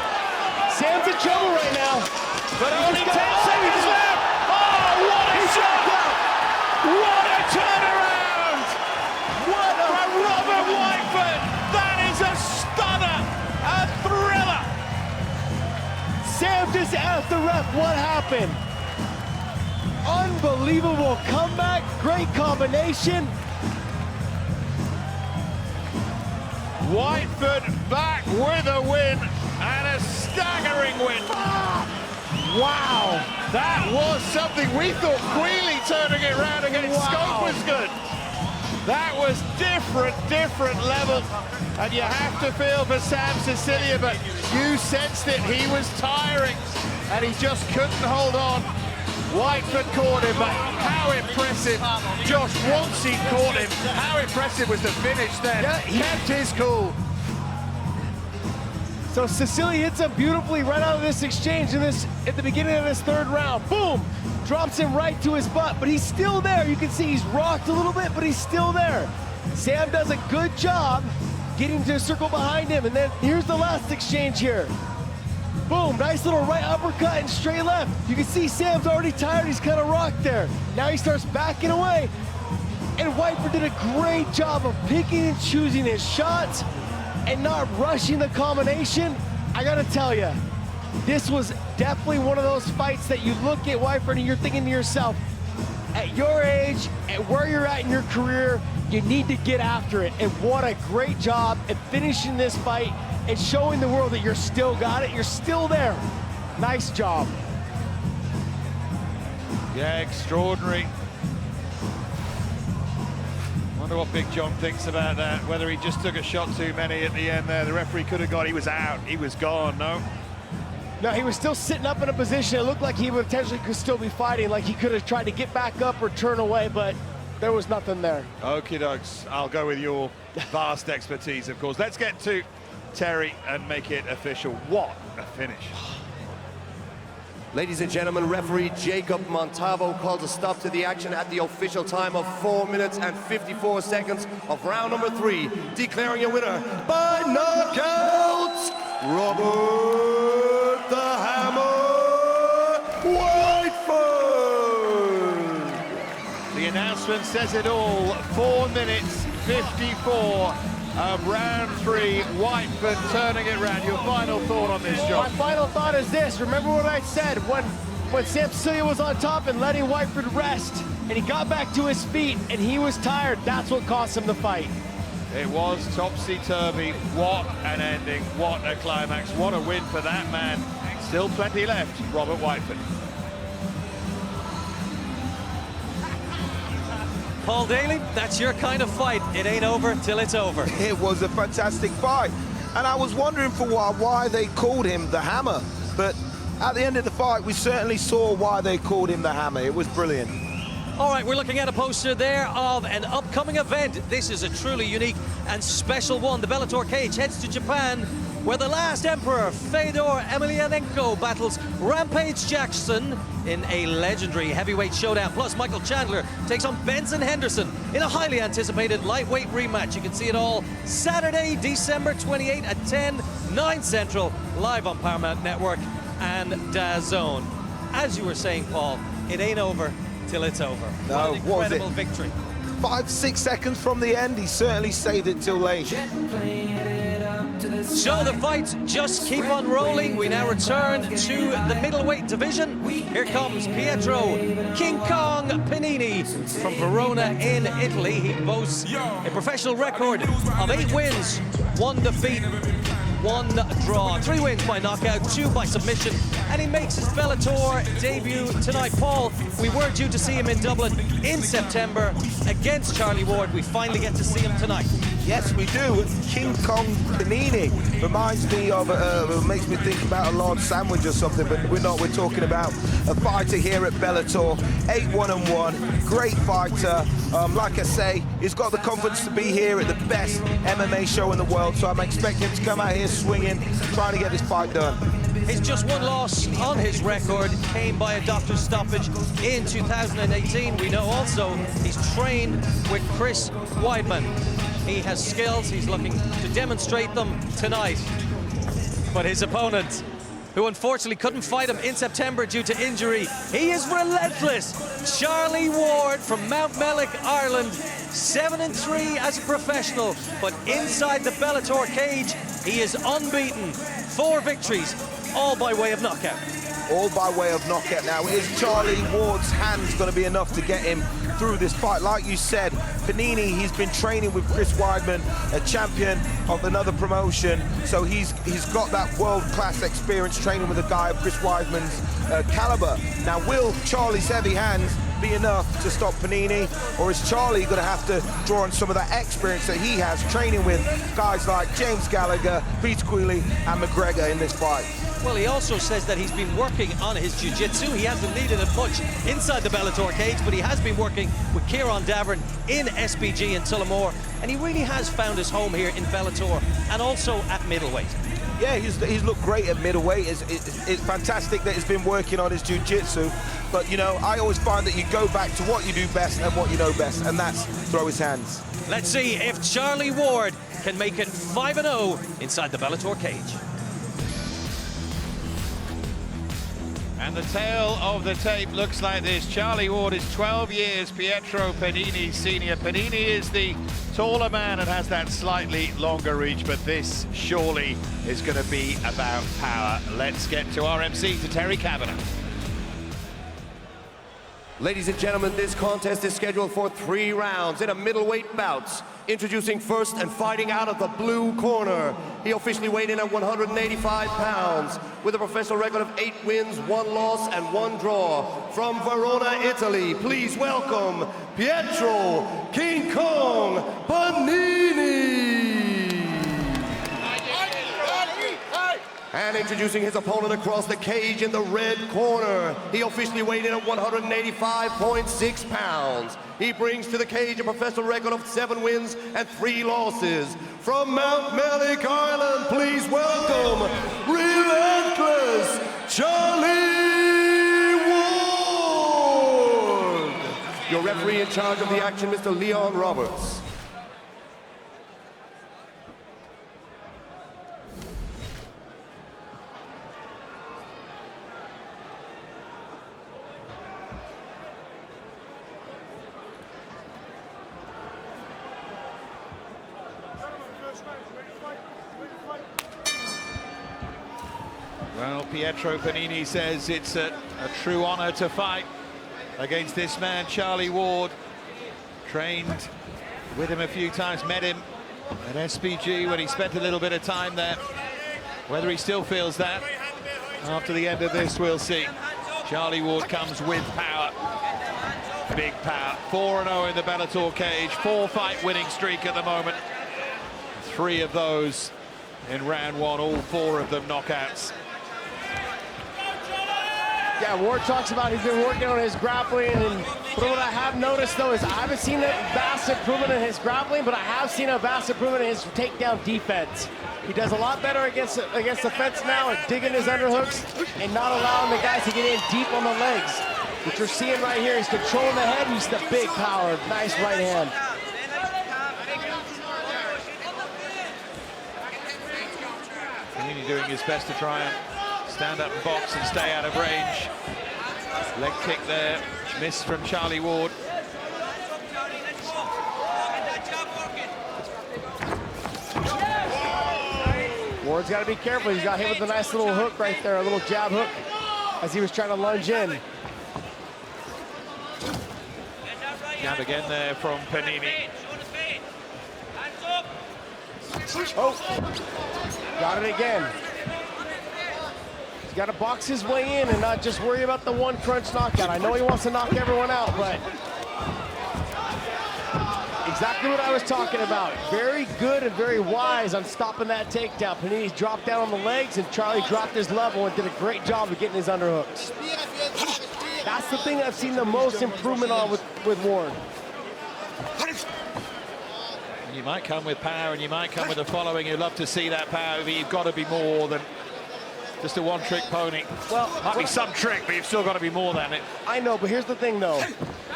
Sam's in trouble right now. But only 10 seconds left. Oh, what a shot! What a turnaround! What from Robert Whiteford! That is a stunner, a thriller. Sam just asked the ref what happened. Unbelievable comeback, great combination. Whiteford back with a win, and a staggering win. Wow. That was something. We thought Quealy turning it around against Scope was good. That was different level. And you have to feel for Sam Sicilia, but you sensed it. He was tiring, and he just couldn't hold on. Whiteford caught him, but how impressive. Josh, once he caught him, how impressive was the finish then. Yeah, he kept his cool. So Sicilia hits him beautifully right out of this exchange at the beginning of this third round. Boom! Drops him right to his butt, but he's still there. You can see he's rocked a little bit, but he's still there. Sam does a good job getting to a circle behind him, and then here's the last exchange here. Boom, nice little right uppercut and straight left. You can see Sam's already tired, he's kind of rocked there. Now he starts backing away, and Whiteford did a great job of picking and choosing his shots and not rushing the combination. I gotta tell you, this was definitely one of those fights that you look at Whiteford and you're thinking to yourself, at your age, at where you're at in your career, you need to get after it. And what a great job at finishing this fight and showing the world that you're still got it, you're still there. Nice job. Yeah, extraordinary. Wonder what Big John thinks about that, whether he just took a shot too many at the end there. The referee could have got, he was out, he was gone, no? No, he was still sitting up in a position. It looked like he potentially could still be fighting, like he could have tried to get back up or turn away, but there was nothing there. Okie dokes, I'll go with your vast expertise, of course. Let's get to Terry and make it official. What a finish. Ladies and gentlemen, referee Jacob Montalvo calls a stop to the action at the official time of 4 minutes and 54 seconds of round number 3, declaring a winner by knockout, Robert the Hammer Whiteford. The announcement says it all. 4 minutes 54 of round 3. Whiteford turning it round. Your final thought on this, John? My final thought is this. Remember what I said when Sam Sicilia was on top and letting Whiteford rest, and he got back to his feet and he was tired. That's what cost him the fight. It was topsy-turvy. What an ending. What a climax. What a win for that man. Still plenty left. Robert Whiteford. Paul Daly, that's your kind of fight. It ain't over till it's over. It was a fantastic fight. And I was wondering for a while why they called him the Hammer. But at the end of the fight, we certainly saw why they called him the Hammer. It was brilliant. All right, we're looking at a poster there of an upcoming event. This is a truly unique and special one. The Bellator cage heads to Japan, where the last emperor, Fedor Emelianenko, battles Rampage Jackson in a legendary heavyweight showdown. Plus, Michael Chandler takes on Benson Henderson in a highly anticipated lightweight rematch. You can see it all Saturday, December 28 at 10, 9 Central, live on Paramount Network and DAZN. As you were saying, Paul, it ain't over till it's over. No, what an incredible was it? Victory. 5-6 seconds from the end, he certainly saved it till late. So the fights just keep on rolling. We now return to the middleweight division. Here comes Pietro King Kong Panini from Verona in Italy. He boasts a professional record of 8 wins, 1 defeat, 1 draw, 3 wins by knockout, 2 by submission, and he makes his Bellator debut tonight. Paul, we were due to see him in Dublin in September against Charlie Ward. We finally get to see him tonight. Yes, we do. King Kong Panini reminds me of, makes me think about a large sandwich or something, but we're not. We're talking about a fighter here at Bellator, 8-1-1, great fighter. Like I say, he's got the confidence to be here at the best MMA show in the world, so I'm expecting him to come out here swinging, trying to get this fight done. His just 1 loss on his record came by a doctor's stoppage in 2018. We know also he's trained with Chris Weidman. He has skills, he's looking to demonstrate them tonight. But his opponent, who unfortunately couldn't fight him in September due to injury, he is relentless. Charlie Ward from Mount Mellick, Ireland, 7-3 as a professional, but inside the Bellator cage, he is unbeaten. 4 victories, all by way of knockout. All by way of knockout. Now, is Charlie Ward's hands going to be enough to get him through this fight? Like you said, Panini, he's been training with Chris Weidman, a champion of another promotion, so he's got that world-class experience training with a guy of Chris Weidman's caliber. Now, will Charlie's heavy hands be enough to stop Panini, or is Charlie going to have to draw on some of that experience that he has training with guys like James Gallagher, Peter Queally and McGregor in this fight? Well, he also says that he's been working on his jiu-jitsu. He hasn't needed it much inside the Bellator cage, but he has been working with Kieran Davern in SBG in Tullamore, and he really has found his home here in Bellator and also at middleweight. Yeah, he's looked great at middleweight. It's fantastic that he's been working on his jiu-jitsu, but you know, I always find that you go back to what you do best and what you know best, and that's throw his hands. Let's see if Charlie Ward can make it 5-0 inside the Bellator cage. And the tail of the tape looks like this. Charlie Ward is 12 years Pietro Panini senior. Panini is the taller man and has that slightly longer reach, but this surely is going to be about power. Let's get to our MC, to Terry Kavanagh. Ladies and gentlemen, this contest is scheduled for 3 rounds in a middleweight bout. Introducing first and fighting out of the blue corner. He officially weighed in at 185 pounds with a professional record of 8 wins, 1 loss and 1 draw. From Verona, Italy, please welcome Pietro King Kong Panini. And introducing his opponent across the cage in the red corner. He officially weighed in at 185.6 pounds. He brings to the cage a professional record of 7 wins and 3 losses. From Mount Mellick, Ireland, please welcome relentless Charlie Ward. Your referee in charge of the action, Mr. Leon Roberts. Well, Pietro Panini says it's a true honor to fight against this man, Charlie Ward. Trained with him a few times, met him at SPG when he spent a little bit of time there. Whether he still feels that after the end of this, we'll see. Charlie Ward comes with power, big power. 4-0 in the Bellator cage, 4-fight winning streak at the moment. 3 of those in round 1, all 4 of them knockouts. Yeah, Ward talks about he's been working on his grappling, but what I have noticed though is I haven't seen a vast improvement in his grappling, but I have seen a vast improvement in his takedown defense. He does a lot better against the fence now and digging his underhooks and not allowing the guys to get in deep on the legs. What you're seeing right here, he's controlling the head, he's the big power, nice right hand. Panini doing his best to try and stand up and box and stay out of range. Leg kick there, miss from Charlie Ward. Ward's got to be careful. He's got hit with a nice little hook right there, a little jab hook, as he was trying to lunge in. Jab again there from Panini. Oh, got it again. He's got to box his way in and not just worry about the one crunch knockout. I know he wants to knock everyone out, but exactly what I was talking about. Very good and very wise on stopping that takedown. Panini dropped down on the legs and Charlie dropped his level and did a great job of getting his underhooks. That's the thing I've seen the most improvement on with Ward. You might come with power and you might come with a following. You'd love to see that power, but you've got to be more than just a one-trick pony. Well, might be some trick, but you've still got to be more than it. I know, but here's the thing, though.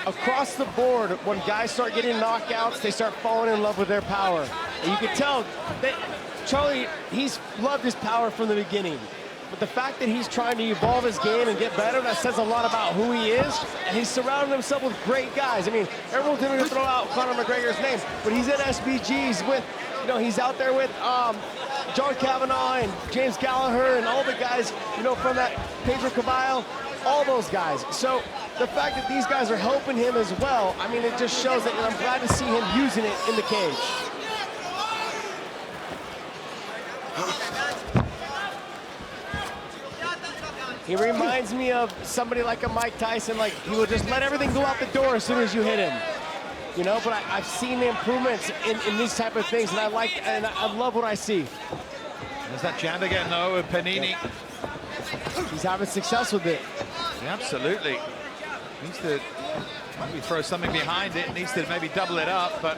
Across the board, when guys start getting knockouts, they start falling in love with their power. And you can tell that Charlie, he's loved his power from the beginning. But the fact that he's trying to evolve his game and get better, that says a lot about who he is. And he's surrounding himself with great guys. I mean, everyone's going to throw out Conor McGregor's name, but he's at SBGs with, you know, he's out there with John Kavanagh and James Gallagher and all the guys, you know, from that Pedro Caballo, all those guys. So the fact that these guys are helping him as well, I mean, it just shows that, and I'm glad to see him using it in the cage. He reminds me of somebody like a Mike Tyson, like he will just let everything go out the door as soon as you hit him. You know, but I've seen the improvements in these type of things, and I love what I see. There's that jab again, though, of Panini. He's having success with it. Yeah, absolutely. Needs to maybe throw something behind it, needs to maybe double it up, but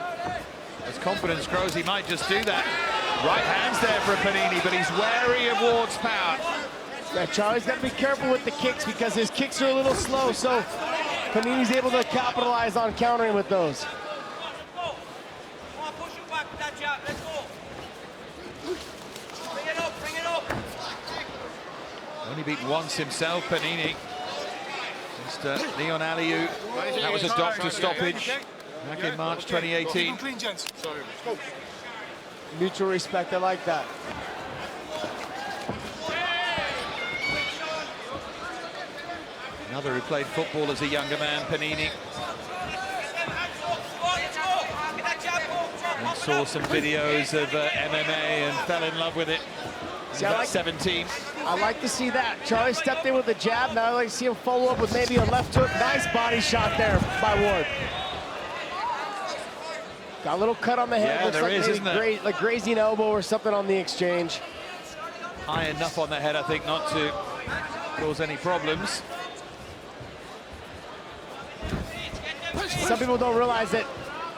as confidence grows, he might just do that. Right hands there for Panini, but he's wary of Ward's power. Yeah, Charlie's got to be careful with the kicks because his kicks are a little slow, so Panini's able to capitalize on countering with those. Only beat once himself, Panini. Mr. Leon Aliou. That was a doctor stoppage back in March 2018. Mutual respect, I like that. Another who played football as a younger man, Panini. And saw some videos of MMA and fell in love with it. See, I like 17. I like to see that. Charlie stepped in with a jab. Now I like to see him follow up with maybe a left hook. Nice body shot there by Ward. Got a little cut on the head. Yeah, looks there like is, isn't there? like grazing elbow or something on the exchange. High enough on the head, I think, not to cause any problems. Some people don't realize that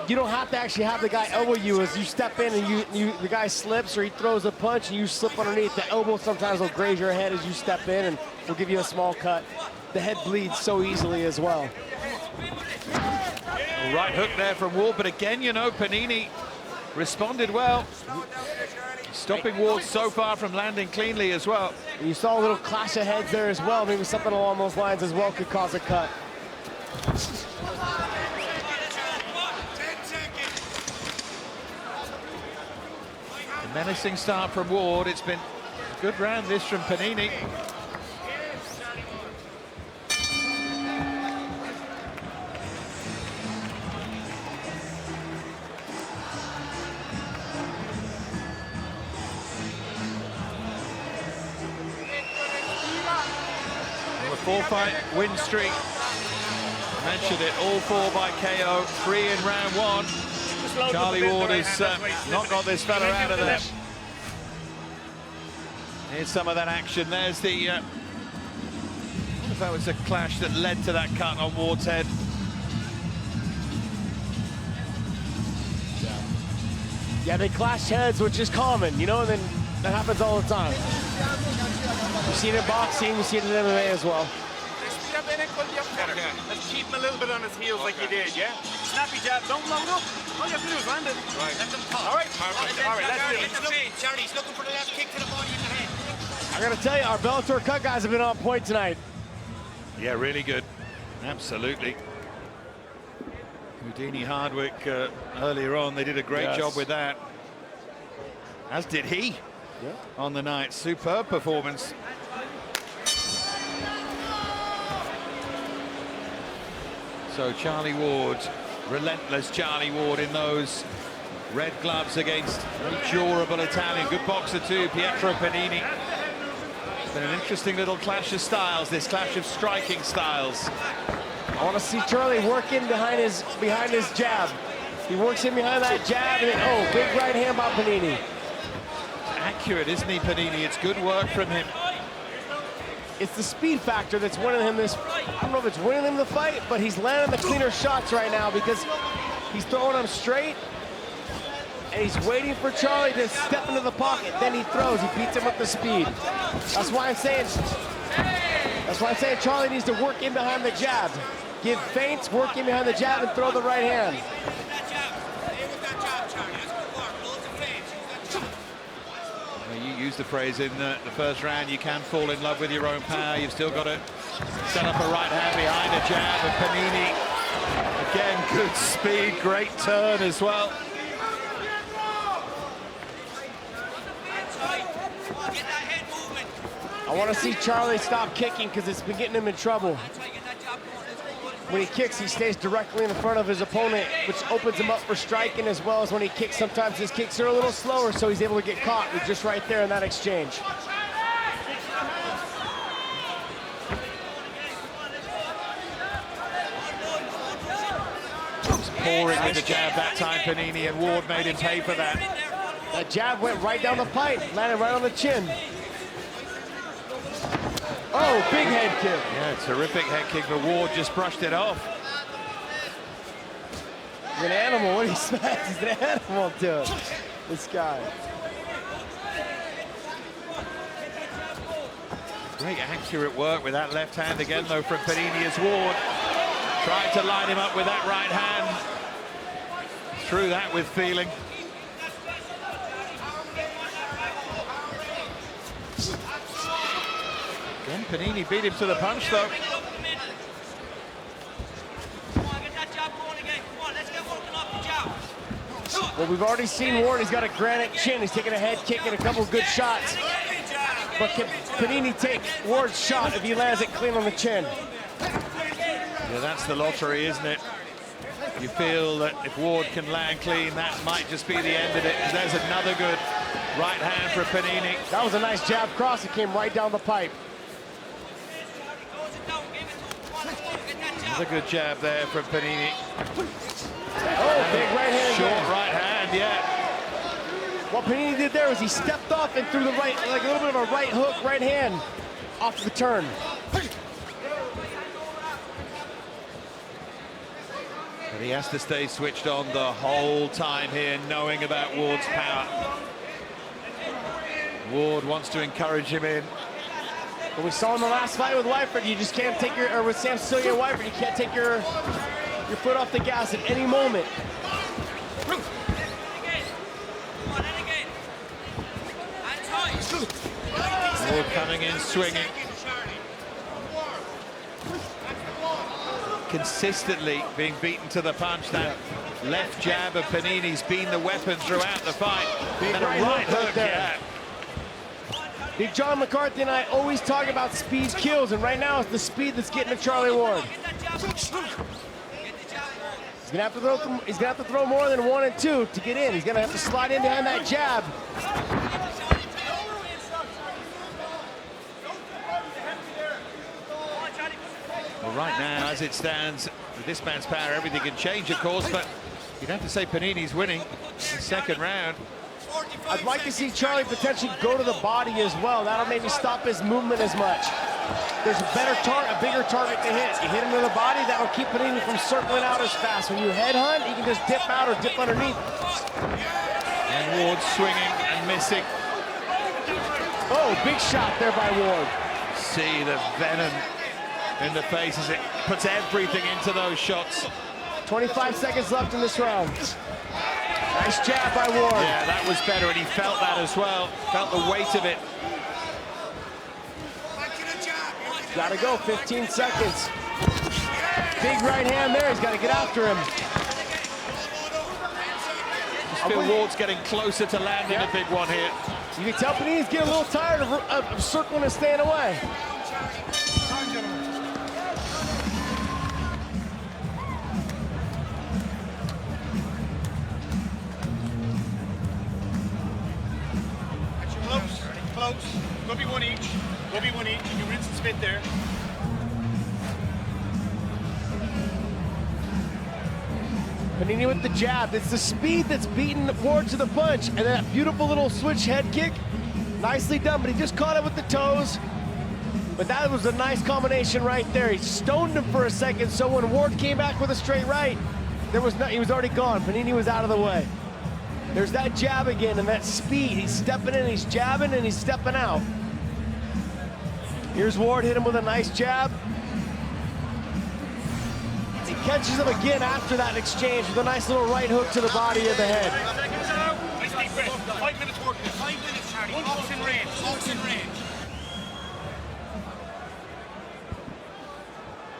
you don't have to actually have the guy elbow you. As you step in and the guy slips or he throws a punch and you slip underneath, the elbow sometimes will graze your head as you step in and will give you a small cut. The head bleeds so easily as well. Right hook there from Ward, but again, you know, Panini responded well. Stopping Ward so far from landing cleanly as well. You saw a little clash of heads there as well. Maybe something along those lines as well could cause a cut. A menacing start from Ward. It's been a good round this from Panini. Four-fight win streak. Mentioned it, all four by KO, 3 in round 1. Charlie Ward has not got this fella out of there. Here's some of that action. There's the if that was a clash that led to that cut on Ward's head. Yeah, they clash heads, which is common, you know, and then that happens all the time. You see it in boxing, you see it in MMA as well. Let's keep him a little bit on his heels like you did, yeah? Snappy jab, don't load up. All you have to do is land it. Right. Let them talk. All right, perfect. All right, let's do it. Charlie's looking for the left kick to the body in the head. I gotta tell you, our Bellator cut guys have been on point tonight. Yeah, really good. Absolutely. Houdini Hardwick earlier on, they did a great job with that. As did he on the night. Superb performance. So Charlie Ward, relentless Charlie Ward in those red gloves against a durable Italian. Good boxer too, Pietro Panini. It's been an interesting little clash of styles, this clash of striking styles. I want to see Charlie work in behind his jab. He works in behind that jab, and then, oh, big right hand by Panini. Accurate, isn't he, Panini? It's good work from him. It's the speed factor that's winning him this. I don't know if it's winning him the fight, but he's landing the cleaner shots right now because he's throwing them straight, and he's waiting for Charlie to step into the pocket. Then he throws. He beats him with the speed. That's why I'm saying. That's why I'm saying Charlie needs to work in behind the jab. Give feints, work in behind the jab, and throw the right hand. Well, you used the phrase in the first round, you can fall in love with your own power. You've still got to set up a right hand behind a jab, and Panini, again, good speed, great turn as well. I want to see Charlie stop kicking because it's been getting him in trouble. When he kicks, he stays directly in front of his opponent, which opens him up for striking, as well as when he kicks. Sometimes his kicks are a little slower, so he's able to get caught just right there in that exchange. Pouring with the jab that time, Panini, and Ward made him pay for that. That jab went right down the pipe, landed right on the chin. Oh, big head kick. Yeah, terrific head kick, but Ward just brushed it off. He's an animal. What he smacks, he's an animal to him. This guy. Great accurate work with that left hand again, though, from Panini as Ward tried to line him up with that right hand. Threw that with feeling. Again, Panini beat him to the punch, though. Well, we've already seen Ward. He's got a granite chin. He's taking a head kick and a couple of good shots. But can Panini take Ward's shot if he lands it clean on the chin? Yeah, that's the lottery, isn't it? You feel that if Ward can land clean, that might just be the end of it. There's another good right hand for Panini. That was a nice jab cross. It came right down the pipe. Another good jab there from Panini. Oh, big right hand. Short right hand, yeah. What Panini did there was he stepped off and threw the right, like a little bit of a right hook, right hand off the turn. But he has to stay switched on the whole time here, knowing about Ward's power. Ward wants to encourage him in. But we saw in the last fight with Whiteford, you just can't take your, or with Sicilia and Whiteford, you can't take your foot off the gas at any moment. Ward coming in, swinging. Consistently being beaten to the punch. That left jab of Panini's been the weapon throughout the fight. Big And a right hook, yeah. Big John McCarthy and I always talk about speed kills, and right now it's the speed that's getting to Charlie Ward. He's gonna have to throw more than 1 and 2 to get in. He's gonna have to slide in behind that jab. Well, right now, as it stands, with this man's power, everything can change, of course, but you'd have to say Panini's winning the second round. I'd like to see Charlie potentially go to the body as well. That'll maybe stop his movement as much. there's a bigger target to hit. You hit him to the body, that'll keep Panini from circling out as fast. When you headhunt, you can just dip out or dip underneath. And Ward swinging and missing. Oh, big shot there by Ward. See the venom in the face as it puts everything into those shots. 25 seconds left in this round. Nice jab by Ward. Yeah, that was better, and he felt that as well. Felt the weight of it. Gotta go, 15 seconds. Big right hand there, he's gotta get after him. Just feel Ward's getting closer to landing a big one here. You can tell Panini's getting a little tired of circling and staying away. Close. Go be one each. Go be one each. You can rinse and spit there. Panini with the jab. It's the speed that's beating Ward to the punch. And that beautiful little switch head kick. Nicely done, but he just caught it with the toes. But that was a nice combination right there. He stoned him for a second, so when Ward came back with a straight right, he was already gone. Panini was out of the way. There's that jab again and that speed. He's stepping in, he's jabbing, and he's stepping out. Here's Ward, hit him with a nice jab. He catches him again after that exchange with a nice little right hook to the body of the head. Nice deep breath. 5 minutes working. 5 minutes, Charlie. Box in range. Box in range.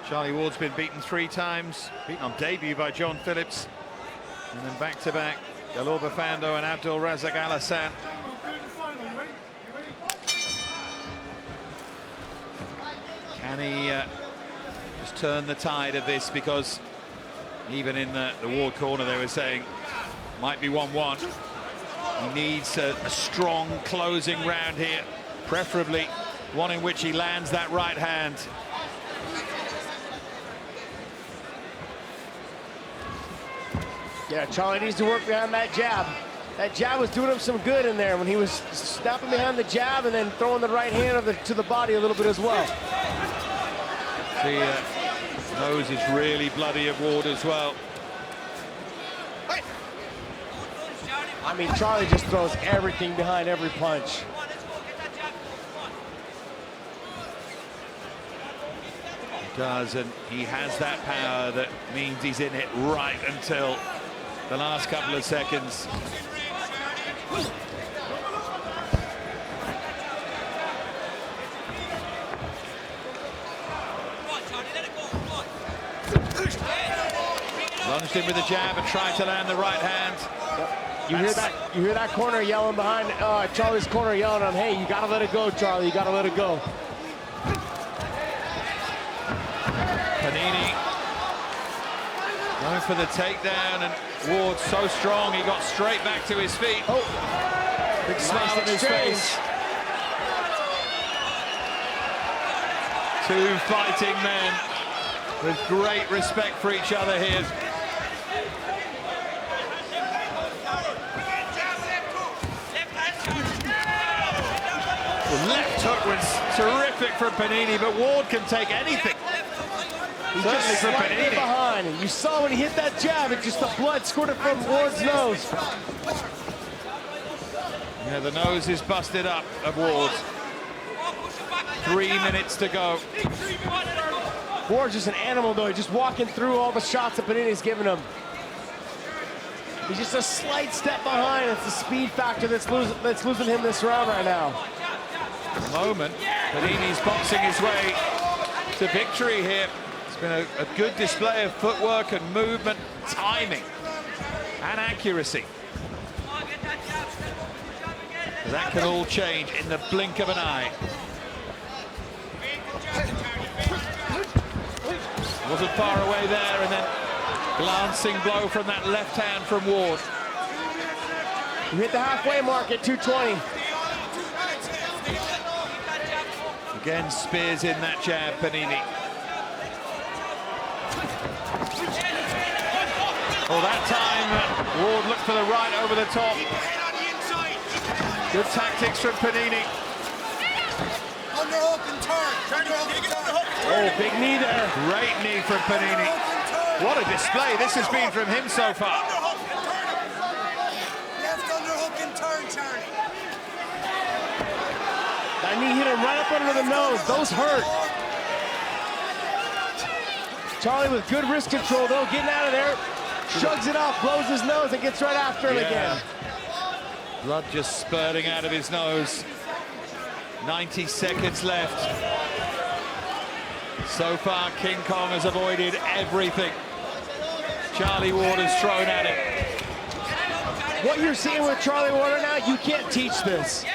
Charlie Ward's been beaten 3 times. Beaten on debut by John Phillips. And then back-to-back. Galor Bafando and Abdul Razak Alassane. Can he just turn the tide of this? Because even in the Ward corner they were saying might be 1-1. He needs a strong closing round here, preferably one in which he lands that right hand. Yeah, Charlie needs to work behind that jab. That jab was doing him some good in there when he was snapping behind the jab and then throwing the right hand to the body a little bit as well. The nose is really bloody of Ward as well. I mean, Charlie just throws everything behind every punch. He does, and he has that power that means he's in it right until the last couple of seconds. Lunged in with a jab and tried to land the right hand. You hear that corner yelling behind Charlie's corner yelling at him, hey, you gotta let it go, Charlie, you gotta let it go. Panini going for the takedown, and Ward so strong he got straight back to his feet. Oh, big smile on his face. 2 fighting men with great respect for each other here. The left hook was terrific from Panini, but Ward can take anything. He Certainly just from slid Panini. behind, and you saw when he hit that jab, it just the blood squirted from Ward's nose. Yeah, the nose is busted up of Ward. 3 minutes to go. Ward's just an animal, though. He's just walking through all the shots that Panini's giving him. He's just a slight step behind. It's the speed factor that's losing him this round right now. At the moment, Panini's boxing his way to victory here. It's been a good display of footwork and movement, timing, and accuracy. That can all change in the blink of an eye. Wasn't far away there, and then glancing blow from that left hand from Ward. You hit the halfway mark at 220. Again, spears in that jab, Panini. Oh, that time, Ward looked for the right over the top. Good tactics from Panini. Underhook and turn. Oh, big knee there. Great knee from Panini. What a display this has been from him so far. Left underhook and turn, Charlie. That knee hit him right up under the nose. Those hurt. Charlie with good wrist control, though, getting out of there. Shrugs it off, blows his nose, and gets right after him again. Blood just spurting out of his nose. 90 seconds left. So far, King Kong has avoided everything Charlie Ward has thrown at him. What you're seeing with Charlie Ward now, you can't teach this.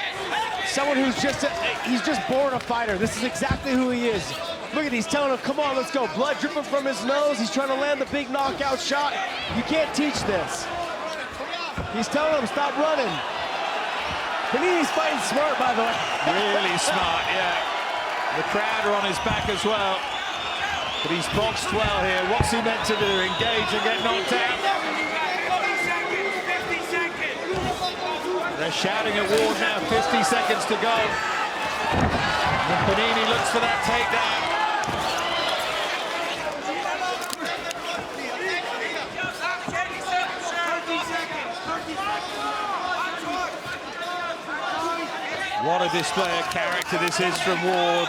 Someone who's he's just born a fighter. This is exactly who he is. Look at, he's telling him, come on, let's go. Blood dripping from his nose. He's trying to land the big knockout shot. You can't teach this. He's telling him, stop running. Panini's fighting smart, by the way. Really smart, yeah. The crowd are on his back as well. But he's boxed well here. What's he meant to do? Engage and get knocked out? 50 seconds. They're shouting at Ward now, 50 seconds to go. And Panini looks for that takedown. What a display of character this is from Ward.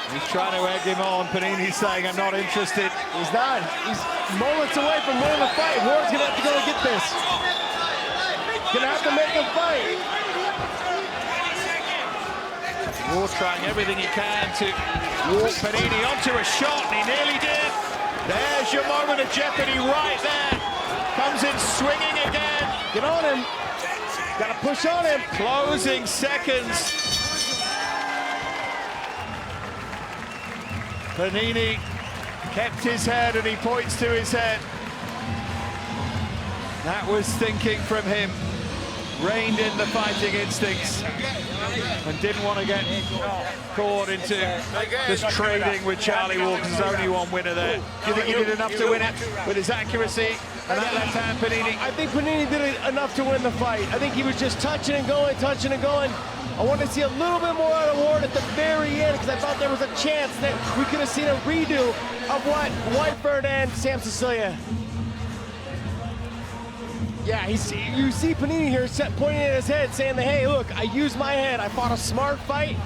He's trying to egg him on. Panini's saying, I'm not interested. He's not. He's moments away from winning the fight. Ward's gonna have to go and get this. Gonna have to make him fight. Ward trying everything he can to walk Panini onto a shot, and he nearly did. There's your moment of jeopardy right there. Comes in swinging again. Get on him. Gotta push on him. Closing seconds. Panini kept his head, and he points to his head. That was thinking from him. Reined in the fighting instincts and didn't want to get caught into this trading with Charlie Ward. There's only one winner there. Do you think he did enough to win it with his accuracy and that left hand, Panini? I think Panini did enough to win the fight. I think he was just touching and going, touching and going. I wanted to see a little bit more out of Ward at the very end because I thought there was a chance that we could have seen a redo of what Whiteford and Sam Sicilia. Yeah, you see Panini here pointing at his head saying that, hey, look, I used my head. I fought a smart fight,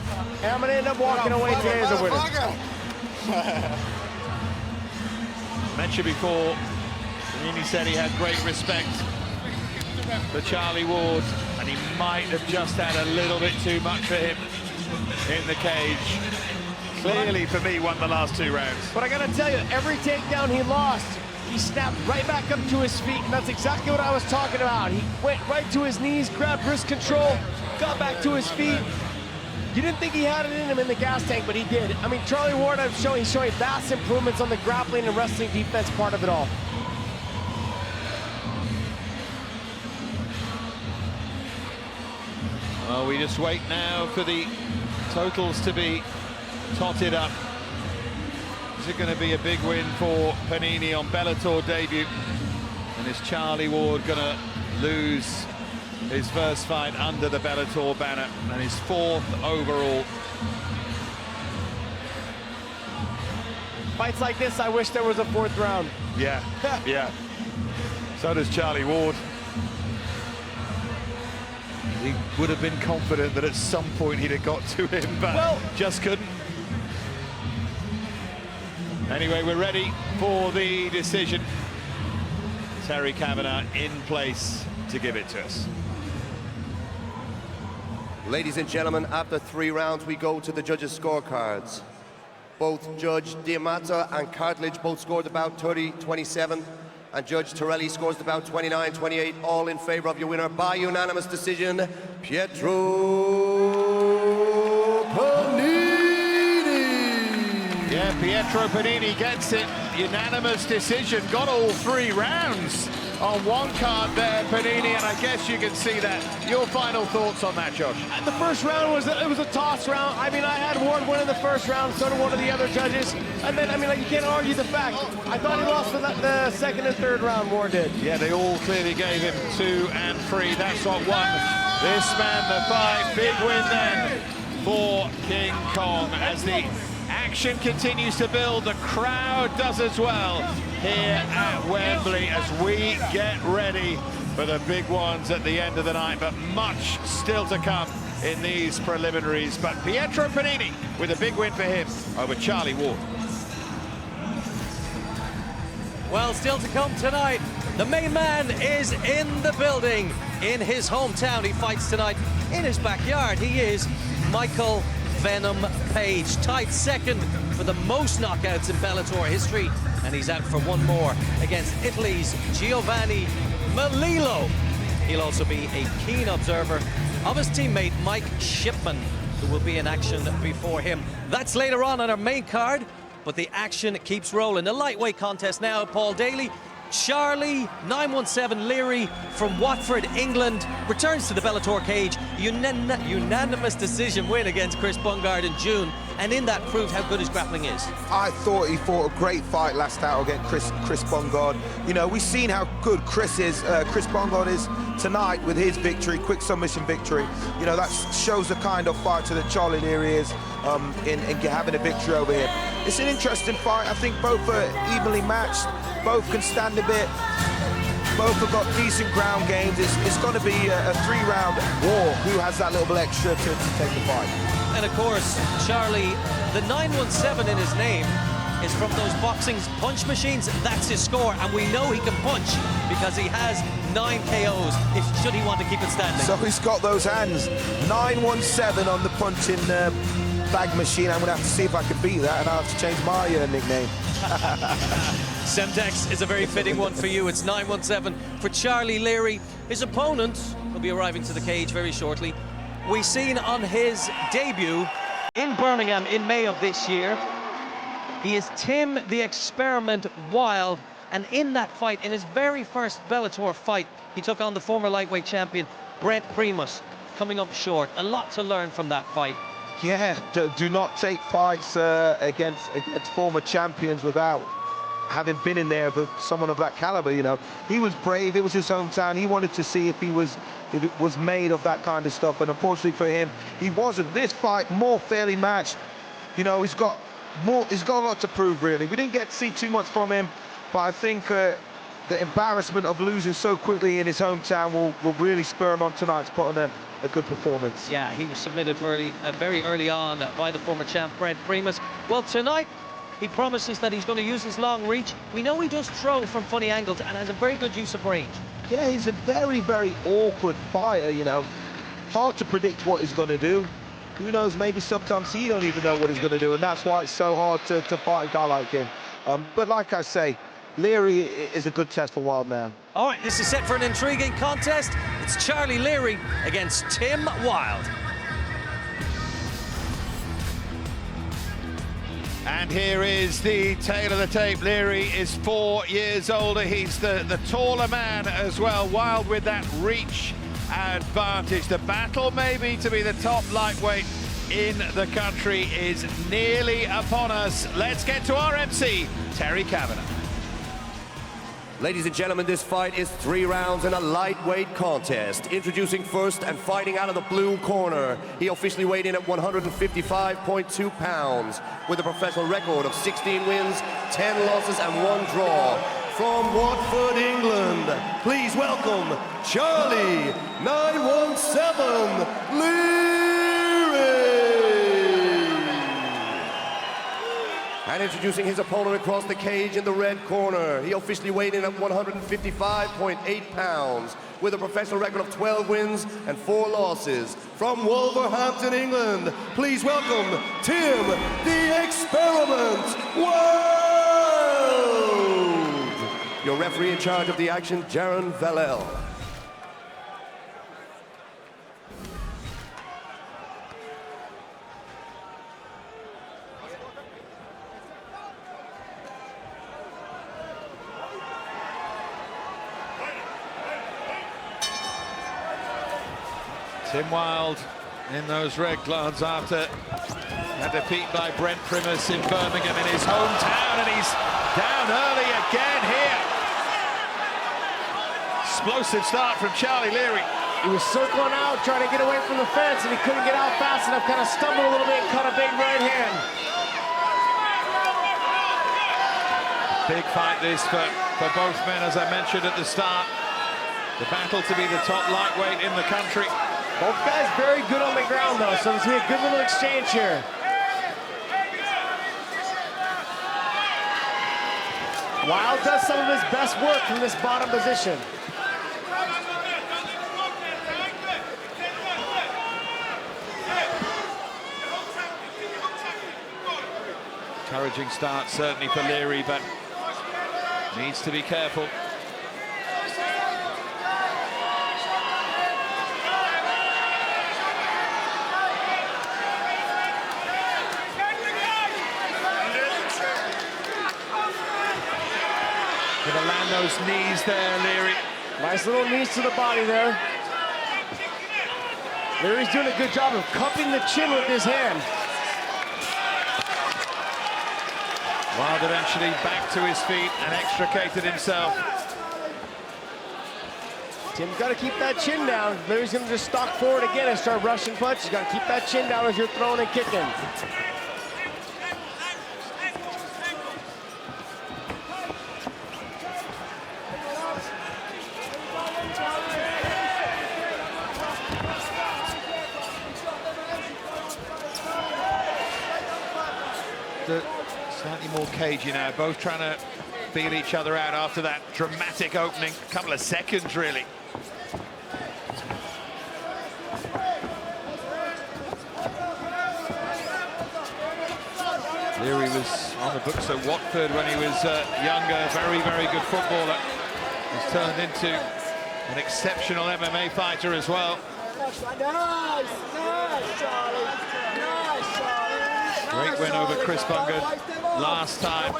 and I'm going to end up walking away today as a winner. Mentioned before, Panini said he had great respect for Charlie Ward, and he might have just had a little bit too much for him in the cage. Clearly, for me, won the last 2 rounds. But I got to tell you, every takedown he lost, he snapped right back up to his feet, and that's exactly what I was talking about. He went right to his knees, grabbed wrist control, got back to his feet. You didn't think he had it in him in the gas tank, but he did. I mean, Charlie Ward, he's showing vast improvements on the grappling and wrestling defense part of it all. Well, we just wait now for the totals to be totted up. Is it going to be a big win for Panini on Bellator debut? And is Charlie Ward going to lose his first fight under the Bellator banner and his 4th overall? Fights like this, I wish there was a 4th round. Yeah, yeah. So does Charlie Ward. He would have been confident that at some point he'd have got to him, but just couldn't. Anyway, we're ready for the decision. Terry Kavanagh in place to give it to us. Ladies and gentlemen, after 3 rounds, we go to the judges' scorecards. Both Judge Diamata and Cartledge both scored about 30-27, and Judge Torelli scores about 29-28, all in favor of your winner by unanimous decision, Pietro Panini. Yeah, Pietro Panini gets it. Unanimous decision. Got all 3 rounds on one card there, Panini, and I guess you can see that. Your final thoughts on that, Josh? The first round was a toss round. I mean, I had Ward winning the first round, so did one of the other judges. And then, I mean, like, you can't argue the fact. I thought he lost the second and third round, Ward did. Yeah, they all clearly gave him 2 and 3. That's what won this man the fight. Big win then for King Kong as the action continues to build. The crowd does as well here at Wembley as we get ready for the big ones at the end of the night, but much still to come in these preliminaries. But Pietro Panini with a big win for him over Charlie Ward. Well, still to come tonight. The main man is in the building in his hometown. He fights tonight in his backyard. He is Michael Venom Page, tied second for the most knockouts in Bellator history, and he's out for one more against Italy's Giovanni Melillo. He'll also be a keen observer of his teammate Mike Shipman, who will be in action before him. That's later on our main card, but the action keeps rolling. The lightweight contest now, Paul Daly. Charlie 917 Leary from Watford, England, returns to the Bellator cage. Unanimous decision win against Chris Bungard in June, and in that proved how good his grappling is. I thought he fought a great fight last out against Chris Bungard. You know, we've seen how good Chris Bungard is tonight with his victory, quick submission victory. You know, that shows the kind of fighter that Charlie Leary is in having a victory over him. It's an interesting fight. I think both are evenly matched. Both can stand a bit. Both have got decent ground games. It's going to be a three-round war. Who has that little extra to take the fight? And of course, Charlie, the 917 in his name is from those boxing punch machines. That's his score, and we know he can punch because he has 9 KOs should he want to keep it standing. So he's got those hands. 917 on the punching bag machine. I'm going to have to see if I can beat that, and I'll have to change my nickname. Semtex is a very fitting one for you. It's 917 for Charlie Leary. His opponent will be arriving to the cage very shortly. We've seen on his debut in Birmingham in May of this year, he is Tim the Experiment Wild, and in that fight, in his very first Bellator fight, he took on the former lightweight champion Brent Primus, coming up short. A lot to learn from that fight. Yeah, do not take fights against former champions without having been in there with someone of that caliber. You know, he was brave. It was his hometown. He wanted to see if it was made of that kind of stuff, and unfortunately for him, he wasn't. This fight more fairly matched. You know, he's got a lot to prove, really. We didn't get to see too much from him, but I think the embarrassment of losing so quickly in his hometown will really spur him on tonight to put on a good performance. Yeah, he was submitted very early on by the former champ Brent Primus. Well, tonight he promises that he's going to use his long reach. We know he does throw from funny angles and has a very good use of range. Yeah, he's a very, very awkward fighter, you know. Hard to predict what he's going to do. Who knows, maybe sometimes he don't even know what he's going to do, and that's why it's so hard to fight a guy like him. But like I say, Leary is a good test for Wild Man. All right, this is set for an intriguing contest. It's Charlie Leary against Tim Wild. And here is the tail of the tape. Leary is 4 years older. He's the taller man as well. Wild with that reach advantage. The battle maybe to be the top lightweight in the country is nearly upon us. Let's get to our MC, Terry Kavanagh. Ladies and gentlemen, this fight is 3 rounds in a lightweight contest. Introducing first and fighting out of the blue corner. He officially weighed in at 155.2 pounds with a professional record of 16 wins, 10 losses and 1 draw. From Watford, England, please welcome Charlie 917 Leary. And introducing his opponent across the cage in the red corner. He officially weighed in at 155.8 pounds with a professional record of 12 wins and 4 losses. From Wolverhampton, England, please welcome Tim the Experiment Wild. Your referee in charge of the action, Jaron Vallel. Tim Wild in those red gloves after a defeat by Brent Primus in Birmingham in his hometown, and he's down early again here. Explosive start from Charlie Leary. He was circling out, trying to get away from the fence, and he couldn't get out fast enough, kind of stumbled a little bit and caught a big right hand. Big fight this for both men, as I mentioned at the start. The battle to be the top lightweight in the country. Both guys very good on the ground, though, so there's going to be a good little exchange here. Wild does some of his best work from this bottom position. Encouraging start certainly for Leary, but needs to be careful. Gonna land those knees there, Leary. Nice little knees to the body there. Leary's doing a good job of cupping the chin with his hand. Wild eventually back to his feet and extricated himself. Tim's got to keep that chin down. Leary's going to just stalk forward again and start rushing punches. You got to keep that chin down as you're throwing and kicking. Slightly more cagey now, both trying to feel each other out after that dramatic opening. A couple of seconds, really. Leary was on the books at Watford when he was younger, very, very good footballer. He's turned into an exceptional MMA fighter as well. Nice, Charlie. Nice, Charlie. Great win over Chris Bungard last time.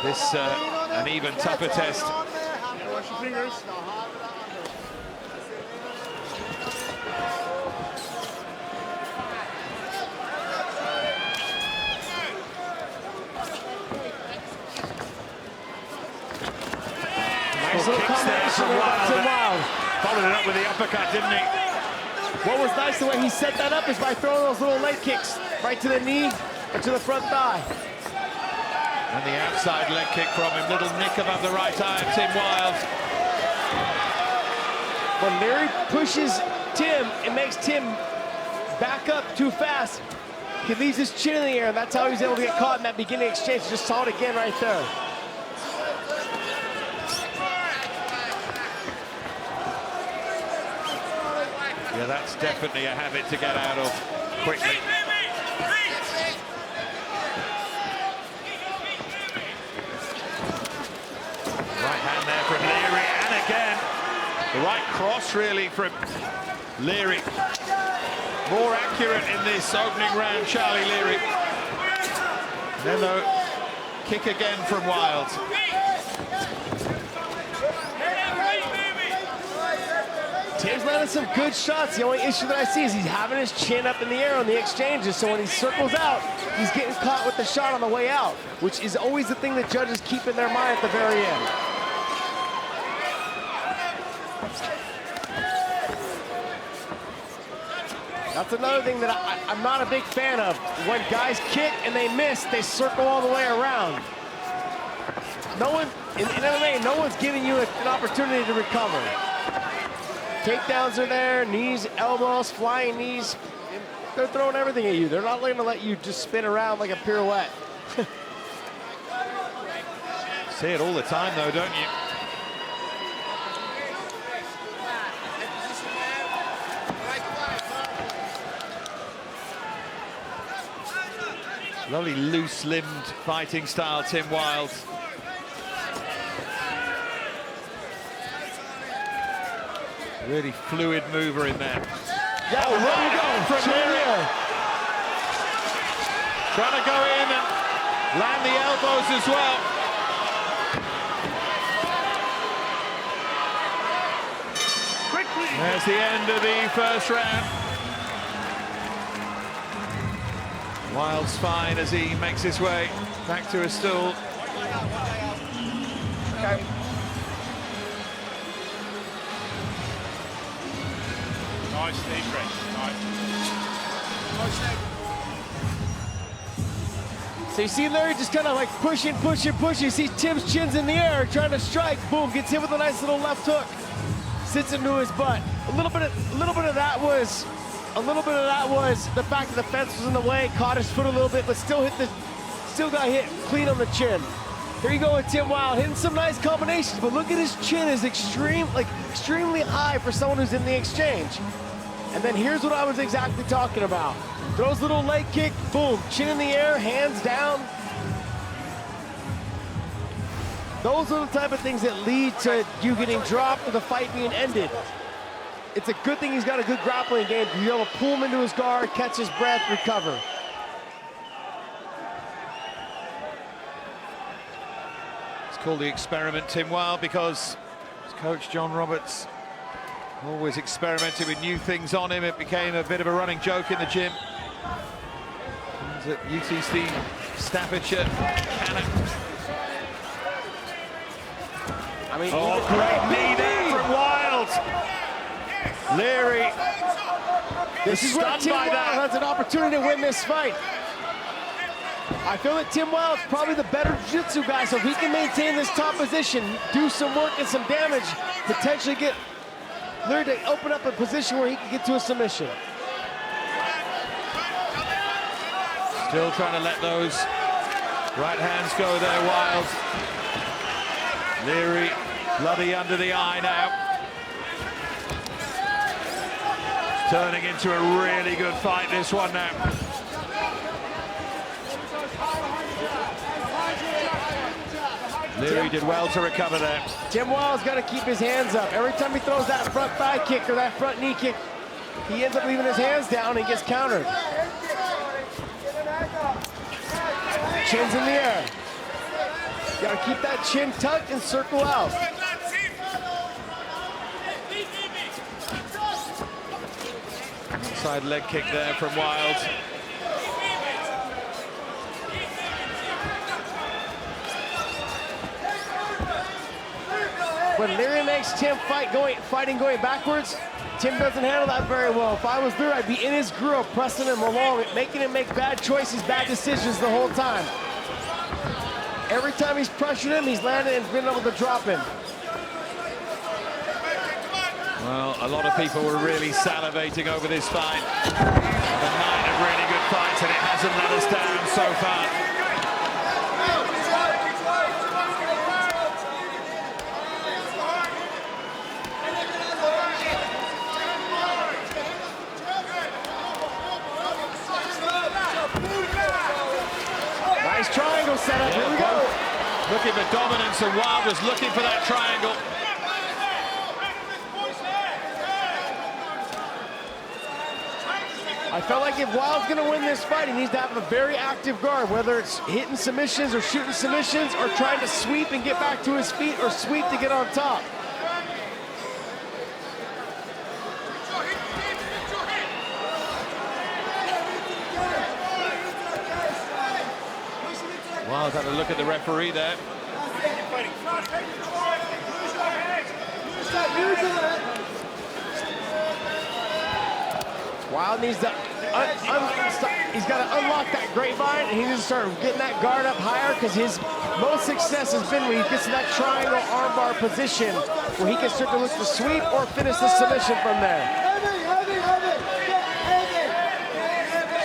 This an even tougher test. Nice little combination from Wild. Followed it up with the uppercut, didn't he? What was nice, the way he set that up is by throwing those little leg kicks right to the knee or to the front thigh. And the outside leg kick from him, little nick above the right eye of Tim Wild. When Leary pushes Tim, it makes Tim back up too fast. He leaves his chin in the air, and that's how he's able to get caught in that beginning exchange. You just saw it again right there. Yeah, that's definitely a habit to get out of quickly. Right hand there from Leary, and again, the right cross really from Leary. More accurate in this opening round, Charlie Leary. Then the kick again from Wild. Tim's landing some good shots. The only issue that I see is he's having his chin up in the air on the exchanges, so when he circles out, he's getting caught with the shot on the way out, which is always the thing that judges keep in their mind at the very end. That's another thing that I'm not a big fan of. When guys kick and they miss, they circle all the way around. No one, in MMA, no one's giving you an opportunity to recover. Takedowns are there, knees, elbows, flying knees. They're throwing everything at you. They're not going to let you just spin around like a pirouette. See it all the time, though, don't you? Lovely loose-limbed fighting style, Tim Wild. Really fluid mover in there. Yeah, oh, right on from Leary. Trying to go in and land the elbows as well. Quickly. There's the end of the first round. Wild's fine as he makes his way back to a stool. Okay. Nice knee stretch. Nice. So you see Larry just kind of like pushing. You see Tim's chin's in the air, trying to strike. Boom, gets hit with a nice little left hook. Sits into his butt. A little bit of that was the fact that the fence was in the way, caught his foot a little bit, but still got hit clean on the chin. Here you go with Tim Wilde, hitting some nice combinations, but look at his chin is extremely high for someone who's in the exchange. And then here's what I was exactly talking about. Throws a little leg kick, boom, chin in the air, hands down. Those are the type of things that lead to you getting dropped or the fight being ended. It's a good thing he's got a good grappling game. You're able to pull him into his guard, catch his breath, recover. It's called the experiment, Tim Wilde, because his coach John Roberts always experimented with new things on him. It became a bit of a running joke in the gym. He's at UTC Staffordshire. I mean, great knee there from Wilde. Leary. This is where Tim Wilde has an opportunity to win this fight. I feel that Tim Wilde's probably the better jiu-jitsu guy, so if he can maintain this top position, do some work and some damage, potentially get Leary to open up a position where he can get to a submission. Still trying to let those right hands go there, Wilde. Leary, bloody under the eye now. It's turning into a really good fight, this one now. Leary did well to recover there. Tim Wilde's got to keep his hands up. Every time he throws that front thigh kick or that front knee kick, he ends up leaving his hands down and gets countered. Chin's in the air. You got to keep that chin tucked and circle out. Side leg kick there from Wilde. When Leary makes Tim fighting going backwards, Tim doesn't handle that very well. If I was there, I'd be in his grill, pressing him along, making him make bad choices, bad decisions the whole time. Every time he's pressured him, he's landed and been able to drop him. Well, a lot of people were really salivating over this fight. A night of really good fights, and it hasn't let us down so far. Nice triangle setup, here we go. Looking for dominance, and Wilde was looking for that triangle. I felt like if Wilde's gonna win this fight, he needs to have a very active guard, whether it's hitting submissions or shooting submissions or trying to sweep and get back to his feet or sweep to get on top. Wilde had a look at the referee there. Wilde needs to, he's got to unlock that grapevine, and he needs to start getting that guard up higher, because his most success has been when he gets to that triangle armbar position where he can start to look to sweep or finish the submission from there.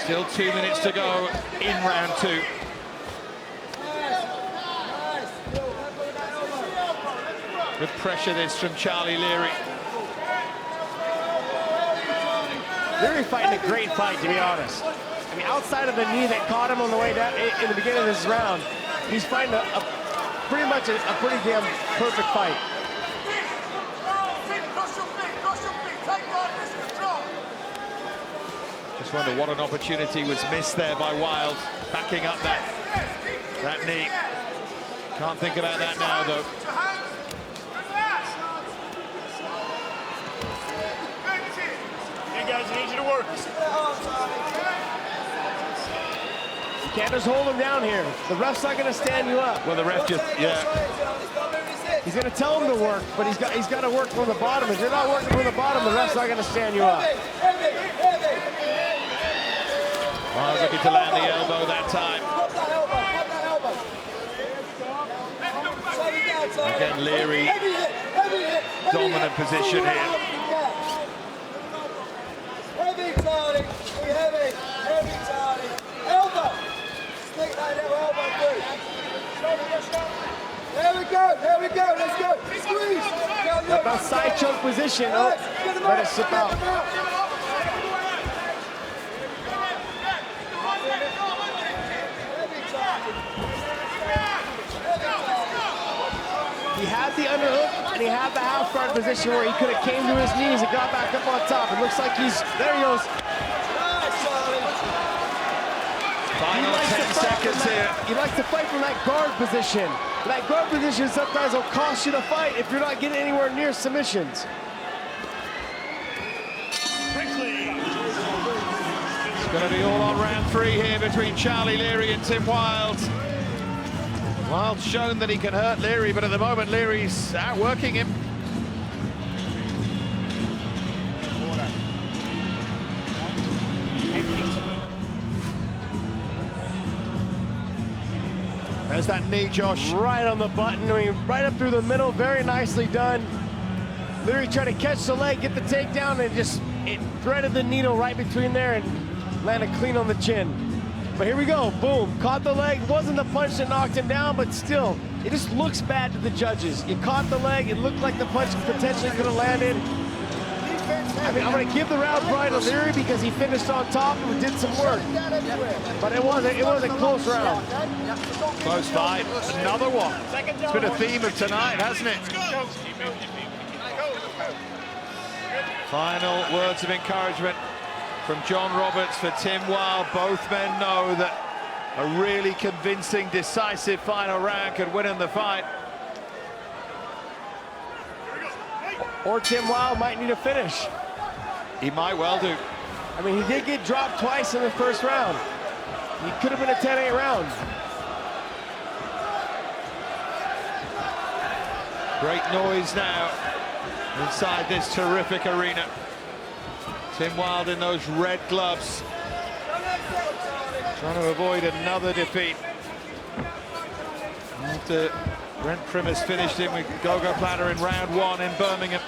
Still 2 minutes to go in round two. Good pressure this from Charlie Leary. Leary fighting a great fight, to be honest. I mean, outside of the knee that caught him on the way down in the beginning of this round, he's fighting pretty much a pretty damn perfect fight. Just wonder what an opportunity was missed there by Wilde, backing up that knee. Can't think about that now, though. Hey guys, I need you to work. You can't just hold him down here. The ref's not going to stand you up. Well, the ref just, yeah. He's going to tell him to work, but he's got to work from the bottom. If you're not working from the bottom, the ref's not going to stand you up. Miles looking to land the elbow that time. Again, Leary, dominant position here. Heavy, Charlie. Heavy, Charlie. Elbow. Stick that little elbow through. There we go, let's go. Squeeze. About side choke position. Oh, let it slip out. He had the underhook and he had the half guard position where he could have came to his knees and got back up on top. It looks like there he goes. Final 10 seconds here. He likes to fight from that guard position. That guard position sometimes will cost you the fight if you're not getting anywhere near submissions. It's going to be all on round 3 here between Charlie Leary and Tim Wilde. Wilde's shown that he can hurt Leary, but at the moment Leary's outworking him. There's that knee, Josh. Right on the button, I mean, right up through the middle, very nicely done. Leary tried to catch the leg, get the takedown, and it threaded the needle right between there and landed clean on the chin. But here we go, boom, caught the leg. Wasn't the punch that knocked him down, but still, it just looks bad to the judges. You caught the leg, it looked like the punch potentially could have landed. I mean, I'm going to give the round pride to Leary because he finished on top and did some work. But it was a close round. Close fight, another one. It's been a theme of tonight, hasn't it? Final words of encouragement from John Roberts for Tim Wilde. Both men know that a really convincing, decisive final round could win in the fight. Or Tim Wilde might need a finish. He might well do. I mean, he did get dropped twice in the first round. He could have been a 10-8 round. Great noise now inside this terrific arena. Tim Wilde in those red gloves, trying to avoid another defeat. After Brent Primus finished him with Gogo Platter in round 1 in Birmingham.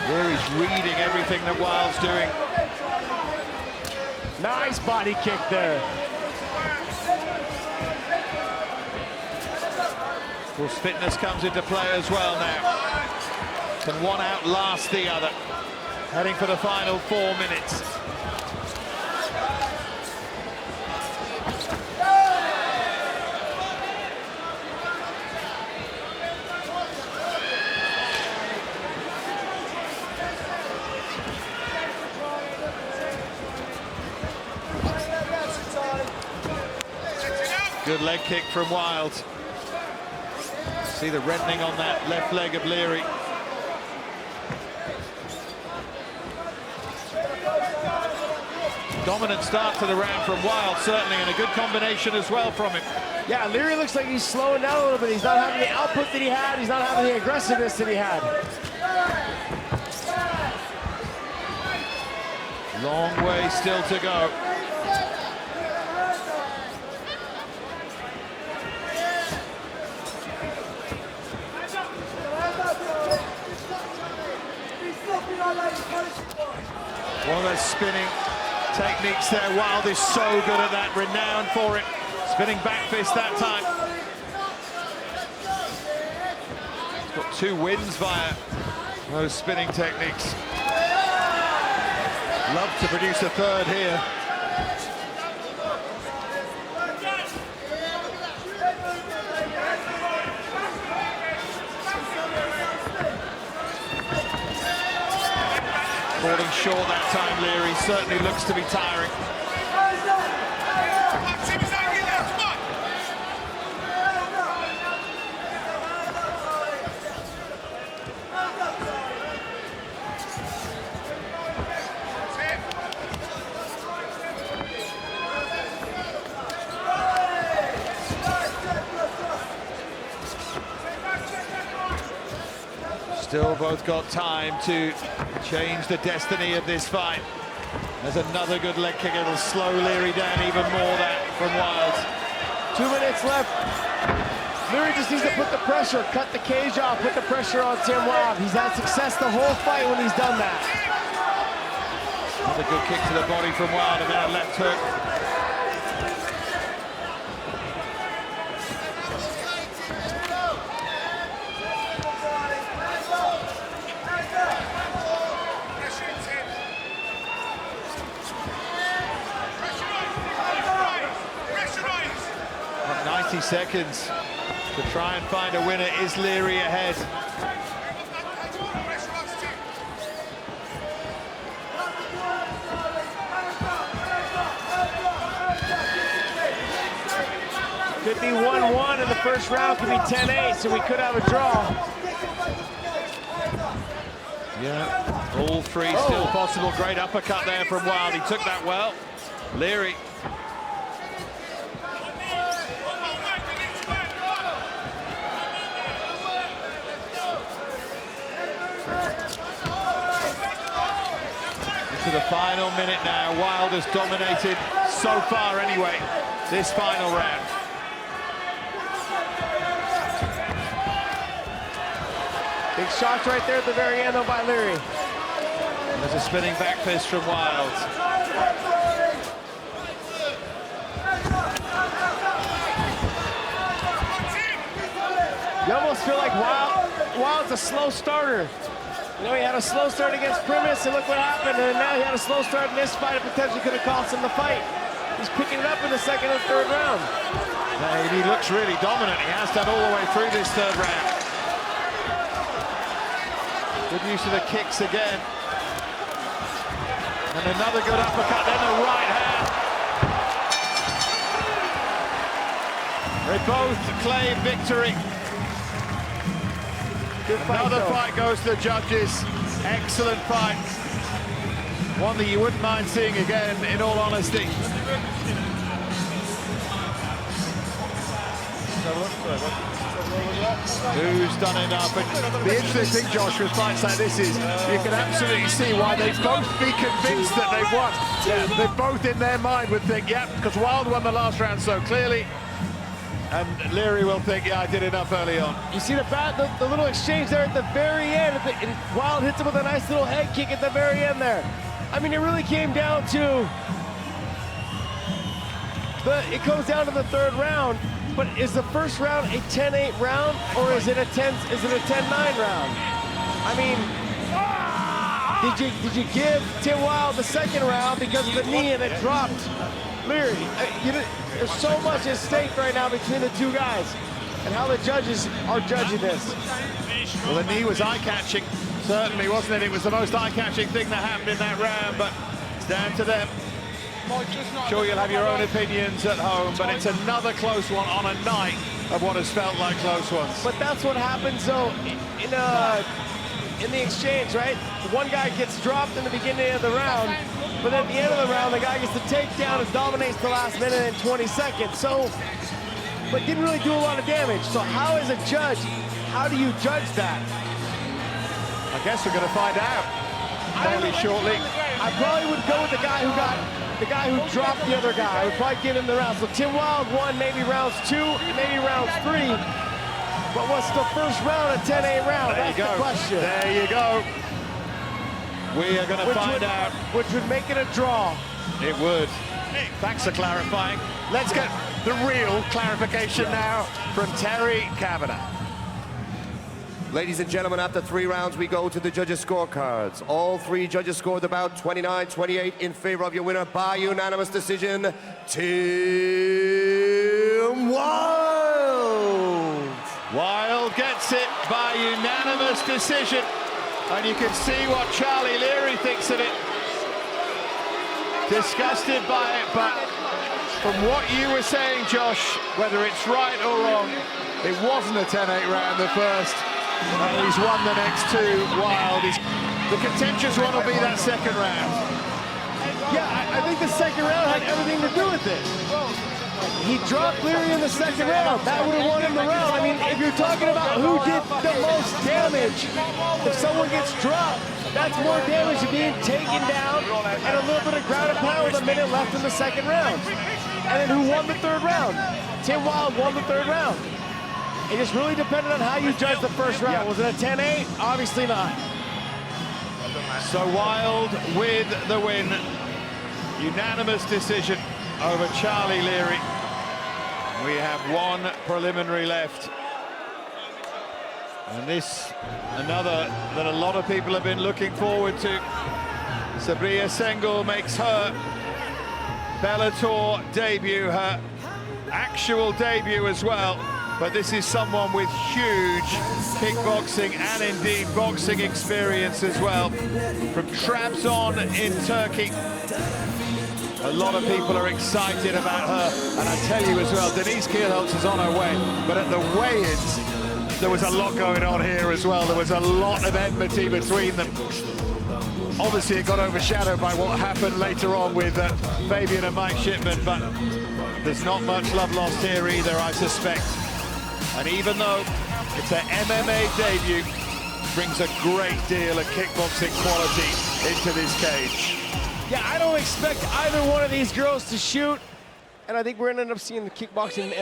Leary's reading everything that Wilde's doing. Nice body kick there. Of course, fitness comes into play as well now. Can one outlast the other? Heading for the final 4 minutes. Good leg kick from Wilde. See the reddening on that left leg of Leary. Dominant start to the round from Wilde, certainly, and a good combination as well from him. Yeah, Leary looks like he's slowing down a little bit. He's not having the output that he had. He's not having the aggressiveness that he had. Long way still to go. One of those spinning techniques there. Wilde is so good at that, renowned for it. Spinning back fist that time. He's got 2 wins via those spinning techniques. Love to produce a third here. Falling short that time, Leary. Certainly looks to be tiring. Still both got time to change the destiny of this fight. There's another good leg kick. It'll slow Leary down even more from Wild. 2 minutes left. Leary just needs to put the pressure, cut the cage off, put the pressure on Tim Wild. He's had success the whole fight when he's done that. Another good kick to the body from Wild, and now left hook. Got 90 seconds to try and find a winner. Is Leary ahead? Could be 1-1 in the first round, could be 10-8, so we could have a draw. Yeah, all three still possible. Great uppercut there from Wild. He took that well. Leary. To the final minute now. Wild has dominated so far anyway, this final round. Big shots right there at the very end though by Leary. There's a spinning back fist from Wild. You almost feel like Wild's a slow starter. You know, he had a slow start against Primus, and look what happened. And now he had a slow start in this fight. It potentially could have cost him the fight. He's picking it up in the second and third round. He looks really dominant. He has done all the way through this third round. Good use of the kicks again. And another good uppercut, then the right hand. They both claim victory. Another fight goes to the judges. Excellent fight. One that you wouldn't mind seeing again, in all honesty. Who's done enough? And the interesting thing, Josh, with fights like this is you can absolutely see why they both be convinced that they've won. Yeah, they both in their mind would think, yeah, because Wild won the last round so clearly. And Leary will think, yeah, I did enough early on. You see the little exchange there at the very end. And Wild hits him with a nice little head kick at the very end there. I mean, it really came down to it comes down to the third round. But is the first round a 10-8 round, or is it a 10-9 round? I mean, did you give Tim Wild the second round because of the knee and it dropped Leary? There's so much at stake right now between the two guys and how the judges are judging this. Well, the knee was eye-catching, certainly, wasn't it? It was the most eye-catching thing that happened in that round, but it's down to them. Sure, you'll have your own opinions at home, but it's another close one on a night of what has felt like close ones. But that's what happens, though, in the exchange, right? One guy gets dropped in the beginning of the round, but at the end of the round, the guy gets the takedown and dominates the last minute and 20 seconds. So, but didn't really do a lot of damage. So how, as a judge, how do you judge that? I guess we're going to find out fairly shortly. I probably would go with the guy who dropped the other guy. I would probably give him the round. So Tim Wild won maybe rounds 2, maybe rounds 3. But what's the first round, a 10-8 round? That's the question. There you go. We are going to find out. Which would make it a draw. It would. Thanks for clarifying. Let's get the real clarification now from Terry Kavanagh. Ladies and gentlemen, after 3 rounds, we go to the judges' scorecards. All 3 judges scored about 29-28 in favor of your winner by unanimous decision, Tim Wild. Wild gets it by unanimous decision. And you can see what Charlie Leary thinks of it. Disgusted by it, but from what you were saying, Josh, whether it's right or wrong, it wasn't a 10-8 round the first. And he's won the next 2. Wild. The contentious one will be that second round. Yeah, I think the second round had everything to do with it. He dropped Cleary in the second round. That would have won him the round. I mean, if you're talking about who did the most damage, if someone gets dropped, that's more damage than being taken down and a little bit of ground and pound with a minute left in the second round. And then who won the third round? Tim Wild won the third round. It just really depended on how you judge the first round. Was it a 10-8? Obviously not. So Wild with the win. Unanimous decision over Charlie Leary. We have one preliminary left. And this, another that a lot of people have been looking forward to. Frier Sangle makes her Bellator debut, her actual debut as well. But this is someone with huge kickboxing and indeed boxing experience as well. From Trabzon in Turkey. A lot of people are excited about her. And I tell you as well, Denise Kielholtz is on her way. But at the weigh-ins, there was a lot going on here as well. There was a lot of enmity between them. Obviously, it got overshadowed by what happened later on with Fabian and Mike Shipman. But there's not much love lost here either, I suspect. And even though it's an MMA debut, brings a great deal of kickboxing quality into this cage. Yeah, I don't expect either one of these girls to shoot, and I think we're gonna end up seeing the kickboxing.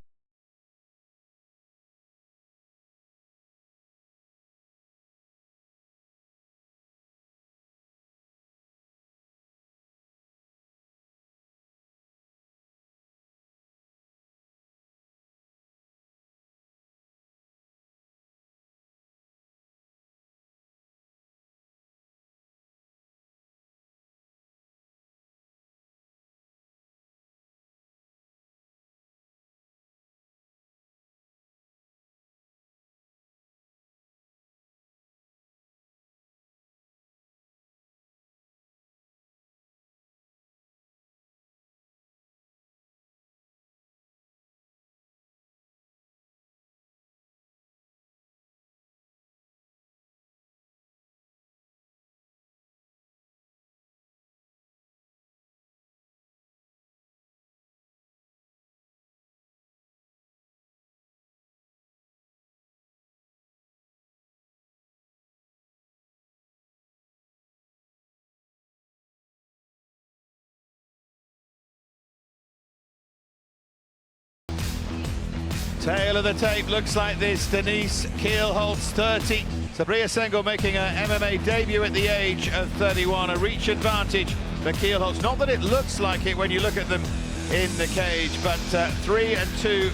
Tail of the tape looks like this. Denise Kielholtz, 30. Frier Sangle making her MMA debut at the age of 31. A reach advantage for Kielholtz. Not that it looks like it when you look at them in the cage, but 3-2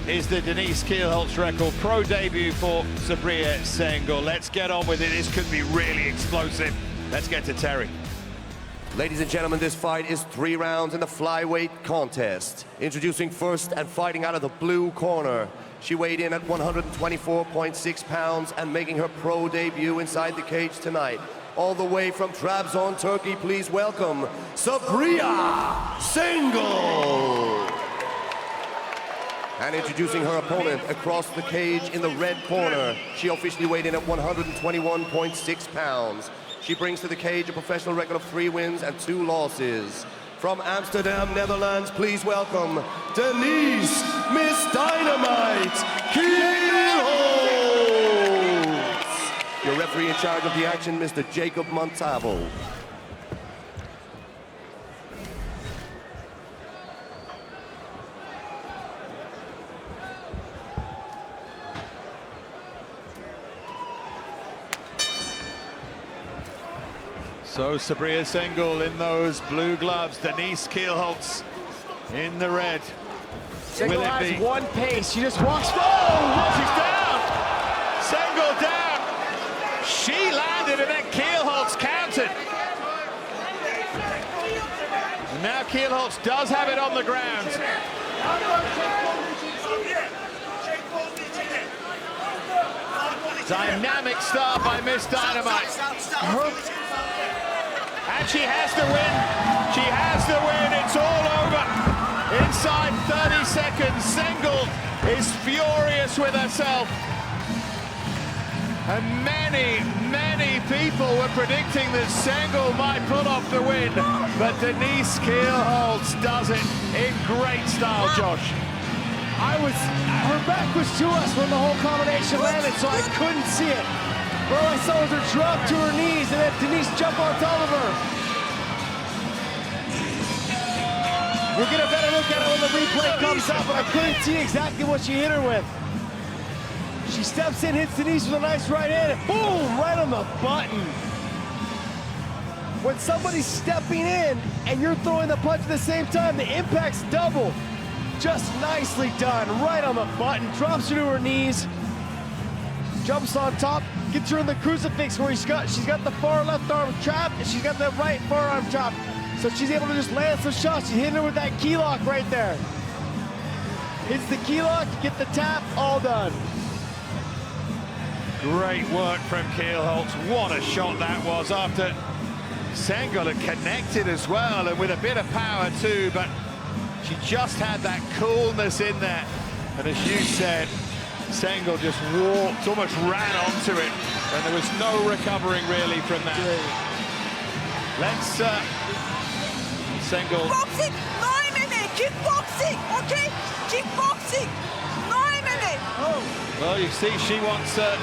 is the Denise Kielholtz record. Pro debut for Frier Sangle. Let's get on with it. This could be really explosive. Let's get to Terry. Ladies and gentlemen, this fight is 3 rounds in the flyweight contest. Introducing first and fighting out of the blue corner. She weighed in at 124.6 pounds and making her pro debut inside the cage tonight. All the way from Trabzon, Turkey, please welcome Frier Sangle. And introducing her opponent across the cage in the red corner. She officially weighed in at 121.6 pounds. She brings to the cage a professional record of 3 wins and 2 losses. From Amsterdam, Netherlands, please welcome Denise Miss Dynamite Kielholtz. Your referee in charge of the action, Mr. Jacob Montalvo. So Frier Sangle in those blue gloves, Denise Kielholtz in the red. Sangle has one pace, she just walks forward. Oh, she's down! Sangle down! She landed and then Kielholtz countered. And now Kielholtz does have it on the ground. Dynamic start by Miss Dynamite. And she has the win. She has the win. It's all over. Inside 30 seconds, Sangle is furious with herself. And many people were predicting that Sangle might pull off the win, but Denise Kielholtz does it in great style, Josh. Her back was to us when the whole combination landed, so I couldn't see it. But all I saw was her drop to her knees and then Denise jump on top of her. We'll get a better look at it when the replay comes up, but I couldn't see exactly what she hit her with. She steps in, hits Denise with a nice right hand, and boom, right on the button. When somebody's stepping in and you're throwing the punch at the same time, the impact's double. Just nicely done, right on the button, drops her to her knees, jumps on top, gets her in the crucifix where she's got the far left arm trapped and she's got the right forearm chopped. So she's able to just land some shots. She's hitting her with that key lock right there. Hits the key lock, get the tap, all done. Great work from Kielholtz. What a shot that was after Sangle had connected as well, and with a bit of power too, but she just had that coolness in there. And as you said, Sangle just walked, almost ran onto it, and there was no recovering really from that. Let's Sangle. Kickboxing, no MMA, kickboxing, okay? Kickboxing, no MMA. Oh. Well, you see, she wants a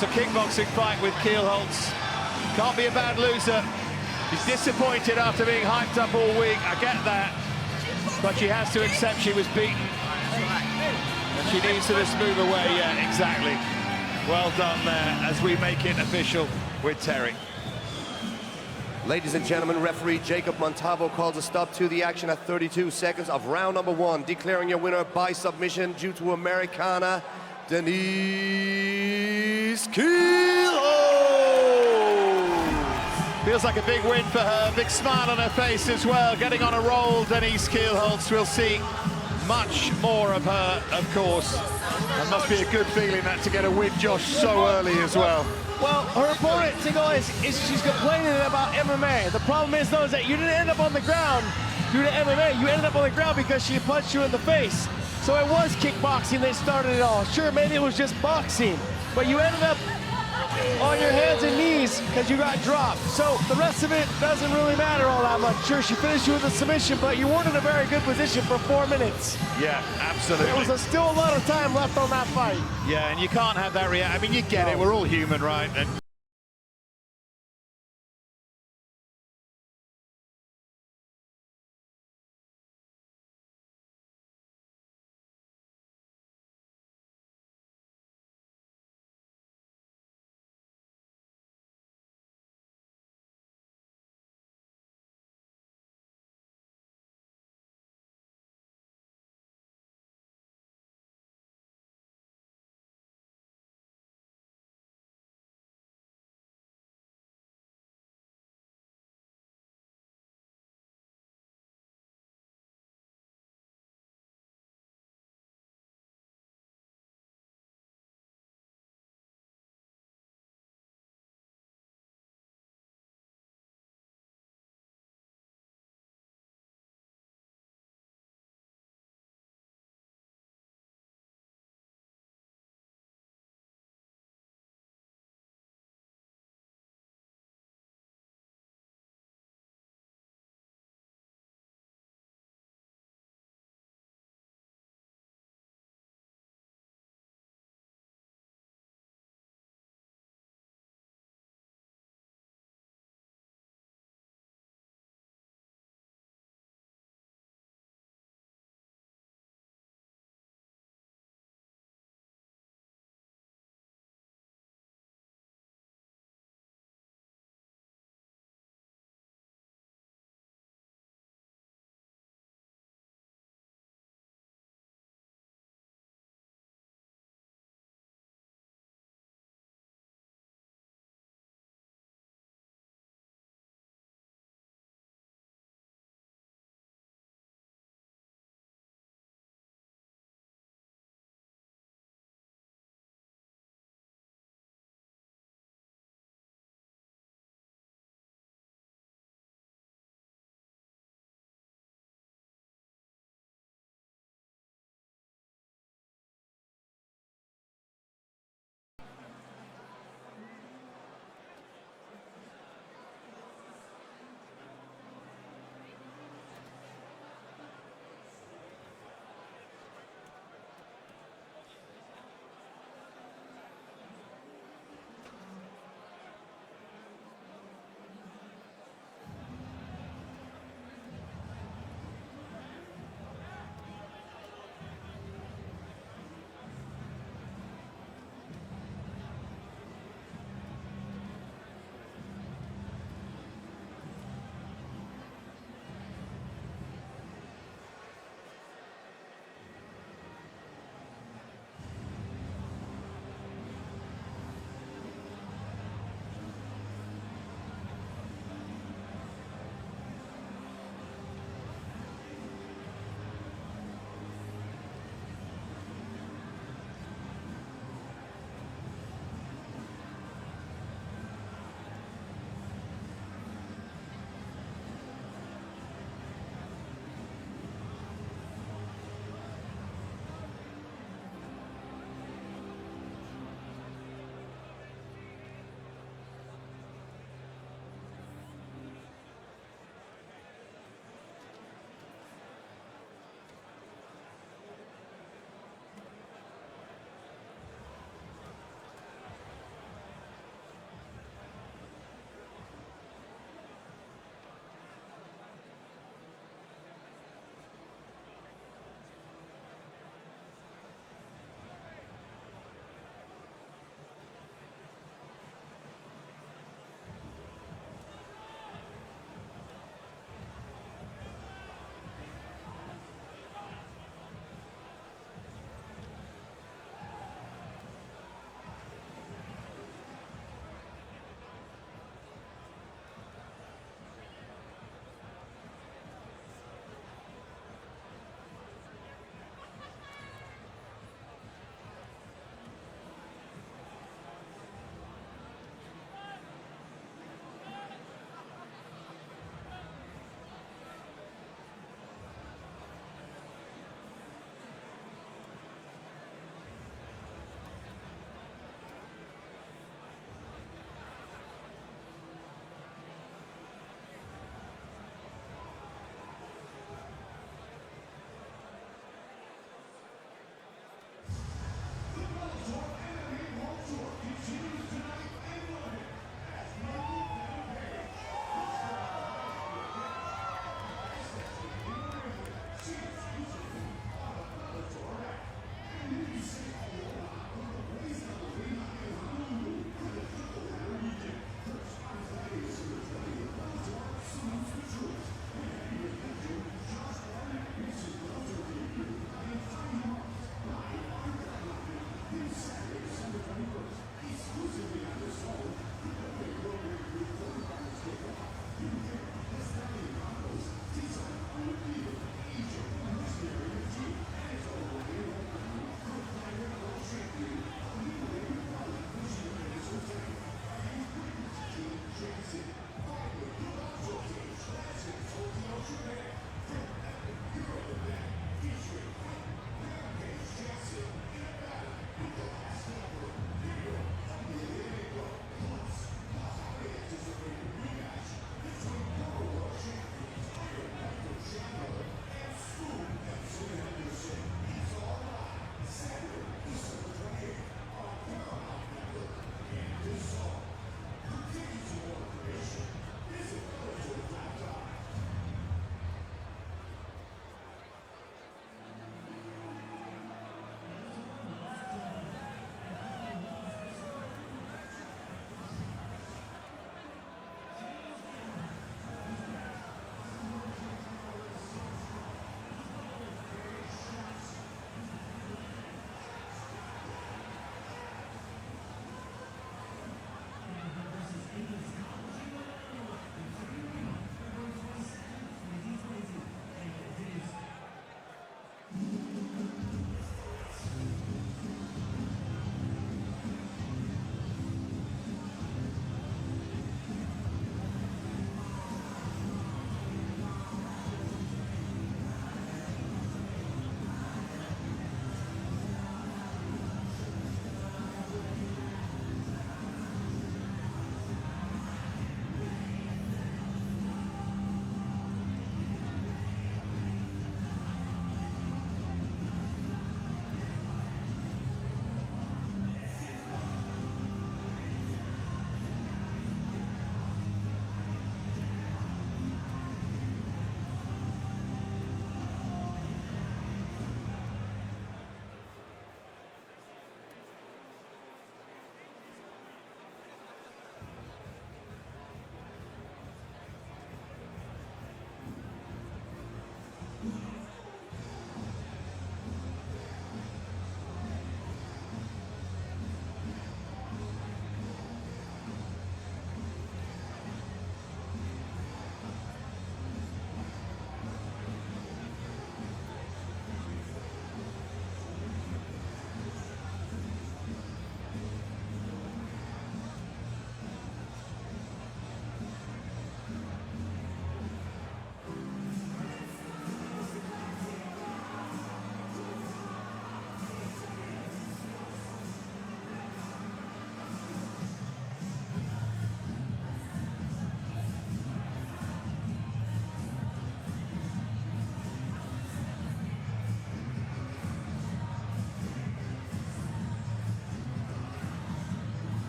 kickboxing fight with Kielholtz. Can't be a bad loser. She's disappointed after being hyped up all week. I get that, but she has to accept she was beaten, and she needs to just move away. Yeah, exactly. Well done there as we make it official with Terry. Ladies and gentlemen, referee Jacob Montalvo calls a stop to the action at 32 seconds of round number 1, declaring your winner by submission due to Americana, Denise Kielholtz. Feels like a big win for her, big smile on her face as well, getting on a roll, Denise Kielholtz. We'll see much more of her, of course. That must be a good feeling that to get a win, Josh, so early as well. Well, her opponent, Sangle, she's complaining about MMA. The problem is, though, is that you didn't end up on the ground due to MMA. You ended up on the ground because she punched you in the face. So it was kickboxing that started it all. Sure, maybe it was just boxing, but you ended up on your hands and knees because you got dropped. So the rest of it doesn't really matter all that much. Sure, she finished you with a submission, but you weren't in a very good position for 4 minutes. Yeah, absolutely. There was still a lot of time left on that fight. Yeah, and you can't have that reaction. I mean, you get it. We're all human, right? And